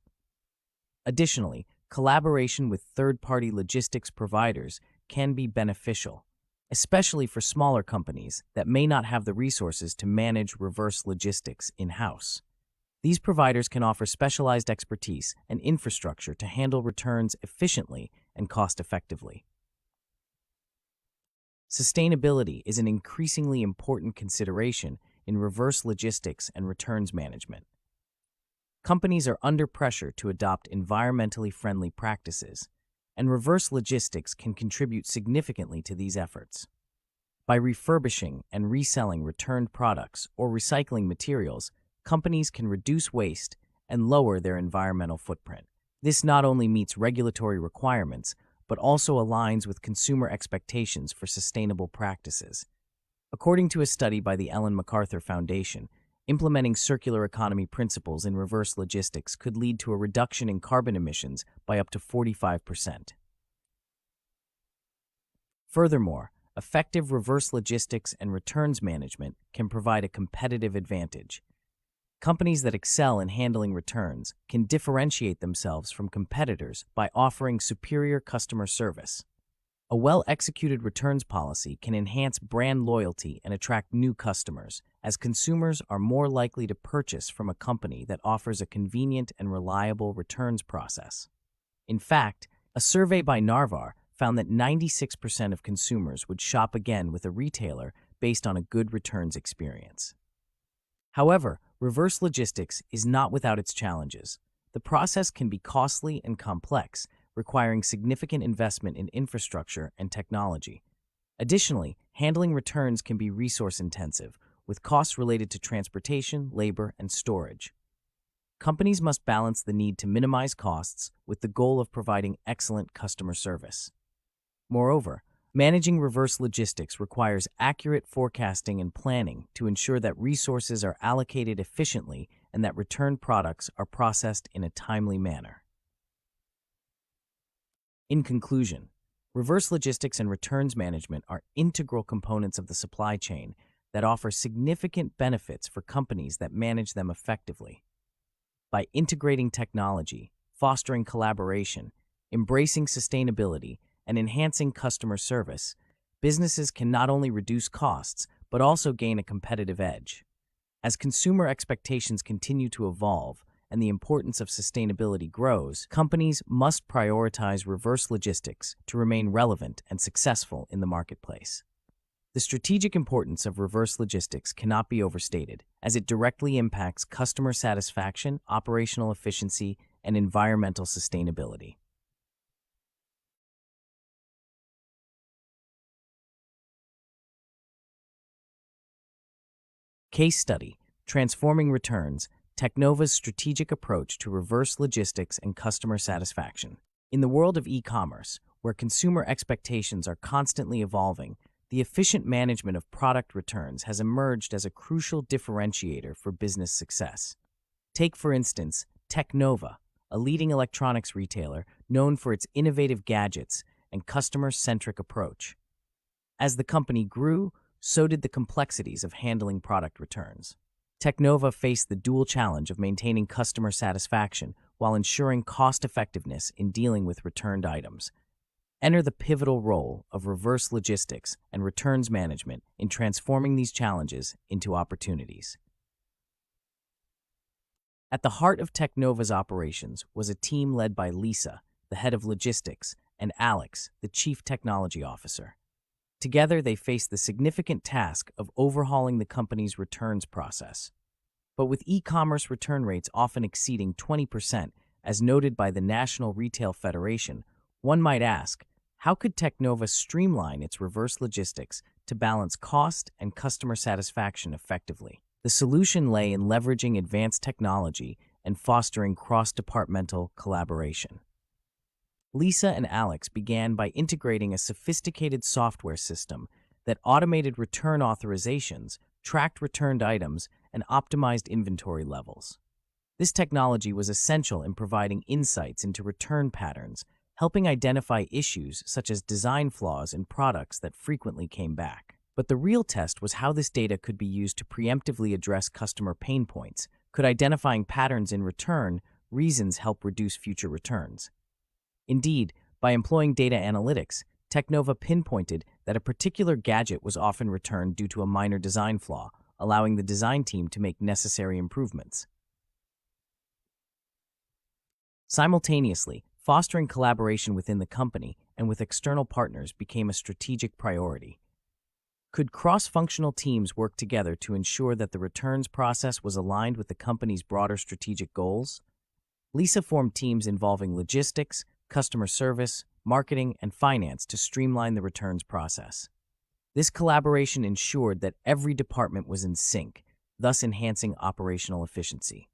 A: Additionally, collaboration with third-party logistics providers can be beneficial, especially for smaller companies that may not have the resources to manage reverse logistics in-house. These providers can offer specialized expertise and infrastructure to handle returns efficiently and cost-effectively. Sustainability is an increasingly important consideration in reverse logistics and returns management. Companies are under pressure to adopt environmentally friendly practices, and reverse logistics can contribute significantly to these efforts. By refurbishing and reselling returned products or recycling materials, companies can reduce waste and lower their environmental footprint. This not only meets regulatory requirements, but also aligns with consumer expectations for sustainable practices. According to a study by the Ellen MacArthur Foundation, implementing circular economy principles in reverse logistics could lead to a reduction in carbon emissions by up to 45%. Furthermore, effective reverse logistics and returns management can provide a competitive advantage. Companies that excel in handling returns can differentiate themselves from competitors by offering superior customer service. A well-executed returns policy can enhance brand loyalty and attract new customers, as consumers are more likely to purchase from a company that offers a convenient and reliable returns process. In fact, a survey by Narvar found that 96% of consumers would shop again with a retailer based on a good returns experience. However, reverse logistics is not without its challenges. The process can be costly and complex, requiring significant investment in infrastructure and technology. Additionally, handling returns can be resource-intensive, with costs related to transportation, labor, and storage. Companies must balance the need to minimize costs with the goal of providing excellent customer service. Moreover, managing reverse logistics requires accurate forecasting and planning to ensure that resources are allocated efficiently and that returned products are processed in a timely manner. In conclusion, reverse logistics and returns management are integral components of the supply chain that offer significant benefits for companies that manage them effectively. By integrating technology, fostering collaboration, embracing sustainability, and enhancing customer service, businesses can not only reduce costs, but also gain a competitive edge. As consumer expectations continue to evolve and the importance of sustainability grows, companies must prioritize reverse logistics to remain relevant and successful in the marketplace. The strategic importance of reverse logistics cannot be overstated, as it directly impacts customer satisfaction, operational efficiency, and environmental sustainability. Case study: Transforming Returns, Teknova's strategic approach to reverse logistics and customer satisfaction. In the world of e-commerce, where consumer expectations are constantly evolving, the efficient management of product returns has emerged as a crucial differentiator for business success. Take, for instance, Teknova, a leading electronics retailer known for its innovative gadgets and customer-centric approach. As the company grew, so did the complexities of handling product returns. Teknova faced the dual challenge of maintaining customer satisfaction while ensuring cost-effectiveness in dealing with returned items. Enter the pivotal role of reverse logistics and returns management in transforming these challenges into opportunities. At the heart of Teknova's operations was a team led by Lisa, the head of logistics, and Alex, the chief technology officer. Together, they faced the significant task of overhauling the company's returns process. But with e-commerce return rates often exceeding 20%, as noted by the National Retail Federation, one might ask, how could Technova streamline its reverse logistics to balance cost and customer satisfaction effectively? The solution lay in leveraging advanced technology and fostering cross-departmental collaboration. Lisa and Alex began by integrating a sophisticated software system that automated return authorizations, tracked returned items, and optimized inventory levels. This technology was essential in providing insights into return patterns, helping identify issues such as design flaws in products that frequently came back. But the real test was how this data could be used to preemptively address customer pain points. Could identifying patterns in return reasons help reduce future returns? Indeed, by employing data analytics, Technova pinpointed that a particular gadget was often returned due to a minor design flaw, allowing the design team to make necessary improvements. Simultaneously, fostering collaboration within the company and with external partners became a strategic priority. Could cross-functional teams work together to ensure that the returns process was aligned with the company's broader strategic goals? Lisa formed teams involving logistics, customer service, marketing, and finance to streamline the returns process. This collaboration ensured that every department was in sync, thus enhancing operational efficiency.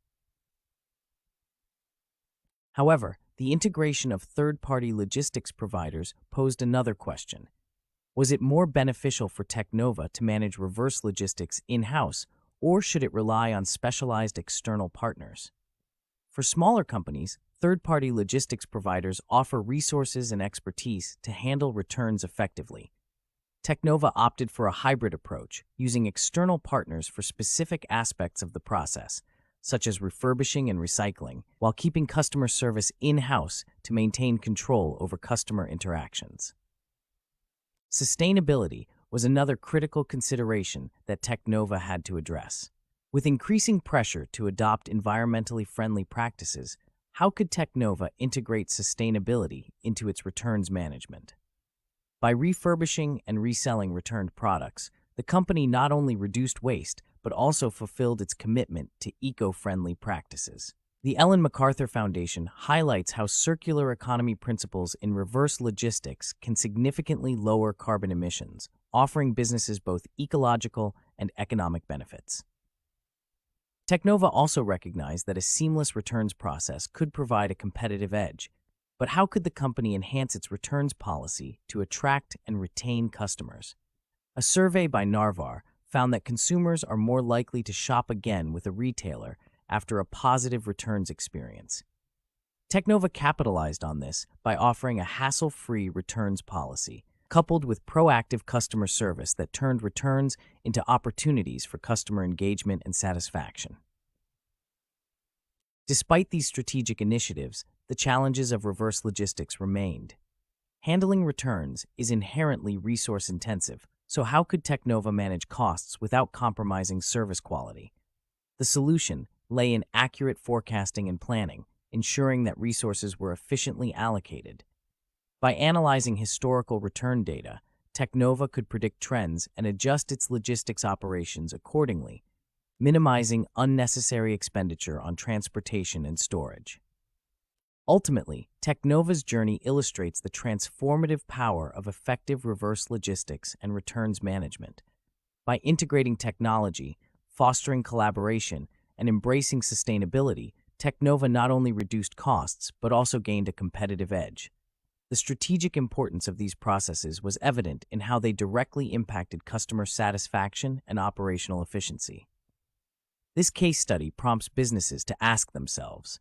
A: However, the integration of third-party logistics providers posed another question. Was it more beneficial for Technova to manage reverse logistics in-house, or should it rely on specialized external partners? For smaller companies, third-party logistics providers offer resources and expertise to handle returns effectively. Technova opted for a hybrid approach, using external partners for specific aspects of the process, such as refurbishing and recycling, while keeping customer service in-house to maintain control over customer interactions. Sustainability was another critical consideration that Technova had to address. With increasing pressure to adopt environmentally friendly practices, how could Technova integrate sustainability into its returns management? By refurbishing and reselling returned products, the company not only reduced waste, but also fulfilled its commitment to eco-friendly practices. The Ellen MacArthur Foundation highlights how circular economy principles in reverse logistics can significantly lower carbon emissions, offering businesses both ecological and economic benefits. Technova also recognized that a seamless returns process could provide a competitive edge, but how could the company enhance its returns policy to attract and retain customers? A survey by Narvar found that consumers are more likely to shop again with a retailer after a positive returns experience. Technova capitalized on this by offering a hassle-free returns policy, coupled with proactive customer service that turned returns into opportunities for customer engagement and satisfaction. Despite these strategic initiatives, the challenges of reverse logistics remained. Handling returns is inherently resource-intensive, so how could Technova manage costs without compromising service quality? The solution lay in accurate forecasting and planning, ensuring that resources were efficiently allocated. By analyzing historical return data, Technova could predict trends and adjust its logistics operations accordingly, minimizing unnecessary expenditure on transportation and storage. Ultimately, Technova's journey illustrates the transformative power of effective reverse logistics and returns management. By integrating technology, fostering collaboration, and embracing sustainability, Technova not only reduced costs but also gained a competitive edge. The strategic importance of these processes was evident in how they directly impacted customer satisfaction and operational efficiency. This case study prompts businesses to ask themselves,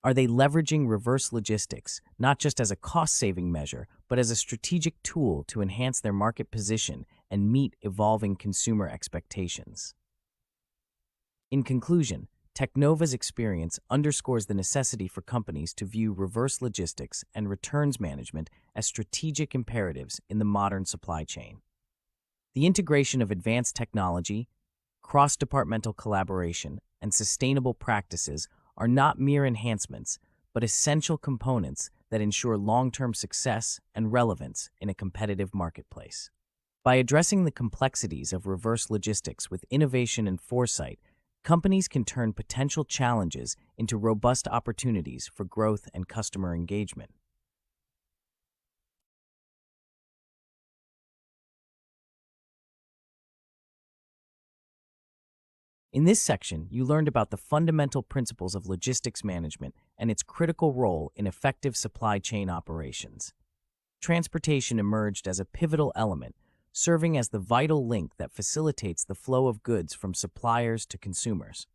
A: are they leveraging reverse logistics not just as a cost-saving measure, but as a strategic tool to enhance their market position and meet evolving consumer expectations? In conclusion, Technova's experience underscores the necessity for companies to view reverse logistics and returns management as strategic imperatives in the modern supply chain. The integration of advanced technology, cross-departmental collaboration, and sustainable practices are not mere enhancements, but essential components that ensure long-term success and relevance in a competitive marketplace. By addressing the complexities of reverse logistics with innovation and foresight, companies can turn potential challenges into robust opportunities for growth and customer engagement. In this section, you learned about the fundamental principles of logistics management and its critical role in effective supply chain operations. Transportation emerged as a pivotal element, serving as the vital link that facilitates the flow of goods from suppliers to consumers.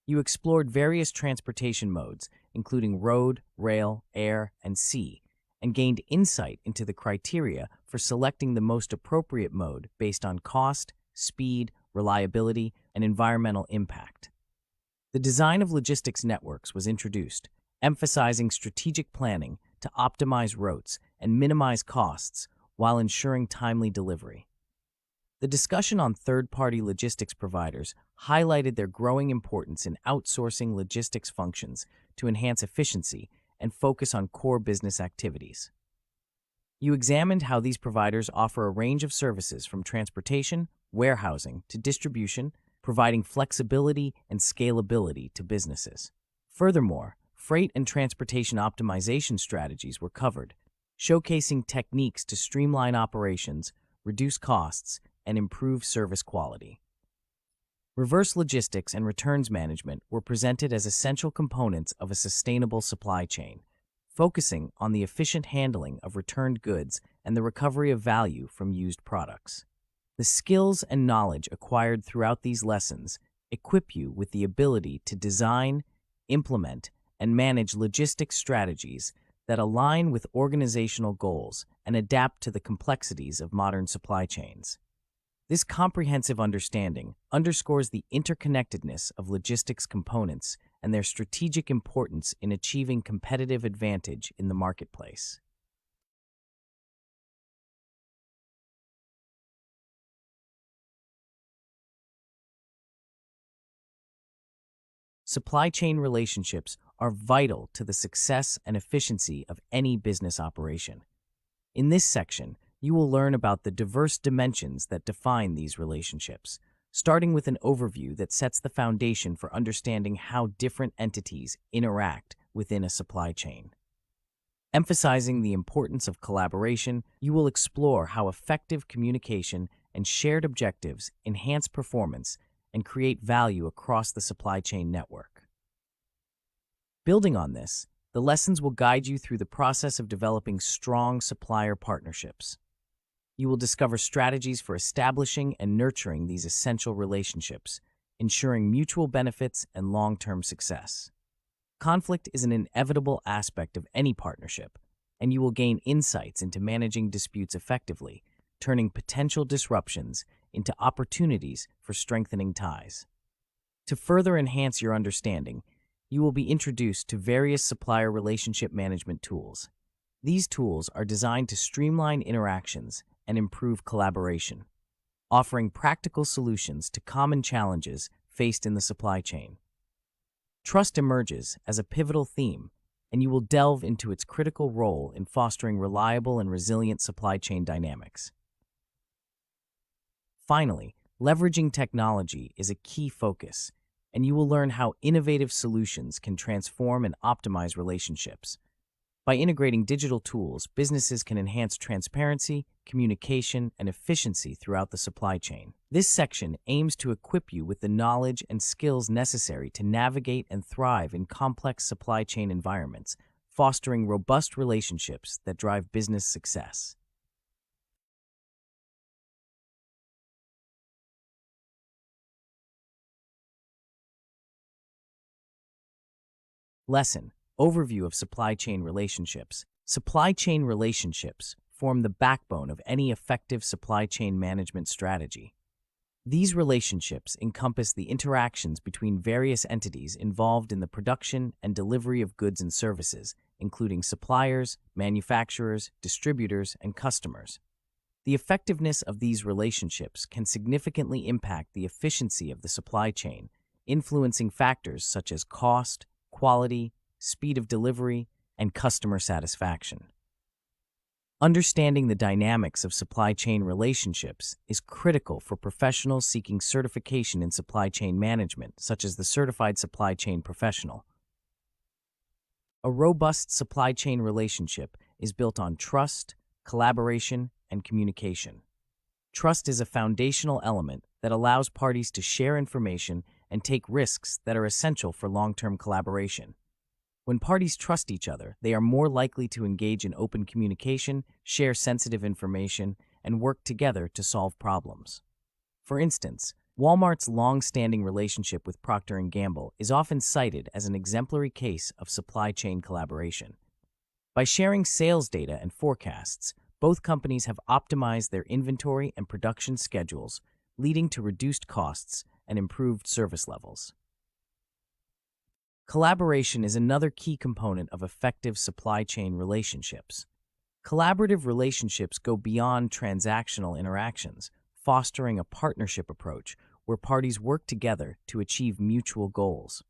A: You explored various transportation modes, including road, rail, air, and sea, and gained insight into the criteria for selecting the most appropriate mode based on cost, speed, reliability, and environmental impact. The design of logistics networks was introduced, emphasizing strategic planning to optimize routes and minimize costs while ensuring timely delivery. The discussion on third-party logistics providers highlighted their growing importance in outsourcing logistics functions to enhance efficiency and focus on core business activities. You examined how these providers offer a range of services from transportation, warehousing, to distribution, providing flexibility and scalability to businesses. Furthermore, freight and transportation optimization strategies were covered, showcasing techniques to streamline operations, reduce costs, and improve service quality. Reverse logistics and returns management were presented as essential components of a sustainable supply chain, focusing on the efficient handling of returned goods and the recovery of value from used products. The skills and knowledge acquired throughout these lessons equip you with the ability to design, implement, and manage logistics strategies that align with organizational goals and adapt to the complexities of modern supply chains. This comprehensive understanding underscores the interconnectedness of logistics components and their strategic importance in achieving competitive advantage in the marketplace. Supply chain relationships are vital to the success and efficiency of any business operation. In this section, you will learn about the diverse dimensions that define these relationships, starting with an overview that sets the foundation for understanding how different entities interact within a supply chain. Emphasizing the importance of collaboration, you will explore how effective communication and shared objectives enhance performance and create value across the supply chain network. Building on this, the lessons will guide you through the process of developing strong supplier partnerships. You will discover strategies for establishing and nurturing these essential relationships, ensuring mutual benefits and long-term success. Conflict is an inevitable aspect of any partnership, and you will gain insights into managing disputes effectively, turning potential disruptions into opportunities for strengthening ties. To further enhance your understanding, you will be introduced to various supplier relationship management tools. These tools are designed to streamline interactions and improve collaboration, offering practical solutions to common challenges faced in the supply chain. Trust emerges as a pivotal theme, and you will delve into its critical role in fostering reliable and resilient supply chain dynamics. Finally, leveraging technology is a key focus, and you will learn how innovative solutions can transform and optimize relationships. By integrating digital tools, businesses can enhance transparency, communication, and efficiency throughout the supply chain. This section aims to equip you with the knowledge and skills necessary to navigate and thrive in complex supply chain environments, fostering robust relationships that drive business success. Lesson: Overview of supply chain relationships. Supply chain relationships form the backbone of any effective supply chain management strategy. These relationships encompass the interactions between various entities involved in the production and delivery of goods and services, including suppliers, manufacturers, distributors, and customers. The effectiveness of these relationships can significantly impact the efficiency of the supply chain, influencing factors such as cost, quality, speed of delivery, and customer satisfaction. Understanding the dynamics of supply chain relationships is critical for professionals seeking certification in supply chain management, such as the Certified Supply Chain Professional. A robust supply chain relationship is built on trust, collaboration, and communication. Trust is a foundational element that allows parties to share information and take risks that are essential for long-term collaboration. When parties trust each other, they are more likely to engage in open communication, share sensitive information, and work together to solve problems. For instance, Walmart's long-standing relationship with Procter & Gamble is often cited as an exemplary case of supply chain collaboration. By sharing sales data and forecasts, both companies have optimized their inventory and production schedules, leading to reduced costs and improved service levels. Collaboration is another key component of effective supply chain relationships. Collaborative relationships go beyond transactional interactions, fostering a partnership approach where parties work together to achieve mutual goals.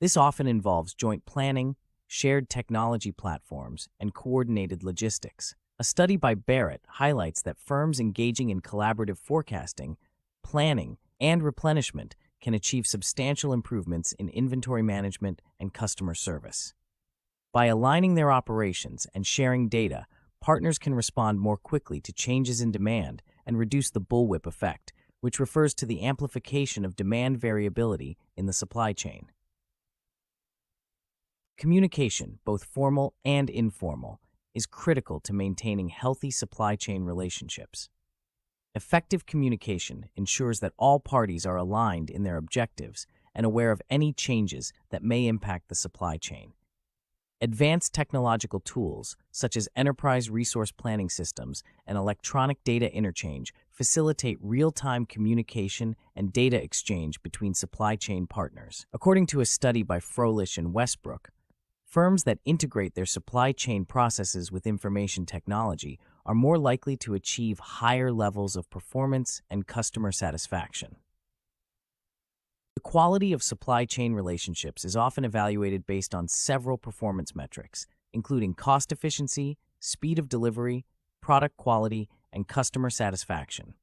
A: This often involves joint planning, shared technology platforms, and coordinated logistics. A study by Barrett highlights that firms engaging in collaborative forecasting, planning, and replenishment can achieve substantial improvements in inventory management and customer service. By aligning their operations and sharing data, partners can respond more quickly to changes in demand and reduce the bullwhip effect, which refers to the amplification of demand variability in the supply chain. Communication, both formal and informal, is critical to maintaining healthy supply chain relationships. Effective communication ensures that all parties are aligned in their objectives and aware of any changes that may impact the supply chain. Advanced technological tools, such as enterprise resource planning systems and electronic data interchange, facilitate real-time communication and data exchange between supply chain partners. According to a study by Froelich and Westbrook, firms that integrate their supply chain processes with information technology are more likely to achieve higher levels of performance and customer satisfaction. The quality of supply chain relationships is often evaluated based on several performance metrics, including cost efficiency, speed of delivery, product quality, and customer satisfaction.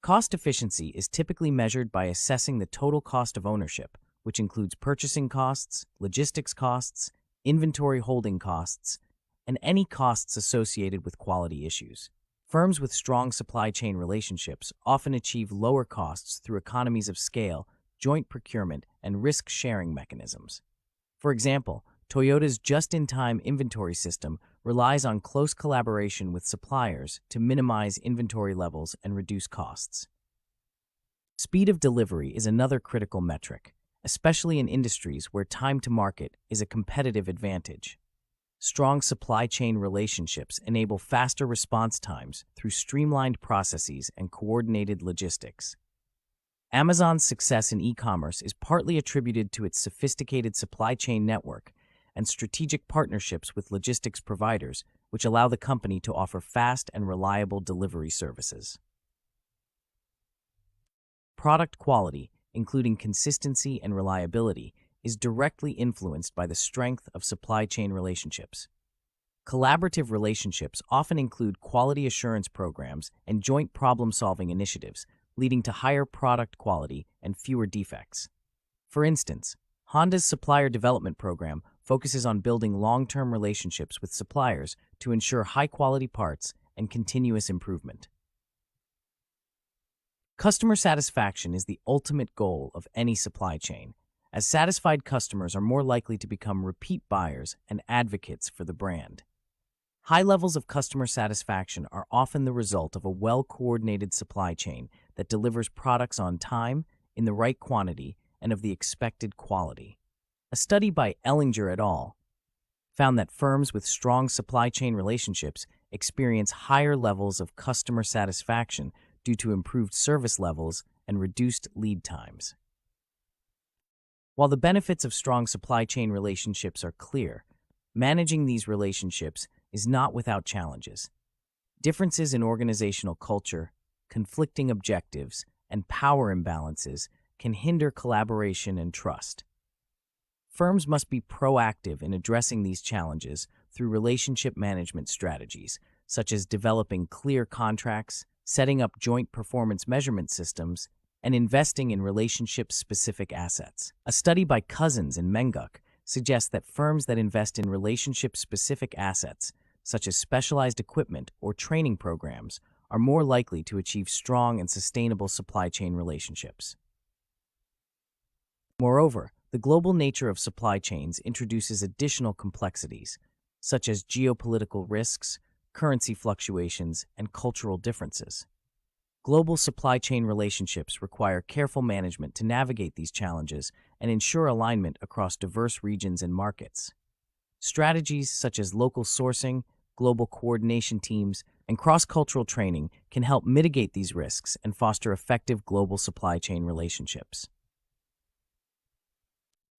A: Cost efficiency is typically measured by assessing the total cost of ownership, which includes purchasing costs, logistics costs, inventory holding costs, and any costs associated with quality issues. Firms with strong supply chain relationships often achieve lower costs through economies of scale, joint procurement, and risk-sharing mechanisms. For example, Toyota's just-in-time inventory system relies on close collaboration with suppliers to minimize inventory levels and reduce costs. Speed of delivery is another critical metric, especially in industries where time to market is a competitive advantage. Strong supply chain relationships enable faster response times through streamlined processes and coordinated logistics. Amazon's success in e-commerce is partly attributed to its sophisticated supply chain network and strategic partnerships with logistics providers, which allow the company to offer fast and reliable delivery services. Product quality, including consistency and reliability, is directly influenced by the strength of supply chain relationships. Collaborative relationships often include quality assurance programs and joint problem-solving initiatives, leading to higher product quality and fewer defects. For instance, Honda's supplier development program focuses on building long-term relationships with suppliers to ensure high-quality parts and continuous improvement. Customer satisfaction is the ultimate goal of any supply chain, as satisfied customers are more likely to become repeat buyers and advocates for the brand. High levels of customer satisfaction are often the result of a well-coordinated supply chain that delivers products on time, in the right quantity, and of the expected quality. A study by Ellinger et al. Found that firms with strong supply chain relationships experience higher levels of customer satisfaction due to improved service levels and reduced lead times. While the benefits of strong supply chain relationships are clear, managing these relationships is not without challenges. Differences in organizational culture, conflicting objectives, and power imbalances can hinder collaboration and trust. Firms must be proactive in addressing these challenges through relationship management strategies, such as developing clear contracts, setting up joint performance measurement systems, and investing in relationship-specific assets. A study by Cousins and Menguk suggests that firms that invest in relationship-specific assets, such as specialized equipment or training programs, are more likely to achieve strong and sustainable supply chain relationships. Moreover, the global nature of supply chains introduces additional complexities, such as geopolitical risks, currency fluctuations, and cultural differences. Global supply chain relationships require careful management to navigate these challenges and ensure alignment across diverse regions and markets. Strategies such as local sourcing, global coordination teams, and cross-cultural training can help mitigate these risks and foster effective global supply chain relationships.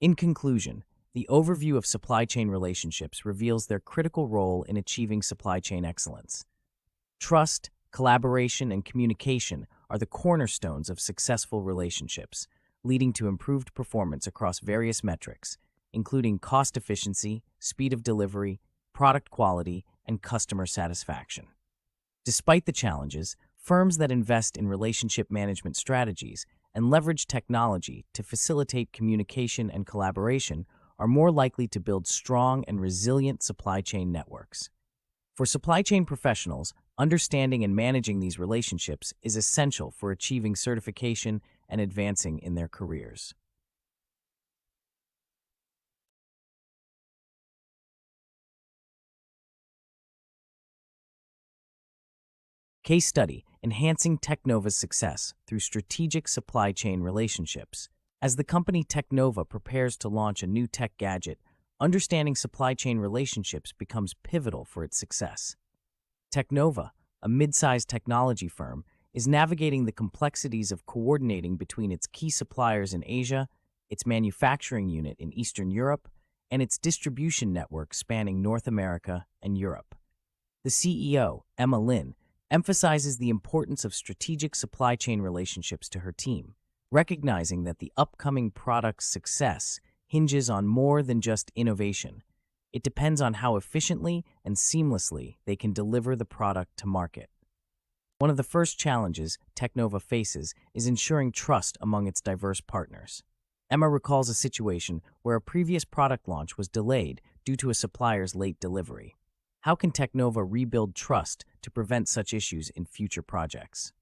A: In conclusion, the overview of supply chain relationships reveals their critical role in achieving supply chain excellence. Trust, collaboration, and communication are the cornerstones of successful relationships, leading to improved performance across various metrics, including cost efficiency, speed of delivery, product quality, and customer satisfaction. Despite the challenges, firms that invest in relationship management strategies and leverage technology to facilitate communication and collaboration are more likely to build strong and resilient supply chain networks. For supply chain professionals, understanding and managing these relationships is essential for achieving certification and advancing in their careers. Case study: Enhancing Technova's success through strategic supply chain relationships. As the company Technova prepares to launch a new tech gadget, understanding supply chain relationships becomes pivotal for its success. Technova, a mid-sized technology firm, is navigating the complexities of coordinating between its key suppliers in Asia, its manufacturing unit in Eastern Europe, and its distribution network spanning North America and Europe. The CEO, Emma Lin, emphasizes the importance of strategic supply chain relationships to her team, recognizing that the upcoming product's success hinges on more than just innovation. It depends on how efficiently and seamlessly they can deliver the product to market. One of the first challenges Technova faces is ensuring trust among its diverse partners. Emma recalls a situation where a previous product launch was delayed due to a supplier's late delivery. How can Technova rebuild trust to prevent such issues in future projects?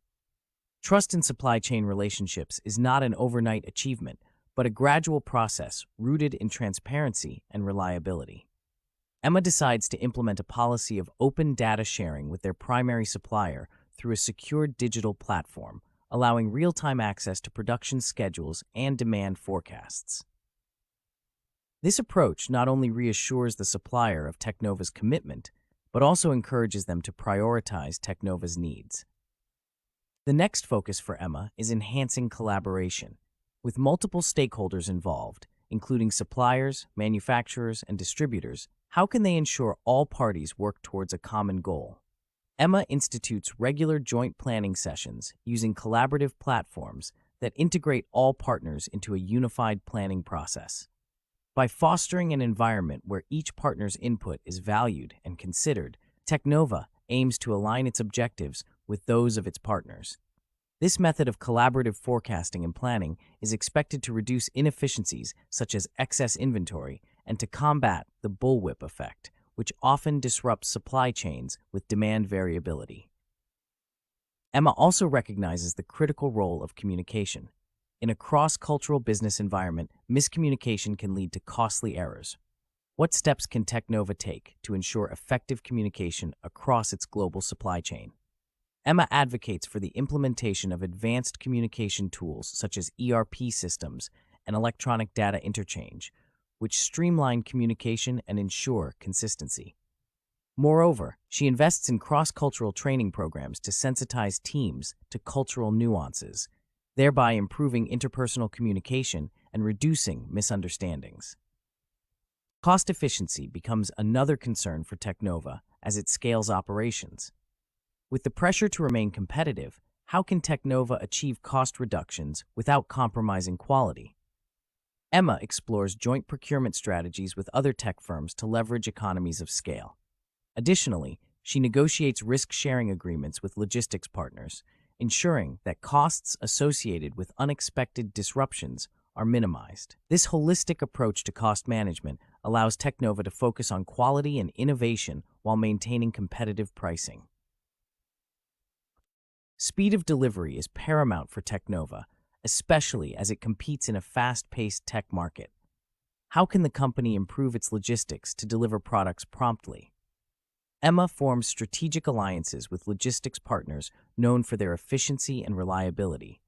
A: Trust in supply chain relationships is not an overnight achievement, but a gradual process rooted in transparency and reliability. Emma decides to implement a policy of open data sharing with their primary supplier through a secure digital platform, allowing real-time access to production schedules and demand forecasts. This approach not only reassures the supplier of Technova's commitment, but also encourages them to prioritize Technova's needs. The next focus for Emma is enhancing collaboration. With multiple stakeholders involved, including suppliers, manufacturers, and distributors, how can they ensure all parties work towards a common goal? Emma institutes regular joint planning sessions using collaborative platforms that integrate all partners into a unified planning process. By fostering an environment where each partner's input is valued and considered, Technova aims to align its objectives with those of its partners. This method of collaborative forecasting and planning is expected to reduce inefficiencies such as excess inventory and to combat the bullwhip effect, which often disrupts supply chains with demand variability. Emma also recognizes the critical role of communication. In a cross-cultural business environment, miscommunication can lead to costly errors. What steps can Technova take to ensure effective communication across its global supply chain? Emma advocates for the implementation of advanced communication tools such as ERP systems and electronic data interchange, which streamline communication and ensure consistency. Moreover, she invests in cross-cultural training programs to sensitize teams to cultural nuances, thereby improving interpersonal communication and reducing misunderstandings. Cost efficiency becomes another concern for Technova as it scales operations. With the pressure to remain competitive, how can Technova achieve cost reductions without compromising quality? Emma explores joint procurement strategies with other tech firms to leverage economies of scale. Additionally, she negotiates risk-sharing agreements with logistics partners, ensuring that costs associated with unexpected disruptions are minimized. This holistic approach to cost management allows Technova to focus on quality and innovation while maintaining competitive pricing. Speed of delivery is paramount for Technova, especially as it competes in a fast-paced tech market. How can the company improve its logistics to deliver products promptly? Emma forms strategic alliances with logistics partners known for their efficiency and reliability.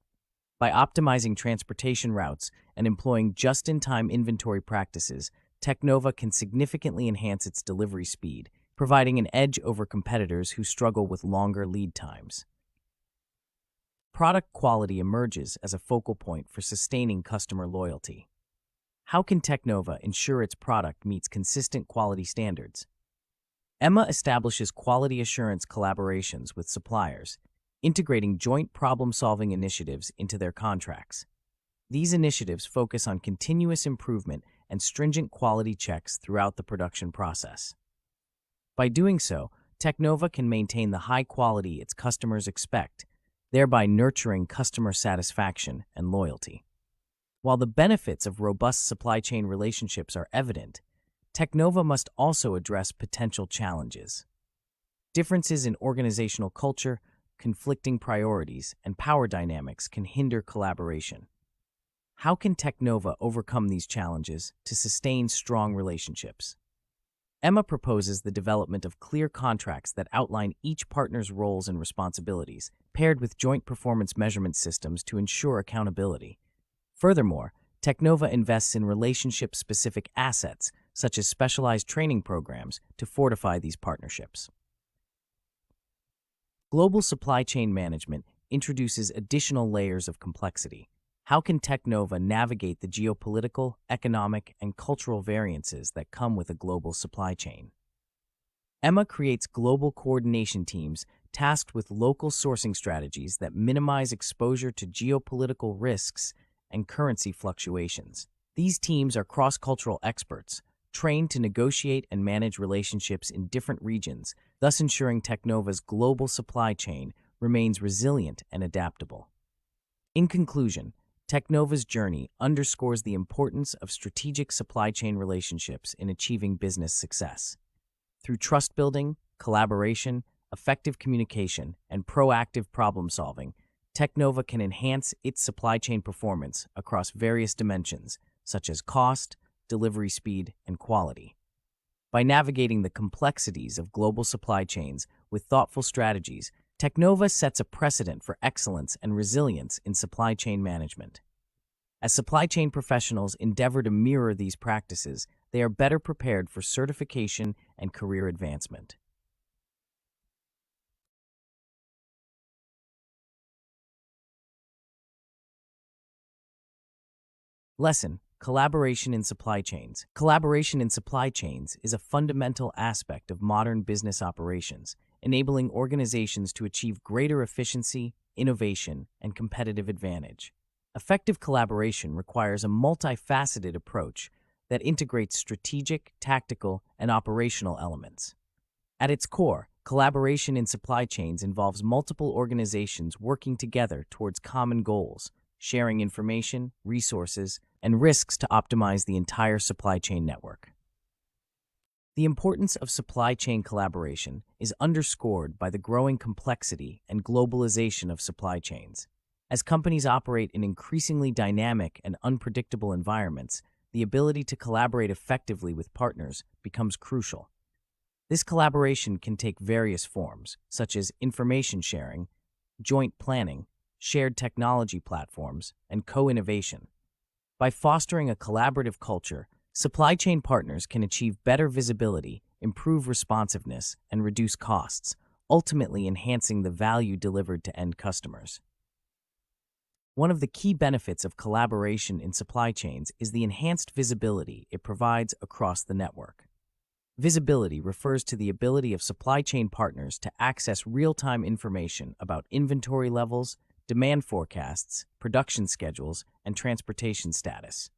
A: By optimizing transportation routes and employing just-in-time inventory practices, Technova can significantly enhance its delivery speed, providing an edge over competitors who struggle with longer lead times. Product quality emerges as a focal point for sustaining customer loyalty. How can Technova ensure its product meets consistent quality standards? Emma establishes quality assurance collaborations with suppliers, integrating joint problem-solving initiatives into their contracts. These initiatives focus on continuous improvement and stringent quality checks throughout the production process. By doing so, Technova can maintain the high quality its customers expect, thereby nurturing customer satisfaction and loyalty. While the benefits of robust supply chain relationships are evident, Technova must also address potential challenges. Differences in organizational culture, conflicting priorities, and power dynamics can hinder collaboration. How can Technova overcome these challenges to sustain strong relationships? Emma proposes the development of clear contracts that outline each partner's roles and responsibilities, paired with joint performance measurement systems to ensure accountability. Furthermore, Technova invests in relationship-specific assets, such as specialized training programs, to fortify these partnerships. Global supply chain management introduces additional layers of complexity. How can Technova navigate the geopolitical, economic, and cultural variances that come with a global supply chain? Emma creates global coordination teams tasked with local sourcing strategies that minimize exposure to geopolitical risks and currency fluctuations. These teams are cross-cultural experts, trained to negotiate and manage relationships in different regions, thus ensuring Technova's global supply chain remains resilient and adaptable. In conclusion, Technova's journey underscores the importance of strategic supply chain relationships in achieving business success. Through trust building, collaboration, effective communication, and proactive problem-solving, Technova can enhance its supply chain performance across various dimensions, such as cost, delivery speed, and quality. By navigating the complexities of global supply chains with thoughtful strategies, Technova sets a precedent for excellence and resilience in supply chain management. As supply chain professionals endeavor to mirror these practices, they are better prepared for certification and career advancement. Lesson: Collaboration in supply chains. Collaboration in supply chains is a fundamental aspect of modern business operations, enabling organizations to achieve greater efficiency, innovation, and competitive advantage. Effective collaboration requires a multifaceted approach that integrates strategic, tactical, and operational elements. At its core, collaboration in supply chains involves multiple organizations working together towards common goals, sharing information, resources, and risks to optimize the entire supply chain network. The importance of supply chain collaboration is underscored by the growing complexity and globalization of supply chains. As companies operate in increasingly dynamic and unpredictable environments, the ability to collaborate effectively with partners becomes crucial. This collaboration can take various forms, such as information sharing, joint planning, shared technology platforms, and co-innovation. By fostering a collaborative culture, supply chain partners can achieve better visibility, improve responsiveness, and reduce costs, ultimately enhancing the value delivered to end customers. One of the key benefits of collaboration in supply chains is the enhanced visibility it provides across the network. Visibility refers to the ability of supply chain partners to access real-time information about inventory levels, demand forecasts, production schedules, and transportation status.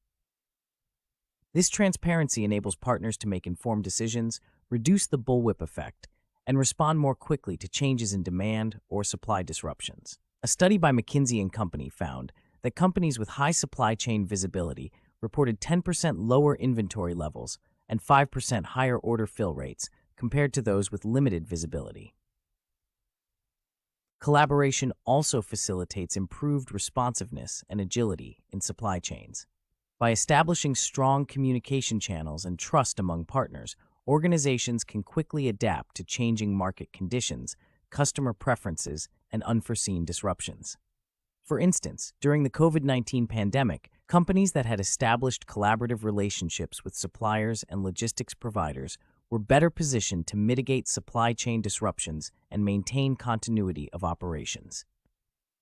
A: This transparency enables partners to make informed decisions, reduce the bullwhip effect, and respond more quickly to changes in demand or supply disruptions. A study by McKinsey and Company found that companies with high supply chain visibility reported 10% lower inventory levels and 5% higher order fill rates compared to those with limited visibility. Collaboration also facilitates improved responsiveness and agility in supply chains. By establishing strong communication channels and trust among partners, organizations can quickly adapt to changing market conditions, customer preferences, and unforeseen disruptions. For instance, during the COVID-19 pandemic, companies that had established collaborative relationships with suppliers and logistics providers were better positioned to mitigate supply chain disruptions and maintain continuity of operations.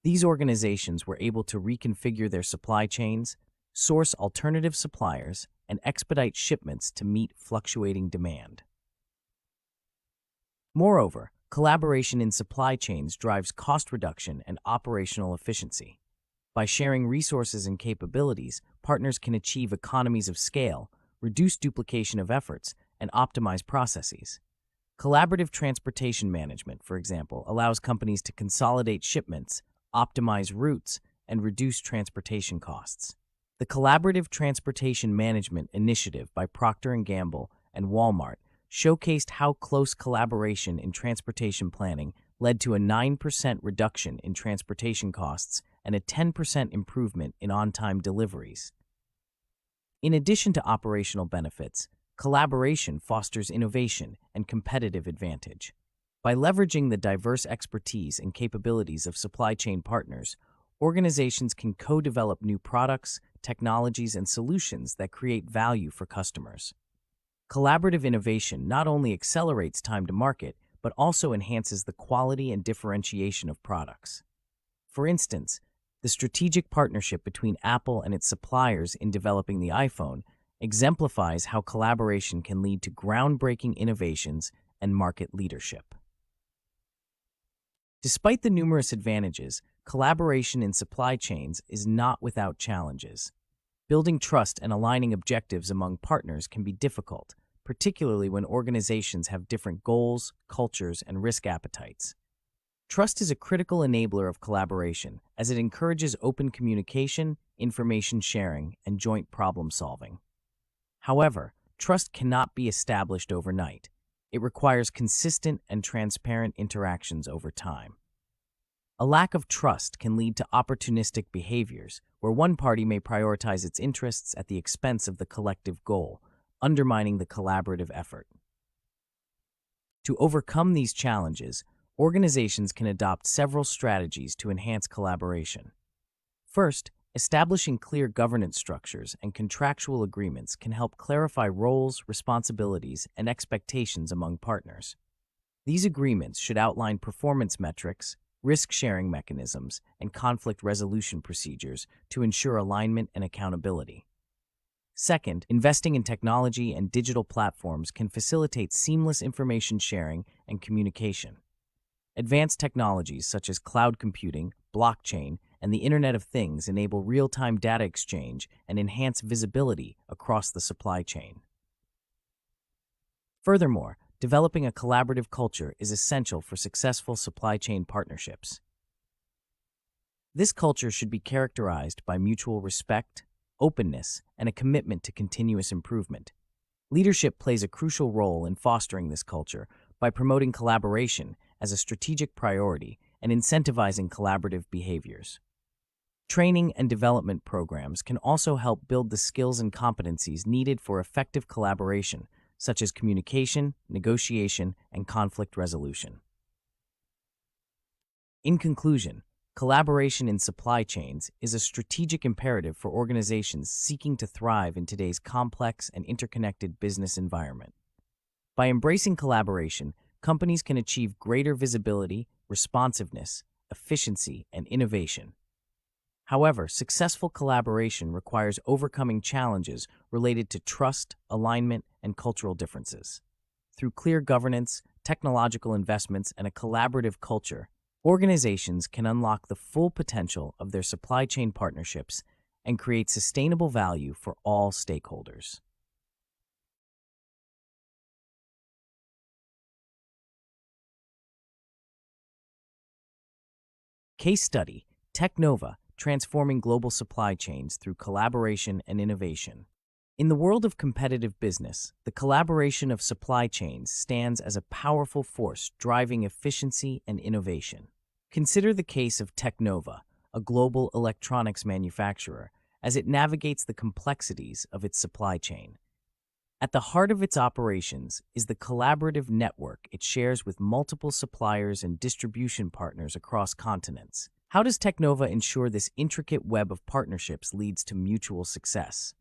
A: These organizations were able to reconfigure their supply chains, source alternative suppliers, and expedite shipments to meet fluctuating demand. Moreover, collaboration in supply chains drives cost reduction and operational efficiency. By sharing resources and capabilities, partners can achieve economies of scale, reduce duplication of efforts, and optimize processes. Collaborative transportation management, for example, allows companies to consolidate shipments, optimize routes, and reduce transportation costs. The Collaborative Transportation Management Initiative by Procter & Gamble and Walmart showcased how close collaboration in transportation planning led to a 9% reduction in transportation costs and a 10% improvement in on-time deliveries. In addition to operational benefits, collaboration fosters innovation and competitive advantage. By leveraging the diverse expertise and capabilities of supply chain partners, organizations can co-develop new products, technologies, and solutions that create value for customers. Collaborative innovation not only accelerates time to market, but also enhances the quality and differentiation of products. For instance, the strategic partnership between Apple and its suppliers in developing the iPhone exemplifies how collaboration can lead to groundbreaking innovations and market leadership. Despite the numerous advantages, collaboration in supply chains is not without challenges. Building trust and aligning objectives among partners can be difficult, particularly when organizations have different goals, cultures, and risk appetites. Trust is a critical enabler of collaboration, as it encourages open communication, information sharing, and joint problem solving. However, trust cannot be established overnight. It requires consistent and transparent interactions over time. A lack of trust can lead to opportunistic behaviors, where one party may prioritize its interests at the expense of the collective goal, undermining the collaborative effort. To overcome these challenges, organizations can adopt several strategies to enhance collaboration. First, establishing clear governance structures and contractual agreements can help clarify roles, responsibilities, and expectations among partners. These agreements should outline performance metrics, risk-sharing mechanisms, and conflict resolution procedures to ensure alignment and accountability. Second, investing in technology and digital platforms can facilitate seamless information sharing and communication. Advanced technologies such as cloud computing, blockchain, and the Internet of Things enable real-time data exchange and enhance visibility across the supply chain. Furthermore, developing a collaborative culture is essential for successful supply chain partnerships. This culture should be characterized by mutual respect, openness, and a commitment to continuous improvement. Leadership plays a crucial role in fostering this culture by promoting collaboration as a strategic priority and incentivizing collaborative behaviors. Training and development programs can also help build the skills and competencies needed for effective collaboration, such as communication, negotiation, and conflict resolution. In conclusion, collaboration in supply chains is a strategic imperative for organizations seeking to thrive in today's complex and interconnected business environment. By embracing collaboration, companies can achieve greater visibility, responsiveness, efficiency, and innovation. However, successful collaboration requires overcoming challenges related to trust, alignment, and cultural differences. Through clear governance, technological investments, and a collaborative culture, organizations can unlock the full potential of their supply chain partnerships and create sustainable value for all stakeholders. Case study: Technova, transforming global supply chains through collaboration and innovation. In the world of competitive business, the collaboration of supply chains stands as a powerful force driving efficiency and innovation. Consider the case of Technova, a global electronics manufacturer, as it navigates the complexities of its supply chain. At the heart of its operations is the collaborative network it shares with multiple suppliers and distribution partners across continents. How does Technova ensure this intricate web of partnerships leads to mutual success?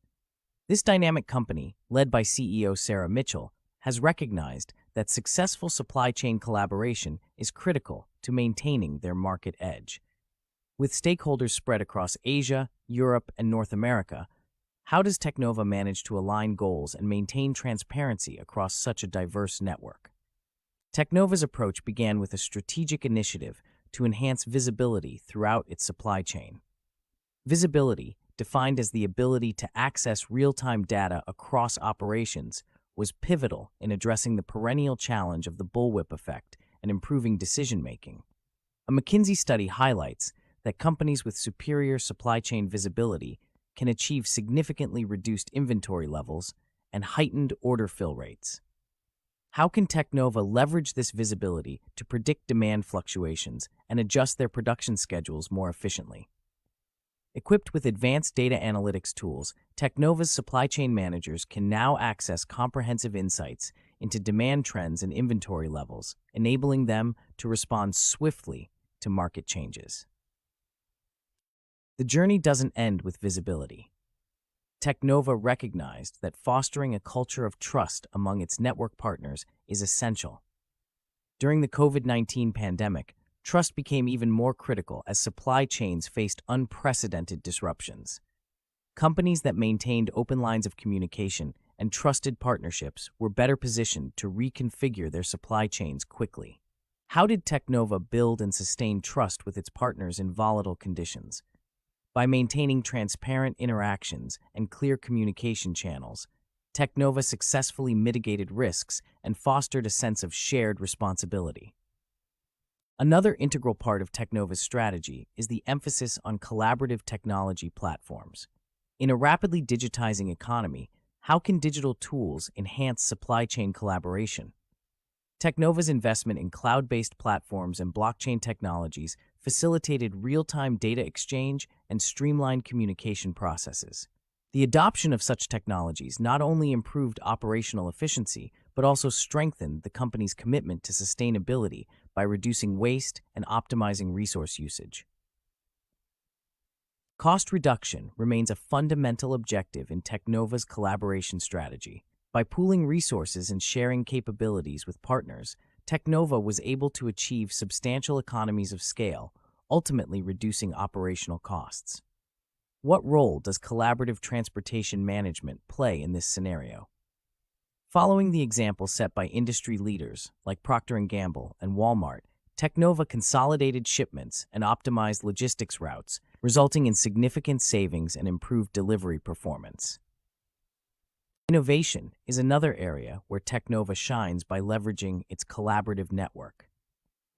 A: This dynamic company, led by CEO Sarah Mitchell, has recognized that successful supply chain collaboration is critical to maintaining their market edge. With stakeholders spread across Asia, Europe, and North America, how does Technova manage to align goals and maintain transparency across such a diverse network? Technova's approach began with a strategic initiative to enhance visibility throughout its supply chain. Visibility, defined as the ability to access real-time data across operations, was pivotal in addressing the perennial challenge of the bullwhip effect and improving decision-making. A McKinsey study highlights that companies with superior supply chain visibility can achieve significantly reduced inventory levels and heightened order fill rates. How can Technova leverage this visibility to predict demand fluctuations and adjust their production schedules more efficiently? Equipped with advanced data analytics tools, Technova's supply chain managers can now access comprehensive insights into demand trends and inventory levels, enabling them to respond swiftly to market changes. The journey doesn't end with visibility. Technova recognized that fostering a culture of trust among its network partners is essential. During the COVID-19 pandemic, trust became even more critical as supply chains faced unprecedented disruptions. Companies that maintained open lines of communication and trusted partnerships were better positioned to reconfigure their supply chains quickly. How did Technova build and sustain trust with its partners in volatile conditions? By maintaining transparent interactions and clear communication channels, Technova successfully mitigated risks and fostered a sense of shared responsibility. Another integral part of Technova's strategy is the emphasis on collaborative technology platforms. In a rapidly digitizing economy, how can digital tools enhance supply chain collaboration? Technova's investment in cloud-based platforms and blockchain technologies facilitated real-time data exchange and streamlined communication processes. The adoption of such technologies not only improved operational efficiency, but also strengthened the company's commitment to sustainability by reducing waste and optimizing resource usage. Cost reduction remains a fundamental objective in Technova's collaboration strategy. By pooling resources and sharing capabilities with partners, Technova was able to achieve substantial economies of scale, ultimately reducing operational costs. What role does collaborative transportation management play in this scenario? Following the example set by industry leaders like Procter & Gamble and Walmart, Technova consolidated shipments and optimized logistics routes, resulting in significant savings and improved delivery performance. Innovation is another area where Technova shines by leveraging its collaborative network.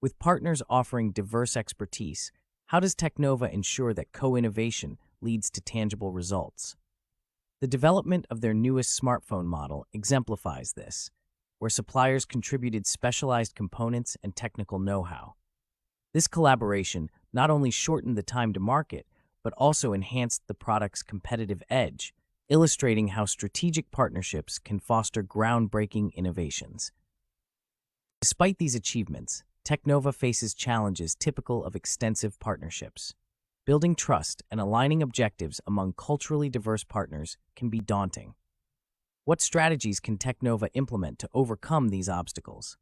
A: With partners offering diverse expertise, how does Technova ensure that co-innovation leads to tangible results? The development of their newest smartphone model exemplifies this, where suppliers contributed specialized components and technical know-how. This collaboration not only shortened the time to market, but also enhanced the product's competitive edge, illustrating how strategic partnerships can foster groundbreaking innovations. Despite these achievements, Technova faces challenges typical of extensive partnerships. Building trust and aligning objectives among culturally diverse partners can be daunting. What strategies can Technova implement to overcome these obstacles?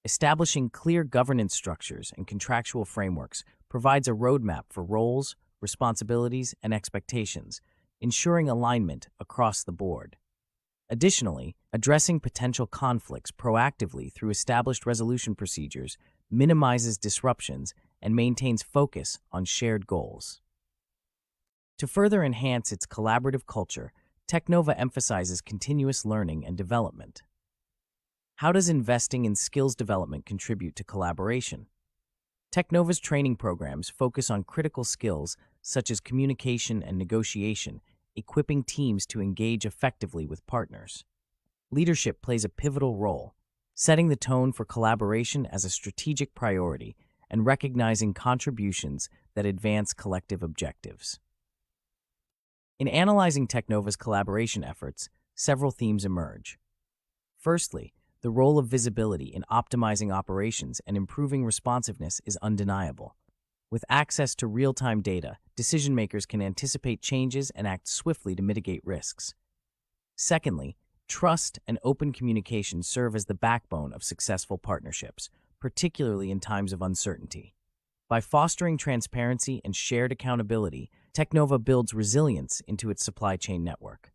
A: Establishing clear governance structures and contractual frameworks provides a roadmap for roles, responsibilities, and expectations, ensuring alignment across the board. Additionally, addressing potential conflicts proactively through established resolution procedures minimizes disruptions and maintains focus on shared goals. To further enhance its collaborative culture, Technova emphasizes continuous learning and development. How does investing in skills development contribute to collaboration? Technova's training programs focus on critical skills such as communication and negotiation, equipping teams to engage effectively with partners. Leadership plays a pivotal role, setting the tone for collaboration as a strategic priority and recognizing contributions that advance collective objectives. In analyzing Technova's collaboration efforts, several themes emerge. Firstly, the role of visibility in optimizing operations and improving responsiveness is undeniable. With access to real-time data, decision-makers can anticipate changes and act swiftly to mitigate risks. Secondly, trust and open communication serve as the backbone of successful partnerships, particularly in times of uncertainty. By fostering transparency and shared accountability, Technova builds resilience into its supply chain network.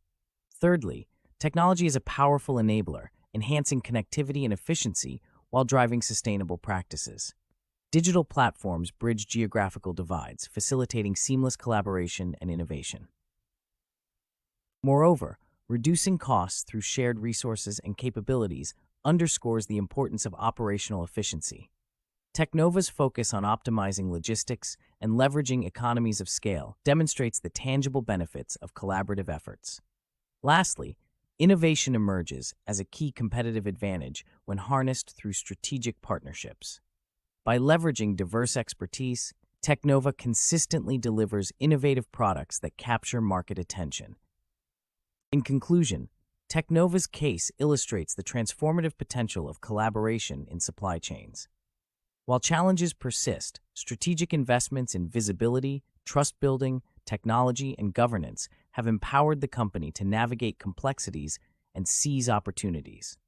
A: Thirdly, technology is a powerful enabler, enhancing connectivity and efficiency while driving sustainable practices. Digital platforms bridge geographical divides, facilitating seamless collaboration and innovation. Moreover, reducing costs through shared resources and capabilities underscores the importance of operational efficiency. Technova's focus on optimizing logistics and leveraging economies of scale demonstrates the tangible benefits of collaborative efforts. Lastly, innovation emerges as a key competitive advantage when harnessed through strategic partnerships. By leveraging diverse expertise, Technova consistently delivers innovative products that capture market attention. In conclusion, Technova's case illustrates the transformative potential of collaboration in supply chains. While challenges persist, strategic investments in visibility, trust building, technology, and governance have empowered the company to navigate complexities and seize opportunities.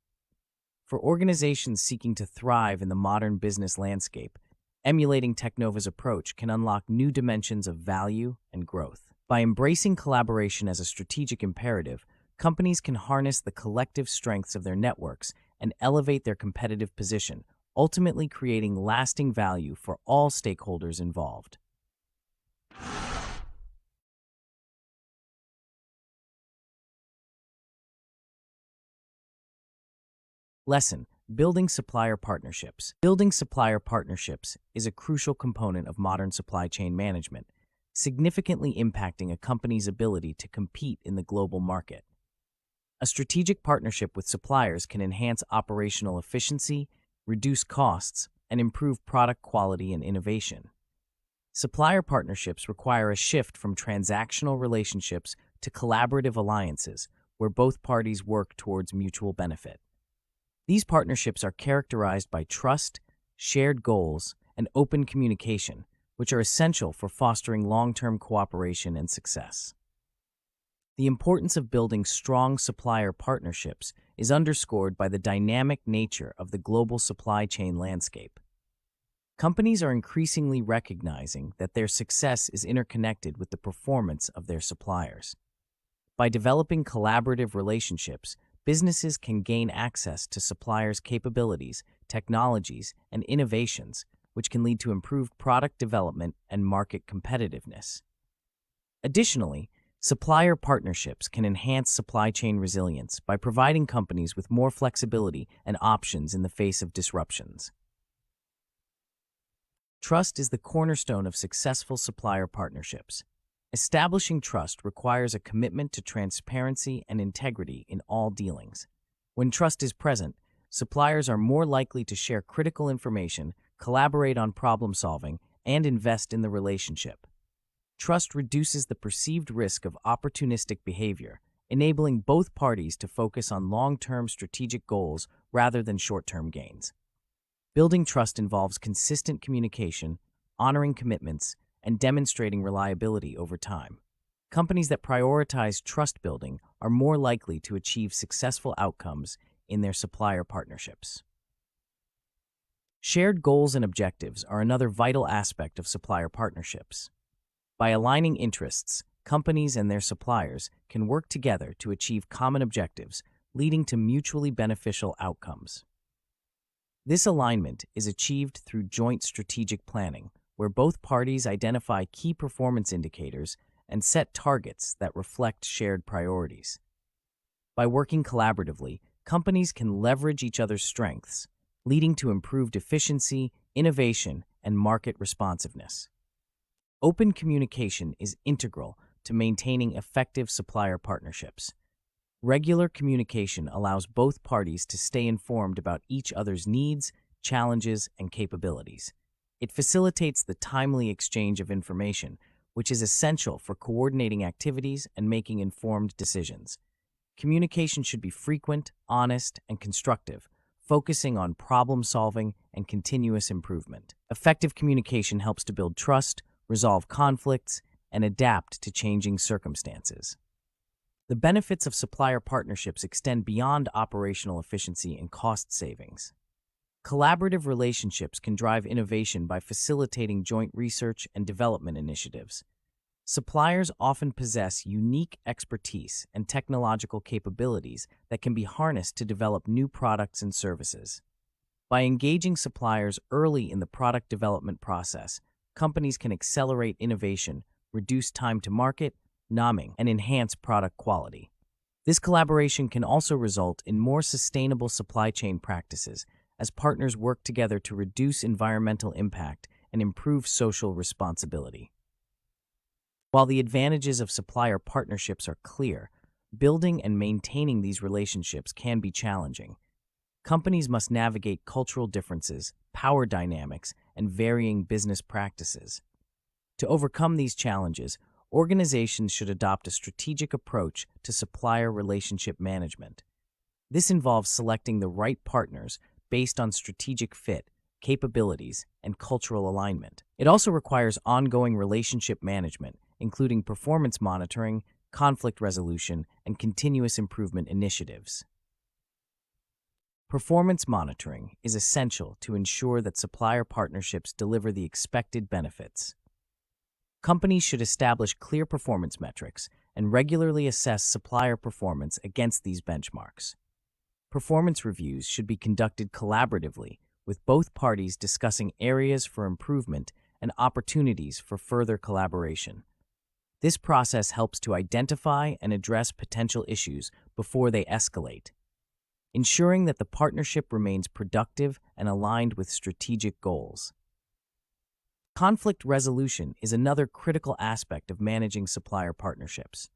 A: For organizations seeking to thrive in the modern business landscape, emulating Technova's approach can unlock new dimensions of value and growth. By embracing collaboration as a strategic imperative, companies can harness the collective strengths of their networks and elevate their competitive position, ultimately creating lasting value for all stakeholders involved. Lesson: Building supplier partnerships. Building supplier partnerships is a crucial component of modern supply chain management, significantly impacting a company's ability to compete in the global market. A strategic partnership with suppliers can enhance operational efficiency, reduce costs, and improve product quality and innovation. Supplier partnerships require a shift from transactional relationships to collaborative alliances, where both parties work towards mutual benefit. These partnerships are characterized by trust, shared goals, and open communication, which are essential for fostering long-term cooperation and success. The importance of building strong supplier partnerships is underscored by the dynamic nature of the global supply chain landscape. Companies are increasingly recognizing that their success is interconnected with the performance of their suppliers. By developing collaborative relationships, businesses can gain access to suppliers' capabilities, technologies, and innovations, which can lead to improved product development and market competitiveness. Additionally, supplier partnerships can enhance supply chain resilience by providing companies with more flexibility and options in the face of disruptions. Trust is the cornerstone of successful supplier partnerships. Establishing trust requires a commitment to transparency and integrity in all dealings. When trust is present, suppliers are more likely to share critical information, collaborate on problem solving, and invest in the relationship. Trust reduces the perceived risk of opportunistic behavior, enabling both parties to focus on long-term strategic goals rather than short-term gains. Building trust involves consistent communication, honoring commitments, and demonstrating reliability over time. Companies that prioritize trust building are more likely to achieve successful outcomes in their supplier partnerships. Shared goals and objectives are another vital aspect of supplier partnerships. By aligning interests, companies and their suppliers can work together to achieve common objectives, leading to mutually beneficial outcomes. This alignment is achieved through joint strategic planning, where both parties identify key performance indicators and set targets that reflect shared priorities. By working collaboratively, companies can leverage each other's strengths, leading to improved efficiency, innovation, and market responsiveness. Open communication is integral to maintaining effective supplier partnerships. Regular communication allows both parties to stay informed about each other's needs, challenges, and capabilities. It facilitates the timely exchange of information, which is essential for coordinating activities and making informed decisions. Communication should be frequent, honest, and constructive, focusing on problem solving and continuous improvement. Effective communication helps to build trust, resolve conflicts, and adapt to changing circumstances. The benefits of supplier partnerships extend beyond operational efficiency and cost savings. Collaborative relationships can drive innovation by facilitating joint research and development initiatives. Suppliers often possess unique expertise and technological capabilities that can be harnessed to develop new products and services. By engaging suppliers early in the product development process, companies can accelerate innovation, reduce time to market, and enhance product quality. This collaboration can also result in more sustainable supply chain practices as partners work together to reduce environmental impact and improve social responsibility. While the advantages of supplier partnerships are clear, building and maintaining these relationships can be challenging. Companies must navigate cultural differences, power dynamics, and varying business practices. To overcome these challenges, organizations should adopt a strategic approach to supplier relationship management. This involves selecting the right partners based on strategic fit, capabilities, and cultural alignment. It also requires ongoing relationship management, including performance monitoring, conflict resolution, and continuous improvement initiatives. Performance monitoring is essential to ensure that supplier partnerships deliver the expected benefits. Companies should establish clear performance metrics and regularly assess supplier performance against these benchmarks. Performance reviews should be conducted collaboratively, with both parties discussing areas for improvement and opportunities for further collaboration. This process helps to identify and address potential issues before they escalate, ensuring that the partnership remains productive and aligned with strategic goals. Conflict resolution is another critical aspect of managing supplier partnerships.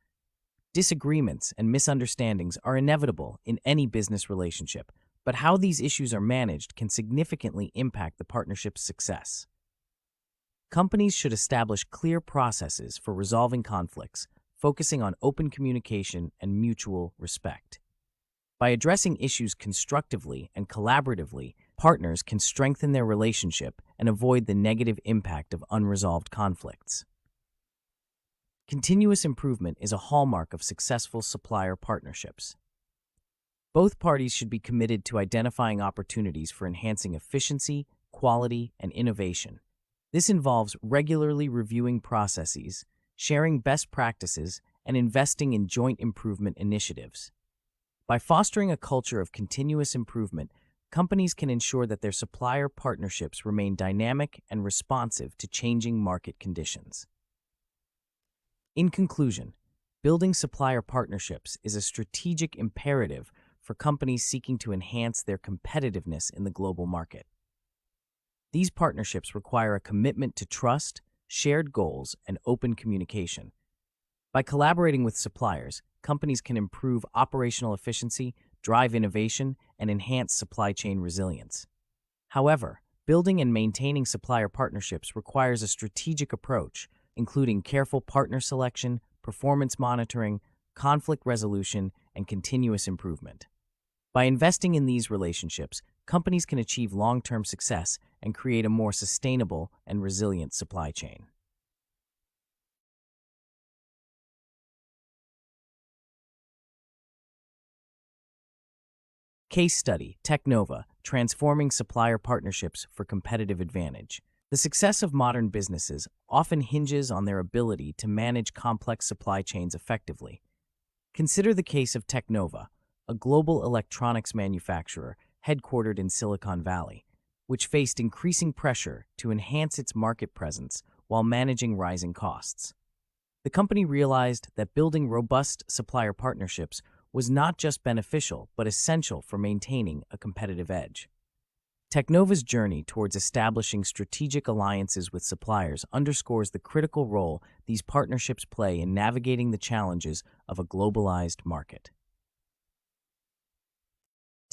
A: Disagreements and misunderstandings are inevitable in any business relationship, but how these issues are managed can significantly impact the partnership's success. Companies should establish clear processes for resolving conflicts, focusing on open communication and mutual respect. By addressing issues constructively and collaboratively, partners can strengthen their relationship and avoid the negative impact of unresolved conflicts. Continuous improvement is a hallmark of successful supplier partnerships. Both parties should be committed to identifying opportunities for enhancing efficiency, quality, and innovation. This involves regularly reviewing processes, sharing best practices, and investing in joint improvement initiatives. By fostering a culture of continuous improvement, companies can ensure that their supplier partnerships remain dynamic and responsive to changing market conditions. In conclusion, building supplier partnerships is a strategic imperative for companies seeking to enhance their competitiveness in the global market. These partnerships require a commitment to trust, shared goals, and open communication. By collaborating with suppliers, companies can improve operational efficiency, drive innovation, and enhance supply chain resilience. However, building and maintaining supplier partnerships requires a strategic approach, including careful partner selection, performance monitoring, conflict resolution, and continuous improvement. By investing in these relationships, companies can achieve long-term success and create a more sustainable and resilient supply chain. Case study: Technova, transforming supplier partnerships for competitive advantage. The success of modern businesses often hinges on their ability to manage complex supply chains effectively. Consider the case of Technova, a global electronics manufacturer headquartered in Silicon Valley, which faced increasing pressure to enhance its market presence while managing rising costs. The company realized that building robust supplier partnerships was not just beneficial but essential for maintaining a competitive edge. Technova's journey towards establishing strategic alliances with suppliers underscores the critical role these partnerships play in navigating the challenges of a globalized market.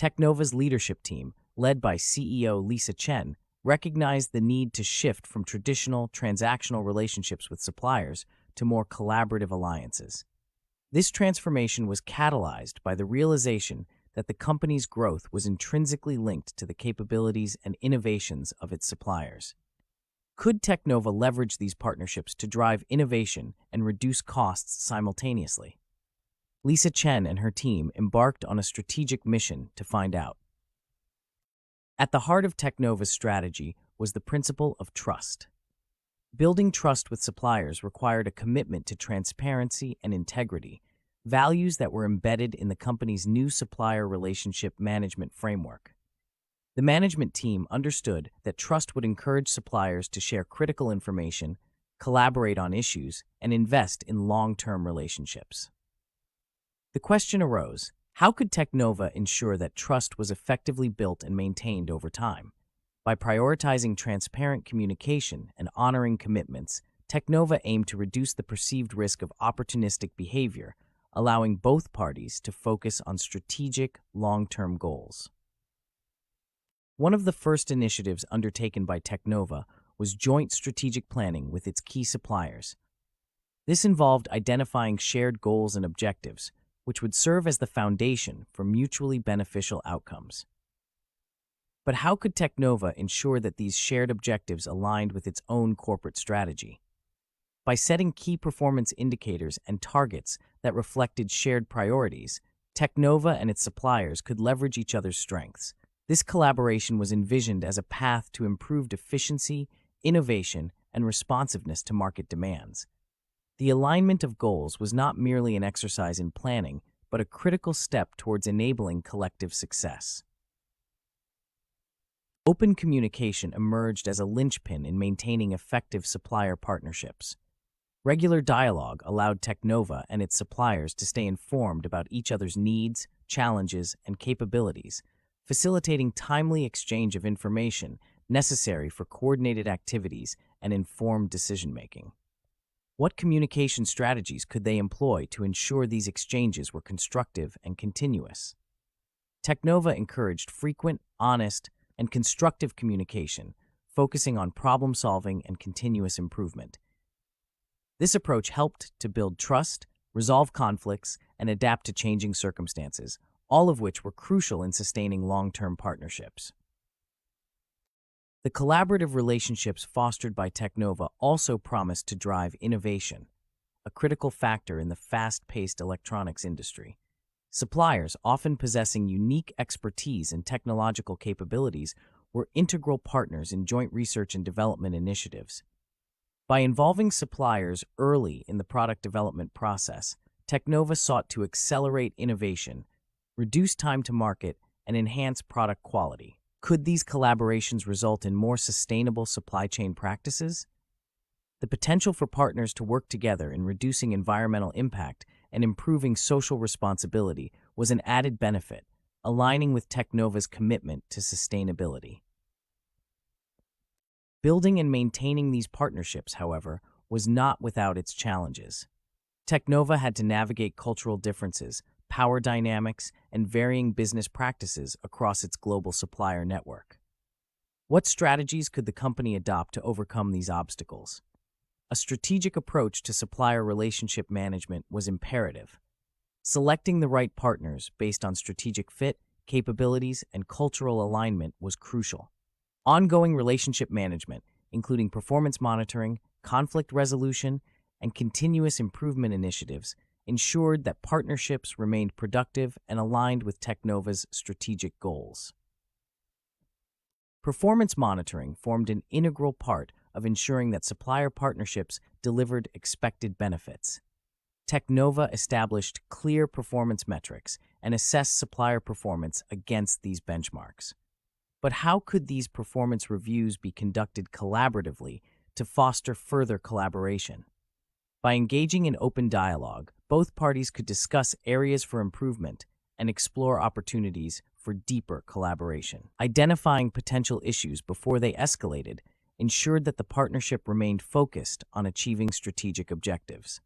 A: Technova's leadership team, led by CEO Lisa Chen, recognized the need to shift from traditional transactional relationships with suppliers to more collaborative alliances. This transformation was catalyzed by the realization that the company's growth was intrinsically linked to the capabilities and innovations of its suppliers. Could Technova leverage these partnerships to drive innovation and reduce costs simultaneously? Lisa Chen and her team embarked on a strategic mission to find out. At the heart of Technova's strategy was the principle of trust. Building trust with suppliers required a commitment to transparency and integrity, values that were embedded in the company's new supplier relationship management framework. The management team understood that trust would encourage suppliers to share critical information, collaborate on issues, and invest in long-term relationships. The question arose, how could Technova ensure that trust was effectively built and maintained over time? By prioritizing transparent communication and honoring commitments, Technova aimed to reduce the perceived risk of opportunistic behavior, allowing both parties to focus on strategic, long-term goals. One of the first initiatives undertaken by Technova was joint strategic planning with its key suppliers. This involved identifying shared goals and objectives, which would serve as the foundation for mutually beneficial outcomes. But how could Technova ensure that these shared objectives aligned with its own corporate strategy? By setting key performance indicators and targets that reflected shared priorities, Technova and its suppliers could leverage each other's strengths. This collaboration was envisioned as a path to improved efficiency, innovation, and responsiveness to market demands. The alignment of goals was not merely an exercise in planning, but a critical step towards enabling collective success. Open communication emerged as a linchpin in maintaining effective supplier partnerships. Regular dialogue allowed Technova and its suppliers to stay informed about each other's needs, challenges, and capabilities, facilitating timely exchange of information necessary for coordinated activities and informed decision-making. What communication strategies could they employ to ensure these exchanges were constructive and continuous? Technova encouraged frequent, honest, and constructive communication, focusing on problem-solving and continuous improvement. This approach helped to build trust, resolve conflicts, and adapt to changing circumstances, all of which were crucial in sustaining long-term partnerships. The collaborative relationships fostered by Technova also promised to drive innovation, a critical factor in the fast-paced electronics industry. Suppliers, often possessing unique expertise and technological capabilities, were integral partners in joint research and development initiatives. By involving suppliers early in the product development process, Technova sought to accelerate innovation, reduce time to market, and enhance product quality. Could these collaborations result in more sustainable supply chain practices? The potential for partners to work together in reducing environmental impact and improving social responsibility was an added benefit, aligning with Technova's commitment to sustainability. Building and maintaining these partnerships, however, was not without its challenges. Technova had to navigate cultural differences, power dynamics, and varying business practices across its global supplier network. What strategies could the company adopt to overcome these obstacles? A strategic approach to supplier relationship management was imperative. Selecting the right partners based on strategic fit, capabilities, and cultural alignment was crucial. Ongoing relationship management, including performance monitoring, conflict resolution, and continuous improvement initiatives, ensured that partnerships remained productive and aligned with Technova's strategic goals. Performance monitoring formed an integral part of ensuring that supplier partnerships delivered expected benefits. Technova established clear performance metrics and assessed supplier performance against these benchmarks. But how could these performance reviews be conducted collaboratively to foster further collaboration? By engaging in open dialogue, both parties could discuss areas for improvement and explore opportunities for deeper collaboration. Identifying potential issues before they escalated ensured that the partnership remained focused on achieving strategic objectives.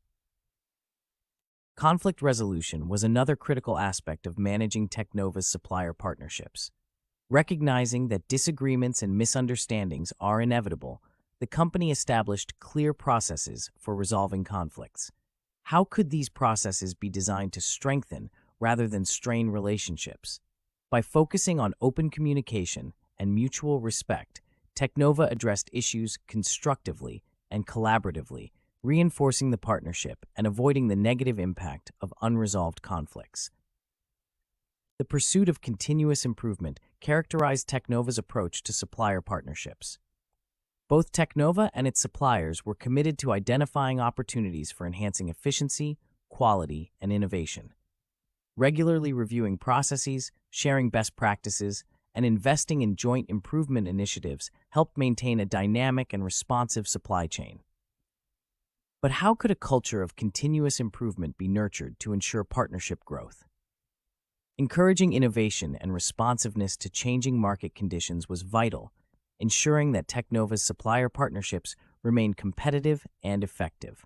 A: Conflict resolution was another critical aspect of managing Teknova's supplier partnerships. Recognizing that disagreements and misunderstandings are inevitable, the company established clear processes for resolving conflicts. How could these processes be designed to strengthen rather than strain relationships? By focusing on open communication and mutual respect, Teknova addressed issues constructively and collaboratively, reinforcing the partnership and avoiding the negative impact of unresolved conflicts. The pursuit of continuous improvement characterized Teknova's approach to supplier partnerships. Both Teknova and its suppliers were committed to identifying opportunities for enhancing efficiency, quality, and innovation. Regularly reviewing processes, sharing best practices, and investing in joint improvement initiatives helped maintain a dynamic and responsive supply chain. But how could a culture of continuous improvement be nurtured to ensure partnership growth? Encouraging innovation and responsiveness to changing market conditions was vital, ensuring that Teknova's supplier partnerships remained competitive and effective.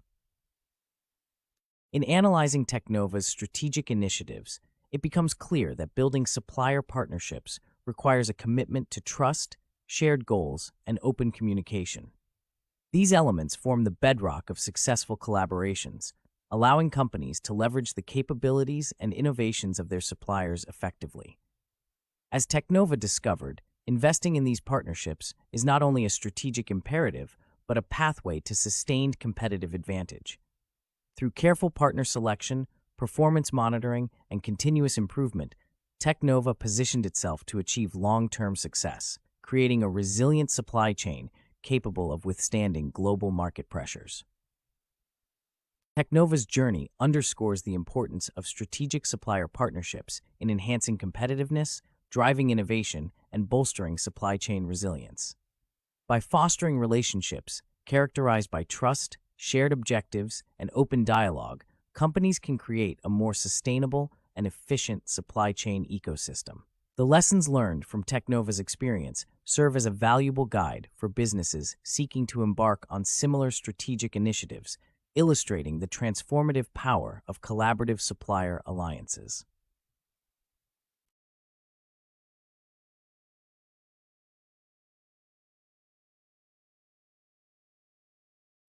A: In analyzing Teknova's strategic initiatives, it becomes clear that building supplier partnerships requires a commitment to trust, shared goals, and open communication. These elements form the bedrock of successful collaborations, allowing companies to leverage the capabilities and innovations of their suppliers effectively. As Teknova discovered, investing in these partnerships is not only a strategic imperative, but a pathway to sustained competitive advantage. Through careful partner selection, performance monitoring, and continuous improvement, Teknova positioned itself to achieve long-term success, creating a resilient supply chain capable of withstanding global market pressures. Teknova's journey underscores the importance of strategic supplier partnerships in enhancing competitiveness, driving innovation, and bolstering supply chain resilience. By fostering relationships characterized by trust, shared objectives, and open dialogue, companies can create a more sustainable and efficient supply chain ecosystem. The lessons learned from Teknova's experience serve as a valuable guide for businesses seeking to embark on similar strategic initiatives, illustrating the transformative power of collaborative supplier alliances.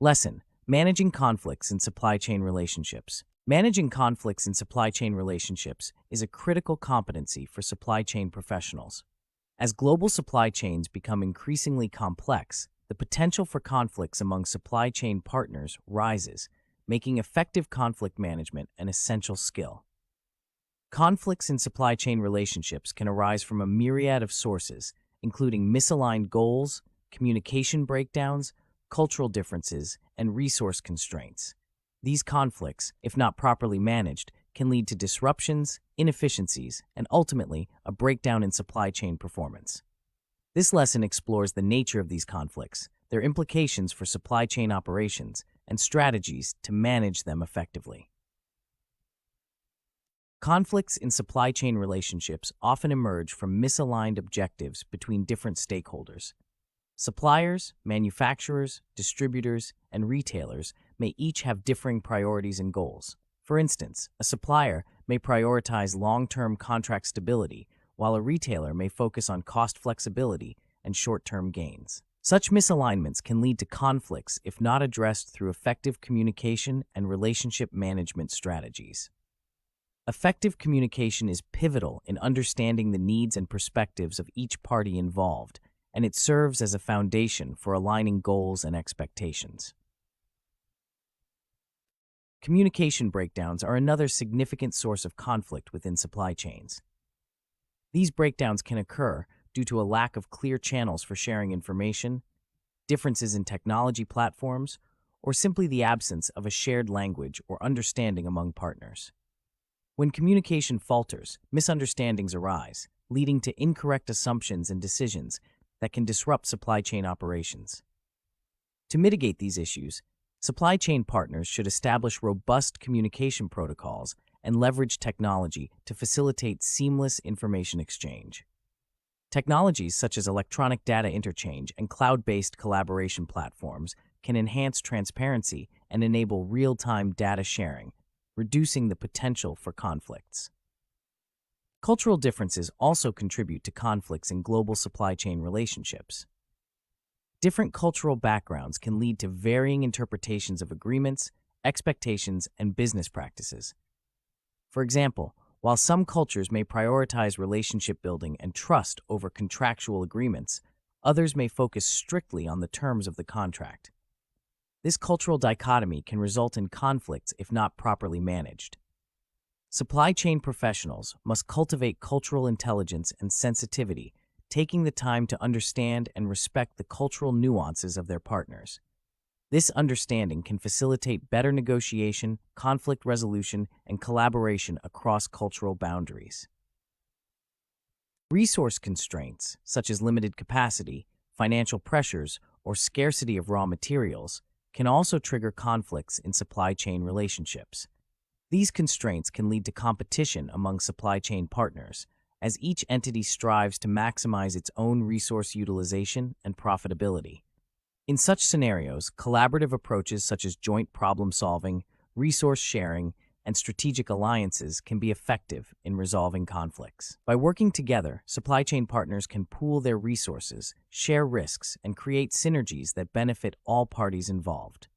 A: Lesson: Managing conflicts in supply chain relationships. Managing conflicts in supply chain relationships is a critical competency for supply chain professionals. As global supply chains become increasingly complex, the potential for conflicts among supply chain partners rises, making effective conflict management an essential skill. Conflicts in supply chain relationships can arise from a myriad of sources, including misaligned goals, communication breakdowns, cultural differences, and resource constraints. These conflicts, if not properly managed, can lead to disruptions, inefficiencies, and ultimately a breakdown in supply chain performance. This lesson explores the nature of these conflicts, their implications for supply chain operations, and strategies to manage them effectively. Conflicts in supply chain relationships often emerge from misaligned objectives between different stakeholders. Suppliers, manufacturers, distributors, and retailers may each have differing priorities and goals. For instance, a supplier may prioritize long-term contract stability, while a retailer may focus on cost flexibility and short-term gains. Such misalignments can lead to conflicts if not addressed through effective communication and relationship management strategies. Effective communication is pivotal in understanding the needs and perspectives of each party involved, and it serves as a foundation for aligning goals and expectations. Communication breakdowns are another significant source of conflict within supply chains. These breakdowns can occur due to a lack of clear channels for sharing information, differences in technology platforms, or simply the absence of a shared language or understanding among partners. When communication falters, misunderstandings arise, leading to incorrect assumptions and decisions that can disrupt supply chain operations. To mitigate these issues, Supply chain partners should establish robust communication protocols and leverage technology to facilitate seamless information exchange. Technologies such as electronic data interchange and cloud-based collaboration platforms can enhance transparency and enable real-time data sharing, reducing the potential for conflicts. Cultural differences also contribute to conflicts in global supply chain relationships. Different cultural backgrounds can lead to varying interpretations of agreements, expectations, and business practices. For example, while some cultures may prioritize relationship building and trust over contractual agreements, others may focus strictly on the terms of the contract. This cultural dichotomy can result in conflicts if not properly managed. Supply chain professionals must cultivate cultural intelligence and sensitivity, taking the time to understand and respect the cultural nuances of their partners. This understanding can facilitate better negotiation, conflict resolution, and collaboration across cultural boundaries. Resource constraints, such as limited capacity, financial pressures, or scarcity of raw materials, can also trigger conflicts in supply chain relationships. These constraints can lead to competition among supply chain partners, as each entity strives to maximize its own resource utilization and profitability. In such scenarios, collaborative approaches such as joint problem solving, resource sharing, and strategic alliances can be effective in resolving conflicts. By working together, supply chain partners can pool their resources, share risks, and create synergies that benefit all parties involved.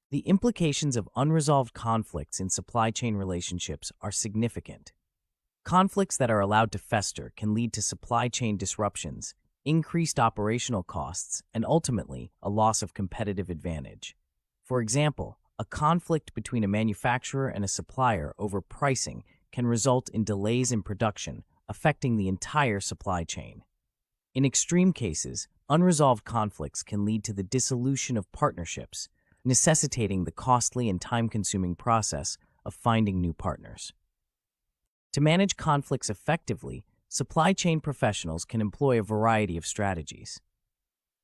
A: The implications of unresolved conflicts in supply chain relationships are significant. Conflicts that are allowed to fester can lead to supply chain disruptions, increased operational costs, and ultimately a loss of competitive advantage. For example, a conflict between a manufacturer and a supplier over pricing can result in delays in production, affecting the entire supply chain. In extreme cases, unresolved conflicts can lead to the dissolution of partnerships, necessitating the costly and time-consuming process of finding new partners. To manage conflicts effectively, supply chain professionals can employ a variety of strategies.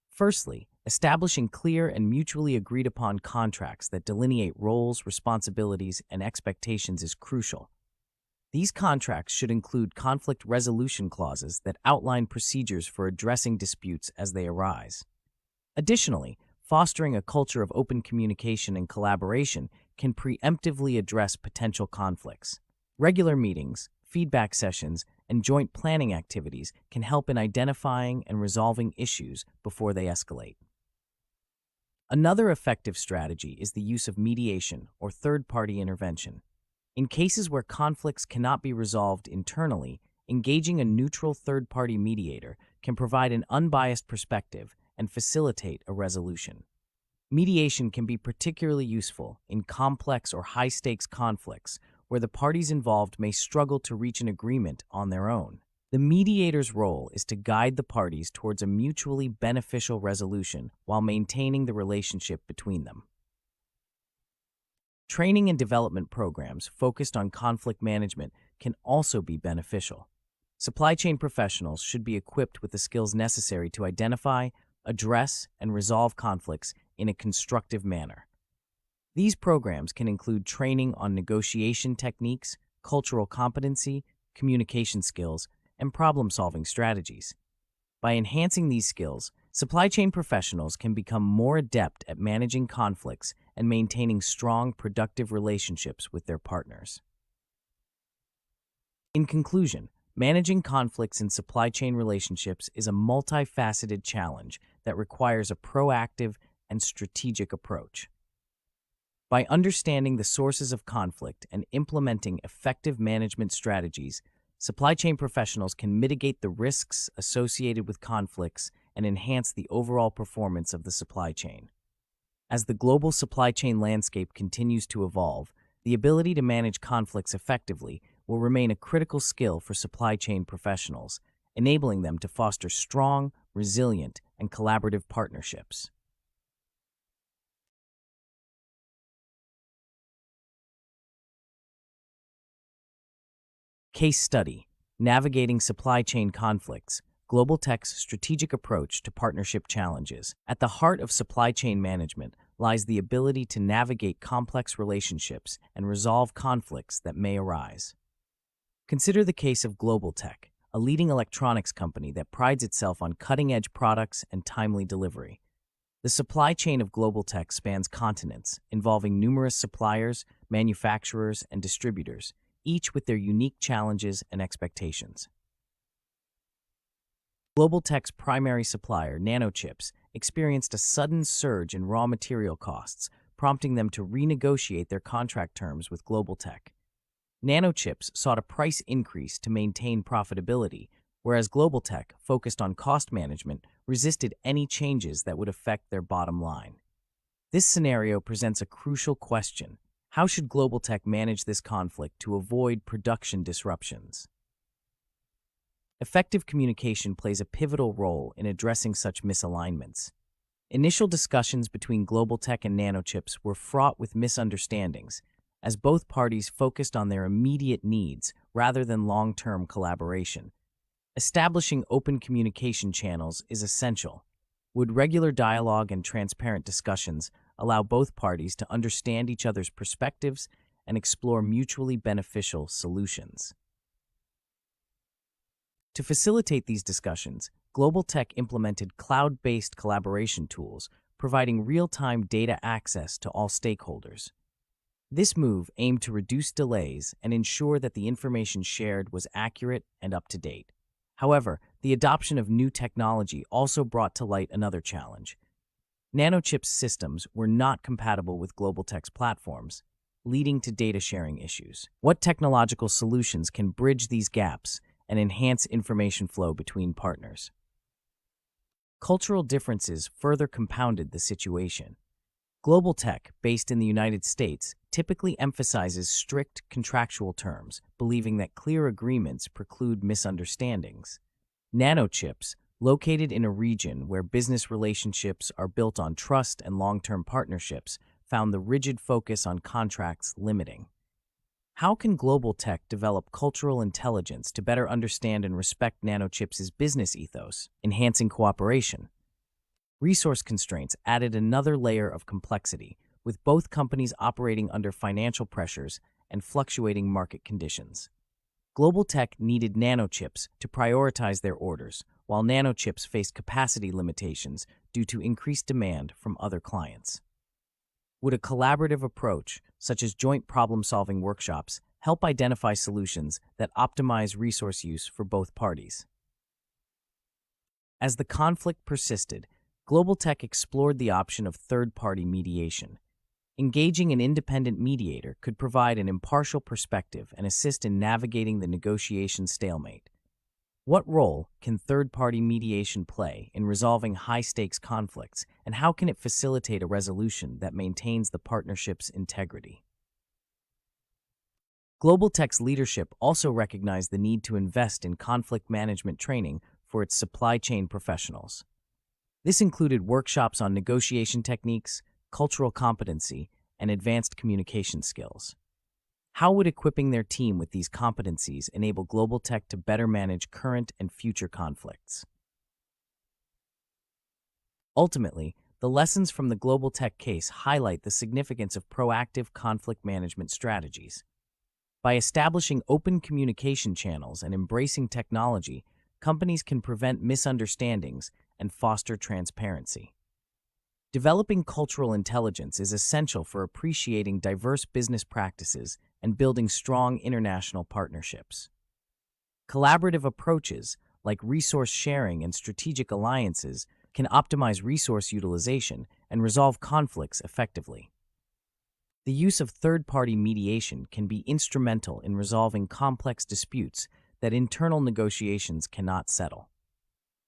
A: Firstly, establishing clear and mutually agreed-upon contracts that delineate roles, responsibilities, and expectations is crucial. These contracts should include conflict resolution clauses that outline procedures for addressing disputes as they arise. Additionally, fostering a culture of open communication and collaboration can preemptively address potential conflicts. Regular meetings, feedback sessions, and joint planning activities can help in identifying and resolving issues before they escalate. Another effective strategy is the use of mediation or third-party intervention. In cases where conflicts cannot be resolved internally, engaging a neutral third-party mediator can provide an unbiased perspective and facilitate a resolution. Mediation can be particularly useful in complex or high-stakes conflicts where the parties involved may struggle to reach an agreement on their own. The mediator's role is to guide the parties towards a mutually beneficial resolution while maintaining the relationship between them. Training and development programs focused on conflict management can also be beneficial. Supply chain professionals should be equipped with the skills necessary to identify, address, and resolve conflicts in a constructive manner. These programs can include training on negotiation techniques, cultural competency, communication skills, and problem-solving strategies. By enhancing these skills, supply chain professionals can become more adept at managing conflicts and maintaining strong, productive relationships with their partners. In conclusion, managing conflicts in supply chain relationships is a multifaceted challenge that requires a proactive and strategic approach. By understanding the sources of conflict and implementing effective management strategies, supply chain professionals can mitigate the risks associated with conflicts and enhance the overall performance of the supply chain. As the global supply chain landscape continues to evolve, the ability to manage conflicts effectively will remain a critical skill for supply chain professionals, enabling them to foster strong, resilient, and collaborative partnerships. Case study: Navigating Supply Chain Conflicts, Global Tech's Strategic Approach to Partnership Challenges. At the heart of supply chain management lies the ability to navigate complex relationships and resolve conflicts that may arise. Consider the case of Global Tech, a leading electronics company that prides itself on cutting-edge products and timely delivery. The supply chain of Global Tech spans continents, involving numerous suppliers, manufacturers, and distributors, each with their unique challenges and expectations. Global Tech's primary supplier, Nanochips, experienced a sudden surge in raw material costs, prompting them to renegotiate their contract terms with Global Tech. Nanochips sought a price increase to maintain profitability, whereas Global Tech, focused on cost management, resisted any changes that would affect their bottom line. This scenario presents a crucial question. How should Global Tech manage this conflict to avoid production disruptions? Effective communication plays a pivotal role in addressing such misalignments. Initial discussions between Global Tech and Nanochips were fraught with misunderstandings, as both parties focused on their immediate needs rather than long-term collaboration. Establishing open communication channels is essential. Would regular dialogue and transparent discussions allow both parties to understand each other's perspectives and explore mutually beneficial solutions? To facilitate these discussions, Global Tech implemented cloud-based collaboration tools, providing real-time data access to all stakeholders. This move aimed to reduce delays and ensure that the information shared was accurate and up-to-date. However, the adoption of new technology also brought to light another challenge. Nanochips systems were not compatible with Global Tech's platforms, leading to data sharing issues. What technological solutions can bridge these gaps and enhance information flow between partners? Cultural differences further compounded the situation. Global Tech, based in the United States, typically emphasizes strict contractual terms, believing that clear agreements preclude misunderstandings. Nanochips, located in a region where business relationships are built on trust and long-term partnerships, found the rigid focus on contracts limiting. How can Global Tech develop cultural intelligence to better understand and respect Nanochips' business ethos, enhancing cooperation? Resource constraints added another layer of complexity, with both companies operating under financial pressures and fluctuating market conditions. Global Tech needed Nanochips to prioritize their orders, while Nanochips faced capacity limitations due to increased demand from other clients. Would a collaborative approach, such as joint problem-solving workshops, help identify solutions that optimize resource use for both parties? As the conflict persisted, Global Tech explored the option of third-party mediation. Engaging an independent mediator could provide an impartial perspective and assist in navigating the negotiation stalemate. What role can third-party mediation play in resolving high-stakes conflicts, and how can it facilitate a resolution that maintains the partnership's integrity? Global Tech's leadership also recognized the need to invest in conflict management training for its supply chain professionals. This included workshops on negotiation techniques, cultural competency, and advanced communication skills. How would equipping their team with these competencies enable Global Tech to better manage current and future conflicts? Ultimately, the lessons from the Global Tech case highlight the significance of proactive conflict management strategies. By establishing open communication channels and embracing technology, companies can prevent misunderstandings and foster transparency. Developing cultural intelligence is essential for appreciating diverse business practices and building strong international partnerships. Collaborative approaches, like resource sharing and strategic alliances, can optimize resource utilization and resolve conflicts effectively. The use of third-party mediation can be instrumental in resolving complex disputes that internal negotiations cannot settle.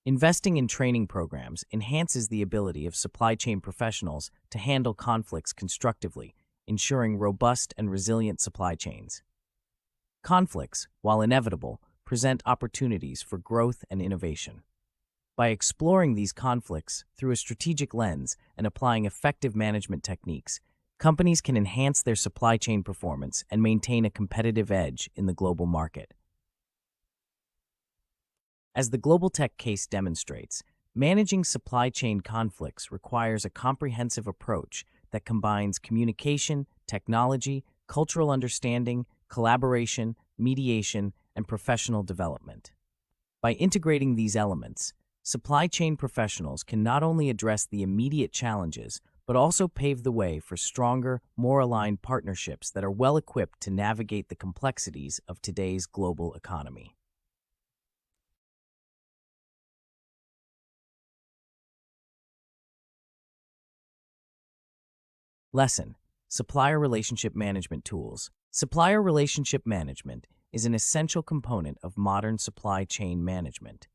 A: Investing in training programs enhances the ability of supply chain professionals to handle conflicts constructively, ensuring robust and resilient supply chains. Conflicts, while inevitable, present opportunities for growth and innovation. By exploring these conflicts through a strategic lens and applying effective management techniques, companies can enhance their supply chain performance and maintain a competitive edge in the global market. As the Global Tech case demonstrates, managing supply chain conflicts requires a comprehensive approach that combines communication, technology, cultural understanding, collaboration, mediation, and professional development. By integrating these elements, supply chain professionals can not only address the immediate challenges, but also pave the way for stronger, more aligned partnerships that are well equipped to navigate the complexities of today's global economy. Lesson: Supplier Relationship Management Tools. Supplier relationship management is an essential component of modern supply chain management.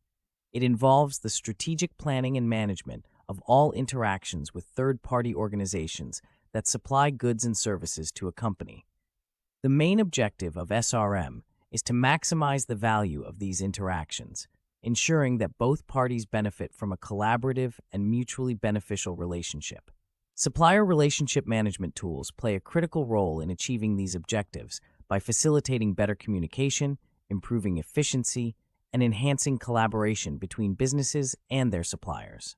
A: It involves the strategic planning and management of all interactions with third-party organizations that supply goods and services to a company. The main objective of SRM is to maximize the value of these interactions, ensuring that both parties benefit from a collaborative and mutually beneficial relationship. Supplier relationship management tools play a critical role in achieving these objectives by facilitating better communication, improving efficiency, and enhancing collaboration between businesses and their suppliers.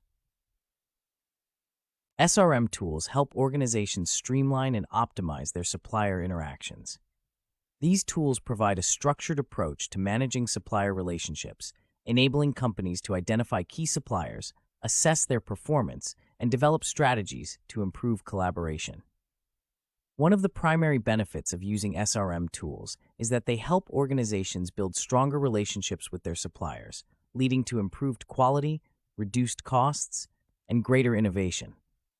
A: SRM tools help organizations streamline and optimize their supplier interactions. These tools provide a structured approach to managing supplier relationships, enabling companies to identify key suppliers, assess their performance, and develop strategies to improve collaboration. One of the primary benefits of using SRM tools is that they help organizations build stronger relationships with their suppliers, leading to improved quality, reduced costs, and greater innovation.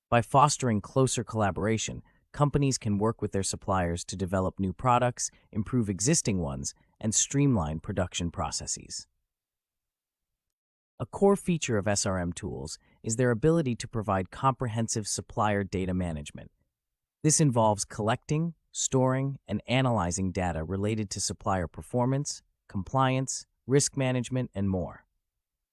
A: By fostering closer collaboration, companies can work with their suppliers to develop new products, improve existing ones, and streamline production processes. A core feature of SRM tools is their ability to provide comprehensive supplier data management. This involves collecting, storing, and analyzing data related to supplier performance, compliance, risk management, and more.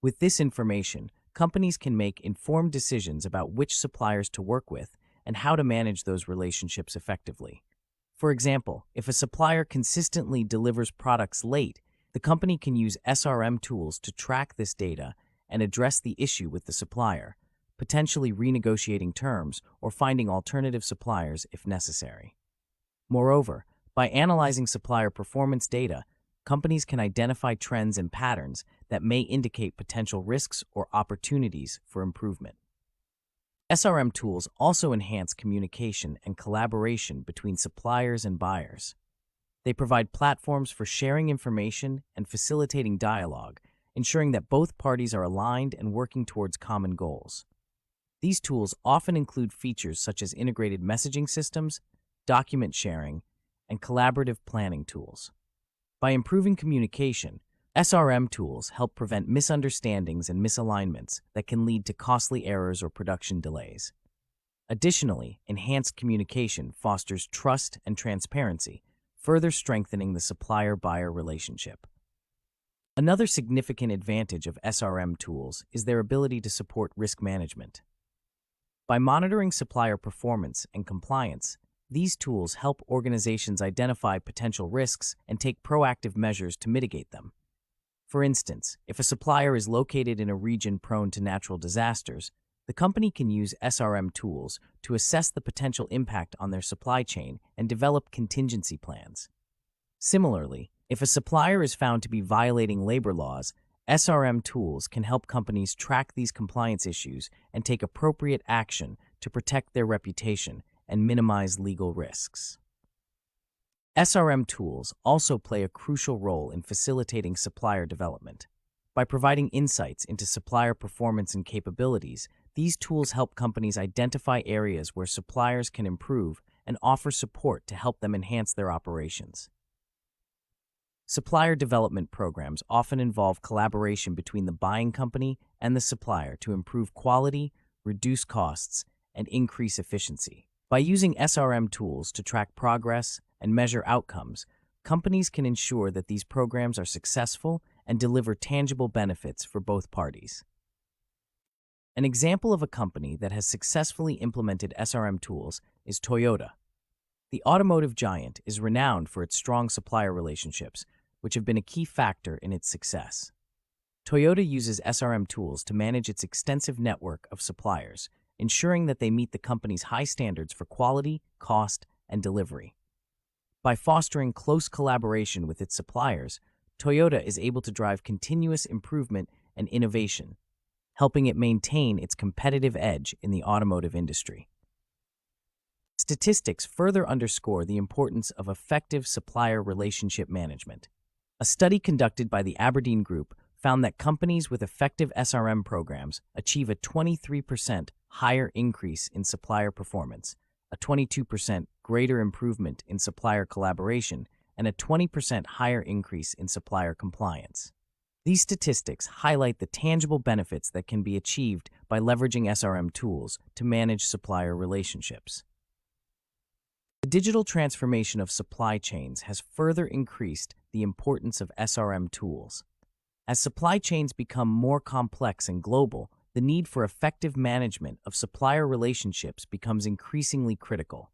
A: With this information, companies can make informed decisions about which suppliers to work with and how to manage those relationships effectively. For example, if a supplier consistently delivers products late, the company can use SRM tools to track this data and address the issue with the supplier, potentially renegotiating terms or finding alternative suppliers if necessary. Moreover, by analyzing supplier performance data, companies can identify trends and patterns that may indicate potential risks or opportunities for improvement. SRM tools also enhance communication and collaboration between suppliers and buyers. They provide platforms for sharing information and facilitating dialogue, ensuring that both parties are aligned and working towards common goals. These tools often include features such as integrated messaging systems, document sharing, and collaborative planning tools. By improving communication, SRM tools help prevent misunderstandings and misalignments that can lead to costly errors or production delays. Additionally, enhanced communication fosters trust and transparency, further strengthening the supplier-buyer relationship. Another significant advantage of SRM tools is their ability to support risk management. By monitoring supplier performance and compliance, these tools help organizations identify potential risks and take proactive measures to mitigate them. For instance, if a supplier is located in a region prone to natural disasters, the company can use SRM tools to assess the potential impact on their supply chain and develop contingency plans. Similarly, if a supplier is found to be violating labor laws, SRM tools can help companies track these compliance issues and take appropriate action to protect their reputation and minimize legal risks. SRM tools also play a crucial role in facilitating supplier development. By providing insights into supplier performance and capabilities, these tools help companies identify areas where suppliers can improve and offer support to help them enhance their operations. Supplier development programs often involve collaboration between the buying company and the supplier to improve quality, reduce costs, and increase efficiency. By using SRM tools to track progress and measure outcomes, companies can ensure that these programs are successful and deliver tangible benefits for both parties. An example of a company that has successfully implemented SRM tools is Toyota. The automotive giant is renowned for its strong supplier relationships, which have been a key factor in its success. Toyota uses SRM tools to manage its extensive network of suppliers, ensuring that they meet the company's high standards for quality, cost, and delivery. By fostering close collaboration with its suppliers, Toyota is able to drive continuous improvement and innovation, helping it maintain its competitive edge in the automotive industry. Statistics further underscore the importance of effective supplier relationship management. A study conducted by the Aberdeen Group found that companies with effective SRM programs achieve a 23% higher increase in supplier performance, a 22% greater improvement in supplier collaboration, and a 20% higher increase in supplier compliance. These statistics highlight the tangible benefits that can be achieved by leveraging SRM tools to manage supplier relationships. The digital transformation of supply chains has further increased the importance of SRM tools. As supply chains become more complex and global, the need for effective management of supplier relationships becomes increasingly critical.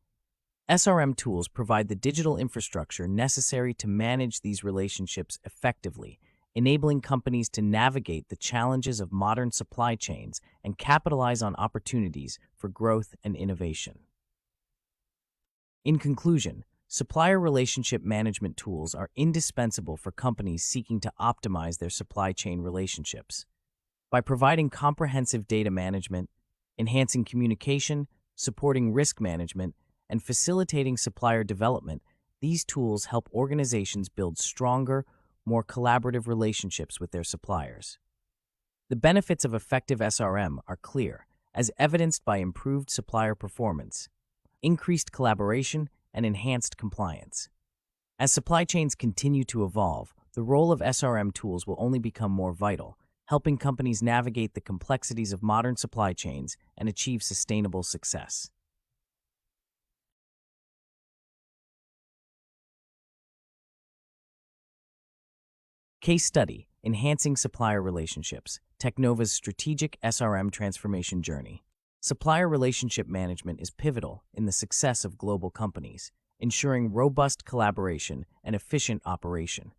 A: SRM tools provide the digital infrastructure necessary to manage these relationships effectively, enabling companies to navigate the challenges of modern supply chains and capitalize on opportunities for growth and innovation. In conclusion, supplier relationship management tools are indispensable for companies seeking to optimize their supply chain relationships. By providing comprehensive data management, enhancing communication, supporting risk management, and facilitating supplier development, these tools help organizations build stronger, more collaborative relationships with their suppliers. The benefits of effective SRM are clear, as evidenced by improved supplier performance, increased collaboration, and enhanced compliance. As supply chains continue to evolve, the role of SRM tools will only become more vital, helping companies navigate the complexities of modern supply chains and achieve sustainable success. Case study: Enhancing Supplier Relationships, Teknova's Strategic SRM Transformation Journey. Supplier relationship management is pivotal in the success of global companies, ensuring robust collaboration and efficient operation.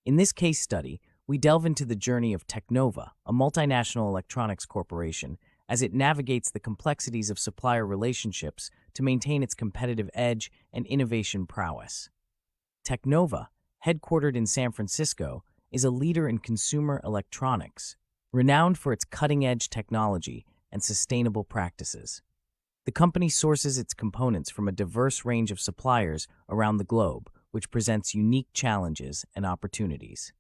A: In this case study, we delve into the journey of Teknova, a multinational electronics corporation, as it navigates the complexities of supplier relationships to maintain its competitive edge and innovation prowess. Teknova, headquartered in San Francisco, is a leader in consumer electronics, renowned for its cutting-edge technology and sustainable practices. The company sources its components from a diverse range of suppliers around the globe, which presents unique challenges and opportunities.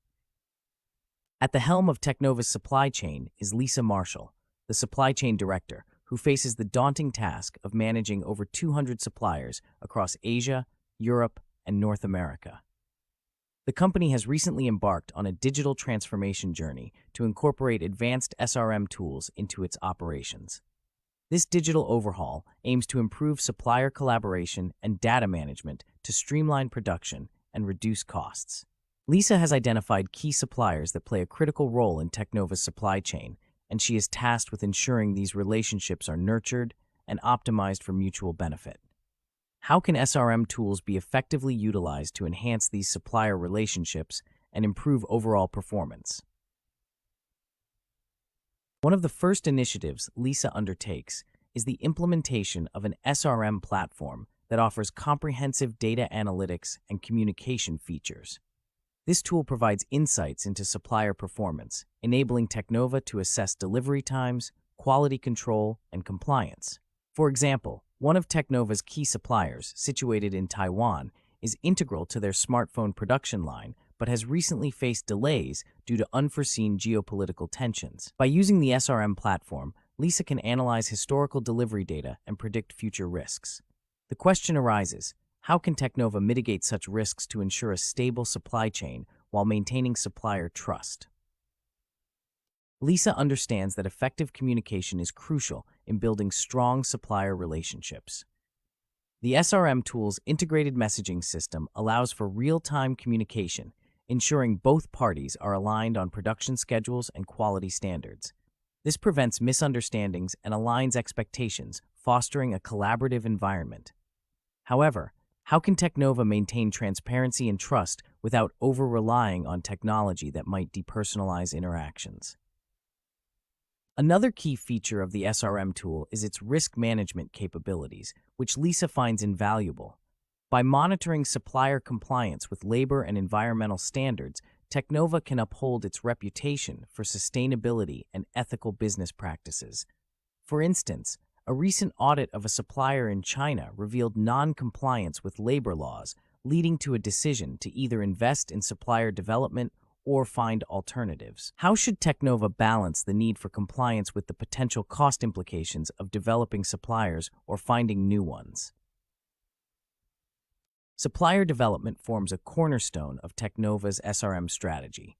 A: At the helm of Teknova's supply chain is Lisa Marshall, the supply chain director, who faces the daunting task of managing over 200 suppliers across Asia, Europe, and North America. The company has recently embarked on a digital transformation journey to incorporate advanced SRM tools into its operations. This digital overhaul aims to improve supplier collaboration and data management to streamline production and reduce costs. Lisa has identified key suppliers that play a critical role in Teknova's supply chain, and she is tasked with ensuring these relationships are nurtured and optimized for mutual benefit. How can SRM tools be effectively utilized to enhance these supplier relationships and improve overall performance? One of the first initiatives Lisa undertakes is the implementation of an SRM platform that offers comprehensive data analytics and communication features. This tool provides insights into supplier performance, enabling Teknova to assess delivery times, quality control, and compliance. For example, one of Teknova's key suppliers, situated in Taiwan, is integral to their smartphone production line, but has recently faced delays due to unforeseen geopolitical tensions. By using the SRM platform, Lisa can analyze historical delivery data and predict future risks. The question arises, how can Teknova mitigate such risks to ensure a stable supply chain while maintaining supplier trust? Lisa understands that effective communication is crucial in building strong supplier relationships. The SRM tool's integrated messaging system allows for real-time communication, ensuring both parties are aligned on production schedules and quality standards. This prevents misunderstandings and aligns expectations, fostering a collaborative environment. However, how can Teknova maintain transparency and trust without over-relying on technology that might depersonalize interactions? Another key feature of the SRM tool is its risk management capabilities, which Lisa finds invaluable. By monitoring supplier compliance with labor and environmental standards, Technova can uphold its reputation for sustainability and ethical business practices. For instance, a recent audit of a supplier in China revealed non-compliance with labor laws, leading to a decision to either invest in supplier development or find alternatives. How should Technova balance the need for compliance with the potential cost implications of developing suppliers or finding new ones? Supplier development forms a cornerstone of Technova's SRM strategy.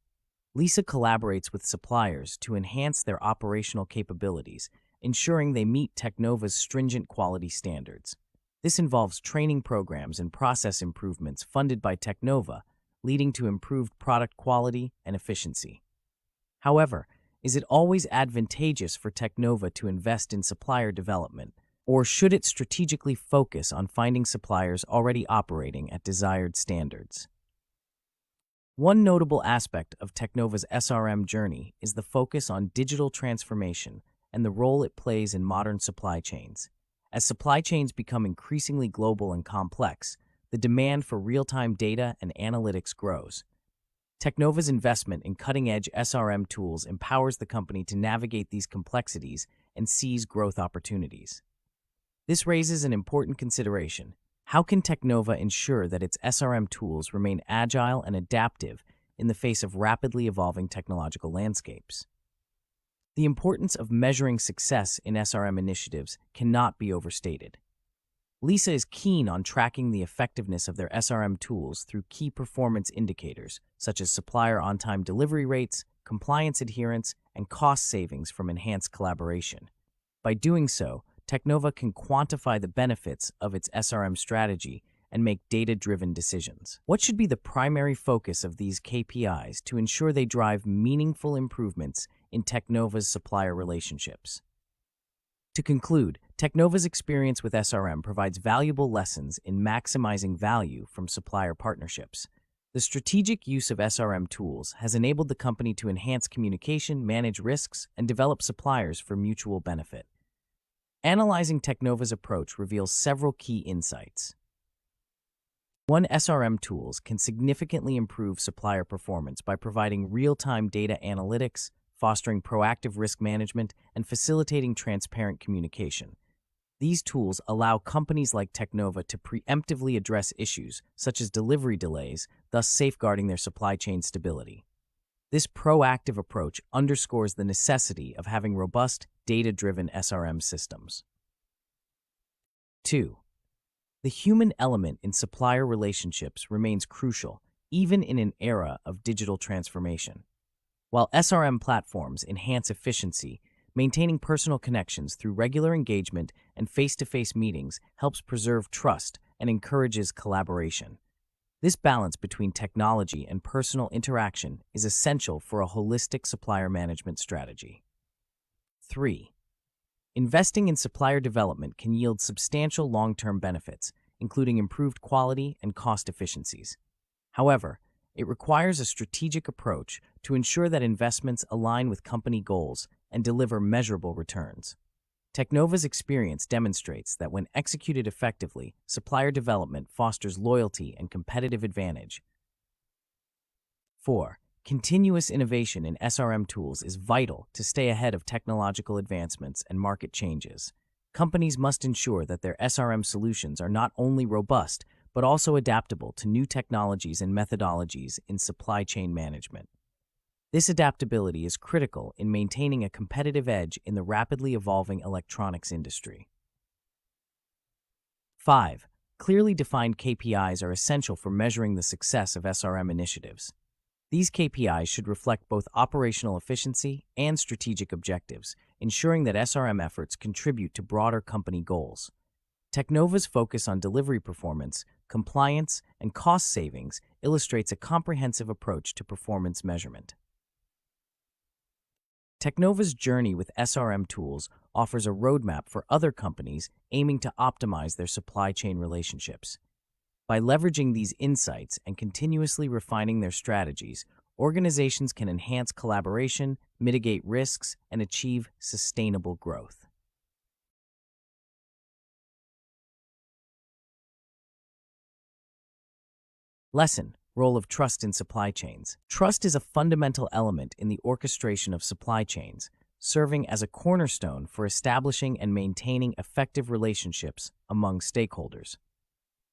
A: Lisa collaborates with suppliers to enhance their operational capabilities, ensuring they meet Technova's stringent quality standards. This involves training programs and process improvements funded by Technova, leading to improved product quality and efficiency. However, is it always advantageous for Technova to invest in supplier development, or should it strategically focus on finding suppliers already operating at desired standards? One notable aspect of Technova's SRM journey is the focus on digital transformation and the role it plays in modern supply chains. As supply chains become increasingly global and complex, the demand for real-time data and analytics grows. Technova's investment in cutting-edge SRM tools empowers the company to navigate these complexities and seize growth opportunities. This raises an important consideration. How can Technova ensure that its SRM tools remain agile and adaptive in the face of rapidly evolving technological landscapes? The importance of measuring success in SRM initiatives cannot be overstated. Lisa is keen on tracking the effectiveness of their SRM tools through key performance indicators, such as supplier on-time delivery rates, compliance adherence, and cost savings from enhanced collaboration. By doing so, Technova can quantify the benefits of its SRM strategy and make data-driven decisions. What should be the primary focus of these KPIs to ensure they drive meaningful improvements in Technova's supplier relationships? To conclude, Technova's experience with SRM provides valuable lessons in maximizing value from supplier partnerships. The strategic use of SRM tools has enabled the company to enhance communication, manage risks, and develop suppliers for mutual benefit. Analyzing Technova's approach reveals several key insights. 1. SRM tools can significantly improve supplier performance by providing real-time data analytics, fostering proactive risk management, and facilitating transparent communication. These tools allow companies like Technova to preemptively address issues, such as delivery delays, thus safeguarding their supply chain stability. This proactive approach underscores the necessity of having robust, data-driven SRM systems. 2. The human element in supplier relationships remains crucial, even in an era of digital transformation. While SRM platforms enhance efficiency, maintaining personal connections through regular engagement and face-to-face meetings helps preserve trust and encourages collaboration. This balance between technology and personal interaction is essential for a holistic supplier management strategy. 3. Investing in supplier development can yield substantial long-term benefits, including improved quality and cost efficiencies. However, it requires a strategic approach to ensure that investments align with company goals and deliver measurable returns. Technova's experience demonstrates that when executed effectively, supplier development fosters loyalty and competitive advantage. 4. Continuous innovation in SRM tools is vital to stay ahead of technological advancements and market changes. Companies must ensure that their SRM solutions are not only robust, but also adaptable to new technologies and methodologies in supply chain management. This adaptability is critical in maintaining a competitive edge in the rapidly evolving electronics industry. 5. Clearly defined KPIs are essential for measuring the success of SRM initiatives. These KPIs should reflect both operational efficiency and strategic objectives, ensuring that SRM efforts contribute to broader company goals. Technova's focus on delivery performance, compliance, and cost savings illustrates a comprehensive approach to performance measurement. Technova's journey with SRM tools offers a roadmap for other companies aiming to optimize their supply chain relationships. By leveraging these insights and continuously refining their strategies, organizations can enhance collaboration, mitigate risks, and achieve sustainable growth. Lesson: Role of trust in supply chains. Trust is a fundamental element in the orchestration of supply chains, serving as a cornerstone for establishing and maintaining effective relationships among stakeholders.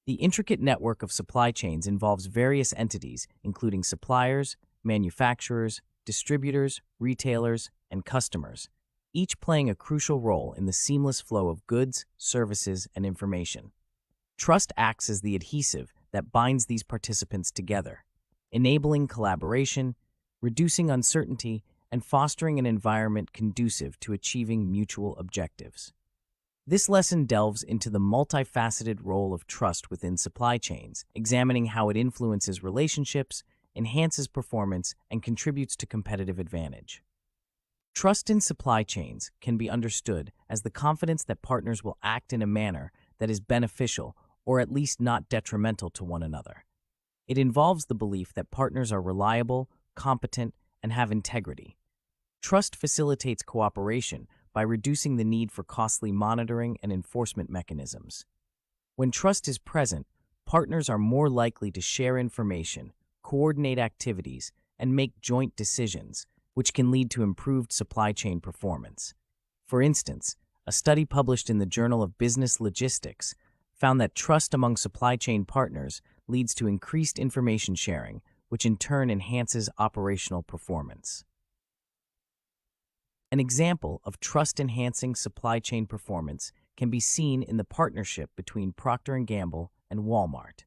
A: The intricate network of supply chains involves various entities, including suppliers, manufacturers, distributors, retailers, and customers, each playing a crucial role in the seamless flow of goods, services, and information. Trust acts as the adhesive that binds these participants together, enabling collaboration, reducing uncertainty, and fostering an environment conducive to achieving mutual objectives. This lesson delves into the multifaceted role of trust within supply chains, examining how it influences relationships, enhances performance, and contributes to competitive advantage. Trust in supply chains can be understood as the confidence that partners will act in a manner that is beneficial or at least not detrimental to one another. It involves the belief that partners are reliable, competent, and have integrity. Trust facilitates cooperation by reducing the need for costly monitoring and enforcement mechanisms. When trust is present, partners are more likely to share information, coordinate activities, and make joint decisions, which can lead to improved supply chain performance. For instance, a study published in the Journal of Business Logistics found that trust among supply chain partners leads to increased information sharing, which in turn enhances operational performance. An example of trust-enhancing supply chain performance can be seen in the partnership between Procter & Gamble and Walmart.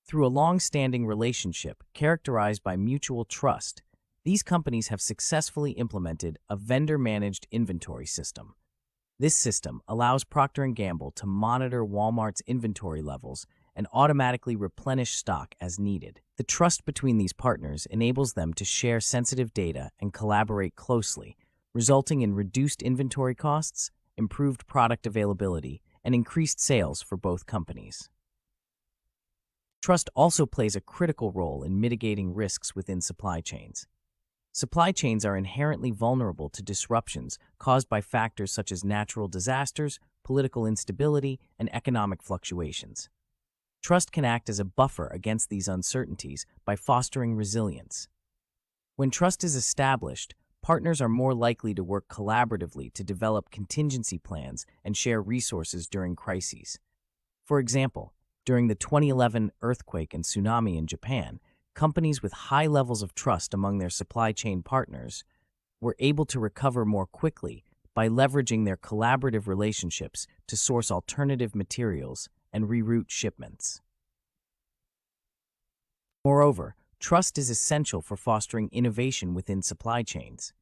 A: Through a long-standing relationship characterized by mutual trust, these companies have successfully implemented a vendor-managed inventory system. This system allows Procter & Gamble to monitor Walmart's inventory levels and automatically replenish stock as needed. The trust between these partners enables them to share sensitive data and collaborate closely, resulting in reduced inventory costs, improved product availability, and increased sales for both companies. Trust also plays a critical role in mitigating risks within supply chains. Supply chains are inherently vulnerable to disruptions caused by factors such as natural disasters, political instability, and economic fluctuations. Trust can act as a buffer against these uncertainties by fostering resilience. When trust is established, partners are more likely to work collaboratively to develop contingency plans and share resources during crises. For example, during the 2011 earthquake and tsunami in Japan, companies with high levels of trust among their supply chain partners were able to recover more quickly by leveraging their collaborative relationships to source alternative materials and reroute shipments. Moreover, trust is essential for fostering innovation within supply chains.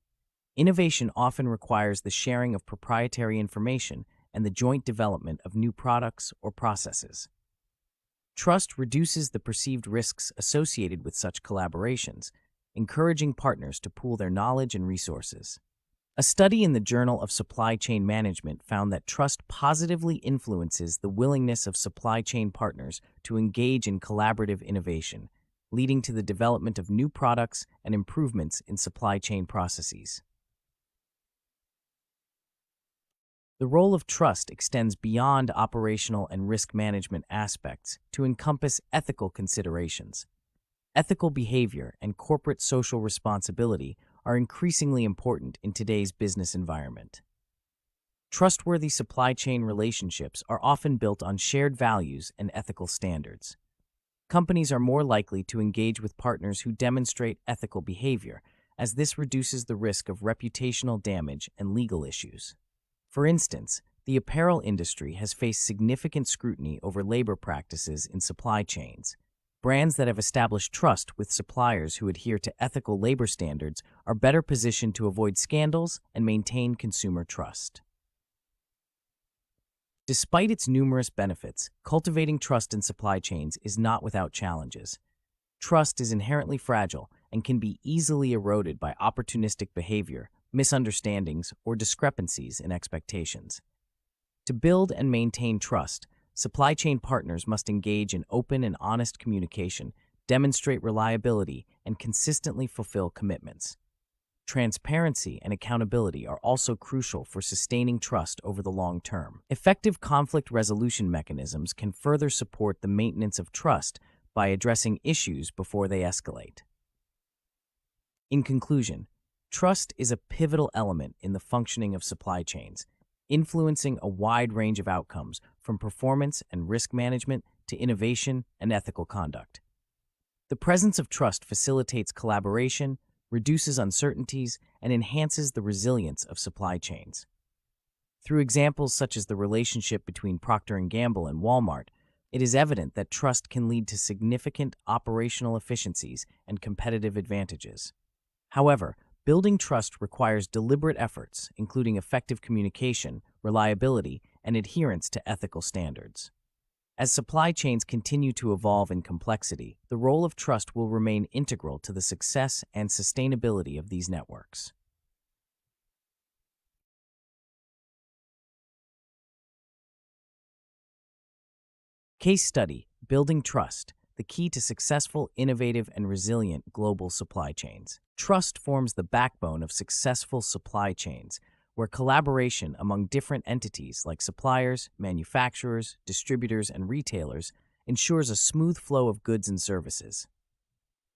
A: Innovation often requires the sharing of proprietary information and the joint development of new products or processes. Trust reduces the perceived risks associated with such collaborations, encouraging partners to pool their knowledge and resources. A study in the Journal of Supply Chain Management found that trust positively influences the willingness of supply chain partners to engage in collaborative innovation, leading to the development of new products and improvements in supply chain processes. The role of trust extends beyond operational and risk management aspects to encompass ethical considerations. Ethical behavior and corporate social responsibility are increasingly important in today's business environment. Trustworthy supply chain relationships are often built on shared values and ethical standards. Companies are more likely to engage with partners who demonstrate ethical behavior, as this reduces the risk of reputational damage and legal issues. For instance, the apparel industry has faced significant scrutiny over labor practices in supply chains. Brands that have established trust with suppliers who adhere to ethical labor standards are better positioned to avoid scandals and maintain consumer trust. Despite its numerous benefits, cultivating trust in supply chains is not without challenges. Trust is inherently fragile and can be easily eroded by opportunistic behavior, misunderstandings, or discrepancies in expectations. To build and maintain trust, supply chain partners must engage in open and honest communication, demonstrate reliability, and consistently fulfill commitments. Transparency and accountability are also crucial for sustaining trust over the long term. Effective conflict resolution mechanisms can further support the maintenance of trust by addressing issues before they escalate. In conclusion, trust is a pivotal element in the functioning of supply chains, influencing a wide range of outcomes from performance and risk management to innovation and ethical conduct. The presence of trust facilitates collaboration, reduces uncertainties, and enhances the resilience of supply chains. Through examples such as the relationship between Procter & Gamble and Walmart, it is evident that trust can lead to significant operational efficiencies and competitive advantages. However, building trust requires deliberate efforts, including effective communication, reliability, and adherence to ethical standards. As supply chains continue to evolve in complexity, the role of trust will remain integral to the success and sustainability of these networks. Case study: Building Trust, the key to successful, innovative, and resilient global supply chains. Trust forms the backbone of successful supply chains, where collaboration among different entities like suppliers, manufacturers, distributors, and retailers ensures a smooth flow of goods and services.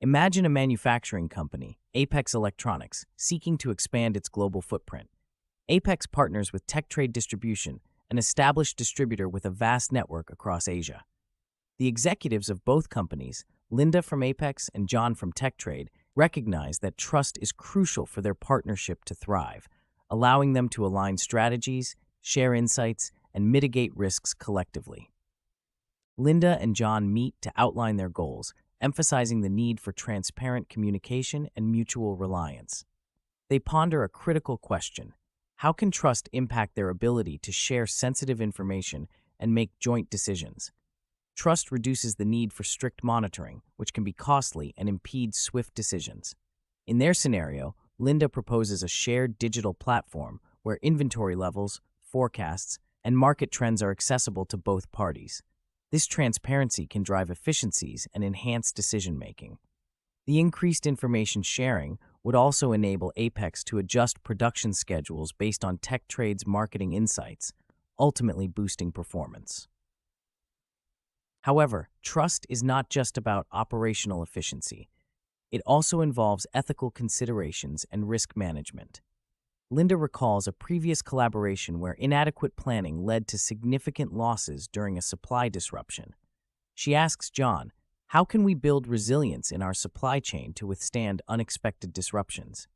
A: Imagine a manufacturing company, Apex Electronics, seeking to expand its global footprint. Apex partners with TechTrade Distribution, an established distributor with a vast network across Asia. The executives of both companies, Linda from Apex and John from TechTrade, recognize that trust is crucial for their partnership to thrive, allowing them to align strategies, share insights, and mitigate risks collectively. Linda and John meet to outline their goals, emphasizing the need for transparent communication and mutual reliance. They ponder a critical question: how can trust impact their ability to share sensitive information and make joint decisions? Trust reduces the need for strict monitoring, which can be costly and impede swift decisions. In their scenario, Linda proposes a shared digital platform where inventory levels, forecasts, and market trends are accessible to both parties. This transparency can drive efficiencies and enhance decision-making. The increased information sharing would also enable Apex to adjust production schedules based on TechTrade's marketing insights, ultimately boosting performance. However, trust is not just about operational efficiency. It also involves ethical considerations and risk management. Linda recalls a previous collaboration where inadequate planning led to significant losses during a supply disruption. She asks John, how can we build resilience in our supply chain to withstand unexpected disruptions?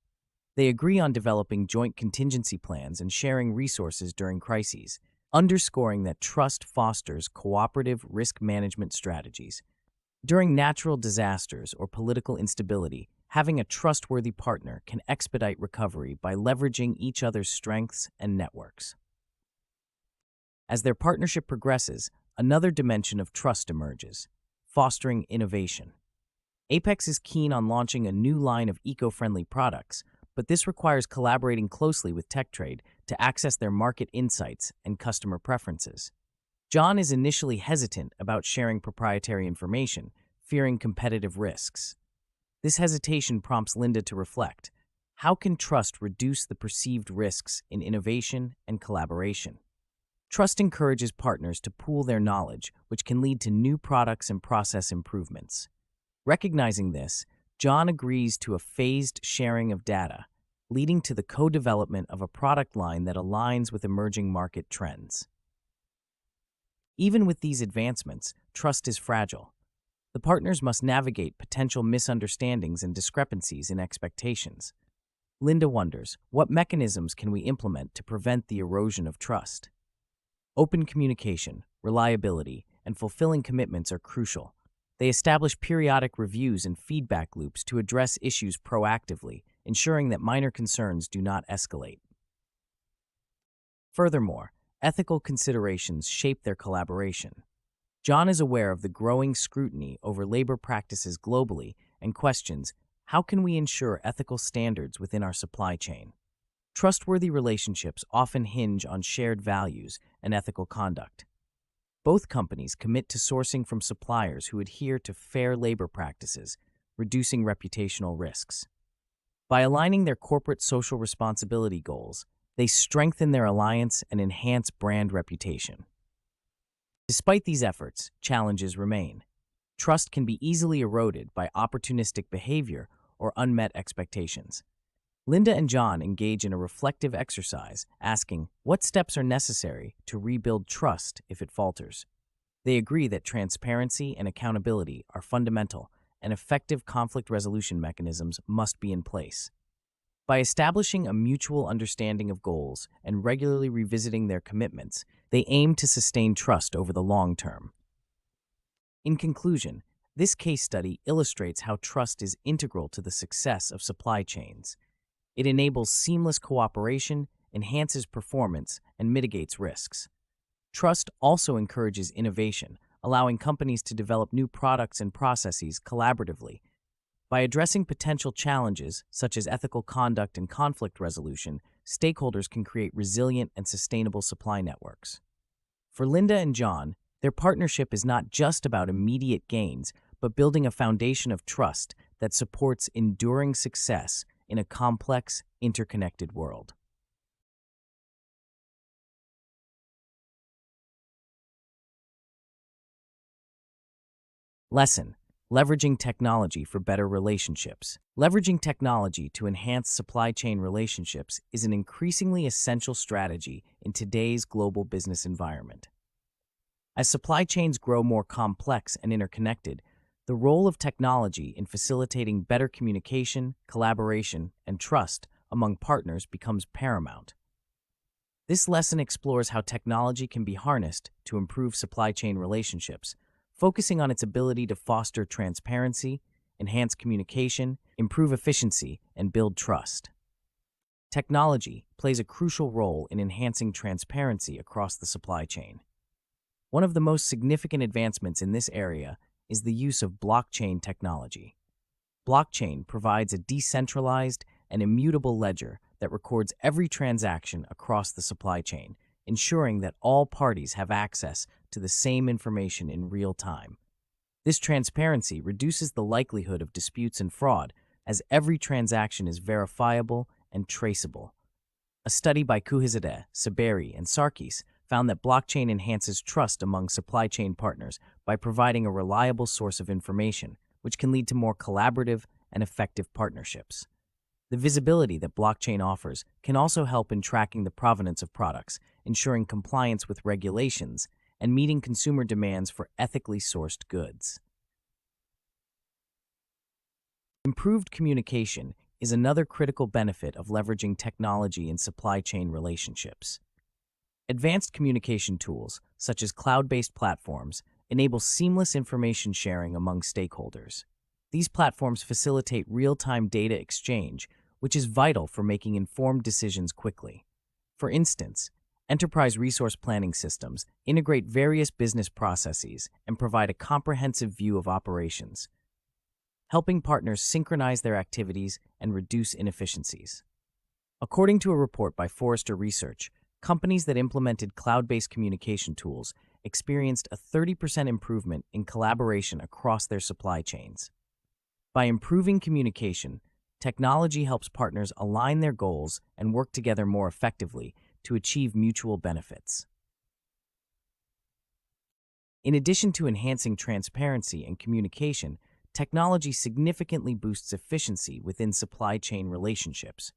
A: They agree on developing joint contingency plans and sharing resources during crises, underscoring that trust fosters cooperative risk management strategies. During natural disasters or political instability, having a trustworthy partner can expedite recovery by leveraging each other's strengths and networks. As their partnership progresses, another dimension of trust emerges: fostering innovation. Apex is keen on launching a new line of eco-friendly products, but this requires collaborating closely with TechTrade to access their market insights and customer preferences. John is initially hesitant about sharing proprietary information, fearing competitive risks. This hesitation prompts Linda to reflect: how can trust reduce the perceived risks in innovation and collaboration? Trust encourages partners to pool their knowledge, which can lead to new products and process improvements. Recognizing this, John agrees to a phased sharing of data, leading to the co-development of a product line that aligns with emerging market trends. Even with these advancements, trust is fragile. The partners must navigate potential misunderstandings and discrepancies in expectations. Linda wonders, what mechanisms can we implement to prevent the erosion of trust? Open communication, reliability, and fulfilling commitments are crucial. They establish periodic reviews and feedback loops to address issues proactively, ensuring that minor concerns do not escalate. Furthermore, ethical considerations shape their collaboration. John is aware of the growing scrutiny over labor practices globally and questions, how can we ensure ethical standards within our supply chain? Trustworthy relationships often hinge on shared values and ethical conduct. Both companies commit to sourcing from suppliers who adhere to fair labor practices, reducing reputational risks. By aligning their corporate social responsibility goals, they strengthen their alliance and enhance brand reputation. Despite these efforts, challenges remain. Trust can be easily eroded by opportunistic behavior or unmet expectations. Linda and John engage in a reflective exercise, asking what steps are necessary to rebuild trust if it falters. They agree that transparency and accountability are fundamental, and effective conflict resolution mechanisms must be in place. By establishing a mutual understanding of goals and regularly revisiting their commitments, they aim to sustain trust over the long term. In conclusion, this case study illustrates how trust is integral to the success of supply chains. It enables seamless cooperation, enhances performance, and mitigates risks. Trust also encourages innovation, allowing companies to develop new products and processes collaboratively. By addressing potential challenges, such as ethical conduct and conflict resolution, stakeholders can create resilient and sustainable supply networks. For Linda and John, their partnership is not just about immediate gains, but building a foundation of trust that supports enduring success in a complex, interconnected world. Lesson: leveraging technology for better relationships. Leveraging technology to enhance supply chain relationships is an increasingly essential strategy in today's global business environment. As supply chains grow more complex and interconnected, the role of technology in facilitating better communication, collaboration, and trust among partners becomes paramount. This lesson explores how technology can be harnessed to improve supply chain relationships, focusing on its ability to foster transparency, enhance communication, improve efficiency, and build trust. Technology plays a crucial role in enhancing transparency across the supply chain. One of the most significant advancements in this area is the use of blockchain technology. Blockchain provides a decentralized and immutable ledger that records every transaction across the supply chain, ensuring that all parties have access to the same information in real time. This transparency reduces the likelihood of disputes and fraud, as every transaction is verifiable and traceable. A study by Kuhizadeh, Saberi, and Sarkis found that blockchain enhances trust among supply chain partners by providing a reliable source of information, which can lead to more collaborative and effective partnerships. The visibility that blockchain offers can also help in tracking the provenance of products, ensuring compliance with regulations, and meeting consumer demands for ethically sourced goods. Improved communication is another critical benefit of leveraging technology in supply chain relationships. Advanced communication tools, such as cloud-based platforms, enable seamless information sharing among stakeholders. These platforms facilitate real-time data exchange, which is vital for making informed decisions quickly. For instance, enterprise resource planning systems integrate various business processes and provide a comprehensive view of operations, helping partners synchronize their activities and reduce inefficiencies. According to a report by Forrester Research, companies that implemented cloud-based communication tools experienced a 30% improvement in collaboration across their supply chains. By improving communication, technology helps partners align their goals and work together more effectively to achieve mutual benefits. In addition to enhancing transparency and communication, technology significantly boosts efficiency within supply chain relationships.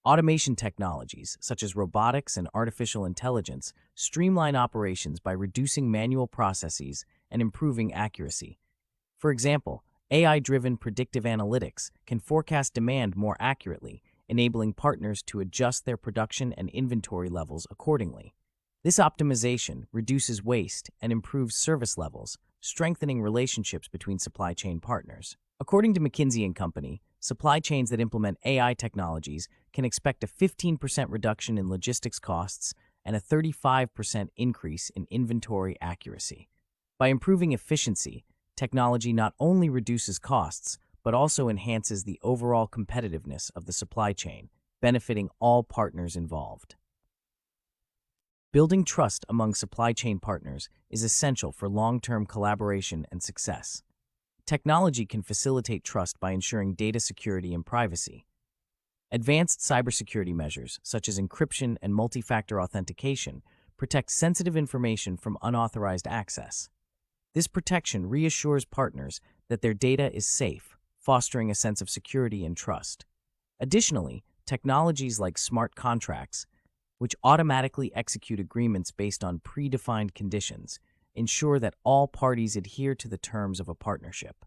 A: Automation technologies, such as robotics and artificial intelligence, streamline operations by reducing manual processes and improving accuracy. For example, AI-driven predictive analytics can forecast demand more accurately, enabling partners to adjust their production and inventory levels accordingly. This optimization reduces waste and improves service levels, strengthening relationships between supply chain partners. According to McKinsey & Company, supply chains that implement AI technologies can expect a 15% reduction in logistics costs and a 35% increase in inventory accuracy. By improving efficiency, technology not only reduces costs, but also enhances the overall competitiveness of the supply chain, benefiting all partners involved. Building trust among supply chain partners is essential for long-term collaboration and success. Technology can facilitate trust by ensuring data security and privacy. Advanced cybersecurity measures, such as encryption and multi-factor authentication, protect sensitive information from unauthorized access. This protection reassures partners that their data is safe, fostering a sense of security and trust. Additionally, technologies like smart contracts, which automatically execute agreements based on predefined conditions, ensure that all parties adhere to the terms of a partnership.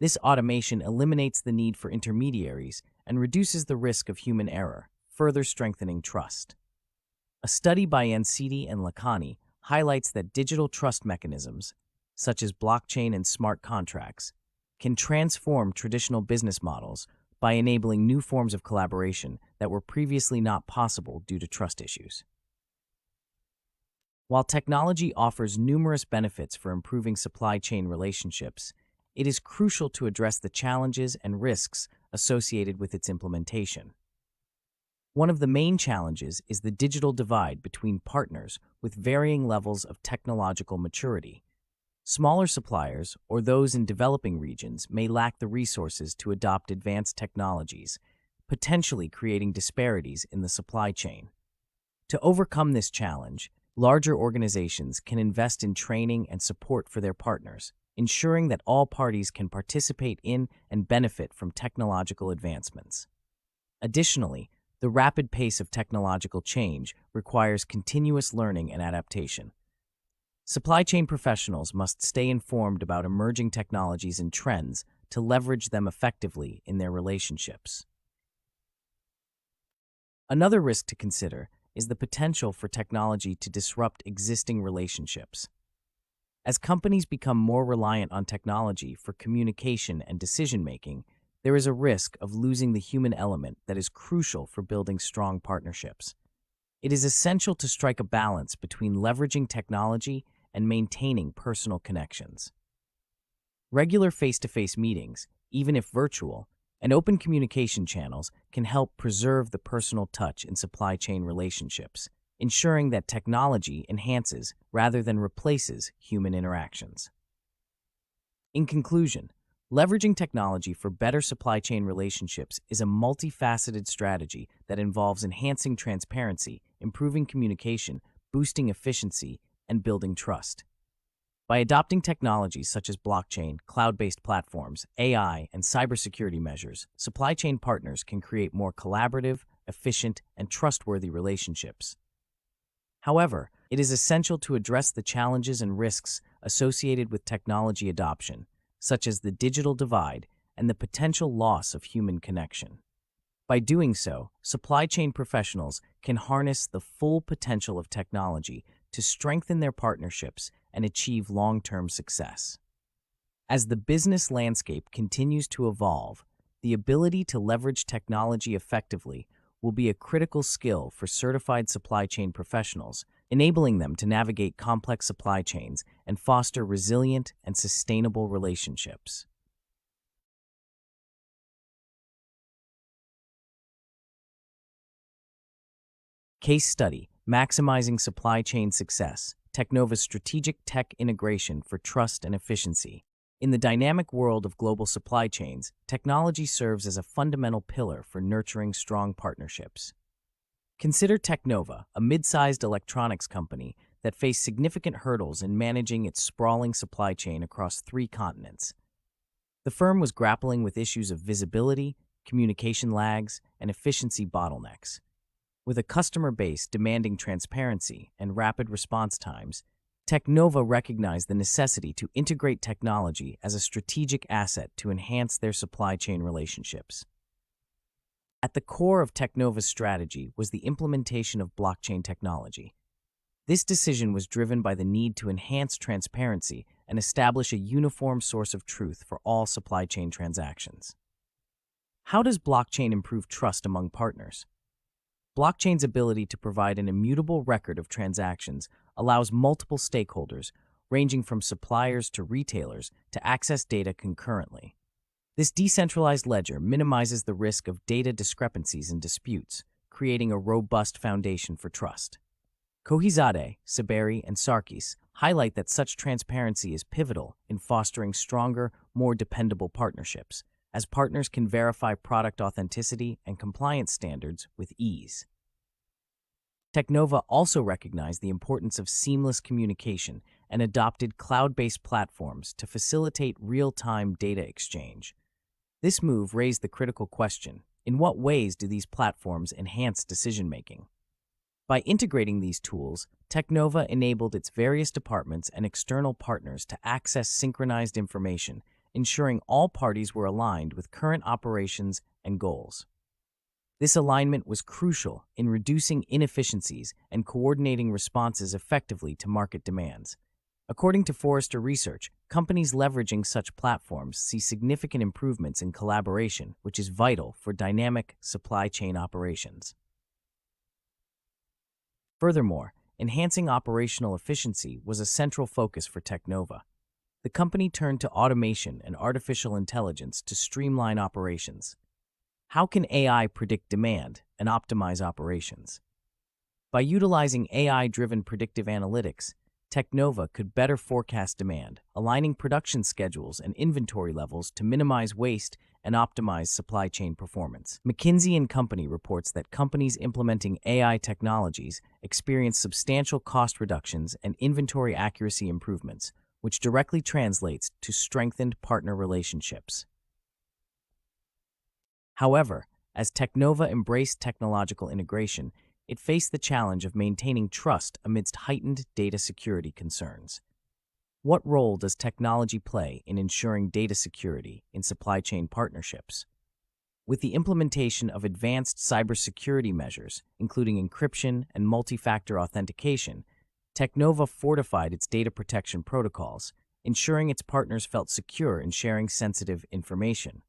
A: This automation eliminates the need for intermediaries and reduces the risk of human error, further strengthening trust. A study by Yancidi and Lakhani highlights that digital trust mechanisms, such as blockchain and smart contracts, can transform traditional business models by enabling new forms of collaboration that were previously not possible due to trust issues. While technology offers numerous benefits for improving supply chain relationships, it is crucial to address the challenges and risks associated with its implementation. One of the main challenges is the digital divide between partners with varying levels of technological maturity. Smaller suppliers, or those in developing regions, may lack the resources to adopt advanced technologies, potentially creating disparities in the supply chain. To overcome this challenge, larger organizations can invest in training and support for their partners, ensuring that all parties can participate in and benefit from technological advancements. Additionally, the rapid pace of technological change requires continuous learning and adaptation. Supply chain professionals must stay informed about emerging technologies and trends to leverage them effectively in their relationships. Another risk to consider is the potential for technology to disrupt existing relationships. As companies become more reliant on technology for communication and decision-making, there is a risk of losing the human element that is crucial for building strong partnerships. It is essential to strike a balance between leveraging technology and maintaining personal connections. Regular face-to-face meetings, even if virtual, and open communication channels can help preserve the personal touch in supply chain relationships, ensuring that technology enhances rather than replaces human interactions. In conclusion, leveraging technology for better supply chain relationships is a multifaceted strategy that involves enhancing transparency, improving communication, boosting efficiency, and building trust. By adopting technologies such as blockchain, cloud-based platforms, AI, and cybersecurity measures, supply chain partners can create more collaborative, efficient, and trustworthy relationships. However, it is essential to address the challenges and risks associated with technology adoption, such as the digital divide and the potential loss of human connection. By doing so, supply chain professionals can harness the full potential of technology to strengthen their partnerships and achieve long-term success. As the business landscape continues to evolve, the ability to leverage technology effectively will be a critical skill for certified supply chain professionals, enabling them to navigate complex supply chains and foster resilient and sustainable relationships. Case study: Maximizing Supply Chain Success, Technova's Strategic Tech Integration for Trust and Efficiency. In the dynamic world of global supply chains, technology serves as a fundamental pillar for nurturing strong partnerships. Consider Technova, a mid-sized electronics company that faced significant hurdles in managing its sprawling supply chain across 3 continents. The firm was grappling with issues of visibility, communication lags, and efficiency bottlenecks. With a customer base demanding transparency and rapid response times, Technova recognized the necessity to integrate technology as a strategic asset to enhance their supply chain relationships. At the core of Technova's strategy was the implementation of blockchain technology. This decision was driven by the need to enhance transparency and establish a uniform source of truth for all supply chain transactions. How does blockchain improve trust among partners? Blockchain's ability to provide an immutable record of transactions allows multiple stakeholders, ranging from suppliers to retailers, to access data concurrently. This decentralized ledger minimizes the risk of data discrepancies and disputes, creating a robust foundation for trust. Kohizade, Saberi, and Sarkis highlight that such transparency is pivotal in fostering stronger, more dependable partnerships, as partners can verify product authenticity and compliance standards with ease. Technova also recognized the importance of seamless communication and adopted cloud-based platforms to facilitate real-time data exchange. This move raised the critical question: in what ways do these platforms enhance decision-making? By integrating these tools, Technova enabled its various departments and external partners to access synchronized information, ensuring all parties were aligned with current operations and goals. This alignment was crucial in reducing inefficiencies and coordinating responses effectively to market demands. According to Forrester Research, companies leveraging such platforms see significant improvements in collaboration, which is vital for dynamic supply chain operations. Furthermore, enhancing operational efficiency was a central focus for Technova. The company turned to automation and artificial intelligence to streamline operations. How can AI predict demand and optimize operations? By utilizing AI-driven predictive analytics, Technova could better forecast demand, aligning production schedules and inventory levels to minimize waste and optimize supply chain performance. McKinsey & Company reports that companies implementing AI technologies experience substantial cost reductions and inventory accuracy improvements, which directly translates to strengthened partner relationships. However, as Technova embraced technological integration, it faced the challenge of maintaining trust amidst heightened data security concerns. What role does technology play in ensuring data security in supply chain partnerships? With the implementation of advanced cybersecurity measures, including encryption and multi-factor authentication, Technova fortified its data protection protocols, ensuring its partners felt secure in sharing sensitive information.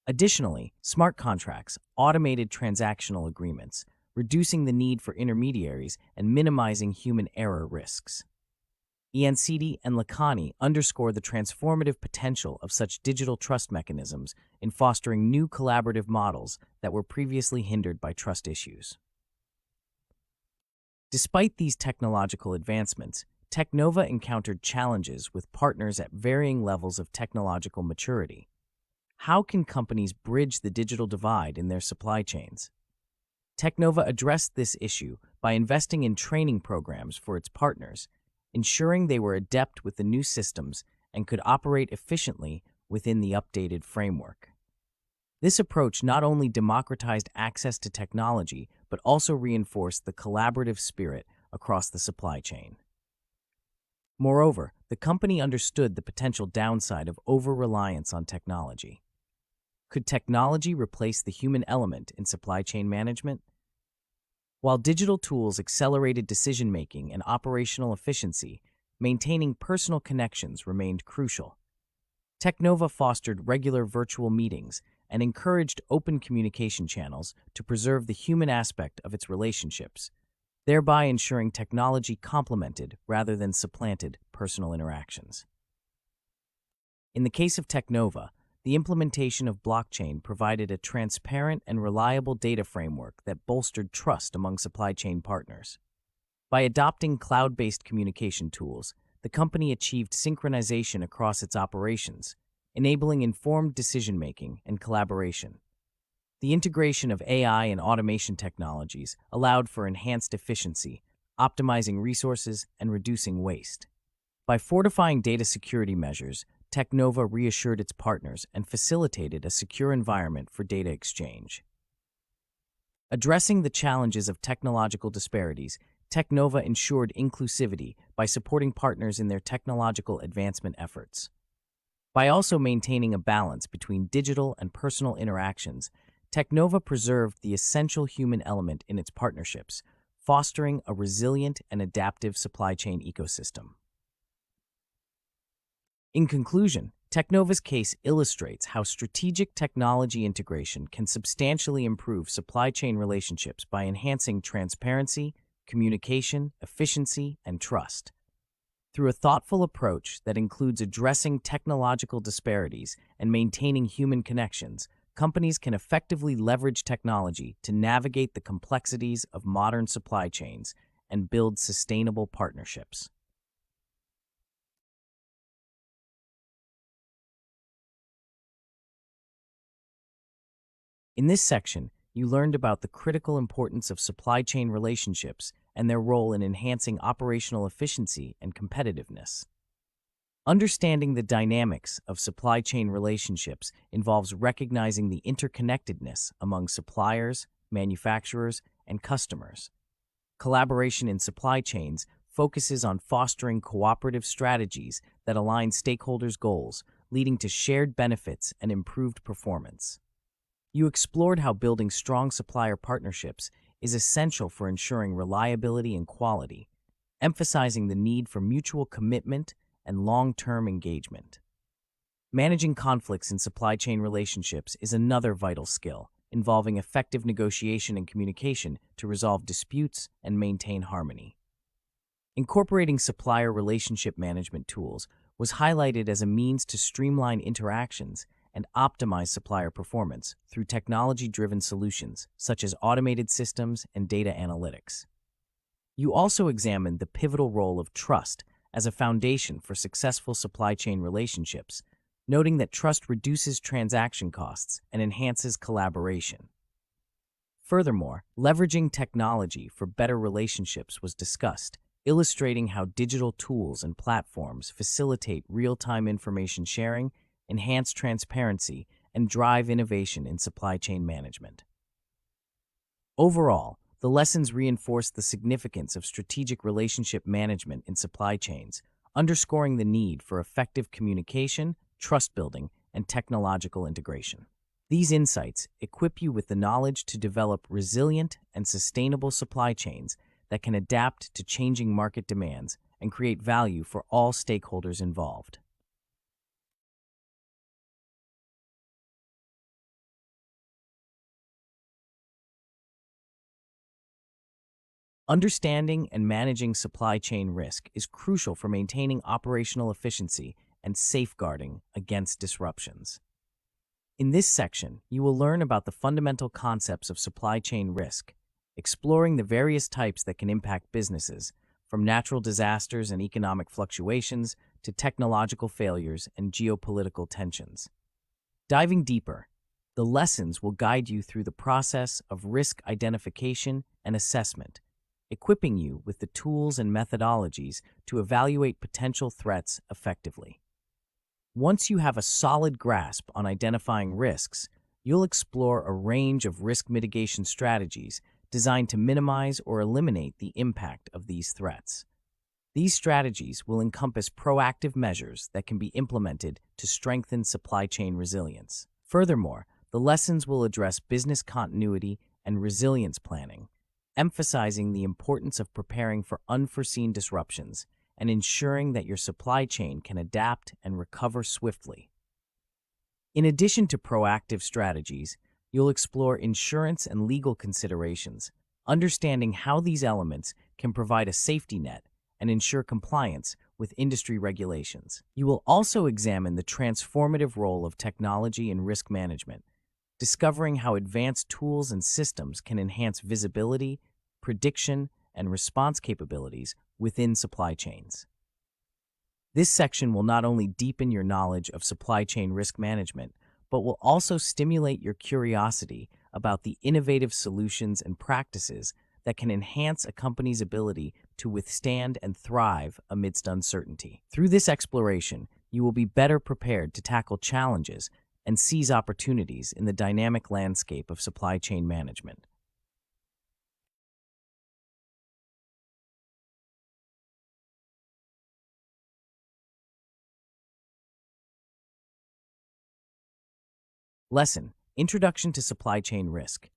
A: Additionally, smart contracts automated transactional agreements, reducing the need for intermediaries and minimizing human error risks. Iansiti and Lakhani underscore the transformative potential of such digital trust mechanisms in fostering new collaborative models that were previously hindered by trust issues. Despite these technological advancements, Technova encountered challenges with partners at varying levels of technological maturity. How can companies bridge the digital divide in their supply chains? Technova addressed this issue by investing in training programs for its partners, ensuring they were adept with the new systems and could operate efficiently within the updated framework. This approach not only democratized access to technology, but also reinforced the collaborative spirit across the supply chain. Moreover, the company understood the potential downside of over-reliance on technology. Could technology replace the human element in supply chain management? While digital tools accelerated decision-making and operational efficiency, maintaining personal connections remained crucial. Technova fostered regular virtual meetings and encouraged open communication channels to preserve the human aspect of its relationships, thereby ensuring technology complemented rather than supplanted personal interactions. In the case of Technova, the implementation of blockchain provided a transparent and reliable data framework that bolstered trust among supply chain partners. By adopting cloud-based communication tools, the company achieved synchronization across its operations, enabling informed decision-making and collaboration. The integration of AI and automation technologies allowed for enhanced efficiency, optimizing resources and reducing waste. By fortifying data security measures, Technova reassured its partners and facilitated a secure environment for data exchange. Addressing the challenges of technological disparities, Technova ensured inclusivity by supporting partners in their technological advancement efforts. By also maintaining a balance between digital and personal interactions, Technova preserved the essential human element in its partnerships, fostering a resilient and adaptive supply chain ecosystem. In conclusion, Technova's case illustrates how strategic technology integration can substantially improve supply chain relationships by enhancing transparency, communication, efficiency, and trust. Through a thoughtful approach that includes addressing technological disparities and maintaining human connections, companies can effectively leverage technology to navigate the complexities of modern supply chains and build sustainable partnerships. In this section, you learned about the critical importance of supply chain relationships and their role in enhancing operational efficiency and competitiveness. Understanding the dynamics of supply chain relationships involves recognizing the interconnectedness among suppliers, manufacturers, and customers. Collaboration in supply chains focuses on fostering cooperative strategies that align stakeholders' goals, leading to shared benefits and improved performance. You explored how building strong supplier partnerships is essential for ensuring reliability and quality, emphasizing the need for mutual commitment and long-term engagement. Managing conflicts in supply chain relationships is another vital skill, involving effective negotiation and communication to resolve disputes and maintain harmony. Incorporating supplier relationship management tools was highlighted as a means to streamline interactions and optimize supplier performance through technology-driven solutions such as automated systems and data analytics. You also examined the pivotal role of trust as a foundation for successful supply chain relationships, noting that trust reduces transaction costs and enhances collaboration. Furthermore, leveraging technology for better relationships was discussed, illustrating how digital tools and platforms facilitate real-time information sharing, enhance transparency, and drive innovation in supply chain management. Overall, the lessons reinforce the significance of strategic relationship management in supply chains, underscoring the need for effective communication, trust building, and technological integration. These insights equip you with the knowledge to develop resilient and sustainable supply chains that can adapt to changing market demands and create value for all stakeholders involved. Understanding and managing supply chain risk is crucial for maintaining operational efficiency and safeguarding against disruptions. In this section, you will learn about the fundamental concepts of supply chain risk, exploring the various types that can impact businesses, from natural disasters and economic fluctuations to technological failures and geopolitical tensions. Diving deeper, the lessons will guide you through the process of risk identification and assessment, equipping you with the tools and methodologies to evaluate potential threats effectively. Once you have a solid grasp on identifying risks, you'll explore a range of risk mitigation strategies designed to minimize or eliminate the impact of these threats. These strategies will encompass proactive measures that can be implemented to strengthen supply chain resilience. Furthermore, the lessons will address business continuity and resilience planning, emphasizing the importance of preparing for unforeseen disruptions and ensuring that your supply chain can adapt and recover swiftly. In addition to proactive strategies, you'll explore insurance and legal considerations, understanding how these elements can provide a safety net and ensure compliance with industry regulations. You will also examine the transformative role of technology in risk management, discovering how advanced tools and systems can enhance visibility, prediction, and response capabilities within supply chains. This section will not only deepen your knowledge of supply chain risk management, but will also stimulate your curiosity about the innovative solutions and practices that can enhance a company's ability to withstand and thrive amidst uncertainty. Through this exploration, you will be better prepared to tackle challenges and seize opportunities in the dynamic landscape of supply chain management. Lesson: Introduction to Supply Chain Risk.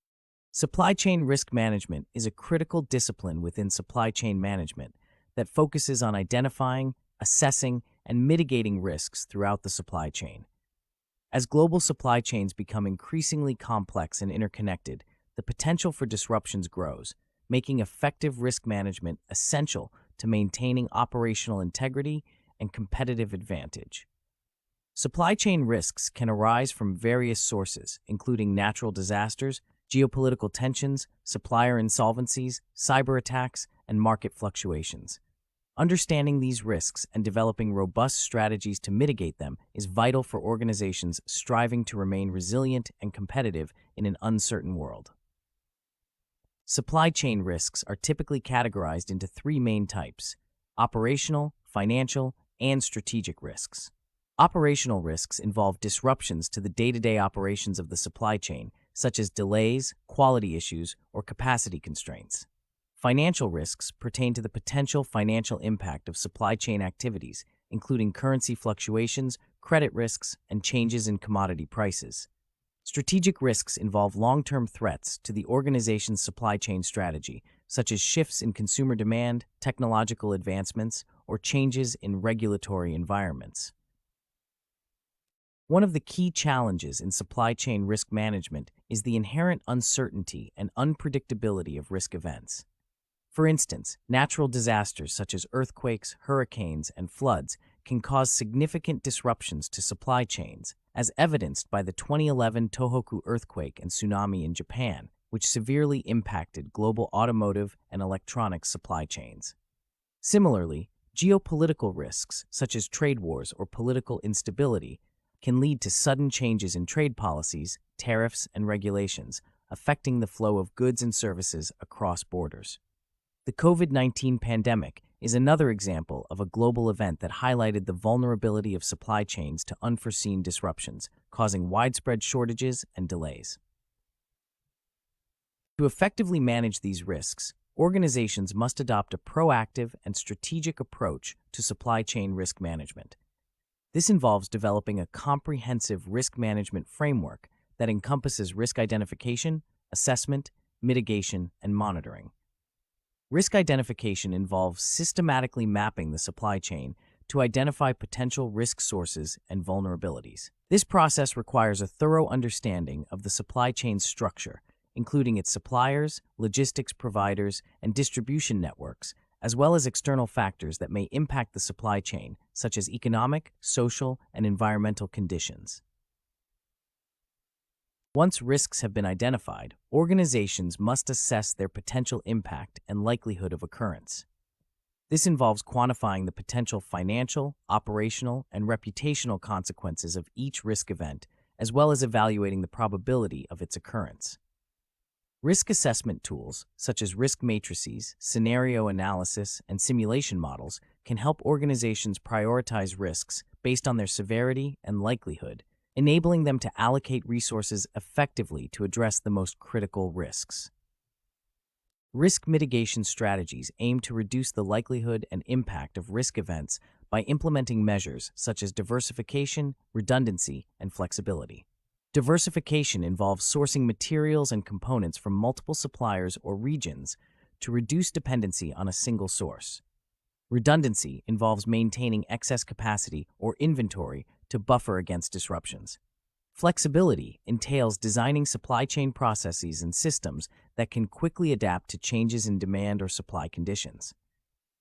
A: Supply chain risk management is a critical discipline within supply chain management that focuses on identifying, assessing, and mitigating risks throughout the supply chain. As global supply chains become increasingly complex and interconnected, the potential for disruptions grows, making effective risk management essential to maintaining operational integrity and competitive advantage. Supply chain risks can arise from various sources, including natural disasters, geopolitical tensions, supplier insolvencies, cyber attacks, and market fluctuations. Understanding these risks and developing robust strategies to mitigate them is vital for organizations striving to remain resilient and competitive in an uncertain world. Supply chain risks are typically categorized into three main types: operational, financial, and strategic risks. Operational risks involve disruptions to the day-to-day operations of the supply chain, such as delays, quality issues, or capacity constraints. Financial risks pertain to the potential financial impact of supply chain activities, including currency fluctuations, credit risks, and changes in commodity prices. Strategic risks involve long-term threats to the organization's supply chain strategy, such as shifts in consumer demand, technological advancements, or changes in regulatory environments. One of the key challenges in supply chain risk management is the inherent uncertainty and unpredictability of risk events. For instance, natural disasters such as earthquakes, hurricanes, and floods can cause significant disruptions to supply chains, as evidenced by the 2011 Tohoku earthquake and tsunami in Japan, which severely impacted global automotive and electronics supply chains. Similarly, geopolitical risks, such as trade wars or political instability, can lead to sudden changes in trade policies, tariffs, and regulations, affecting the flow of goods and services across borders. The COVID-19 pandemic is another example of a global event that highlighted the vulnerability of supply chains to unforeseen disruptions, causing widespread shortages and delays. To effectively manage these risks, organizations must adopt a proactive and strategic approach to supply chain risk management. This involves developing a comprehensive risk management framework that encompasses risk identification, assessment, mitigation, and monitoring. Risk identification involves systematically mapping the supply chain to identify potential risk sources and vulnerabilities. This process requires a thorough understanding of the supply chain's structure, including its suppliers, logistics providers, and distribution networks, as well as external factors that may impact the supply chain, such as economic, social, and environmental conditions. Once risks have been identified, organizations must assess their potential impact and likelihood of occurrence. This involves quantifying the potential financial, operational, and reputational consequences of each risk event, as well as evaluating the probability of its occurrence. Risk assessment tools, such as risk matrices, scenario analysis, and simulation models, can help organizations prioritize risks based on their severity and likelihood, enabling them to allocate resources effectively to address the most critical risks. Risk mitigation strategies aim to reduce the likelihood and impact of risk events by implementing measures such as diversification, redundancy, and flexibility. Diversification involves sourcing materials and components from multiple suppliers or regions to reduce dependency on a single source. Redundancy involves maintaining excess capacity or inventory to buffer against disruptions. Flexibility entails designing supply chain processes and systems that can quickly adapt to changes in demand or supply conditions.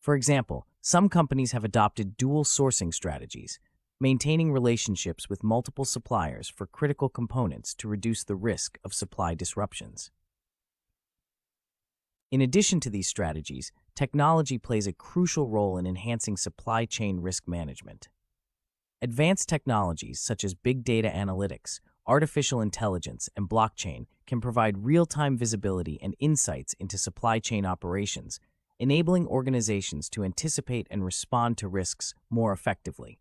A: For example, some companies have adopted dual sourcing strategies, maintaining relationships with multiple suppliers for critical components to reduce the risk of supply disruptions. In addition to these strategies, technology plays a crucial role in enhancing supply chain risk management. Advanced technologies such as big data analytics, artificial intelligence, and blockchain can provide real-time visibility and insights into supply chain operations, enabling organizations to anticipate and respond to risks more effectively.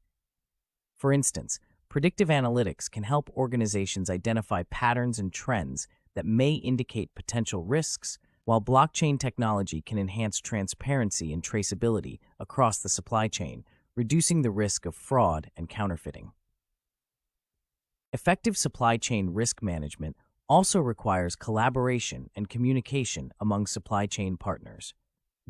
A: For instance, predictive analytics can help organizations identify patterns and trends that may indicate potential risks, while blockchain technology can enhance transparency and traceability across the supply chain, reducing the risk of fraud and counterfeiting. Effective supply chain risk management also requires collaboration and communication among supply chain partners.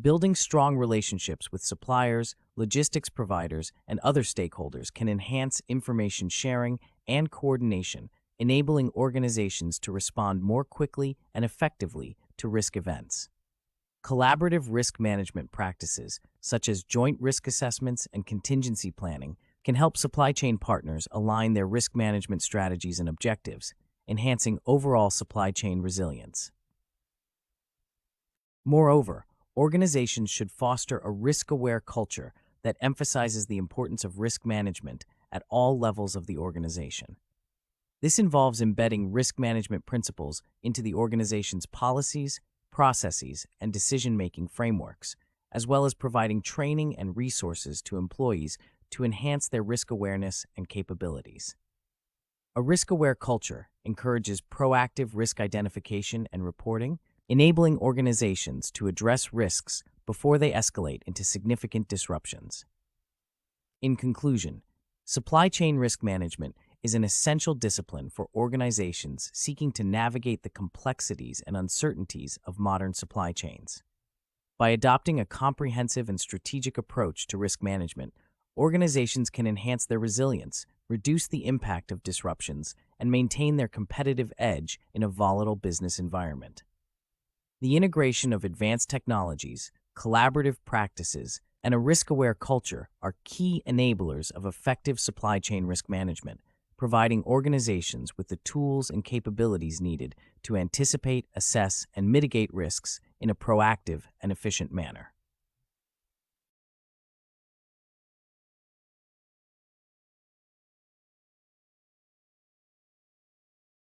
A: Building strong relationships with suppliers, logistics providers, and other stakeholders can enhance information sharing and coordination, enabling organizations to respond more quickly and effectively to risk events. Collaborative risk management practices, such as joint risk assessments and contingency planning, can help supply chain partners align their risk management strategies and objectives, enhancing overall supply chain resilience. Moreover, organizations should foster a risk-aware culture that emphasizes the importance of risk management at all levels of the organization. This involves embedding risk management principles into the organization's policies, processes, and decision-making frameworks, as well as providing training and resources to employees to enhance their risk awareness and capabilities. A risk-aware culture encourages proactive risk identification and reporting, enabling organizations to address risks before they escalate into significant disruptions. In conclusion, supply chain risk management is an essential discipline for organizations seeking to navigate the complexities and uncertainties of modern supply chains. By adopting a comprehensive and strategic approach to risk management, organizations can enhance their resilience, reduce the impact of disruptions, and maintain their competitive edge in a volatile business environment. The integration of advanced technologies, collaborative practices, and a risk-aware culture are key enablers of effective supply chain risk management, providing organizations with the tools and capabilities needed to anticipate, assess, and mitigate risks in a proactive and efficient manner.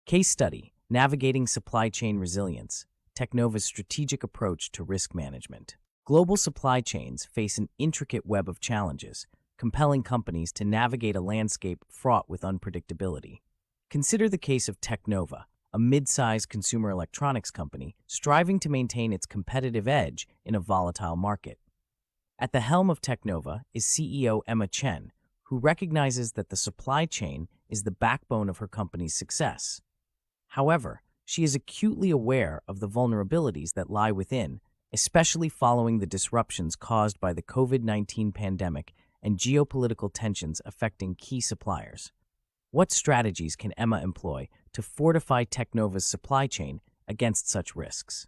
A: Case study: Navigating Supply Chain Resilience, Teknova's Strategic Approach to Risk Management. Global supply chains face an intricate web of challenges, compelling companies to navigate a landscape fraught with unpredictability. Consider the case of Teknova, a mid-sized consumer electronics company striving to maintain its competitive edge in a volatile market. At the helm of Teknova is CEO Emma Chen, who recognizes that the supply chain is the backbone of her company's success. However, she is acutely aware of the vulnerabilities that lie within, especially following the disruptions caused by the COVID-19 pandemic and geopolitical tensions affecting key suppliers. What strategies can Emma employ to fortify Teknova's supply chain against such risks?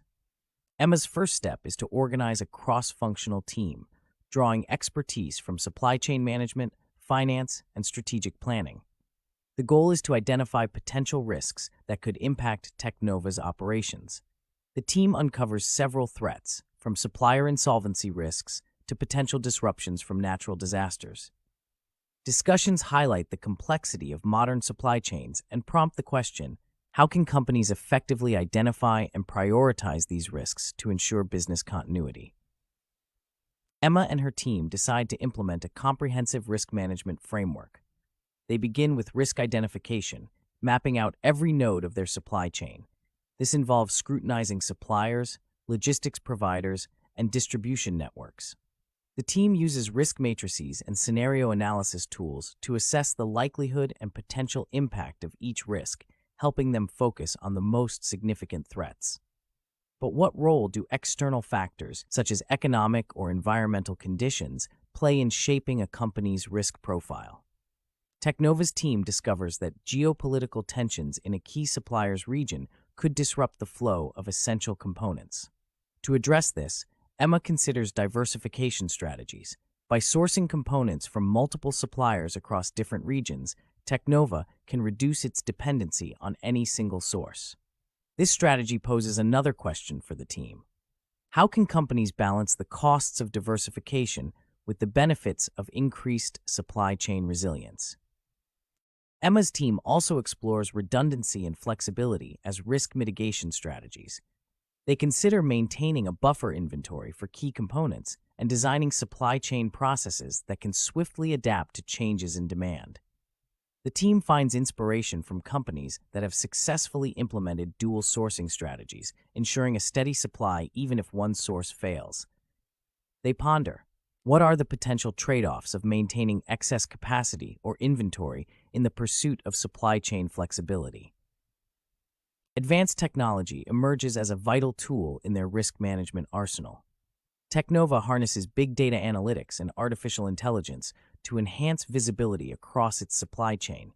A: Emma's first step is to organize a cross-functional team, drawing expertise from supply chain management, finance, and strategic planning. The goal is to identify potential risks that could impact Teknova's operations. The team uncovers several threats, from supplier insolvency risks to potential disruptions from natural disasters. Discussions highlight the complexity of modern supply chains and prompt the question, how can companies effectively identify and prioritize these risks to ensure business continuity? Emma and her team decide to implement a comprehensive risk management framework. They begin with risk identification, mapping out every node of their supply chain. This involves scrutinizing suppliers, logistics providers, and distribution networks. The team uses risk matrices and scenario analysis tools to assess the likelihood and potential impact of each risk, helping them focus on the most significant threats. But what role do external factors, such as economic or environmental conditions, play in shaping a company's risk profile? Teknova's team discovers that geopolitical tensions in a key supplier's region could disrupt the flow of essential components. To address this, Emma considers diversification strategies. By sourcing components from multiple suppliers across different regions, Teknova can reduce its dependency on any single source. This strategy poses another question for the team. How can companies balance the costs of diversification with the benefits of increased supply chain resilience? Emma's team also explores redundancy and flexibility as risk mitigation strategies. They consider maintaining a buffer inventory for key components and designing supply chain processes that can swiftly adapt to changes in demand. The team finds inspiration from companies that have successfully implemented dual sourcing strategies, ensuring a steady supply even if one source fails. They ponder, what are the potential trade-offs of maintaining excess capacity or inventory in the pursuit of supply chain flexibility? Advanced technology emerges as a vital tool in their risk management arsenal. Teknova harnesses big data analytics and artificial intelligence to enhance visibility across its supply chain.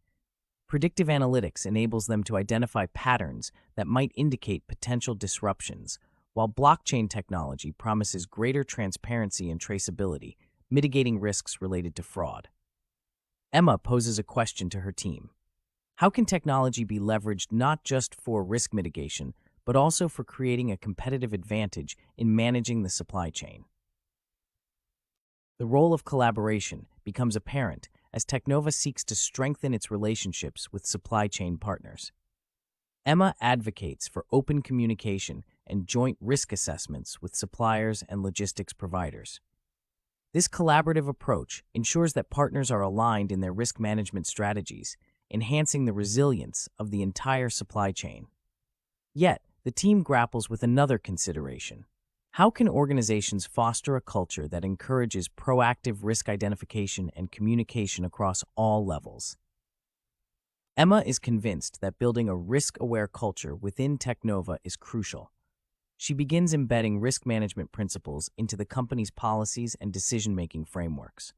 A: Predictive analytics enables them to identify patterns that might indicate potential disruptions, while blockchain technology promises greater transparency and traceability, mitigating risks related to fraud. Emma poses a question to her team. How can technology be leveraged not just for risk mitigation, but also for creating a competitive advantage in managing the supply chain? The role of collaboration becomes apparent as Technova seeks to strengthen its relationships with supply chain partners. Emma advocates for open communication and joint risk assessments with suppliers and logistics providers. This collaborative approach ensures that partners are aligned in their risk management strategies, enhancing the resilience of the entire supply chain. Yet, the team grapples with another consideration. How can organizations foster a culture that encourages proactive risk identification and communication across all levels? Emma is convinced that building a risk-aware culture within Technova is crucial. She begins embedding risk management principles into the company's policies and decision-making frameworks.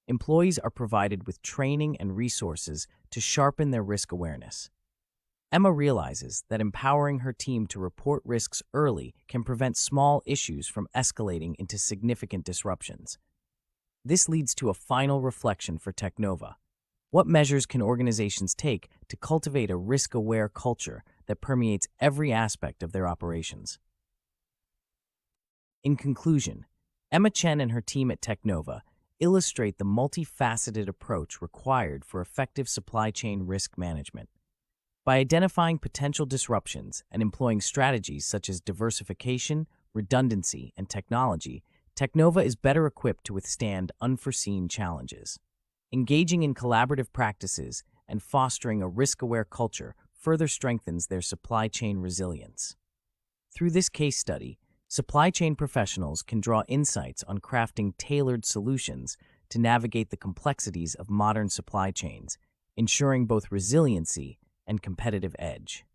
A: Employees are provided with training and resources to sharpen their risk awareness. Emma realizes that empowering her team to report risks early can prevent small issues from escalating into significant disruptions. This leads to a final reflection for Technova. What measures can organizations take to cultivate a risk-aware culture that permeates every aspect of their operations? In conclusion, Emma Chen and her team at Technova illustrate the multifaceted approach required for effective supply chain risk management. By identifying potential disruptions and employing strategies such as diversification, redundancy, and technology, Technova is better equipped to withstand unforeseen challenges. Engaging in collaborative practices and fostering a risk-aware culture further strengthens their supply chain resilience. Through this case study, supply chain professionals can draw insights on crafting tailored solutions to navigate the complexities of modern supply chains, ensuring both resiliency and competitive edge.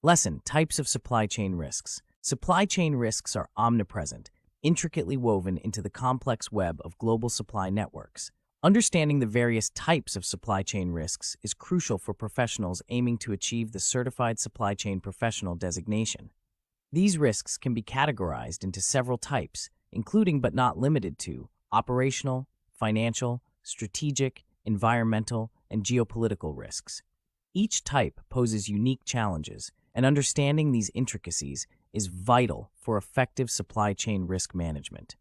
A: Lesson: Types of supply chain risks. Supply chain risks are omnipresent, intricately woven into the complex web of global supply networks. Understanding the various types of supply chain risks is crucial for professionals aiming to achieve the Certified Supply Chain Professional designation. These risks can be categorized into several types, including but not limited to operational, financial, strategic, environmental, and geopolitical risks. Each type poses unique challenges, and understanding these intricacies is vital for effective supply chain risk management.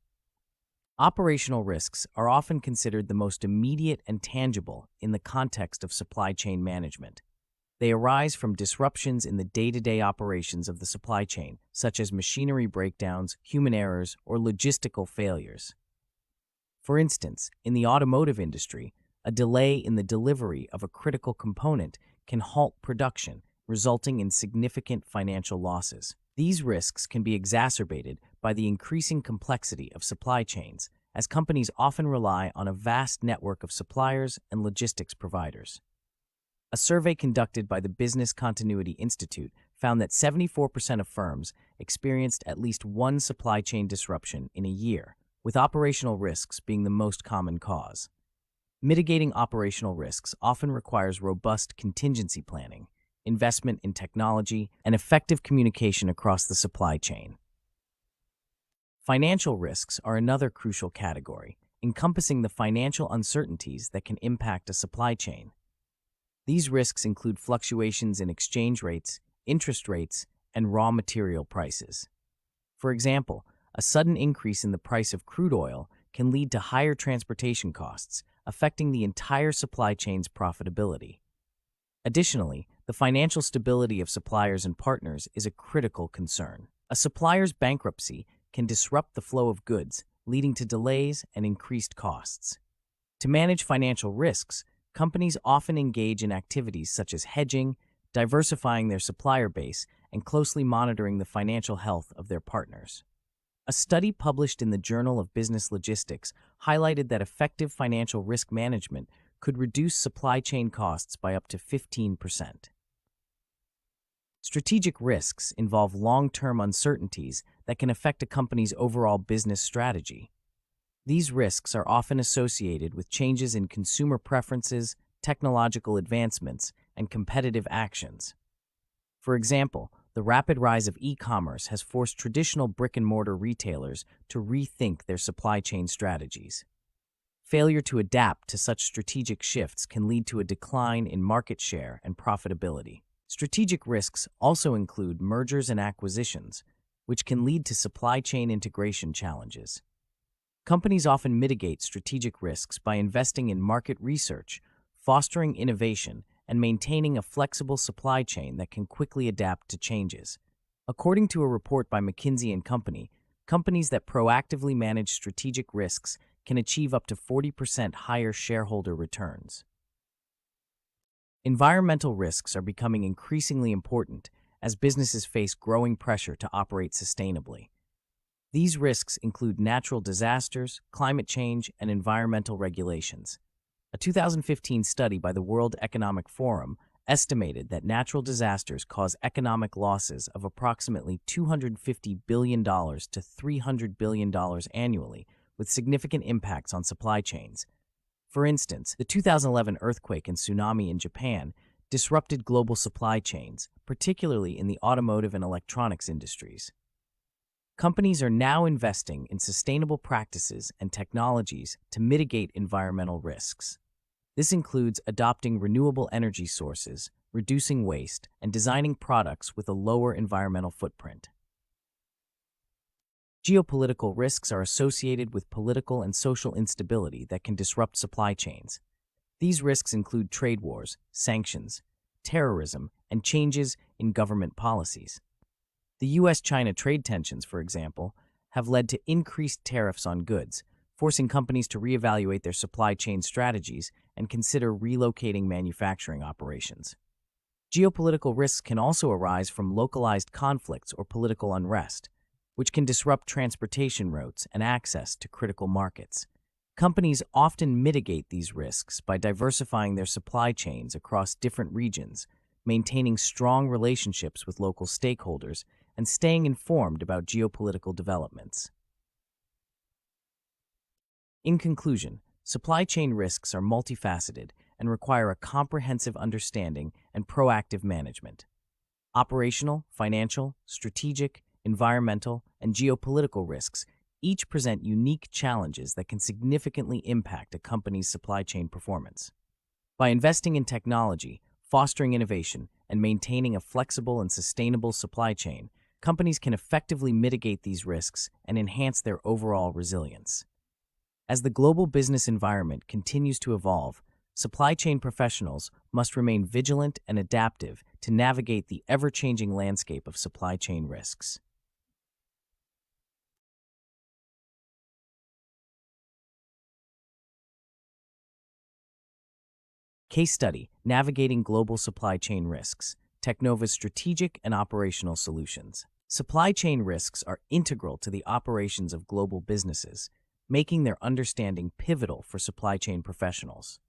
A: Operational risks are often considered the most immediate and tangible in the context of supply chain management. They arise from disruptions in the day-to-day operations of the supply chain, such as machinery breakdowns, human errors, or logistical failures. For instance, in the automotive industry, a delay in the delivery of a critical component can halt production, resulting in significant financial losses. These risks can be exacerbated by the increasing complexity of supply chains, as companies often rely on a vast network of suppliers and logistics providers. A survey conducted by the Business Continuity Institute found that 74% of firms experienced at least one supply chain disruption in a year, with operational risks being the most common cause. Mitigating operational risks often requires robust contingency planning, investment in technology, and effective communication across the supply chain. Financial risks are another crucial category, encompassing the financial uncertainties that can impact a supply chain. These risks include fluctuations in exchange rates, interest rates, and raw material prices. For example, a sudden increase in the price of crude oil can lead to higher transportation costs, affecting the entire supply chain's profitability. Additionally, the financial stability of suppliers and partners is a critical concern. A supplier's bankruptcy can disrupt the flow of goods, leading to delays and increased costs. To manage financial risks, companies often engage in activities such as hedging, diversifying their supplier base, and closely monitoring the financial health of their partners. A study published in the Journal of Business Logistics highlighted that effective financial risk management could reduce supply chain costs by up to 15%. Strategic risks involve long-term uncertainties that can affect a company's overall business strategy. These risks are often associated with changes in consumer preferences, technological advancements, and competitive actions. For example, the rapid rise of e-commerce has forced traditional brick-and-mortar retailers to rethink their supply chain strategies. Failure to adapt to such strategic shifts can lead to a decline in market share and profitability. Strategic risks also include mergers and acquisitions, which can lead to supply chain integration challenges. Companies often mitigate strategic risks by investing in market research, fostering innovation, and maintaining a flexible supply chain that can quickly adapt to changes. According to a report by McKinsey & Company, companies that proactively manage strategic risks can achieve up to 40% higher shareholder returns. Environmental risks are becoming increasingly important as businesses face growing pressure to operate sustainably. These risks include natural disasters, climate change, and environmental regulations. A 2015 study by the World Economic Forum estimated that natural disasters cause economic losses of approximately $250 billion to $300 billion annually, with significant impacts on supply chains. For instance, the 2011 earthquake and tsunami in Japan disrupted global supply chains, particularly in the automotive and electronics industries. Companies are now investing in sustainable practices and technologies to mitigate environmental risks. This includes adopting renewable energy sources, reducing waste, and designing products with a lower environmental footprint. Geopolitical risks are associated with political and social instability that can disrupt supply chains. These risks include trade wars, sanctions, terrorism, and changes in government policies. The U.S.-China trade tensions, for example, have led to increased tariffs on goods, forcing companies to reevaluate their supply chain strategies and consider relocating manufacturing operations. Geopolitical risks can also arise from localized conflicts or political unrest, which can disrupt transportation routes and access to critical markets. Companies often mitigate these risks by diversifying their supply chains across different regions, maintaining strong relationships with local stakeholders, and staying informed about geopolitical developments. In conclusion, supply chain risks are multifaceted and require a comprehensive understanding and proactive management. Operational, financial, strategic, environmental, and geopolitical risks each present unique challenges that can significantly impact a company's supply chain performance. By investing in technology, fostering innovation, and maintaining a flexible and sustainable supply chain, companies can effectively mitigate these risks and enhance their overall resilience. As the global business environment continues to evolve, supply chain professionals must remain vigilant and adaptive to navigate the ever-changing landscape of supply chain risks. Case study: Navigating Global Supply Chain Risks, Teknova's Strategic and Operational Solutions. Supply chain risks are integral to the operations of global businesses, making their understanding pivotal for supply chain professionals.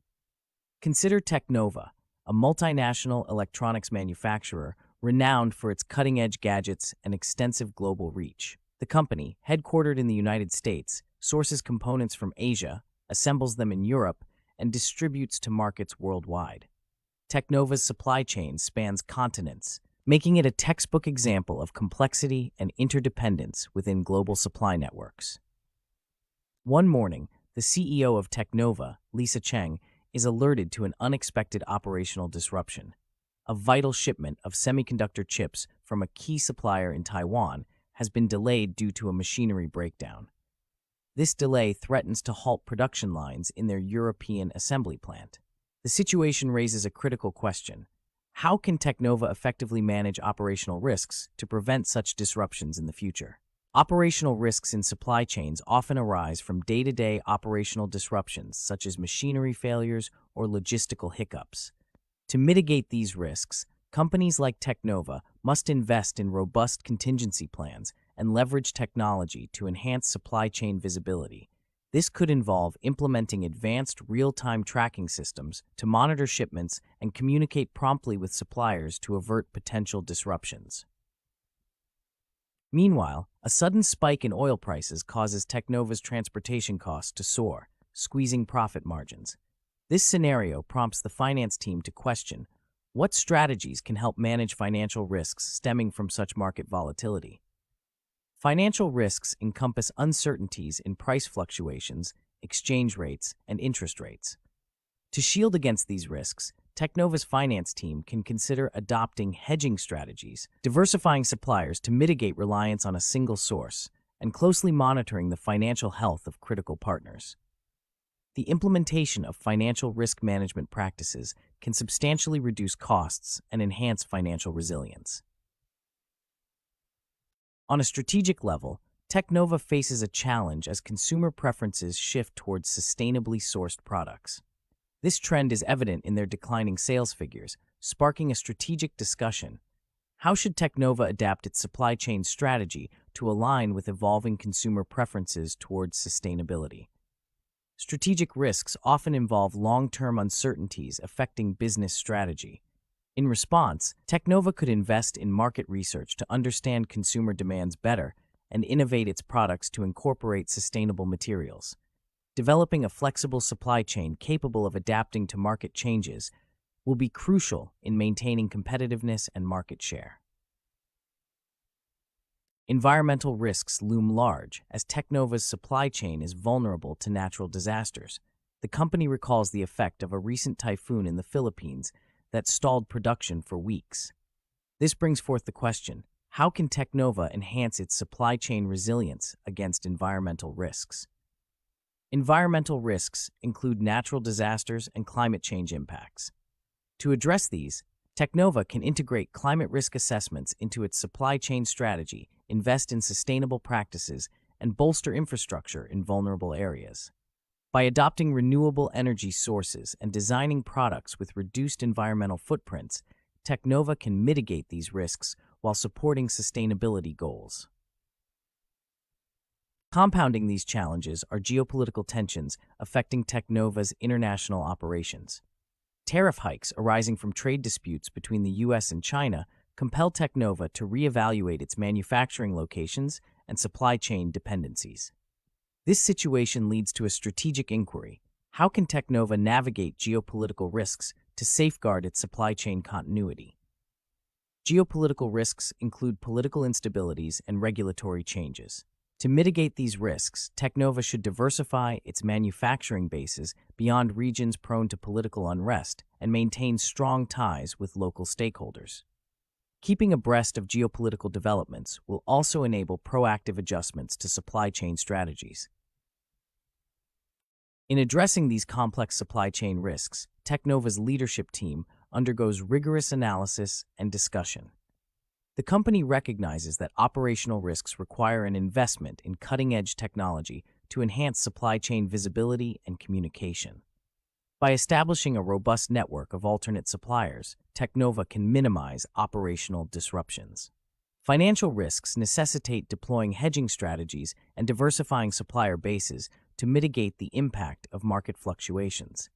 A: Consider Teknova, a multinational electronics manufacturer renowned for its cutting-edge gadgets and extensive global reach. The company, headquartered in the United States, sources components from Asia, assembles them in Europe, and distributes to markets worldwide. Teknova's supply chain spans continents, making it a textbook example of complexity and interdependence within global supply networks. One morning, the CEO of Teknova, Lisa Cheng, is alerted to an unexpected operational disruption. A vital shipment of semiconductor chips from a key supplier in Taiwan has been delayed due to a machinery breakdown. This delay threatens to halt production lines in their European assembly plant. The situation raises a critical question. How can Teknova effectively manage operational risks to prevent such disruptions in the future? Operational risks in supply chains often arise from day-to-day operational disruptions such as machinery failures or logistical hiccups. To mitigate these risks, companies like Teknova must invest in robust contingency plans and leverage technology to enhance supply chain visibility. This could involve implementing advanced real-time tracking systems to monitor shipments and communicate promptly with suppliers to avert potential disruptions. Meanwhile, a sudden spike in oil prices causes Teknova's transportation costs to soar, squeezing profit margins. This scenario prompts the finance team to question What strategies can help manage financial risks stemming from such market volatility? Financial risks encompass uncertainties in price fluctuations, exchange rates, and interest rates. To shield against these risks, Technova's finance team can consider adopting hedging strategies, diversifying suppliers to mitigate reliance on a single source, and closely monitoring the financial health of critical partners. The implementation of financial risk management practices can substantially reduce costs and enhance financial resilience. On a strategic level, Technova faces a challenge as consumer preferences shift towards sustainably sourced products. This trend is evident in their declining sales figures, sparking a strategic discussion. How should Technova adapt its supply chain strategy to align with evolving consumer preferences towards sustainability? Strategic risks often involve long-term uncertainties affecting business strategy. In response, Technova could invest in market research to understand consumer demands better and innovate its products to incorporate sustainable materials. Developing a flexible supply chain capable of adapting to market changes will be crucial in maintaining competitiveness and market share. Environmental risks loom large as Technova's supply chain is vulnerable to natural disasters. The company recalls the effect of a recent typhoon in the Philippines that stalled production for weeks. This brings forth the question, how can Technova enhance its supply chain resilience against environmental risks? Environmental risks include natural disasters and climate change impacts. To address these, Technova can integrate climate risk assessments into its supply chain strategy, invest in sustainable practices, and bolster infrastructure in vulnerable areas. By adopting renewable energy sources and designing products with reduced environmental footprints, Technova can mitigate these risks while supporting sustainability goals. Compounding these challenges are geopolitical tensions affecting Technova's international operations. Tariff hikes arising from trade disputes between the U.S. and China compel Technova to reevaluate its manufacturing locations and supply chain dependencies. This situation leads to a strategic inquiry. How can Technova navigate geopolitical risks to safeguard its supply chain continuity? Geopolitical risks include political instabilities and regulatory changes. To mitigate these risks, Technova should diversify its manufacturing bases beyond regions prone to political unrest and maintain strong ties with local stakeholders. Keeping abreast of geopolitical developments will also enable proactive adjustments to supply chain strategies. In addressing these complex supply chain risks, Technova's leadership team undergoes rigorous analysis and discussion. The company recognizes that operational risks require an investment in cutting-edge technology to enhance supply chain visibility and communication. By establishing a robust network of alternate suppliers, Technova can minimize operational disruptions. Financial risks necessitate deploying hedging strategies and diversifying supplier bases to mitigate the impact of market fluctuations.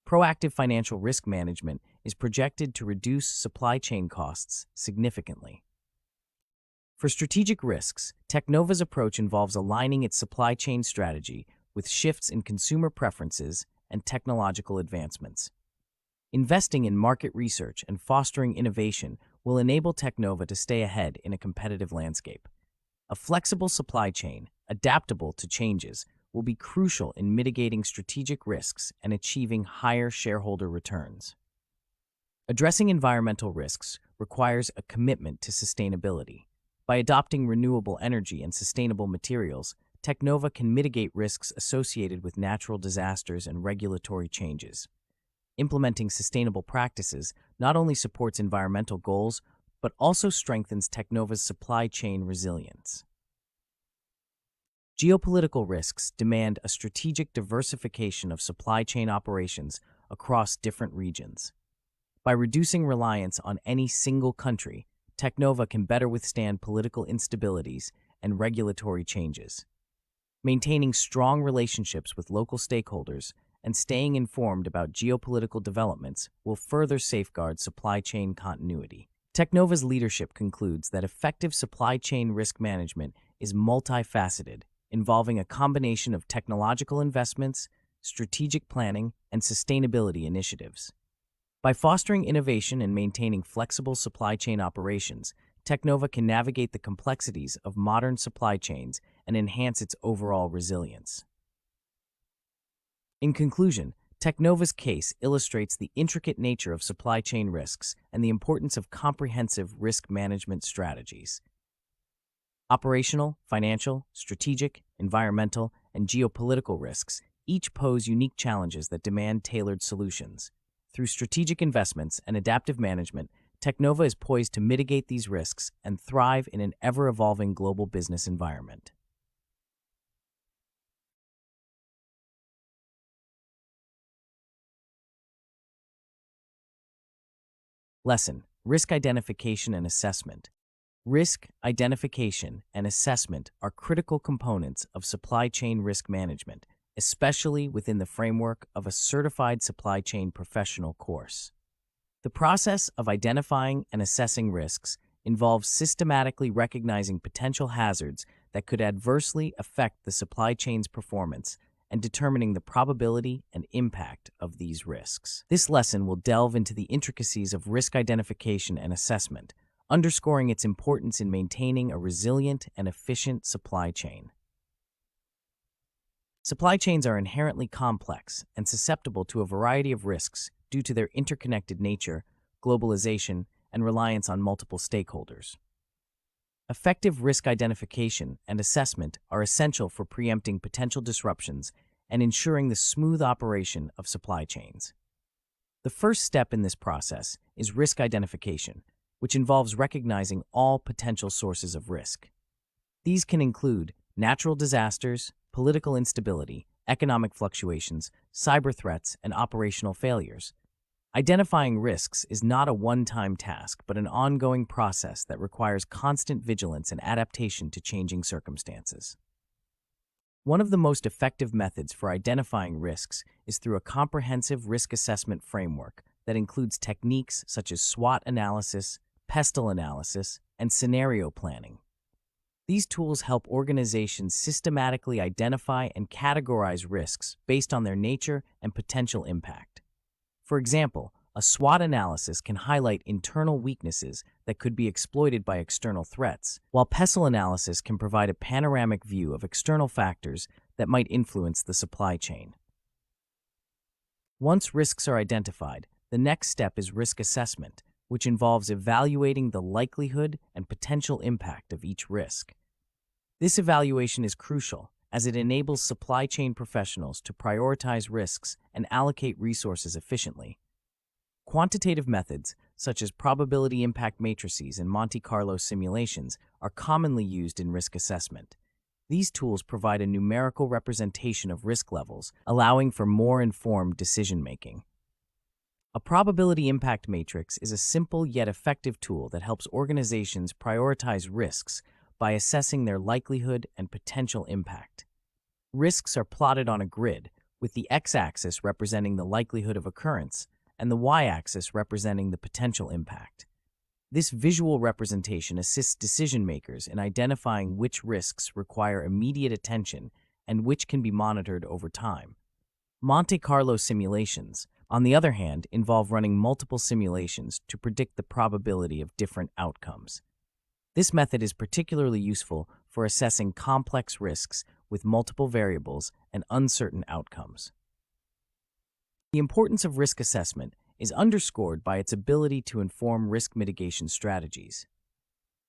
A: Proactive financial risk management is projected to reduce supply chain costs significantly. For strategic risks, Technova's approach involves aligning its supply chain strategy with shifts in consumer preferences and technological advancements. Investing in market research and fostering innovation will enable Technova to stay ahead in a competitive landscape. A flexible supply chain, adaptable to changes, will be crucial in mitigating strategic risks and achieving higher shareholder returns. Addressing environmental risks requires a commitment to sustainability. By adopting renewable energy and sustainable materials, Technova can mitigate risks associated with natural disasters and regulatory changes. Implementing sustainable practices not only supports environmental goals, but also strengthens Technova's supply chain resilience. Geopolitical risks demand a strategic diversification of supply chain operations across different regions. By reducing reliance on any single country, Technova can better withstand political instabilities and regulatory changes. Maintaining strong relationships with local stakeholders and staying informed about geopolitical developments will further safeguard supply chain continuity. Technova's leadership concludes that effective supply chain risk management is multifaceted, involving a combination of technological investments, strategic planning, and sustainability initiatives. By fostering innovation and maintaining flexible supply chain operations, Technova can navigate the complexities of modern supply chains and enhance its overall resilience. In conclusion, Technova's case illustrates the intricate nature of supply chain risks and the importance of comprehensive risk management strategies. Operational, financial, strategic, environmental, and geopolitical risks each pose unique challenges that demand tailored solutions. Through strategic investments and adaptive management, Technova is poised to mitigate these risks and thrive in an ever-evolving global business environment. Lesson: Risk Identification and Assessment. Risk identification and assessment are critical components of supply chain risk management, especially within the framework of a certified supply chain professional course. The process of identifying and assessing risks involves systematically recognizing potential hazards that could adversely affect the supply chain's performance and determining the probability and impact of these risks. This lesson will delve into the intricacies of risk identification and assessment, underscoring its importance in maintaining a resilient and efficient supply chain. Supply chains are inherently complex and susceptible to a variety of risks due to their interconnected nature, globalization, and reliance on multiple stakeholders. Effective risk identification and assessment are essential for preempting potential disruptions and ensuring the smooth operation of supply chains. The first step in this process is risk identification, which involves recognizing all potential sources of risk. These can include natural disasters, political instability, economic fluctuations, cyber threats, and operational failures. Identifying risks is not a one-time task, but an ongoing process that requires constant vigilance and adaptation to changing circumstances. One of the most effective methods for identifying risks is through a comprehensive risk assessment framework that includes techniques such as SWOT analysis, PESTLE analysis, and scenario planning. These tools help organizations systematically identify and categorize risks based on their nature and potential impact. For example, a SWOT analysis can highlight internal weaknesses that could be exploited by external threats, while PESTLE analysis can provide a panoramic view of external factors that might influence the supply chain. Once risks are identified, the next step is risk assessment, which involves evaluating the likelihood and potential impact of each risk. This evaluation is crucial, as it enables supply chain professionals to prioritize risks and allocate resources efficiently. Quantitative methods, such as probability impact matrices and Monte Carlo simulations, are commonly used in risk assessment. These tools provide a numerical representation of risk levels, allowing for more informed decision-making. A probability impact matrix is a simple yet effective tool that helps organizations prioritize risks by assessing their likelihood and potential impact. Risks are plotted on a grid, with the x-axis representing the likelihood of occurrence and the y-axis representing the potential impact. This visual representation assists decision-makers in identifying which risks require immediate attention and which can be monitored over time. Monte Carlo simulations, on the other hand, involve running multiple simulations to predict the probability of different outcomes. This method is particularly useful for assessing complex risks with multiple variables and uncertain outcomes. The importance of risk assessment is underscored by its ability to inform risk mitigation strategies.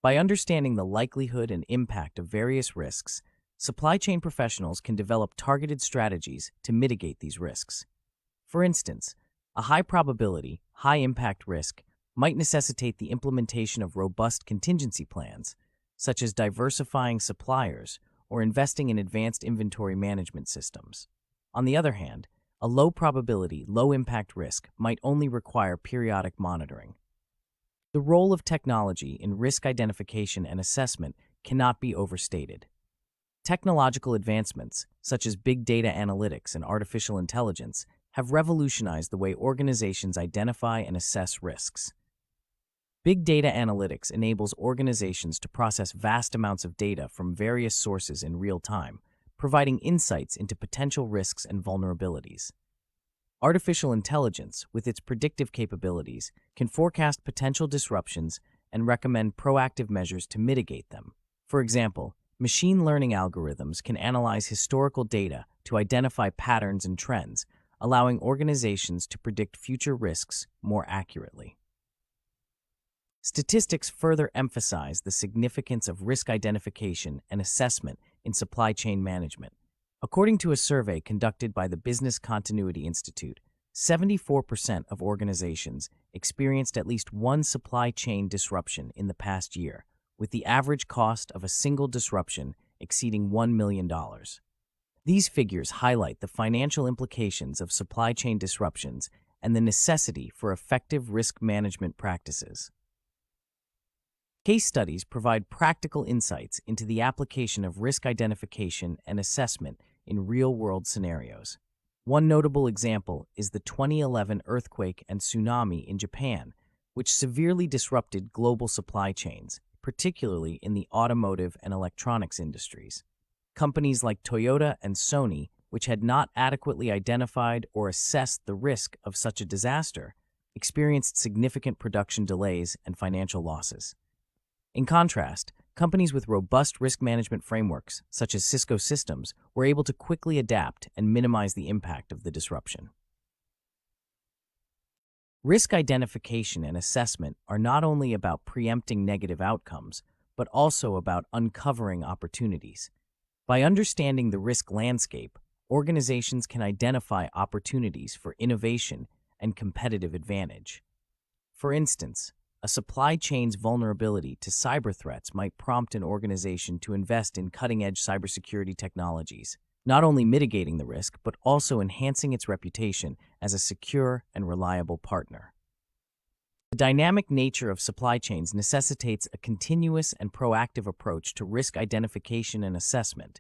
A: By understanding the likelihood and impact of various risks, supply chain professionals can develop targeted strategies to mitigate these risks. For instance, a high-probability, high-impact risk might necessitate the implementation of robust contingency plans, such as diversifying suppliers or investing in advanced inventory management systems. On the other hand, a low-probability, low-impact risk might only require periodic monitoring. The role of technology in risk identification and assessment cannot be overstated. Technological advancements, such as big data analytics and artificial intelligence, have revolutionized the way organizations identify and assess risks. Big data analytics enables organizations to process vast amounts of data from various sources in real time, providing insights into potential risks and vulnerabilities. Artificial intelligence, with its predictive capabilities, can forecast potential disruptions and recommend proactive measures to mitigate them. For example, machine learning algorithms can analyze historical data to identify patterns and trends, allowing organizations to predict future risks more accurately. Statistics further emphasize the significance of risk identification and assessment in supply chain management. According to a survey conducted by the Business Continuity Institute, 74% of organizations experienced at least one supply chain disruption in the past year, with the average cost of a single disruption exceeding $1 million. These figures highlight the financial implications of supply chain disruptions and the necessity for effective risk management practices. Case studies provide practical insights into the application of risk identification and assessment in real-world scenarios. One notable example is the 2011 earthquake and tsunami in Japan, which severely disrupted global supply chains, particularly in the automotive and electronics industries. Companies like Toyota and Sony, which had not adequately identified or assessed the risk of such a disaster, experienced significant production delays and financial losses. In contrast, companies with robust risk management frameworks, such as Cisco Systems, were able to quickly adapt and minimize the impact of the disruption. Risk identification and assessment are not only about preempting negative outcomes, but also about uncovering opportunities. By understanding the risk landscape, organizations can identify opportunities for innovation and competitive advantage. For instance, a supply chain's vulnerability to cyber threats might prompt an organization to invest in cutting-edge cybersecurity technologies, not only mitigating the risk, but also enhancing its reputation as a secure and reliable partner. The dynamic nature of supply chains necessitates a continuous and proactive approach to risk identification and assessment.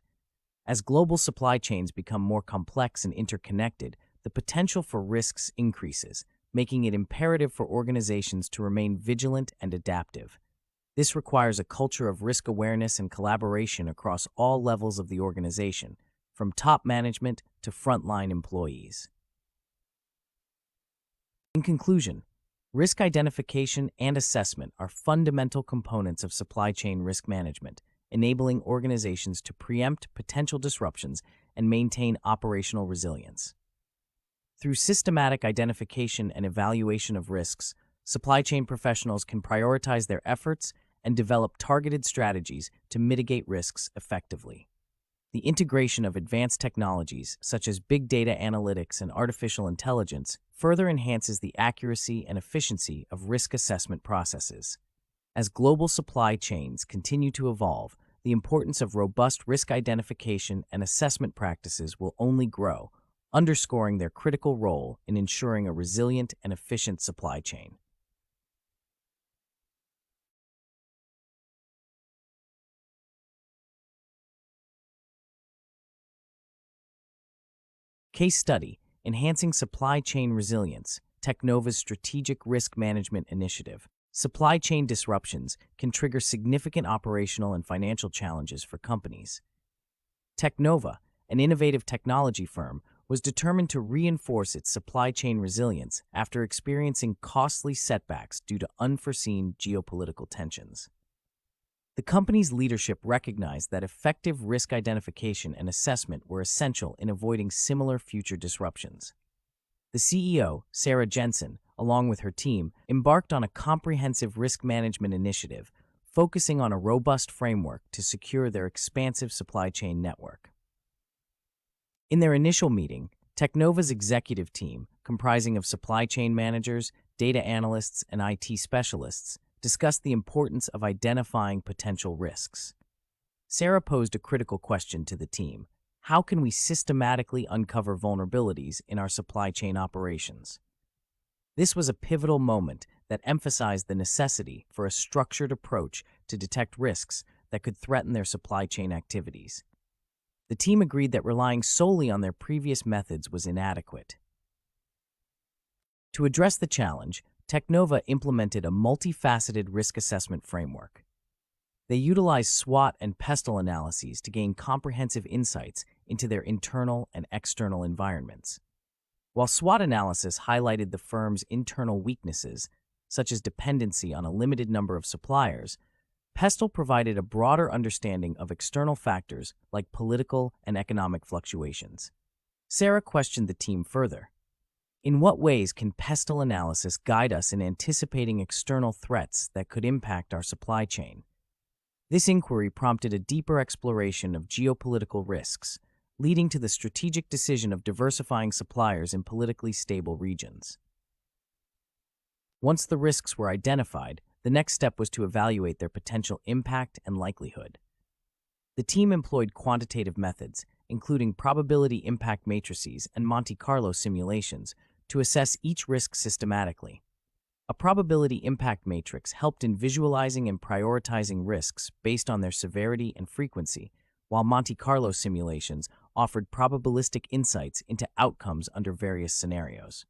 A: As global supply chains become more complex and interconnected, the potential for risks increases, making it imperative for organizations to remain vigilant and adaptive. This requires a culture of risk awareness and collaboration across all levels of the organization, from top management to frontline employees. In conclusion, risk identification and assessment are fundamental components of supply chain risk management, enabling organizations to preempt potential disruptions and maintain operational resilience. Through systematic identification and evaluation of risks, supply chain professionals can prioritize their efforts and develop targeted strategies to mitigate risks effectively. The integration of advanced technologies, such as big data analytics and artificial intelligence, further enhances the accuracy and efficiency of risk assessment processes. As global supply chains continue to evolve, the importance of robust risk identification and assessment practices will only grow, underscoring their critical role in ensuring a resilient and efficient supply chain. Case study: Enhancing Supply Chain Resilience, Technova's Strategic Risk Management Initiative. Supply chain disruptions can trigger significant operational and financial challenges for companies. Technova, an innovative technology firm, was determined to reinforce its supply chain resilience after experiencing costly setbacks due to unforeseen geopolitical tensions. The company's leadership recognized that effective risk identification and assessment were essential in avoiding similar future disruptions. The CEO, Sarah Jensen, along with her team, embarked on a comprehensive risk management initiative, focusing on a robust framework to secure their expansive supply chain network. In their initial meeting, Technova's executive team, comprising of supply chain managers, data analysts, and IT specialists, discussed the importance of identifying potential risks. Sarah posed a critical question to the team: how can we systematically uncover vulnerabilities in our supply chain operations? This was a pivotal moment that emphasized the necessity for a structured approach to detect risks that could threaten their supply chain activities. The team agreed that relying solely on their previous methods was inadequate. To address the challenge, Technova implemented a multifaceted risk assessment framework. They utilized SWOT and PESTLE analyses to gain comprehensive insights into their internal and external environments. While SWOT analysis highlighted the firm's internal weaknesses, such as dependency on a limited number of suppliers, Pestle provided a broader understanding of external factors like political and economic fluctuations. Sarah questioned the team further. In what ways can Pestle analysis guide us in anticipating external threats that could impact our supply chain? This inquiry prompted a deeper exploration of geopolitical risks, leading to the strategic decision of diversifying suppliers in politically stable regions. Once the risks were identified, the next step was to evaluate their potential impact and likelihood. The team employed quantitative methods, including probability impact matrices and Monte Carlo simulations, to assess each risk systematically. A probability impact matrix helped in visualizing and prioritizing risks based on their severity and frequency, while Monte Carlo simulations offered probabilistic insights into outcomes under various scenarios.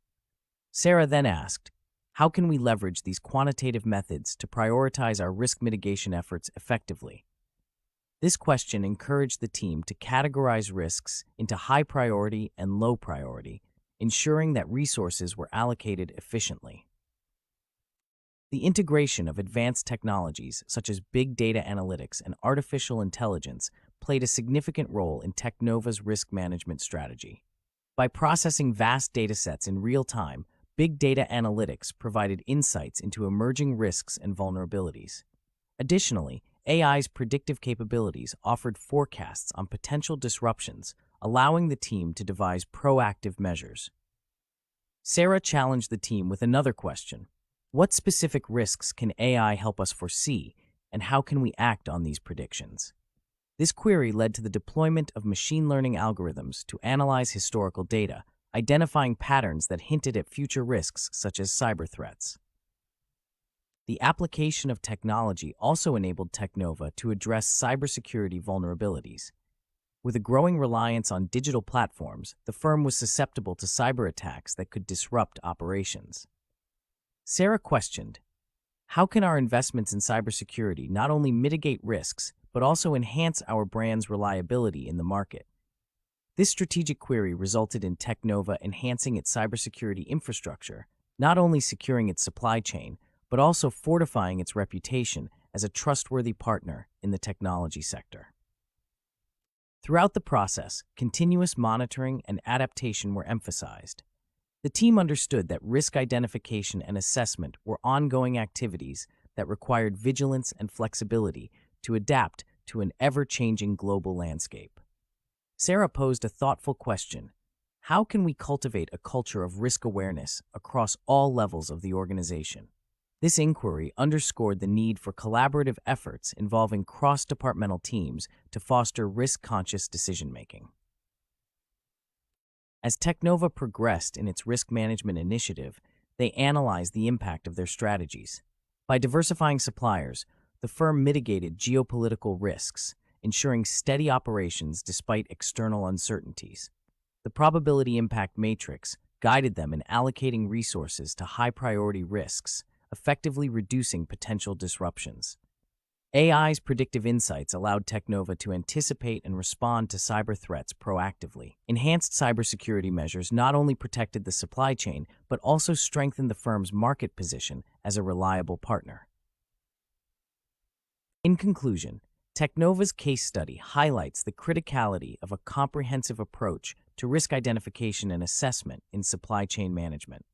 A: Sarah then asked, how can we leverage these quantitative methods to prioritize our risk mitigation efforts effectively? This question encouraged the team to categorize risks into high priority and low priority, ensuring that resources were allocated efficiently. The integration of advanced technologies such as big data analytics and artificial intelligence played a significant role in Teknova's risk management strategy. By processing vast datasets in real time, big data analytics provided insights into emerging risks and vulnerabilities. Additionally, AI's predictive capabilities offered forecasts on potential disruptions, allowing the team to devise proactive measures. Sarah challenged the team with another question. What specific risks can AI help us foresee, and how can we act on these predictions? This query led to the deployment of machine learning algorithms to analyze historical data, identifying patterns that hinted at future risks such as cyber threats. The application of technology also enabled Teknova to address cybersecurity vulnerabilities. With a growing reliance on digital platforms, the firm was susceptible to cyber attacks that could disrupt operations. Sarah questioned, how can our investments in cybersecurity not only mitigate risks, but also enhance our brand's reliability in the market? This strategic query resulted in Teknova enhancing its cybersecurity infrastructure, not only securing its supply chain, but also fortifying its reputation as a trustworthy partner in the technology sector. Throughout the process, continuous monitoring and adaptation were emphasized. The team understood that risk identification and assessment were ongoing activities that required vigilance and flexibility to adapt to an ever-changing global landscape. Sarah posed a thoughtful question. How can we cultivate a culture of risk awareness across all levels of the organization? This inquiry underscored the need for collaborative efforts involving cross-departmental teams to foster risk-conscious decision-making. As Teknova progressed in its risk management initiative, they analyzed the impact of their strategies. By diversifying suppliers, the firm mitigated geopolitical risks, ensuring steady operations despite external uncertainties. The probability impact matrix guided them in allocating resources to high-priority risks, effectively reducing potential disruptions. AI's predictive insights allowed Teknova to anticipate and respond to cyber threats proactively. Enhanced cybersecurity measures not only protected the supply chain, but also strengthened the firm's market position as a reliable partner. In conclusion, Teknova's case study highlights the criticality of a comprehensive approach to risk identification and assessment in supply chain management.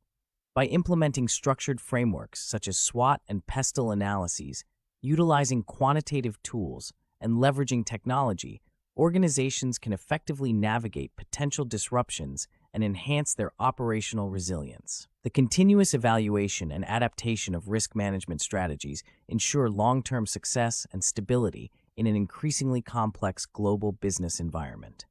A: By implementing structured frameworks such as SWOT and PESTLE analyses, utilizing quantitative tools, and leveraging technology, organizations can effectively navigate potential disruptions and enhance their operational resilience. The continuous evaluation and adaptation of risk management strategies ensure long-term success and stability in an increasingly complex global business environment.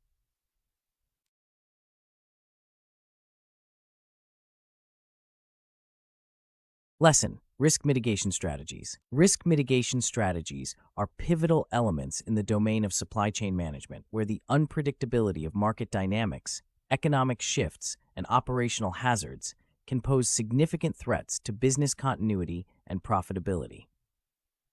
A: Lesson: Risk mitigation strategies. Risk mitigation strategies are pivotal elements in the domain of supply chain management, where the unpredictability of market dynamics, economic shifts, and operational hazards can pose significant threats to business continuity and profitability.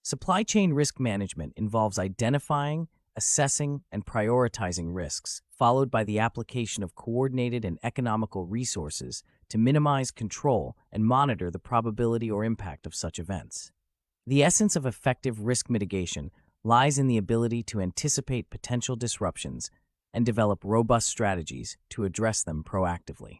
A: Supply chain risk management involves identifying, assessing and prioritizing risks, followed by the application of coordinated and economical resources to minimize, control, and monitor the probability or impact of such events. The essence of effective risk mitigation lies in the ability to anticipate potential disruptions and develop robust strategies to address them proactively.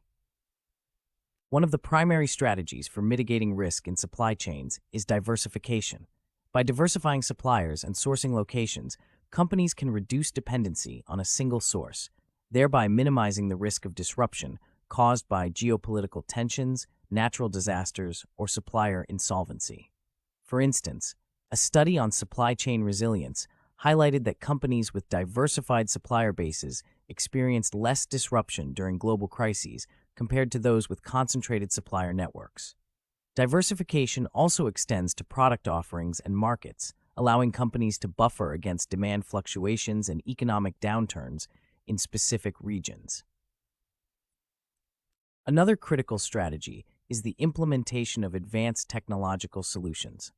A: One of the primary strategies for mitigating risk in supply chains is diversification. By diversifying suppliers and sourcing locations, companies can reduce dependency on a single source, thereby minimizing the risk of disruption caused by geopolitical tensions, natural disasters, or supplier insolvency. For instance, a study on supply chain resilience highlighted that companies with diversified supplier bases experienced less disruption during global crises compared to those with concentrated supplier networks. Diversification also extends to product offerings and markets, allowing companies to buffer against demand fluctuations and economic downturns in specific regions. Another critical strategy is the implementation of advanced technological solutions.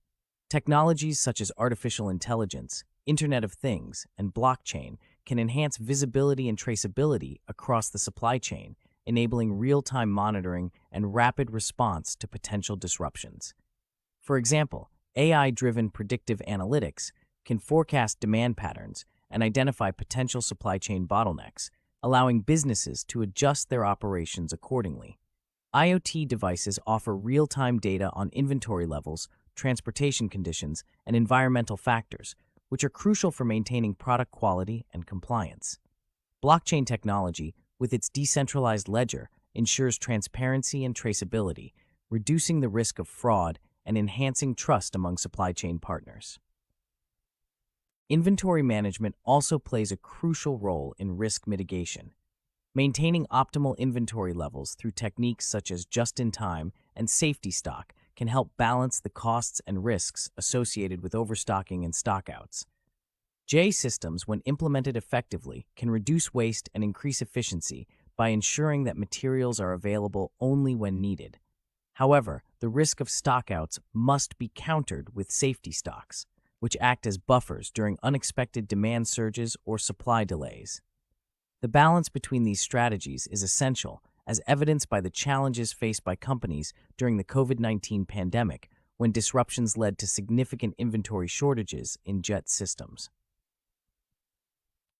A: Technologies such as artificial intelligence, Internet of Things, and blockchain can enhance visibility and traceability across the supply chain, enabling real-time monitoring and rapid response to potential disruptions. For example, AI-driven predictive analytics can forecast demand patterns and identify potential supply chain bottlenecks, allowing businesses to adjust their operations accordingly. IoT devices offer real-time data on inventory levels, transportation conditions, and environmental factors, which are crucial for maintaining product quality and compliance. Blockchain technology, with its decentralized ledger, ensures transparency and traceability, reducing the risk of fraud and enhancing trust among supply chain partners. Inventory management also plays a crucial role in risk mitigation. Maintaining optimal inventory levels through techniques such as just-in-time and safety stock can help balance the costs and risks associated with overstocking and stockouts. J systems, when implemented effectively, can reduce waste and increase efficiency by ensuring that materials are available only when needed. However, the risk of stockouts must be countered with safety stocks, which act as buffers during unexpected demand surges or supply delays. The balance between these strategies is essential, as evidenced by the challenges faced by companies during the COVID-19 pandemic, when disruptions led to significant inventory shortages in jet systems.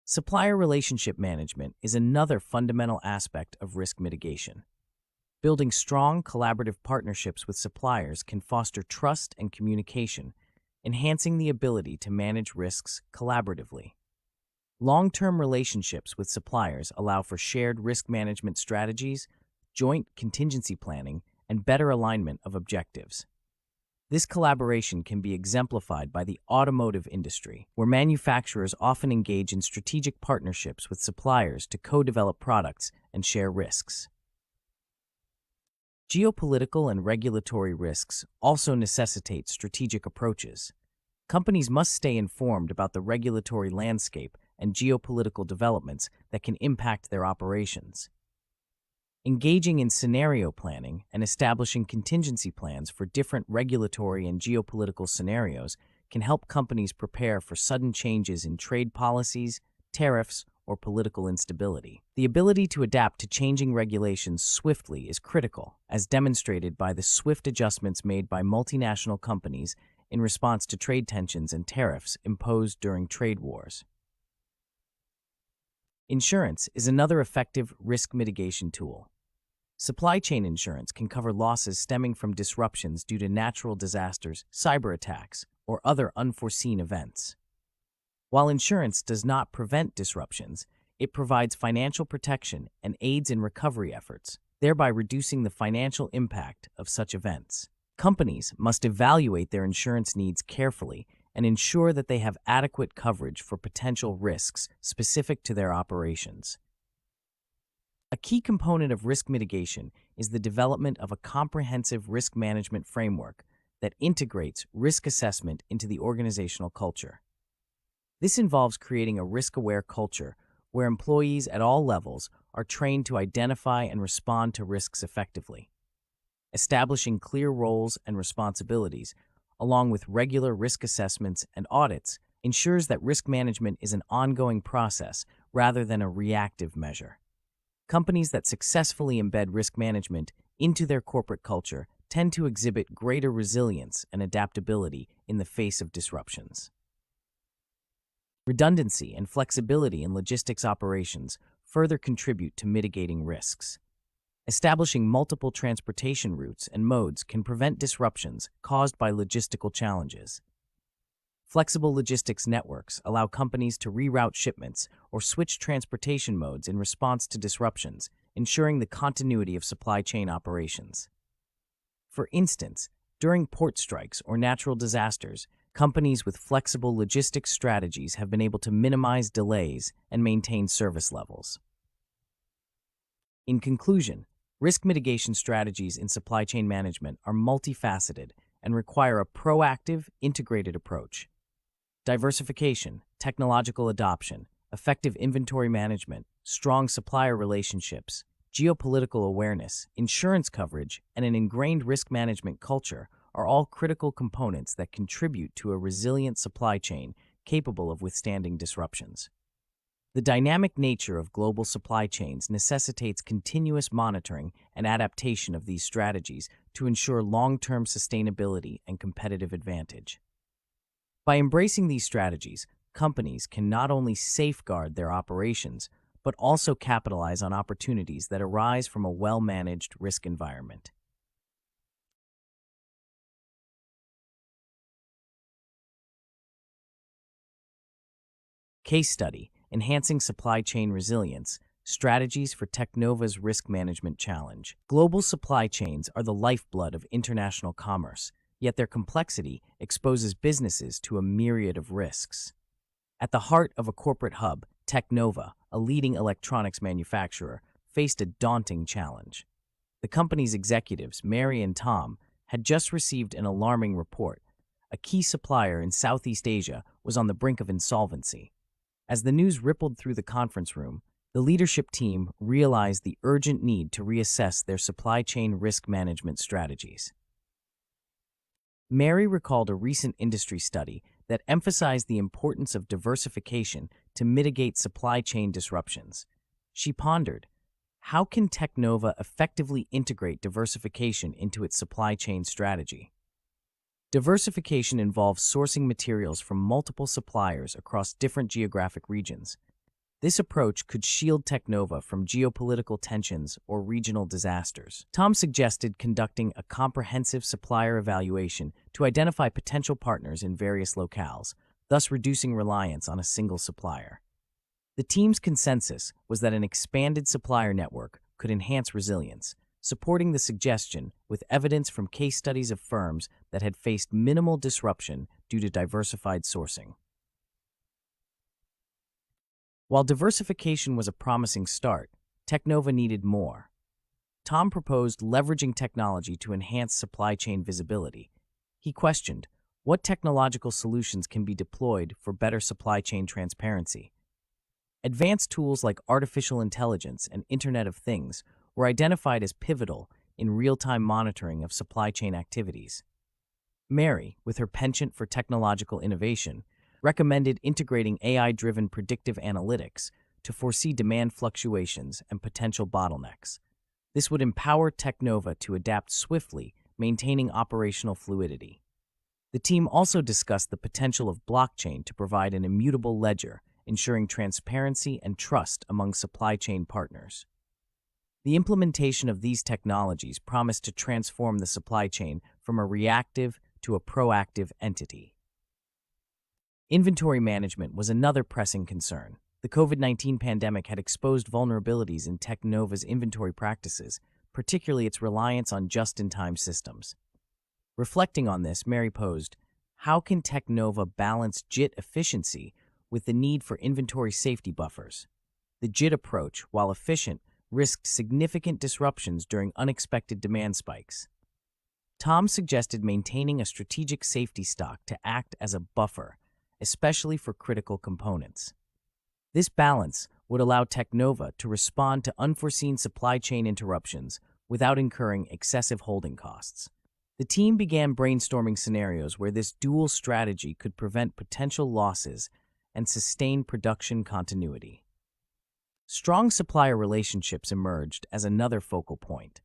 A: Supplier relationship management is another fundamental aspect of risk mitigation. Building strong, collaborative partnerships with suppliers can foster trust and communication, enhancing the ability to manage risks collaboratively. Long-term relationships with suppliers allow for shared risk management strategies, joint contingency planning, and better alignment of objectives. This collaboration can be exemplified by the automotive industry, where manufacturers often engage in strategic partnerships with suppliers to co-develop products and share risks. Geopolitical and regulatory risks also necessitate strategic approaches. Companies must stay informed about the regulatory landscape and geopolitical developments that can impact their operations. Engaging in scenario planning and establishing contingency plans for different regulatory and geopolitical scenarios can help companies prepare for sudden changes in trade policies, tariffs, or political instability. The ability to adapt to changing regulations swiftly is critical, as demonstrated by the swift adjustments made by multinational companies in response to trade tensions and tariffs imposed during trade wars. Insurance is another effective risk mitigation tool. Supply chain insurance can cover losses stemming from disruptions due to natural disasters, cyber attacks, or other unforeseen events. While insurance does not prevent disruptions, it provides financial protection and aids in recovery efforts, thereby reducing the financial impact of such events. Companies must evaluate their insurance needs carefully and ensure that they have adequate coverage for potential risks specific to their operations. A key component of risk mitigation is the development of a comprehensive risk management framework that integrates risk assessment into the organizational culture. This involves creating a risk-aware culture where employees at all levels are trained to identify and respond to risks effectively. Establishing clear roles and responsibilities, along with regular risk assessments and audits, ensures that risk management is an ongoing process rather than a reactive measure. Companies that successfully embed risk management into their corporate culture tend to exhibit greater resilience and adaptability in the face of disruptions. Redundancy and flexibility in logistics operations further contribute to mitigating risks. Establishing multiple transportation routes and modes can prevent disruptions caused by logistical challenges. Flexible logistics networks allow companies to reroute shipments or switch transportation modes in response to disruptions, ensuring the continuity of supply chain operations. For instance, during port strikes or natural disasters, companies with flexible logistics strategies have been able to minimize delays and maintain service levels. In conclusion, risk mitigation strategies in supply chain management are multifaceted and require a proactive, integrated approach. Diversification, technological adoption, effective inventory management, strong supplier relationships, geopolitical awareness, insurance coverage, and an ingrained risk management culture are all critical components that contribute to a resilient supply chain capable of withstanding disruptions. The dynamic nature of global supply chains necessitates continuous monitoring and adaptation of these strategies to ensure long-term sustainability and competitive advantage. By embracing these strategies, companies can not only safeguard their operations, but also capitalize on opportunities that arise from a well-managed risk environment. Case study: Enhancing Supply Chain Resilience, Strategies for Teknova's Risk Management Challenge. Global supply chains are the lifeblood of international commerce, yet their complexity exposes businesses to a myriad of risks. At the heart of a corporate hub, Teknova, a leading electronics manufacturer, faced a daunting challenge. The company's executives, Mary and Tom, had just received an alarming report. A key supplier in Southeast Asia was on the brink of insolvency. As the news rippled through the conference room, the leadership team realized the urgent need to reassess their supply chain risk management strategies. Mary recalled a recent industry study that emphasized the importance of diversification to mitigate supply chain disruptions. She pondered, how can Teknova effectively integrate diversification into its supply chain strategy? Diversification involves sourcing materials from multiple suppliers across different geographic regions. This approach could shield Teknova from geopolitical tensions or regional disasters. Tom suggested conducting a comprehensive supplier evaluation to identify potential partners in various locales, thus reducing reliance on a single supplier. The team's consensus was that an expanded supplier network could enhance resilience, supporting the suggestion with evidence from case studies of firms that had faced minimal disruption due to diversified sourcing. While diversification was a promising start, Teknova needed more. Tom proposed leveraging technology to enhance supply chain visibility. He questioned, what technological solutions can be deployed for better supply chain transparency? Advanced tools like artificial intelligence and Internet of Things were identified as pivotal in real-time monitoring of supply chain activities. Mary, with her penchant for technological innovation, recommended integrating AI-driven predictive analytics to foresee demand fluctuations and potential bottlenecks. This would empower Teknova to adapt swiftly, maintaining operational fluidity. The team also discussed the potential of blockchain to provide an immutable ledger, ensuring transparency and trust among supply chain partners. The implementation of these technologies promised to transform the supply chain from a reactive to a proactive entity. Inventory management was another pressing concern. The COVID-19 pandemic had exposed vulnerabilities in Teknova's inventory practices, particularly its reliance on just-in-time systems. Reflecting on this, Mary posed, how can Teknova balance JIT efficiency with the need for inventory safety buffers? The JIT approach, while efficient, risked significant disruptions during unexpected demand spikes. Tom suggested maintaining a strategic safety stock to act as a buffer, especially for critical components. This balance would allow Teknova to respond to unforeseen supply chain interruptions without incurring excessive holding costs. The team began brainstorming scenarios where this dual strategy could prevent potential losses and sustain production continuity. Strong supplier relationships emerged as another focal point.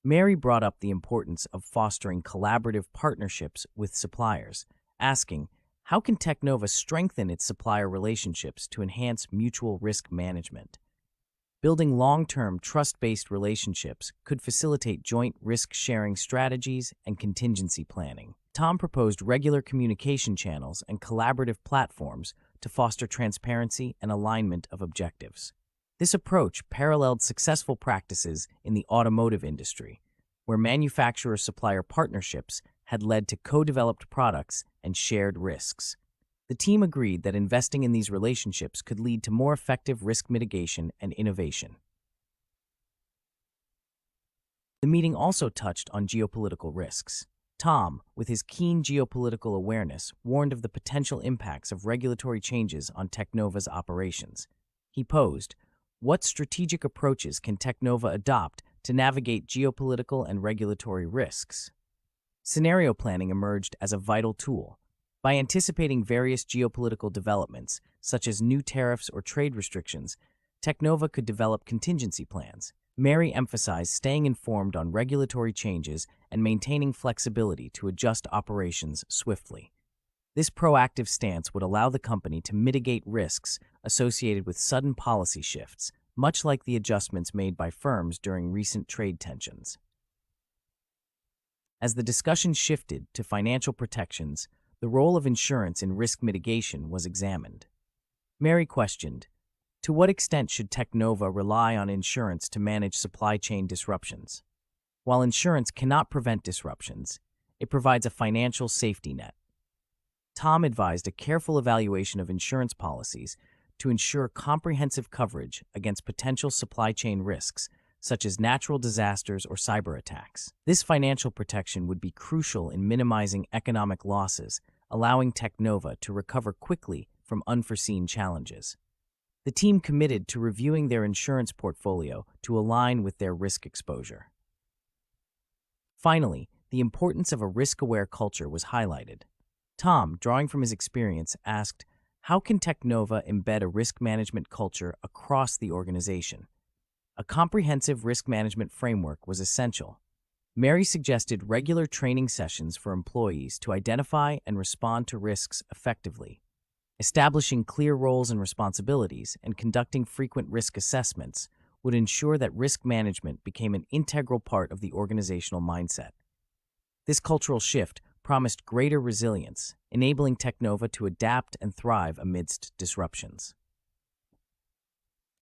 A: Mary brought up the importance of fostering collaborative partnerships with suppliers, asking, how can Teknova strengthen its supplier relationships to enhance mutual risk management? Building long-term, trust-based relationships could facilitate joint risk-sharing strategies and contingency planning. Tom proposed regular communication channels and collaborative platforms to foster transparency and alignment of objectives. This approach paralleled successful practices in the automotive industry, where manufacturer-supplier partnerships had led to co-developed products and shared risks. The team agreed that investing in these relationships could lead to more effective risk mitigation and innovation. The meeting also touched on geopolitical risks. Tom, with his keen geopolitical awareness, warned of the potential impacts of regulatory changes on Teknova's operations. He posed, what strategic approaches can Teknova adopt to navigate geopolitical and regulatory risks? Scenario planning emerged as a vital tool. By anticipating various geopolitical developments, such as new tariffs or trade restrictions, Teknova could develop contingency plans. Mary emphasized staying informed on regulatory changes and maintaining flexibility to adjust operations swiftly. This proactive stance would allow the company to mitigate risks associated with sudden policy shifts, much like the adjustments made by firms during recent trade tensions. As the discussion shifted to financial protections, the role of insurance in risk mitigation was examined. Mary questioned, to what extent should Teknova rely on insurance to manage supply chain disruptions? While insurance cannot prevent disruptions, it provides a financial safety net. Tom advised a careful evaluation of insurance policies to ensure comprehensive coverage against potential supply chain risks, such as natural disasters or cyber attacks. This financial protection would be crucial in minimizing economic losses, allowing Teknova to recover quickly from unforeseen challenges. The team committed to reviewing their insurance portfolio to align with their risk exposure. Finally, the importance of a risk-aware culture was highlighted. Tom, drawing from his experience, asked, how can Teknova embed a risk management culture across the organization? A comprehensive risk management framework was essential. Mary suggested regular training sessions for employees to identify and respond to risks effectively. Establishing clear roles and responsibilities and conducting frequent risk assessments would ensure that risk management became an integral part of the organizational mindset. This cultural shift promised greater resilience, enabling Teknova to adapt and thrive amidst disruptions.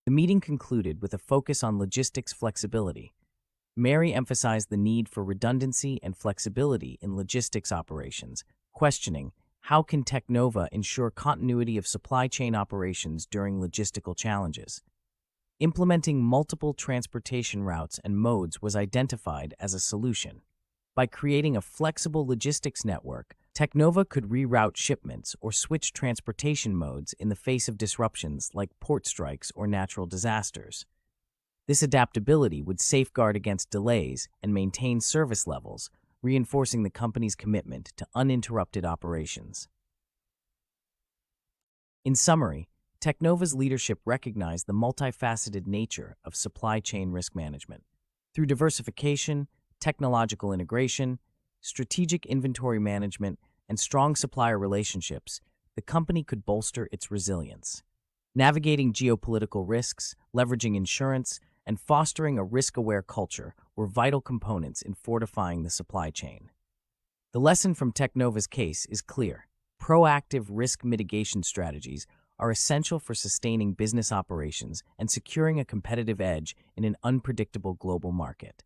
A: The meeting concluded with a focus on logistics flexibility. Mary emphasized the need for redundancy and flexibility in logistics operations, questioning, how can Teknova ensure continuity of supply chain operations during logistical challenges? Implementing multiple transportation routes and modes was identified as a solution. By creating a flexible logistics network, Teknova could reroute shipments or switch transportation modes in the face of disruptions like port strikes or natural disasters. This adaptability would safeguard against delays and maintain service levels, reinforcing the company's commitment to uninterrupted operations. In summary, Teknova's leadership recognized the multifaceted nature of supply chain risk management. Through diversification, technological integration, strategic inventory management, and strong supplier relationships, the company could bolster its resilience. Navigating geopolitical risks, leveraging insurance, and fostering a risk-aware culture were vital components in fortifying the supply chain. The lesson from Teknova's case is clear. Proactive risk mitigation strategies are essential for sustaining business operations and securing a competitive edge in an unpredictable global market.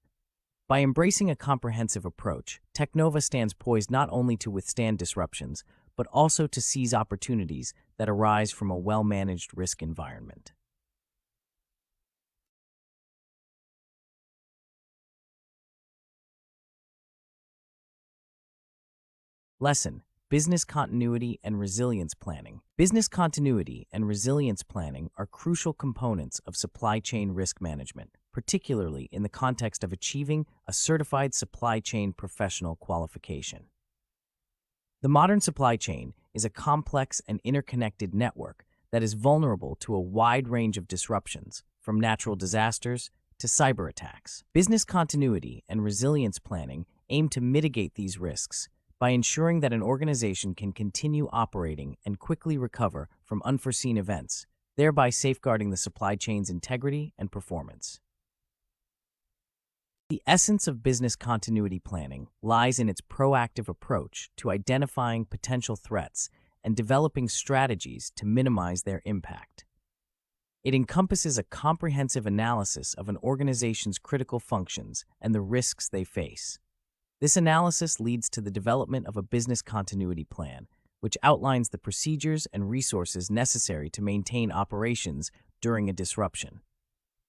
A: By embracing a comprehensive approach, Teknova stands poised not only to withstand disruptions, but also to seize opportunities that arise from a well-managed risk environment. Lesson: Business continuity and resilience planning. Business continuity and resilience planning are crucial components of supply chain risk management. particularly in the context of achieving a certified supply chain professional qualification. The modern supply chain is a complex and interconnected network that is vulnerable to a wide range of disruptions, from natural disasters to cyber attacks. Business continuity and resilience planning aim to mitigate these risks by ensuring that an organization can continue operating and quickly recover from unforeseen events, thereby safeguarding the supply chain's integrity and performance. The essence of business continuity planning lies in its proactive approach to identifying potential threats and developing strategies to minimize their impact. It encompasses a comprehensive analysis of an organization's critical functions and the risks they face. This analysis leads to the development of a business continuity plan, which outlines the procedures and resources necessary to maintain operations during a disruption.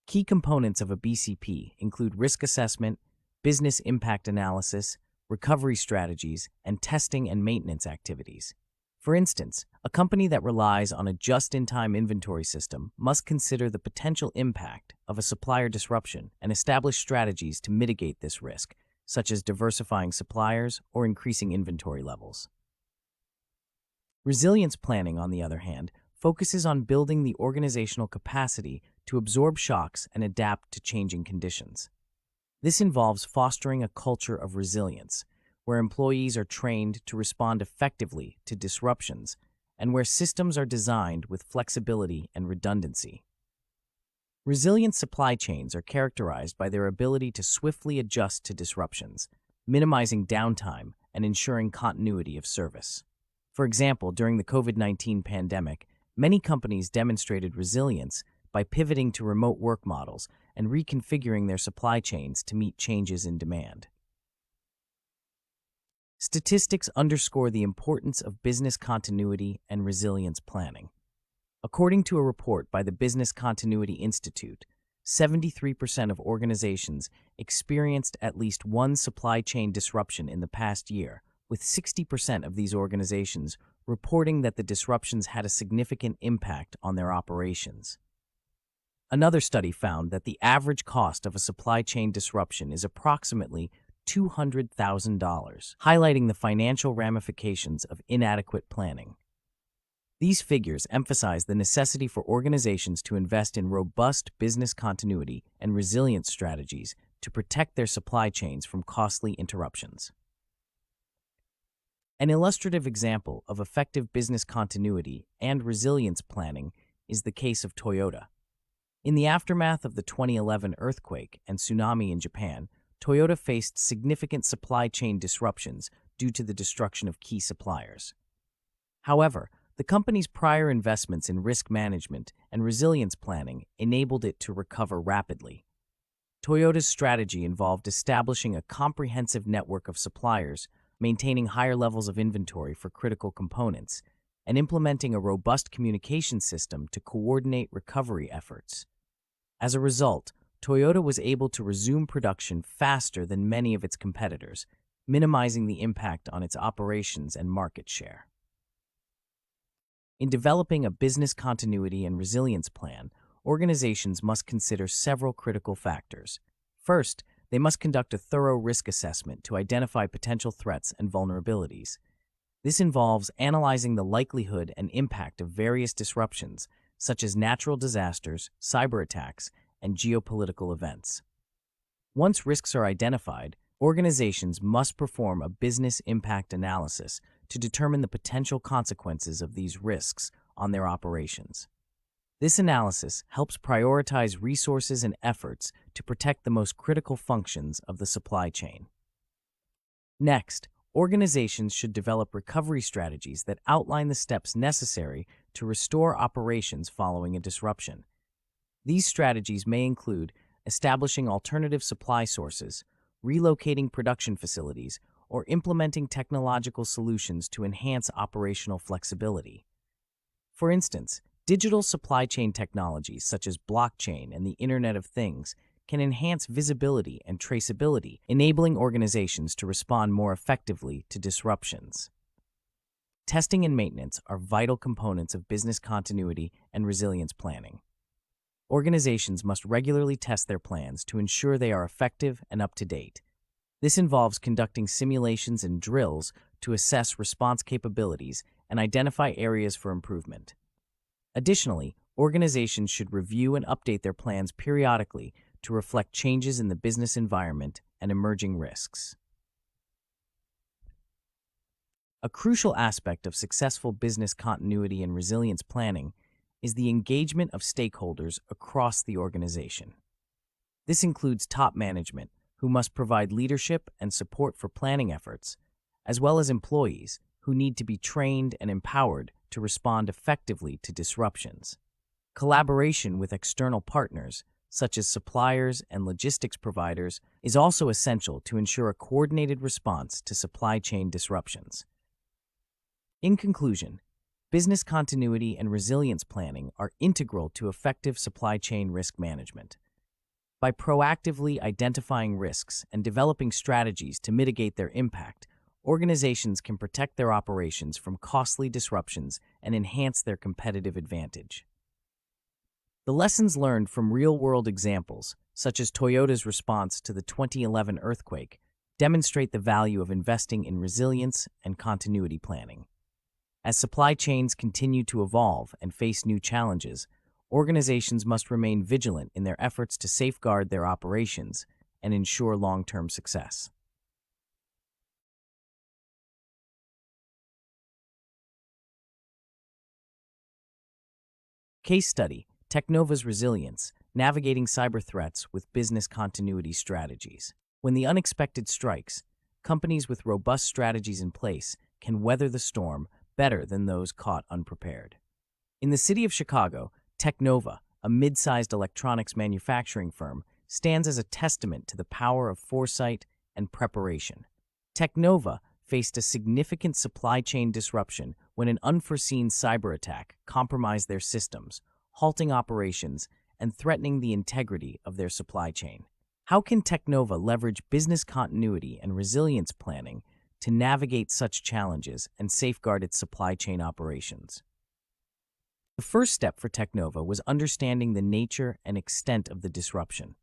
A: Key components of a BCP include risk assessment, business impact analysis, recovery strategies, and testing and maintenance activities. For instance, a company that relies on a just-in-time inventory system must consider the potential impact of a supplier disruption and establish strategies to mitigate this risk, such as diversifying suppliers or increasing inventory levels. Resilience planning, on the other hand, focuses on building the organizational capacity to absorb shocks and adapt to changing conditions. This involves fostering a culture of resilience, where employees are trained to respond effectively to disruptions and where systems are designed with flexibility and redundancy. Resilient supply chains are characterized by their ability to swiftly adjust to disruptions, minimizing downtime and ensuring continuity of service. For example, during the COVID-19 pandemic, many companies demonstrated resilience by pivoting to remote work models and reconfiguring their supply chains to meet changes in demand. Statistics underscore the importance of business continuity and resilience planning. According to a report by the Business Continuity Institute, 73% of organizations experienced at least one supply chain disruption in the past year, with 60% of these organizations reporting that the disruptions had a significant impact on their operations. Another study found that the average cost of a supply chain disruption is approximately $200,000, highlighting the financial ramifications of inadequate planning. These figures emphasize the necessity for organizations to invest in robust business continuity and resilience strategies to protect their supply chains from costly interruptions. An illustrative example of effective business continuity and resilience planning is the case of Toyota. In the aftermath of the 2011 earthquake and tsunami in Japan, Toyota faced significant supply chain disruptions due to the destruction of key suppliers. However, the company's prior investments in risk management and resilience planning enabled it to recover rapidly. Toyota's strategy involved establishing a comprehensive network of suppliers, maintaining higher levels of inventory for critical components, and implementing a robust communication system to coordinate recovery efforts. As a result, Toyota was able to resume production faster than many of its competitors, minimizing the impact on its operations and market share. In developing a business continuity and resilience plan, organizations must consider several critical factors. First, they must conduct a thorough risk assessment to identify potential threats and vulnerabilities. This involves analyzing the likelihood and impact of various disruptions, such as natural disasters, cyber attacks, and geopolitical events. Once risks are identified, organizations must perform a business impact analysis to determine the potential consequences of these risks on their operations. This analysis helps prioritize resources and efforts to protect the most critical functions of the supply chain. Next, organizations should develop recovery strategies that outline the steps necessary to restore operations following a disruption. These strategies may include establishing alternative supply sources, relocating production facilities, or implementing technological solutions to enhance operational flexibility. For instance, digital supply chain technologies such as blockchain and the Internet of Things can enhance visibility and traceability, enabling organizations to respond more effectively to disruptions. Testing and maintenance are vital components of business continuity and resilience planning. Organizations must regularly test their plans to ensure they are effective and up to date. This involves conducting simulations and drills to assess response capabilities and identify areas for improvement. Additionally, organizations should review and update their plans periodically to reflect changes in the business environment and emerging risks. A crucial aspect of successful business continuity and resilience planning is the engagement of stakeholders across the organization. This includes top management, who must provide leadership and support for planning efforts, as well as employees, who need to be trained and empowered to respond effectively to disruptions. Collaboration with external partners, such as suppliers and logistics providers, is also essential to ensure a coordinated response to supply chain disruptions. In conclusion, business continuity and resilience planning are integral to effective supply chain risk management. By proactively identifying risks and developing strategies to mitigate their impact, organizations can protect their operations from costly disruptions and enhance their competitive advantage. The lessons learned from real-world examples, such as Toyota's response to the 2011 earthquake, demonstrate the value of investing in resilience and continuity planning. As supply chains continue to evolve and face new challenges, organizations must remain vigilant in their efforts to safeguard their operations and ensure long-term success. Case study: Technova's resilience, navigating cyber threats with business continuity strategies. When the unexpected strikes, companies with robust strategies in place can weather the storm better than those caught unprepared. In the city of Chicago, Technova, a mid-sized electronics manufacturing firm, stands as a testament to the power of foresight and preparation. Technova faced a significant supply chain disruption when an unforeseen cyber attack compromised their systems, halting operations and threatening the integrity of their supply chain. How can Technova leverage business continuity and resilience planning to navigate such challenges and safeguard its supply chain operations? The first step for Technova was understanding the nature and extent of the disruption.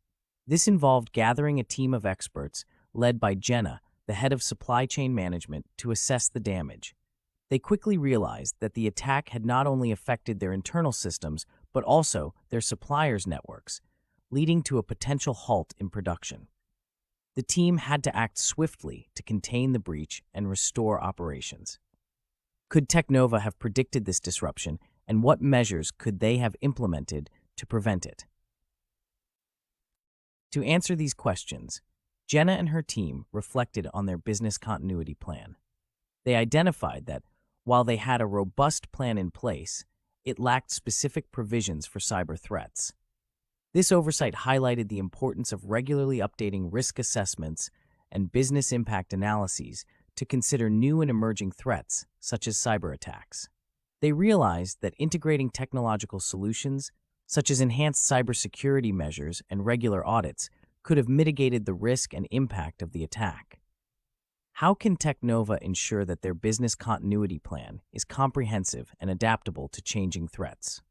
A: This involved gathering a team of experts led by Jenna, the head of supply chain management, to assess the damage. They quickly realized that the attack had not only affected their internal systems, but also their suppliers' networks, leading to a potential halt in production. The team had to act swiftly to contain the breach and restore operations. Could Technova have predicted this disruption, and what measures could they have implemented to prevent it? To answer these questions, Jenna and her team reflected on their business continuity plan. They identified that, while they had a robust plan in place, it lacked specific provisions for cyber threats. This oversight highlighted the importance of regularly updating risk assessments and business impact analyses to consider new and emerging threats, such as cyber attacks. They realized that integrating technological solutions, such as enhanced cybersecurity measures and regular audits, could have mitigated the risk and impact of the attack. How can Technova ensure that their business continuity plan is comprehensive and adaptable to changing threats?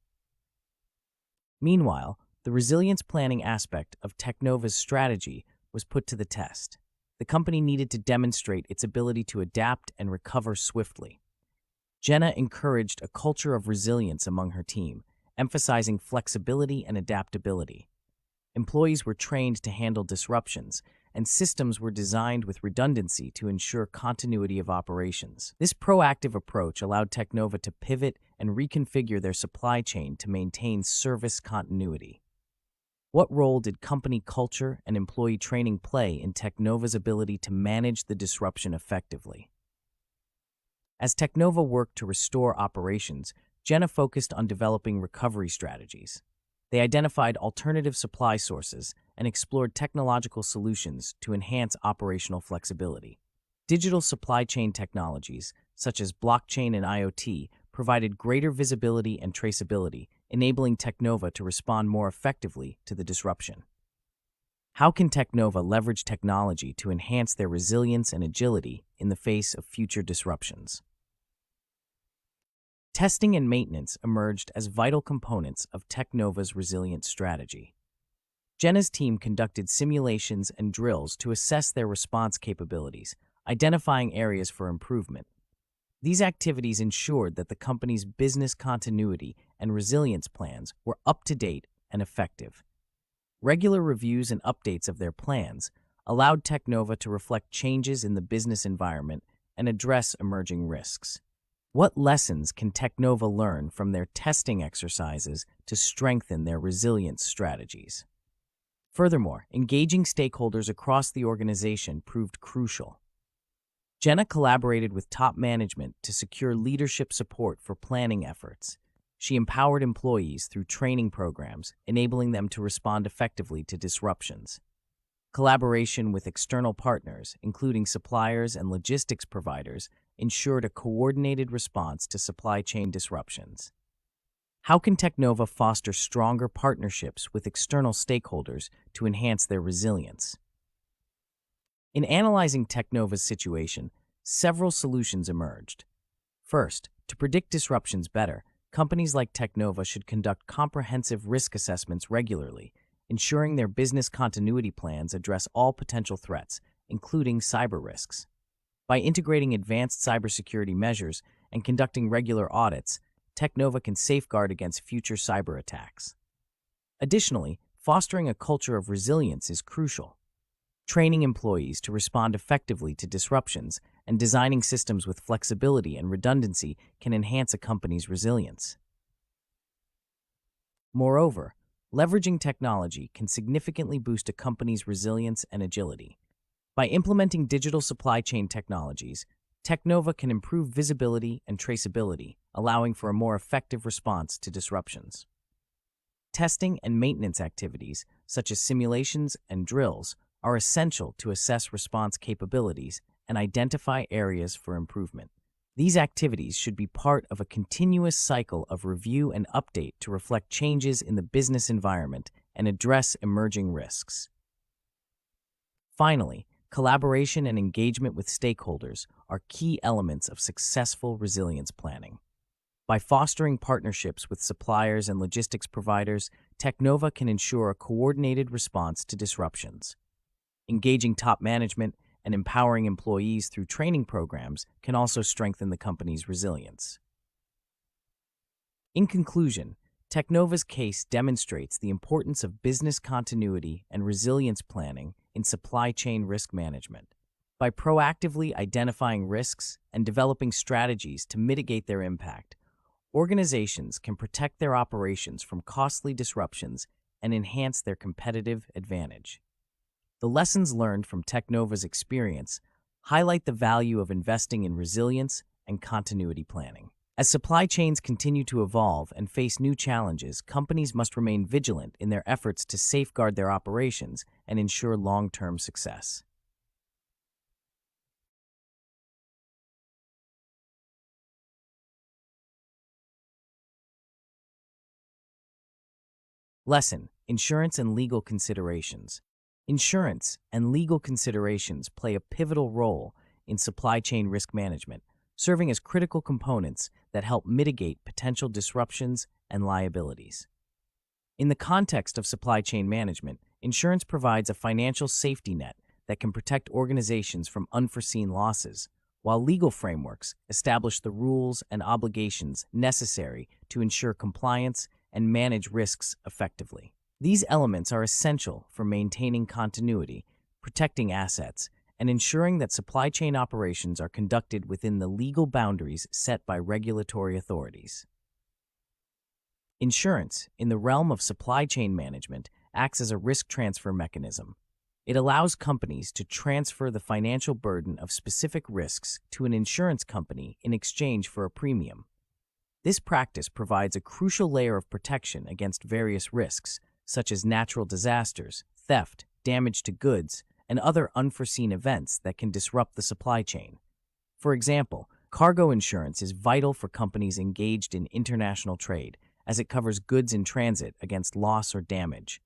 A: Meanwhile, the resilience planning aspect of Technova's strategy was put to the test. The company needed to demonstrate its ability to adapt and recover swiftly. Jenna encouraged a culture of resilience among her team, emphasizing flexibility and adaptability. Employees were trained to handle disruptions, and systems were designed with redundancy to ensure continuity of operations. This proactive approach allowed Technova to pivot and reconfigure their supply chain to maintain service continuity. What role did company culture and employee training play in Technova's ability to manage the disruption effectively? As Technova worked to restore operations, Jenna focused on developing recovery strategies. They identified alternative supply sources and explored technological solutions to enhance operational flexibility. Digital supply chain technologies, such as blockchain and IoT, provided greater visibility and traceability, enabling Technova to respond more effectively to the disruption. How can Technova leverage technology to enhance their resilience and agility in the face of future disruptions? Testing and maintenance emerged as vital components of Technova's resilience strategy. Jenna's team conducted simulations and drills to assess their response capabilities, identifying areas for improvement. These activities ensured that the company's business continuity and resilience plans were up to date and effective. Regular reviews and updates of their plans allowed Technova to reflect changes in the business environment and address emerging risks. What lessons can Technova learn from their testing exercises to strengthen their resilience strategies? Furthermore, engaging stakeholders across the organization proved crucial. Jenna collaborated with top management to secure leadership support for planning efforts. She empowered employees through training programs, enabling them to respond effectively to disruptions. Collaboration with external partners, including suppliers and logistics providers, ensured a coordinated response to supply chain disruptions. How can Technova foster stronger partnerships with external stakeholders to enhance their resilience? In analyzing Technova's situation, several solutions emerged. First, to predict disruptions better, companies like Technova should conduct comprehensive risk assessments regularly, ensuring their business continuity plans address all potential threats, including cyber risks. By integrating advanced cybersecurity measures and conducting regular audits, Technova can safeguard against future cyber attacks. Additionally, fostering a culture of resilience is crucial. Training employees to respond effectively to disruptions and designing systems with flexibility and redundancy can enhance a company's resilience. Moreover, leveraging technology can significantly boost a company's resilience and agility. By implementing digital supply chain technologies, Technova can improve visibility and traceability, allowing for a more effective response to disruptions. Testing and maintenance activities, such as simulations and drills, are essential to assess response capabilities and identify areas for improvement. These activities should be part of a continuous cycle of review and update to reflect changes in the business environment and address emerging risks. Finally, collaboration and engagement with stakeholders are key elements of successful resilience planning. By fostering partnerships with suppliers and logistics providers, Technova can ensure a coordinated response to disruptions. Engaging top management and empowering employees through training programs can also strengthen the company's resilience. In conclusion, Technova's case demonstrates the importance of business continuity and resilience planning in supply chain risk management. By proactively identifying risks and developing strategies to mitigate their impact, organizations can protect their operations from costly disruptions and enhance their competitive advantage. The lessons learned from Technova's experience highlight the value of investing in resilience and continuity planning. As supply chains continue to evolve and face new challenges, companies must remain vigilant in their efforts to safeguard their operations and ensure long-term success. Lesson: Insurance and legal considerations. Insurance and legal considerations play a pivotal role in supply chain risk management, serving as critical components that help mitigate potential disruptions and liabilities. In the context of supply chain management, insurance provides a financial safety net that can protect organizations from unforeseen losses, while legal frameworks establish the rules and obligations necessary to ensure compliance and manage risks effectively. These elements are essential for maintaining continuity, protecting assets, and ensuring that supply chain operations are conducted within the legal boundaries set by regulatory authorities. Insurance, in the realm of supply chain management, acts as a risk transfer mechanism. It allows companies to transfer the financial burden of specific risks to an insurance company in exchange for a premium. This practice provides a crucial layer of protection against various risks, such as natural disasters, theft, damage to goods, and other unforeseen events that can disrupt the supply chain. For example, cargo insurance is vital for companies engaged in international trade, as it covers goods in transit against loss or damage.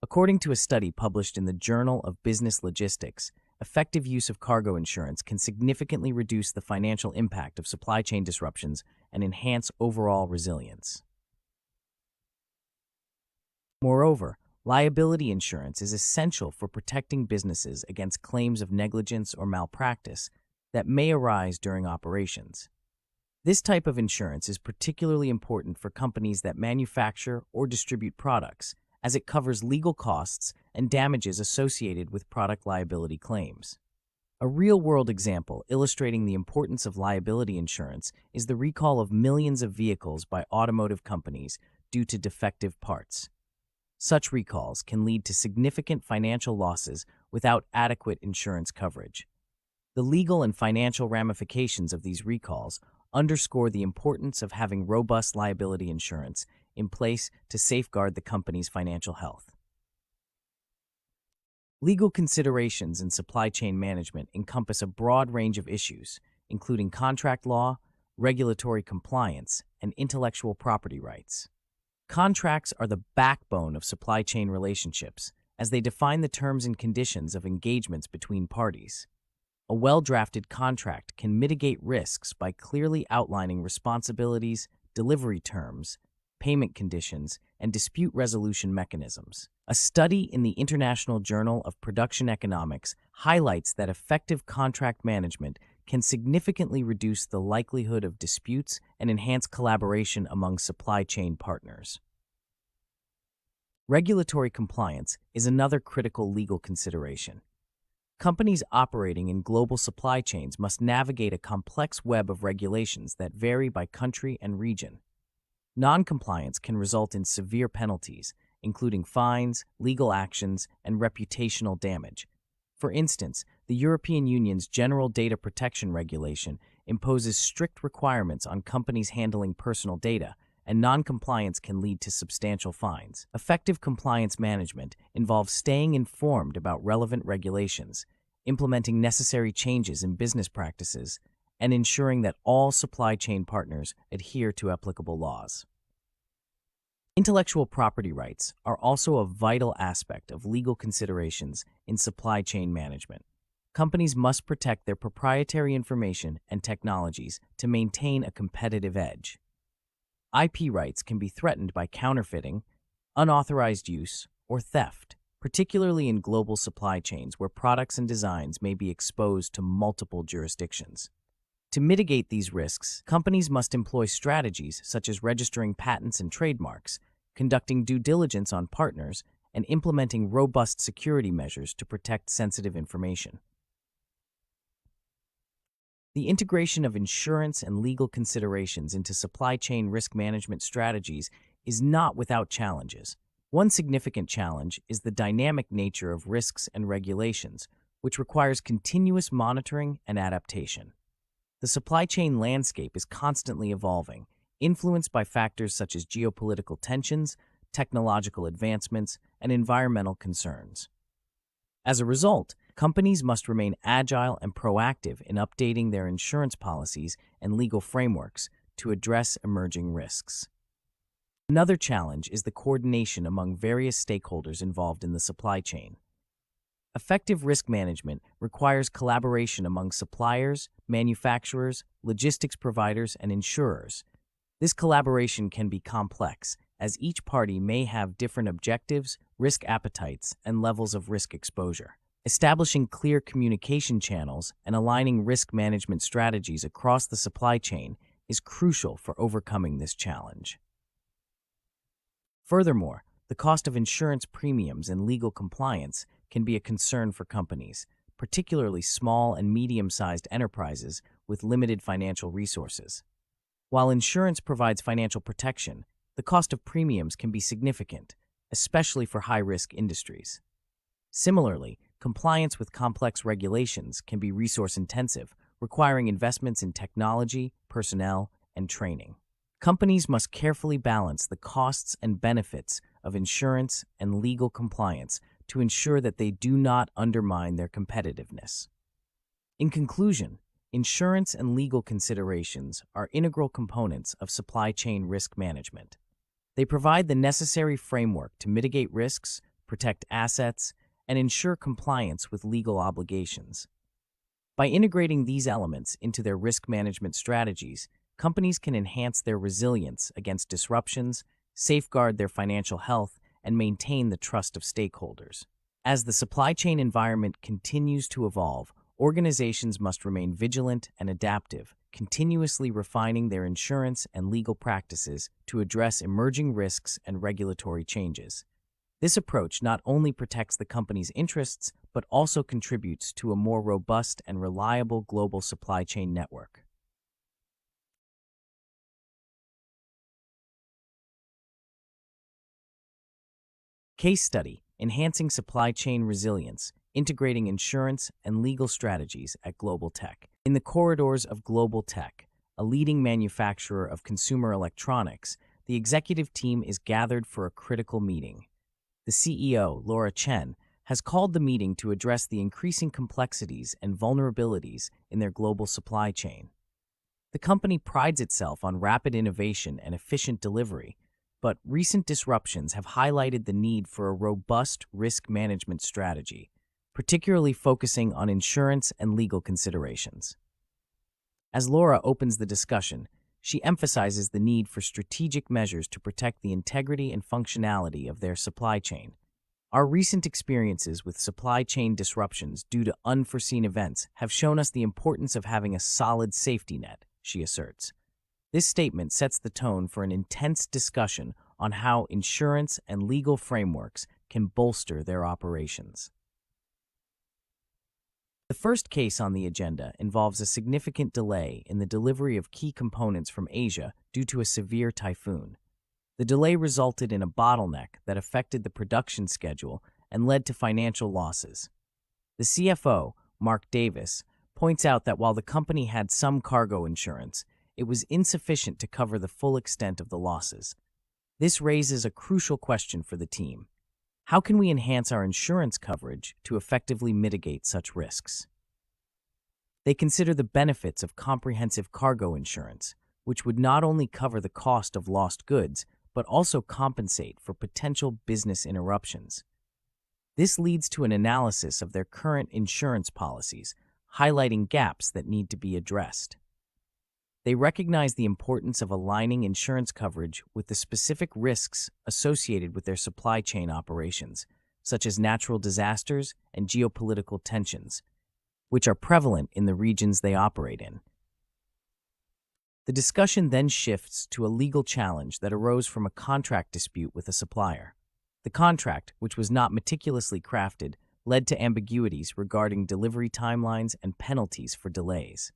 A: According to a study published in the Journal of Business Logistics, effective use of cargo insurance can significantly reduce the financial impact of supply chain disruptions and enhance overall resilience. Moreover, liability insurance is essential for protecting businesses against claims of negligence or malpractice that may arise during operations. This type of insurance is particularly important for companies that manufacture or distribute products, as it covers legal costs and damages associated with product liability claims. A real-world example illustrating the importance of liability insurance is the recall of millions of vehicles by automotive companies due to defective parts. Such recalls can lead to significant financial losses without adequate insurance coverage. The legal and financial ramifications of these recalls underscore the importance of having robust liability insurance in place to safeguard the company's financial health. Legal considerations in supply chain management encompass a broad range of issues, including contract law, regulatory compliance, and intellectual property rights. Contracts are the backbone of supply chain relationships, as they define the terms and conditions of engagements between parties. A well-drafted contract can mitigate risks by clearly outlining responsibilities, delivery terms, payment conditions, and dispute resolution mechanisms. A study in the International Journal of Production Economics highlights that effective contract management can significantly reduce the likelihood of disputes and enhance collaboration among supply chain partners. Regulatory compliance is another critical legal consideration. Companies operating in global supply chains must navigate a complex web of regulations that vary by country and region. Non-compliance can result in severe penalties, including fines, legal actions, and reputational damage. For instance, the European Union's General Data Protection Regulation imposes strict requirements on companies handling personal data, and non-compliance can lead to substantial fines. Effective compliance management involves staying informed about relevant regulations, implementing necessary changes in business practices, and ensuring that all supply chain partners adhere to applicable laws. Intellectual property rights are also a vital aspect of legal considerations in supply chain management. Companies must protect their proprietary information and technologies to maintain a competitive edge. IP rights can be threatened by counterfeiting, unauthorized use, or theft, particularly in global supply chains where products and designs may be exposed to multiple jurisdictions. To mitigate these risks, companies must employ strategies such as registering patents and trademarks, conducting due diligence on partners, and implementing robust security measures to protect sensitive information. The integration of insurance and legal considerations into supply chain risk management strategies is not without challenges. One significant challenge is the dynamic nature of risks and regulations, which requires continuous monitoring and adaptation. The supply chain landscape is constantly evolving, influenced by factors such as geopolitical tensions, technological advancements, and environmental concerns. As a result, companies must remain agile and proactive in updating their insurance policies and legal frameworks to address emerging risks. Another challenge is the coordination among various stakeholders involved in the supply chain. Effective risk management requires collaboration among suppliers, manufacturers, logistics providers, and insurers. This collaboration can be complex, as each party may have different objectives, risk appetites, and levels of risk exposure. Establishing clear communication channels and aligning risk management strategies across the supply chain is crucial for overcoming this challenge. Furthermore, the cost of insurance premiums and legal compliance can be a concern for companies, particularly small and medium-sized enterprises with limited financial resources. While insurance provides financial protection, the cost of premiums can be significant, especially for high-risk industries. Similarly, compliance with complex regulations can be resource-intensive, requiring investments in technology, personnel, and training. Companies must carefully balance the costs and benefits of insurance and legal compliance to ensure that they do not undermine their competitiveness. In conclusion, insurance and legal considerations are integral components of supply chain risk management. They provide the necessary framework to mitigate risks, protect assets, and ensure compliance with legal obligations. By integrating these elements into their risk management strategies, companies can enhance their resilience against disruptions, safeguard their financial health, and maintain the trust of stakeholders. As the supply chain environment continues to evolve, organizations must remain vigilant and adaptive, continuously refining their insurance and legal practices to address emerging risks and regulatory changes. This approach not only protects the company's interests, but also contributes to a more robust and reliable global supply chain network. Case study: Enhancing Supply Chain Resilience, Integrating Insurance and Legal Strategies at Global Tech. In the corridors of Global Tech, a leading manufacturer of consumer electronics, the executive team is gathered for a critical meeting. The CEO, Laura Chen, has called the meeting to address the increasing complexities and vulnerabilities in their global supply chain. The company prides itself on rapid innovation and efficient delivery, but recent disruptions have highlighted the need for a robust risk management strategy, particularly focusing on insurance and legal considerations. As Laura opens the discussion, she emphasizes the need for strategic measures to protect the integrity and functionality of their supply chain. Our recent experiences with supply chain disruptions due to unforeseen events have shown us the importance of having a solid safety net, she asserts. This statement sets the tone for an intense discussion on how insurance and legal frameworks can bolster their operations. The first case on the agenda involves a significant delay in the delivery of key components from Asia due to a severe typhoon. The delay resulted in a bottleneck that affected the production schedule and led to financial losses. The CFO, Mark Davis, points out that while the company had some cargo insurance, it was insufficient to cover the full extent of the losses. This raises a crucial question for the team. How can we enhance our insurance coverage to effectively mitigate such risks? They consider the benefits of comprehensive cargo insurance, which would not only cover the cost of lost goods, but also compensate for potential business interruptions. This leads to an analysis of their current insurance policies, highlighting gaps that need to be addressed. They recognize the importance of aligning insurance coverage with the specific risks associated with their supply chain operations, such as natural disasters and geopolitical tensions, which are prevalent in the regions they operate in. The discussion then shifts to a legal challenge that arose from a contract dispute with a supplier. The contract, which was not meticulously crafted, led to ambiguities regarding delivery timelines and penalties for delays.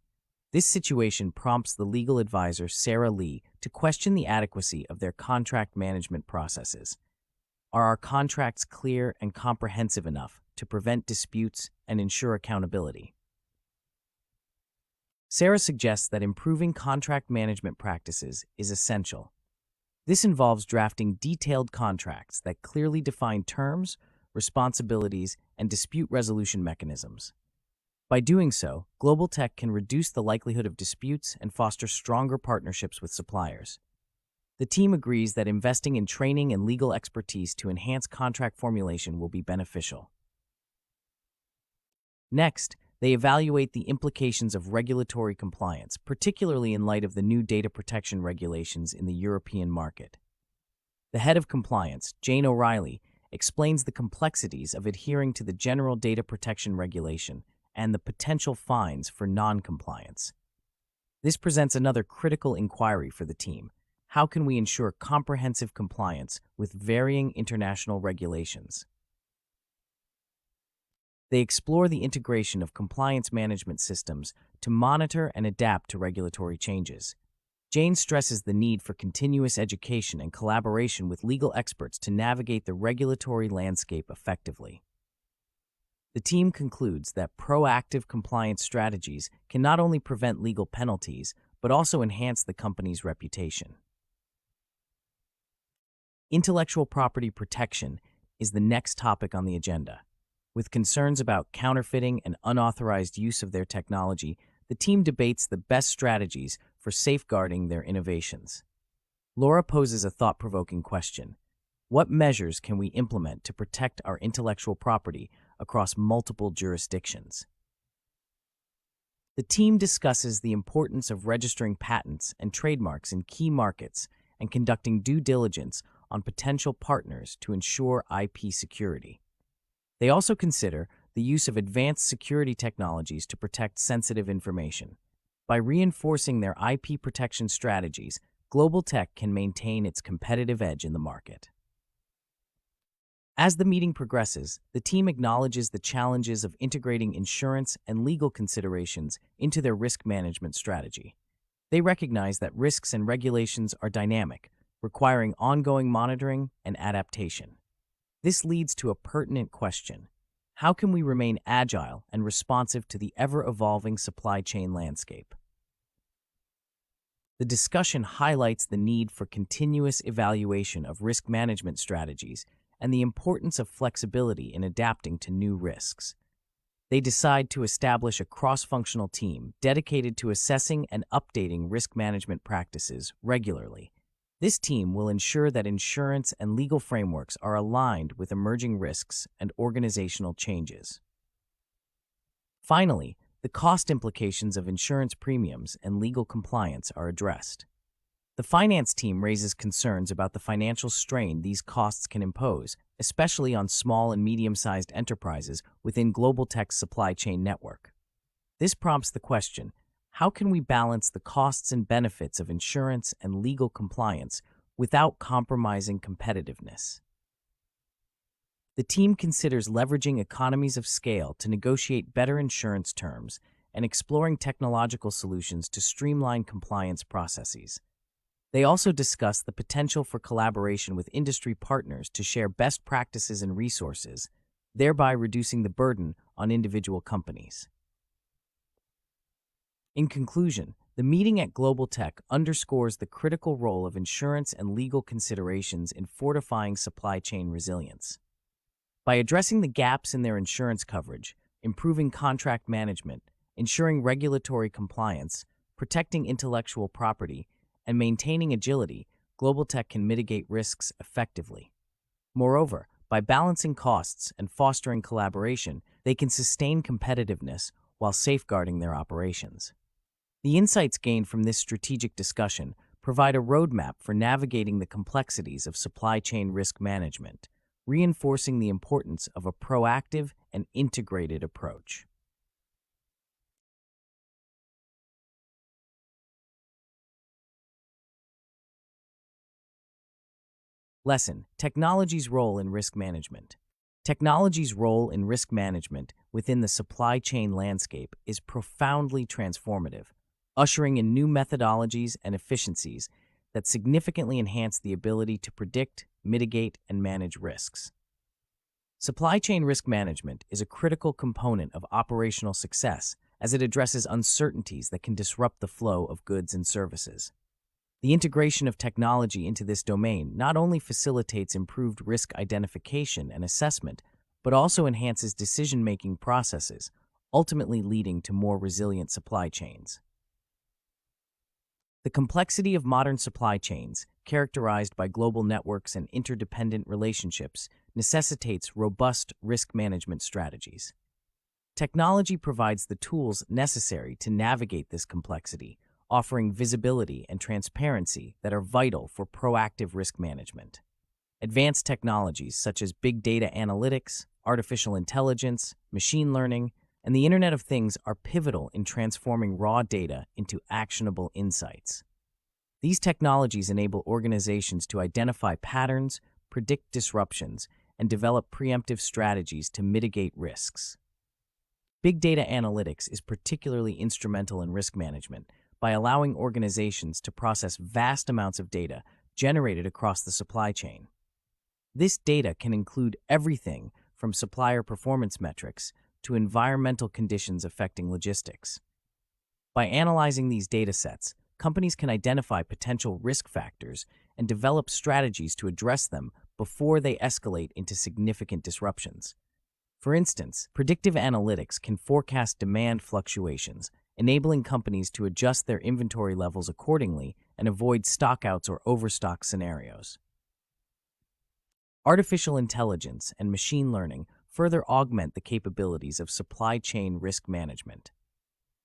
A: This situation prompts the legal advisor, Sarah Lee, to question the adequacy of their contract management processes. Are our contracts clear and comprehensive enough to prevent disputes and ensure accountability? Sarah suggests that improving contract management practices is essential. This involves drafting detailed contracts that clearly define terms, responsibilities, and dispute resolution mechanisms. By doing so, Global Tech can reduce the likelihood of disputes and foster stronger partnerships with suppliers. The team agrees that investing in training and legal expertise to enhance contract formulation will be beneficial. Next, they evaluate the implications of regulatory compliance, particularly in light of the new data protection regulations in the European market. The head of compliance, Jane O'Reilly, explains the complexities of adhering to the General Data Protection Regulation and the potential fines for non-compliance. This presents another critical inquiry for the team. How can we ensure comprehensive compliance with varying international regulations? They explore the integration of compliance management systems to monitor and adapt to regulatory changes. Jane stresses the need for continuous education and collaboration with legal experts to navigate the regulatory landscape effectively. The team concludes that proactive compliance strategies can not only prevent legal penalties, but also enhance the company's reputation. Intellectual property protection is the next topic on the agenda. With concerns about counterfeiting and unauthorized use of their technology, the team debates the best strategies for safeguarding their innovations. Laura poses a thought-provoking question. What measures can we implement to protect our intellectual property across multiple jurisdictions? The team discusses the importance of registering patents and trademarks in key markets and conducting due diligence on potential partners to ensure IP security. They also consider the use of advanced security technologies to protect sensitive information. By reinforcing their IP protection strategies, Global Tech can maintain its competitive edge in the market. As the meeting progresses, the team acknowledges the challenges of integrating insurance and legal considerations into their risk management strategy. They recognize that risks and regulations are dynamic, requiring ongoing monitoring and adaptation. This leads to a pertinent question: how can we remain agile and responsive to the ever-evolving supply chain landscape? The discussion highlights the need for continuous evaluation of risk management strategies and the importance of flexibility in adapting to new risks. They decide to establish a cross-functional team dedicated to assessing and updating risk management practices regularly. This team will ensure that insurance and legal frameworks are aligned with emerging risks and organizational changes. Finally, the cost implications of insurance premiums and legal compliance are addressed. The finance team raises concerns about the financial strain these costs can impose, especially on small and medium-sized enterprises within Global Tech's supply chain network. This prompts the question: how can we balance the costs and benefits of insurance and legal compliance without compromising competitiveness? The team considers leveraging economies of scale to negotiate better insurance terms and exploring technological solutions to streamline compliance processes. They also discuss the potential for collaboration with industry partners to share best practices and resources, thereby reducing the burden on individual companies. In conclusion, the meeting at Global Tech underscores the critical role of insurance and legal considerations in fortifying supply chain resilience. By addressing the gaps in their insurance coverage, improving contract management, ensuring regulatory compliance, protecting intellectual property, and maintaining agility, Global Tech can mitigate risks effectively. Moreover, by balancing costs and fostering collaboration, they can sustain competitiveness while safeguarding their operations. The insights gained from this strategic discussion provide a roadmap for navigating the complexities of supply chain risk management, reinforcing the importance of a proactive and integrated approach. Lesson: Technology's role in risk management. Technology's role in risk management within the supply chain landscape is profoundly transformative, ushering in new methodologies and efficiencies that significantly enhance the ability to predict, mitigate, and manage risks. Supply chain risk management is a critical component of operational success as it addresses uncertainties that can disrupt the flow of goods and services. The integration of technology into this domain not only facilitates improved risk identification and assessment, but also enhances decision-making processes, ultimately leading to more resilient supply chains. The complexity of modern supply chains, characterized by global networks and interdependent relationships, necessitates robust risk management strategies. Technology provides the tools necessary to navigate this complexity, offering visibility and transparency that are vital for proactive risk management. Advanced technologies such as big data analytics, artificial intelligence, machine learning, and the Internet of Things are pivotal in transforming raw data into actionable insights. These technologies enable organizations to identify patterns, predict disruptions, and develop preemptive strategies to mitigate risks. Big data analytics is particularly instrumental in risk management by allowing organizations to process vast amounts of data generated across the supply chain. This data can include everything from supplier performance metrics to environmental conditions affecting logistics. By analyzing these data sets, companies can identify potential risk factors and develop strategies to address them before they escalate into significant disruptions. For instance, predictive analytics can forecast demand fluctuations, enabling companies to adjust their inventory levels accordingly and avoid stockouts or overstock scenarios. Artificial intelligence and machine learning further augment the capabilities of supply chain risk management.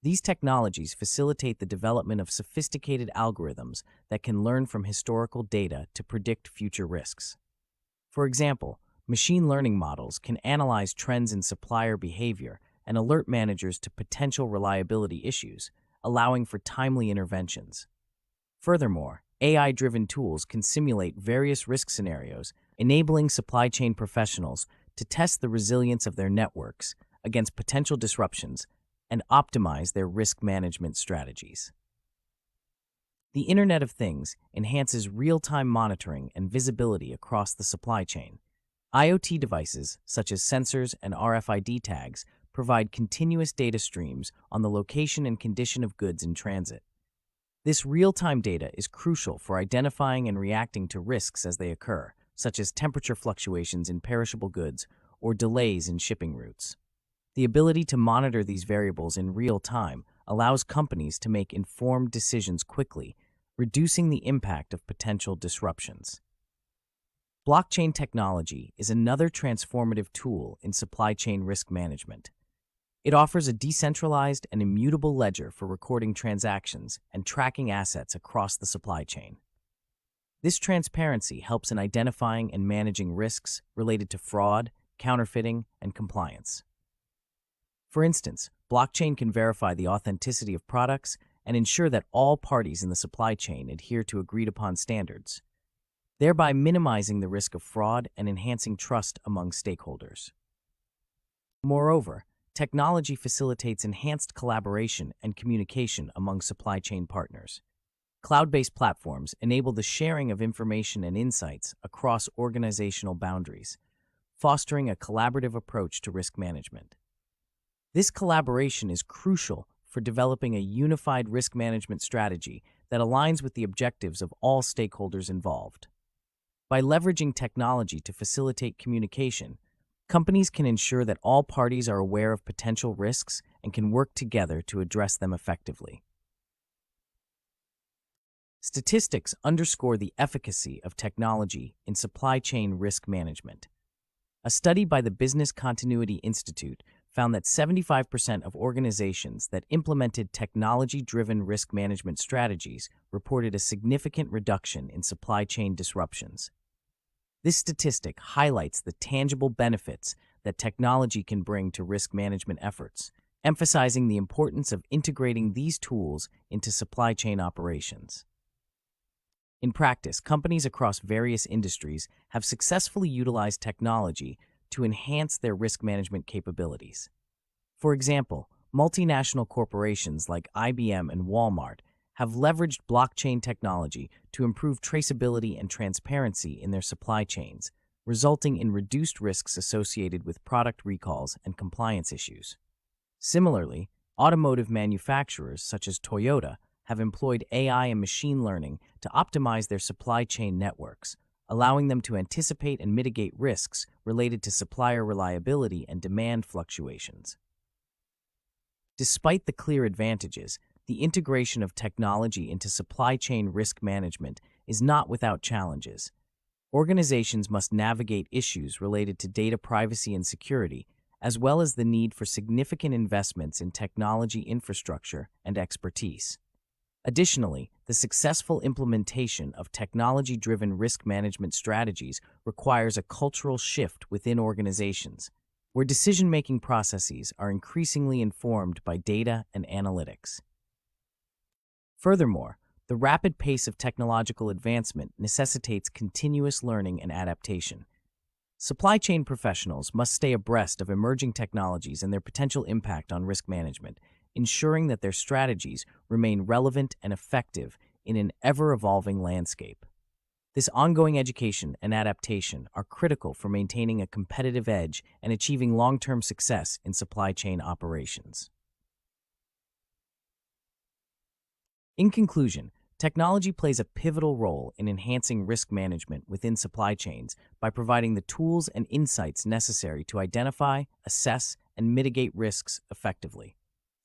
A: These technologies facilitate the development of sophisticated algorithms that can learn from historical data to predict future risks. For example, machine learning models can analyze trends in supplier behavior and alert managers to potential reliability issues, allowing for timely interventions. Furthermore, AI-driven tools can simulate various risk scenarios, enabling supply chain professionals to test the resilience of their networks against potential disruptions and optimize their risk management strategies. The Internet of Things enhances real-time monitoring and visibility across the supply chain. IoT devices, such as sensors and RFID tags, provide continuous data streams on the location and condition of goods in transit. This real-time data is crucial for identifying and reacting to risks as they occur, such as temperature fluctuations in perishable goods or delays in shipping routes. The ability to monitor these variables in real time allows companies to make informed decisions quickly, reducing the impact of potential disruptions. Blockchain technology is another transformative tool in supply chain risk management. It offers a decentralized and immutable ledger for recording transactions and tracking assets across the supply chain. This transparency helps in identifying and managing risks related to fraud, counterfeiting, and compliance. For instance, blockchain can verify the authenticity of products and ensure that all parties in the supply chain adhere to agreed-upon standards, thereby minimizing the risk of fraud and enhancing trust among stakeholders. Moreover, technology facilitates enhanced collaboration and communication among supply chain partners. Cloud-based platforms enable the sharing of information and insights across organizational boundaries, fostering a collaborative approach to risk management. This collaboration is crucial for developing a unified risk management strategy that aligns with the objectives of all stakeholders involved. By leveraging technology to facilitate communication, companies can ensure that all parties are aware of potential risks and can work together to address them effectively. Statistics underscore the efficacy of technology in supply chain risk management. A study by the Business Continuity Institute found that 75% of organizations that implemented technology-driven risk management strategies reported a significant reduction in supply chain disruptions. This statistic highlights the tangible benefits that technology can bring to risk management efforts, emphasizing the importance of integrating these tools into supply chain operations. In practice, companies across various industries have successfully utilized technology to enhance their risk management capabilities. For example, multinational corporations like IBM and Walmart have leveraged blockchain technology to improve traceability and transparency in their supply chains, resulting in reduced risks associated with product recalls and compliance issues. Similarly, automotive manufacturers such as Toyota have employed AI and machine learning to optimize their supply chain networks, allowing them to anticipate and mitigate risks related to supplier reliability and demand fluctuations. Despite the clear advantages, the integration of technology into supply chain risk management is not without challenges. Organizations must navigate issues related to data privacy and security, as well as the need for significant investments in technology infrastructure and expertise. Additionally, the successful implementation of technology-driven risk management strategies requires a cultural shift within organizations, where decision-making processes are increasingly informed by data and analytics. Furthermore, the rapid pace of technological advancement necessitates continuous learning and adaptation. Supply chain professionals must stay abreast of emerging technologies and their potential impact on risk management, ensuring that their strategies remain relevant and effective in an ever-evolving landscape. This ongoing education and adaptation are critical for maintaining a competitive edge and achieving long-term success in supply chain operations. In conclusion, technology plays a pivotal role in enhancing risk management within supply chains by providing the tools and insights necessary to identify, assess, and mitigate risks effectively.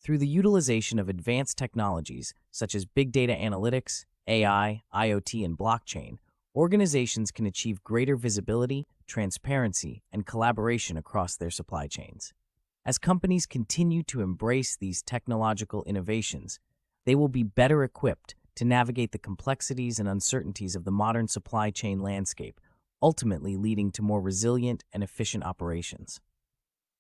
A: Through the utilization of advanced technologies such as big data analytics, AI, IoT, and blockchain, organizations can achieve greater visibility, transparency, and collaboration across their supply chains. As companies continue to embrace these technological innovations, they will be better equipped to navigate the complexities and uncertainties of the modern supply chain landscape, ultimately leading to more resilient and efficient operations.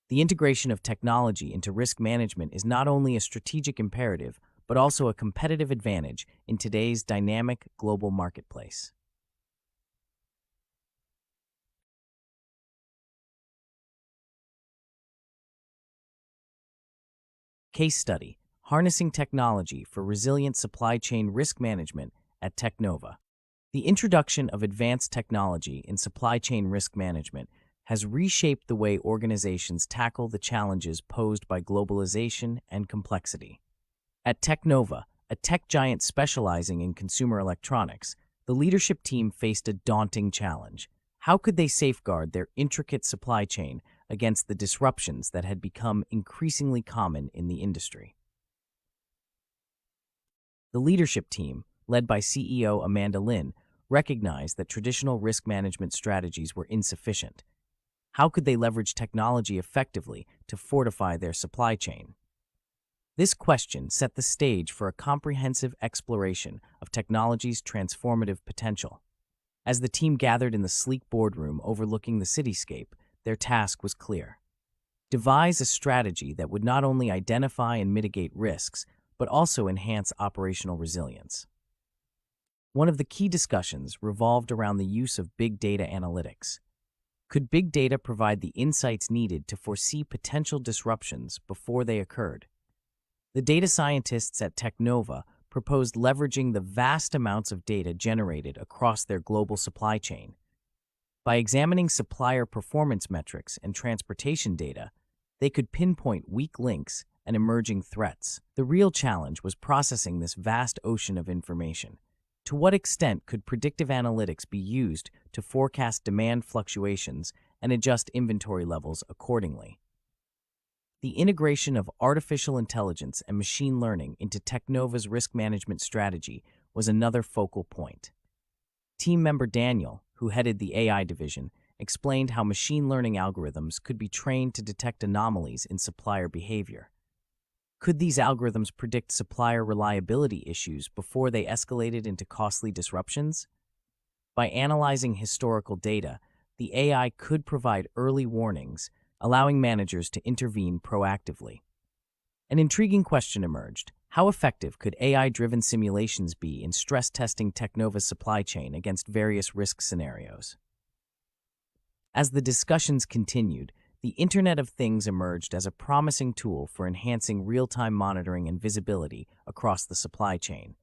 A: The integration of technology into risk management is not only a strategic imperative, but also a competitive advantage in today's dynamic global marketplace. Case study: Harnessing Technology for Resilient Supply Chain Risk Management at Technova. The introduction of advanced technology in supply chain risk management has reshaped the way organizations tackle the challenges posed by globalization and complexity. At Technova, a tech giant specializing in consumer electronics, the leadership team faced a daunting challenge. How could they safeguard their intricate supply chain against the disruptions that had become increasingly common in the industry? The leadership team, led by CEO Amanda Lin, recognized that traditional risk management strategies were insufficient. How could they leverage technology effectively to fortify their supply chain? This question set the stage for a comprehensive exploration of technology's transformative potential. As the team gathered in the sleek boardroom overlooking the cityscape, their task was clear: devise a strategy that would not only identify and mitigate risks, but also enhance operational resilience. One of the key discussions revolved around the use of big data analytics. Could big data provide the insights needed to foresee potential disruptions before they occurred? The data scientists at Technova proposed leveraging the vast amounts of data generated across their global supply chain. By examining supplier performance metrics and transportation data, they could pinpoint weak links and emerging threats. The real challenge was processing this vast ocean of information. To what extent could predictive analytics be used to forecast demand fluctuations and adjust inventory levels accordingly? The integration of artificial intelligence and machine learning into Technova's risk management strategy was another focal point. Team member Daniel, who headed the AI division, explained how machine learning algorithms could be trained to detect anomalies in supplier behavior. Could these algorithms predict supplier reliability issues before they escalated into costly disruptions? By analyzing historical data, the AI could provide early warnings, allowing managers to intervene proactively. An intriguing question emerged: how effective could AI-driven simulations be in stress testing Technova's supply chain against various risk scenarios? As the discussions continued, the Internet of Things emerged as a promising tool for enhancing real-time monitoring and visibility across the supply chain.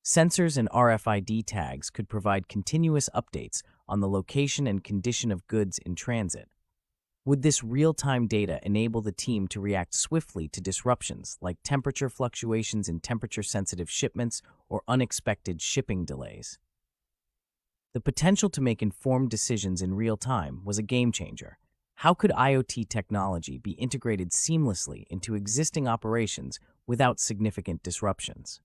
A: Sensors and RFID tags could provide continuous updates on the location and condition of goods in transit. Would this real-time data enable the team to react swiftly to disruptions like temperature fluctuations in temperature-sensitive shipments or unexpected shipping delays? The potential to make informed decisions in real time was a game-changer. How could IoT technology be integrated seamlessly into existing operations without significant disruptions?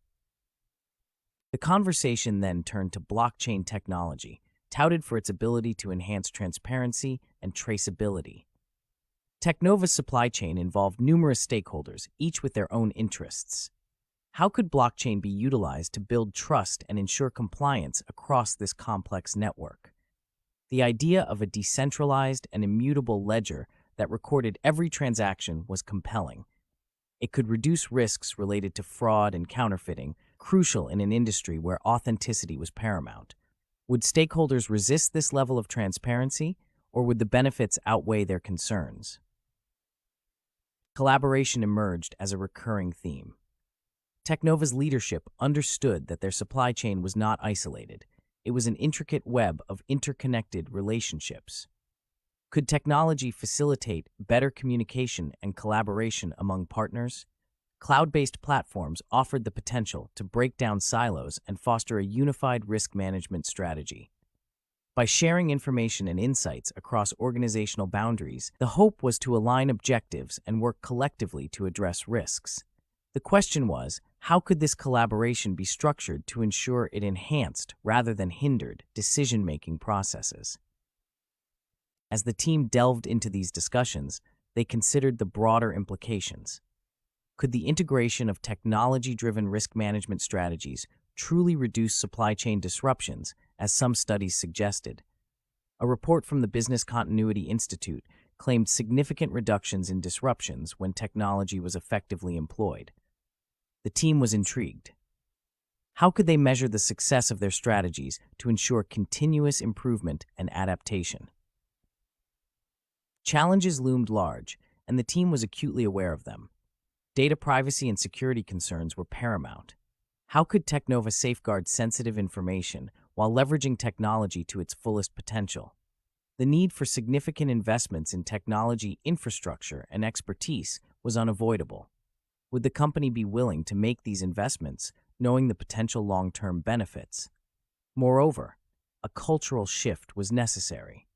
A: The conversation then turned to blockchain technology, touted for its ability to enhance transparency and traceability. Technova's supply chain involved numerous stakeholders, each with their own interests. How could blockchain be utilized to build trust and ensure compliance across this complex network? The idea of a decentralized and immutable ledger that recorded every transaction was compelling. It could reduce risks related to fraud and counterfeiting, crucial in an industry where authenticity was paramount. Would stakeholders resist this level of transparency, or would the benefits outweigh their concerns? Collaboration emerged as a recurring theme. Technova's leadership understood that their supply chain was not isolated. It was an intricate web of interconnected relationships. Could technology facilitate better communication and collaboration among partners? Cloud-based platforms offered the potential to break down silos and foster a unified risk management strategy. By sharing information and insights across organizational boundaries, the hope was to align objectives and work collectively to address risks. The question was, how could this collaboration be structured to ensure it enhanced rather than hindered decision-making processes? As the team delved into these discussions, they considered the broader implications. Could the integration of technology-driven risk management strategies truly reduce supply chain disruptions, as some studies suggested? A report from the Business Continuity Institute claimed significant reductions in disruptions when technology was effectively employed. The team was intrigued. How could they measure the success of their strategies to ensure continuous improvement and adaptation? Challenges loomed large, and the team was acutely aware of them. Data privacy and security concerns were paramount. How could Teknova safeguard sensitive information while leveraging technology to its fullest potential? The need for significant investments in technology infrastructure and expertise was unavoidable. Would the company be willing to make these investments, knowing the potential long-term benefits? Moreover, a cultural shift was necessary.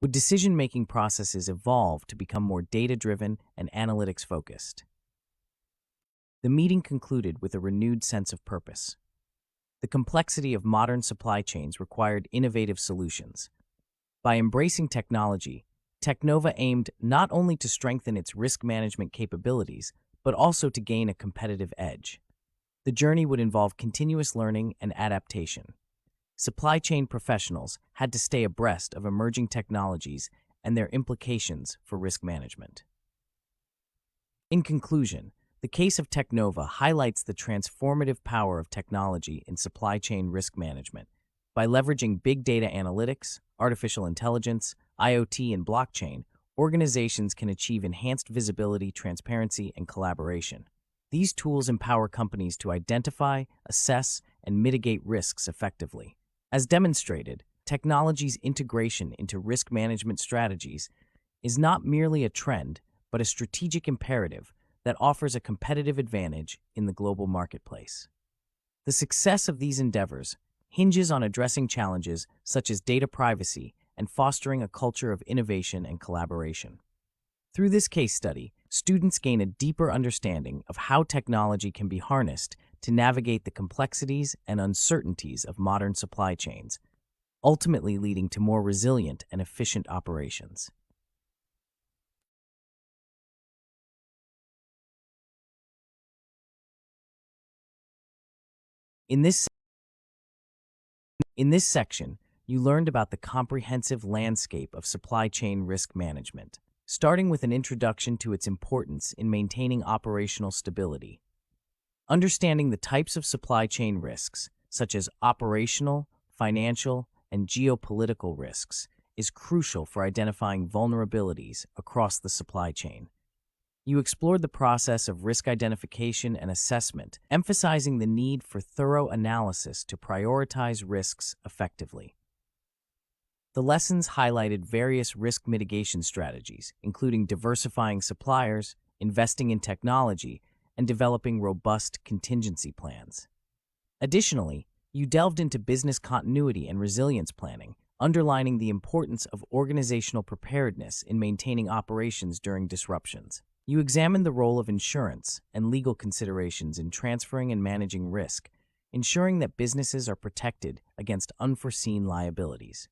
A: Would decision-making processes evolve to become more data-driven and analytics-focused? The meeting concluded with a renewed sense of purpose. The complexity of modern supply chains required innovative solutions. By embracing technology, Teknova aimed not only to strengthen its risk management capabilities, but also to gain a competitive edge. The journey would involve continuous learning and adaptation. Supply chain professionals had to stay abreast of emerging technologies and their implications for risk management. In conclusion, the case of Teknova highlights the transformative power of technology in supply chain risk management. By leveraging big data analytics, artificial intelligence, IoT, and blockchain, organizations can achieve enhanced visibility, transparency, and collaboration. These tools empower companies to identify, assess, and mitigate risks effectively. As demonstrated, technology's integration into risk management strategies is not merely a trend, but a strategic imperative that offers a competitive advantage in the global marketplace. The success of these endeavors hinges on addressing challenges such as data privacy and fostering a culture of innovation and collaboration. Through this case study, students gain a deeper understanding of how technology can be harnessed to navigate the complexities and uncertainties of modern supply chains, ultimately leading to more resilient and efficient operations. In this section, you learned about the comprehensive landscape of supply chain risk management, starting with an introduction to its importance in maintaining operational stability. Understanding the types of supply chain risks, such as operational, financial, and geopolitical risks, is crucial for identifying vulnerabilities across the supply chain. You explored the process of risk identification and assessment, emphasizing the need for thorough analysis to prioritize risks effectively. The lessons highlighted various risk mitigation strategies, including diversifying suppliers, investing in technology, and developing robust contingency plans. Additionally, you delved into business continuity and resilience planning, underlining the importance of organizational preparedness in maintaining operations during disruptions. You examined the role of insurance and legal considerations in transferring and managing risk, ensuring that businesses are protected against unforeseen liabilities.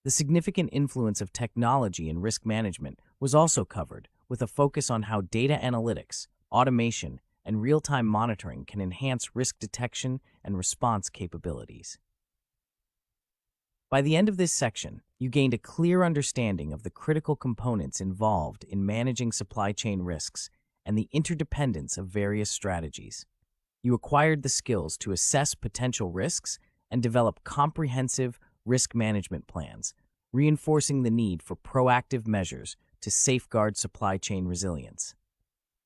A: The significant influence of technology in risk management was also covered, with a focus on how data analytics, automation, and real-time monitoring can enhance risk detection and response capabilities. By the end of this section, you gained a clear understanding of the critical components involved in managing supply chain risks and the interdependence of various strategies. You acquired the skills to assess potential risks and develop comprehensive risk management plans, reinforcing the need for proactive measures to safeguard supply chain resilience.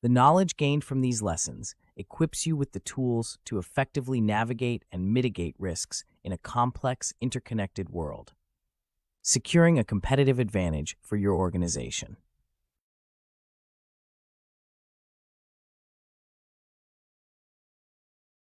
A: The knowledge gained from these lessons equips you with the tools to effectively navigate and mitigate risks in a complex, interconnected world, securing a competitive advantage for your organization.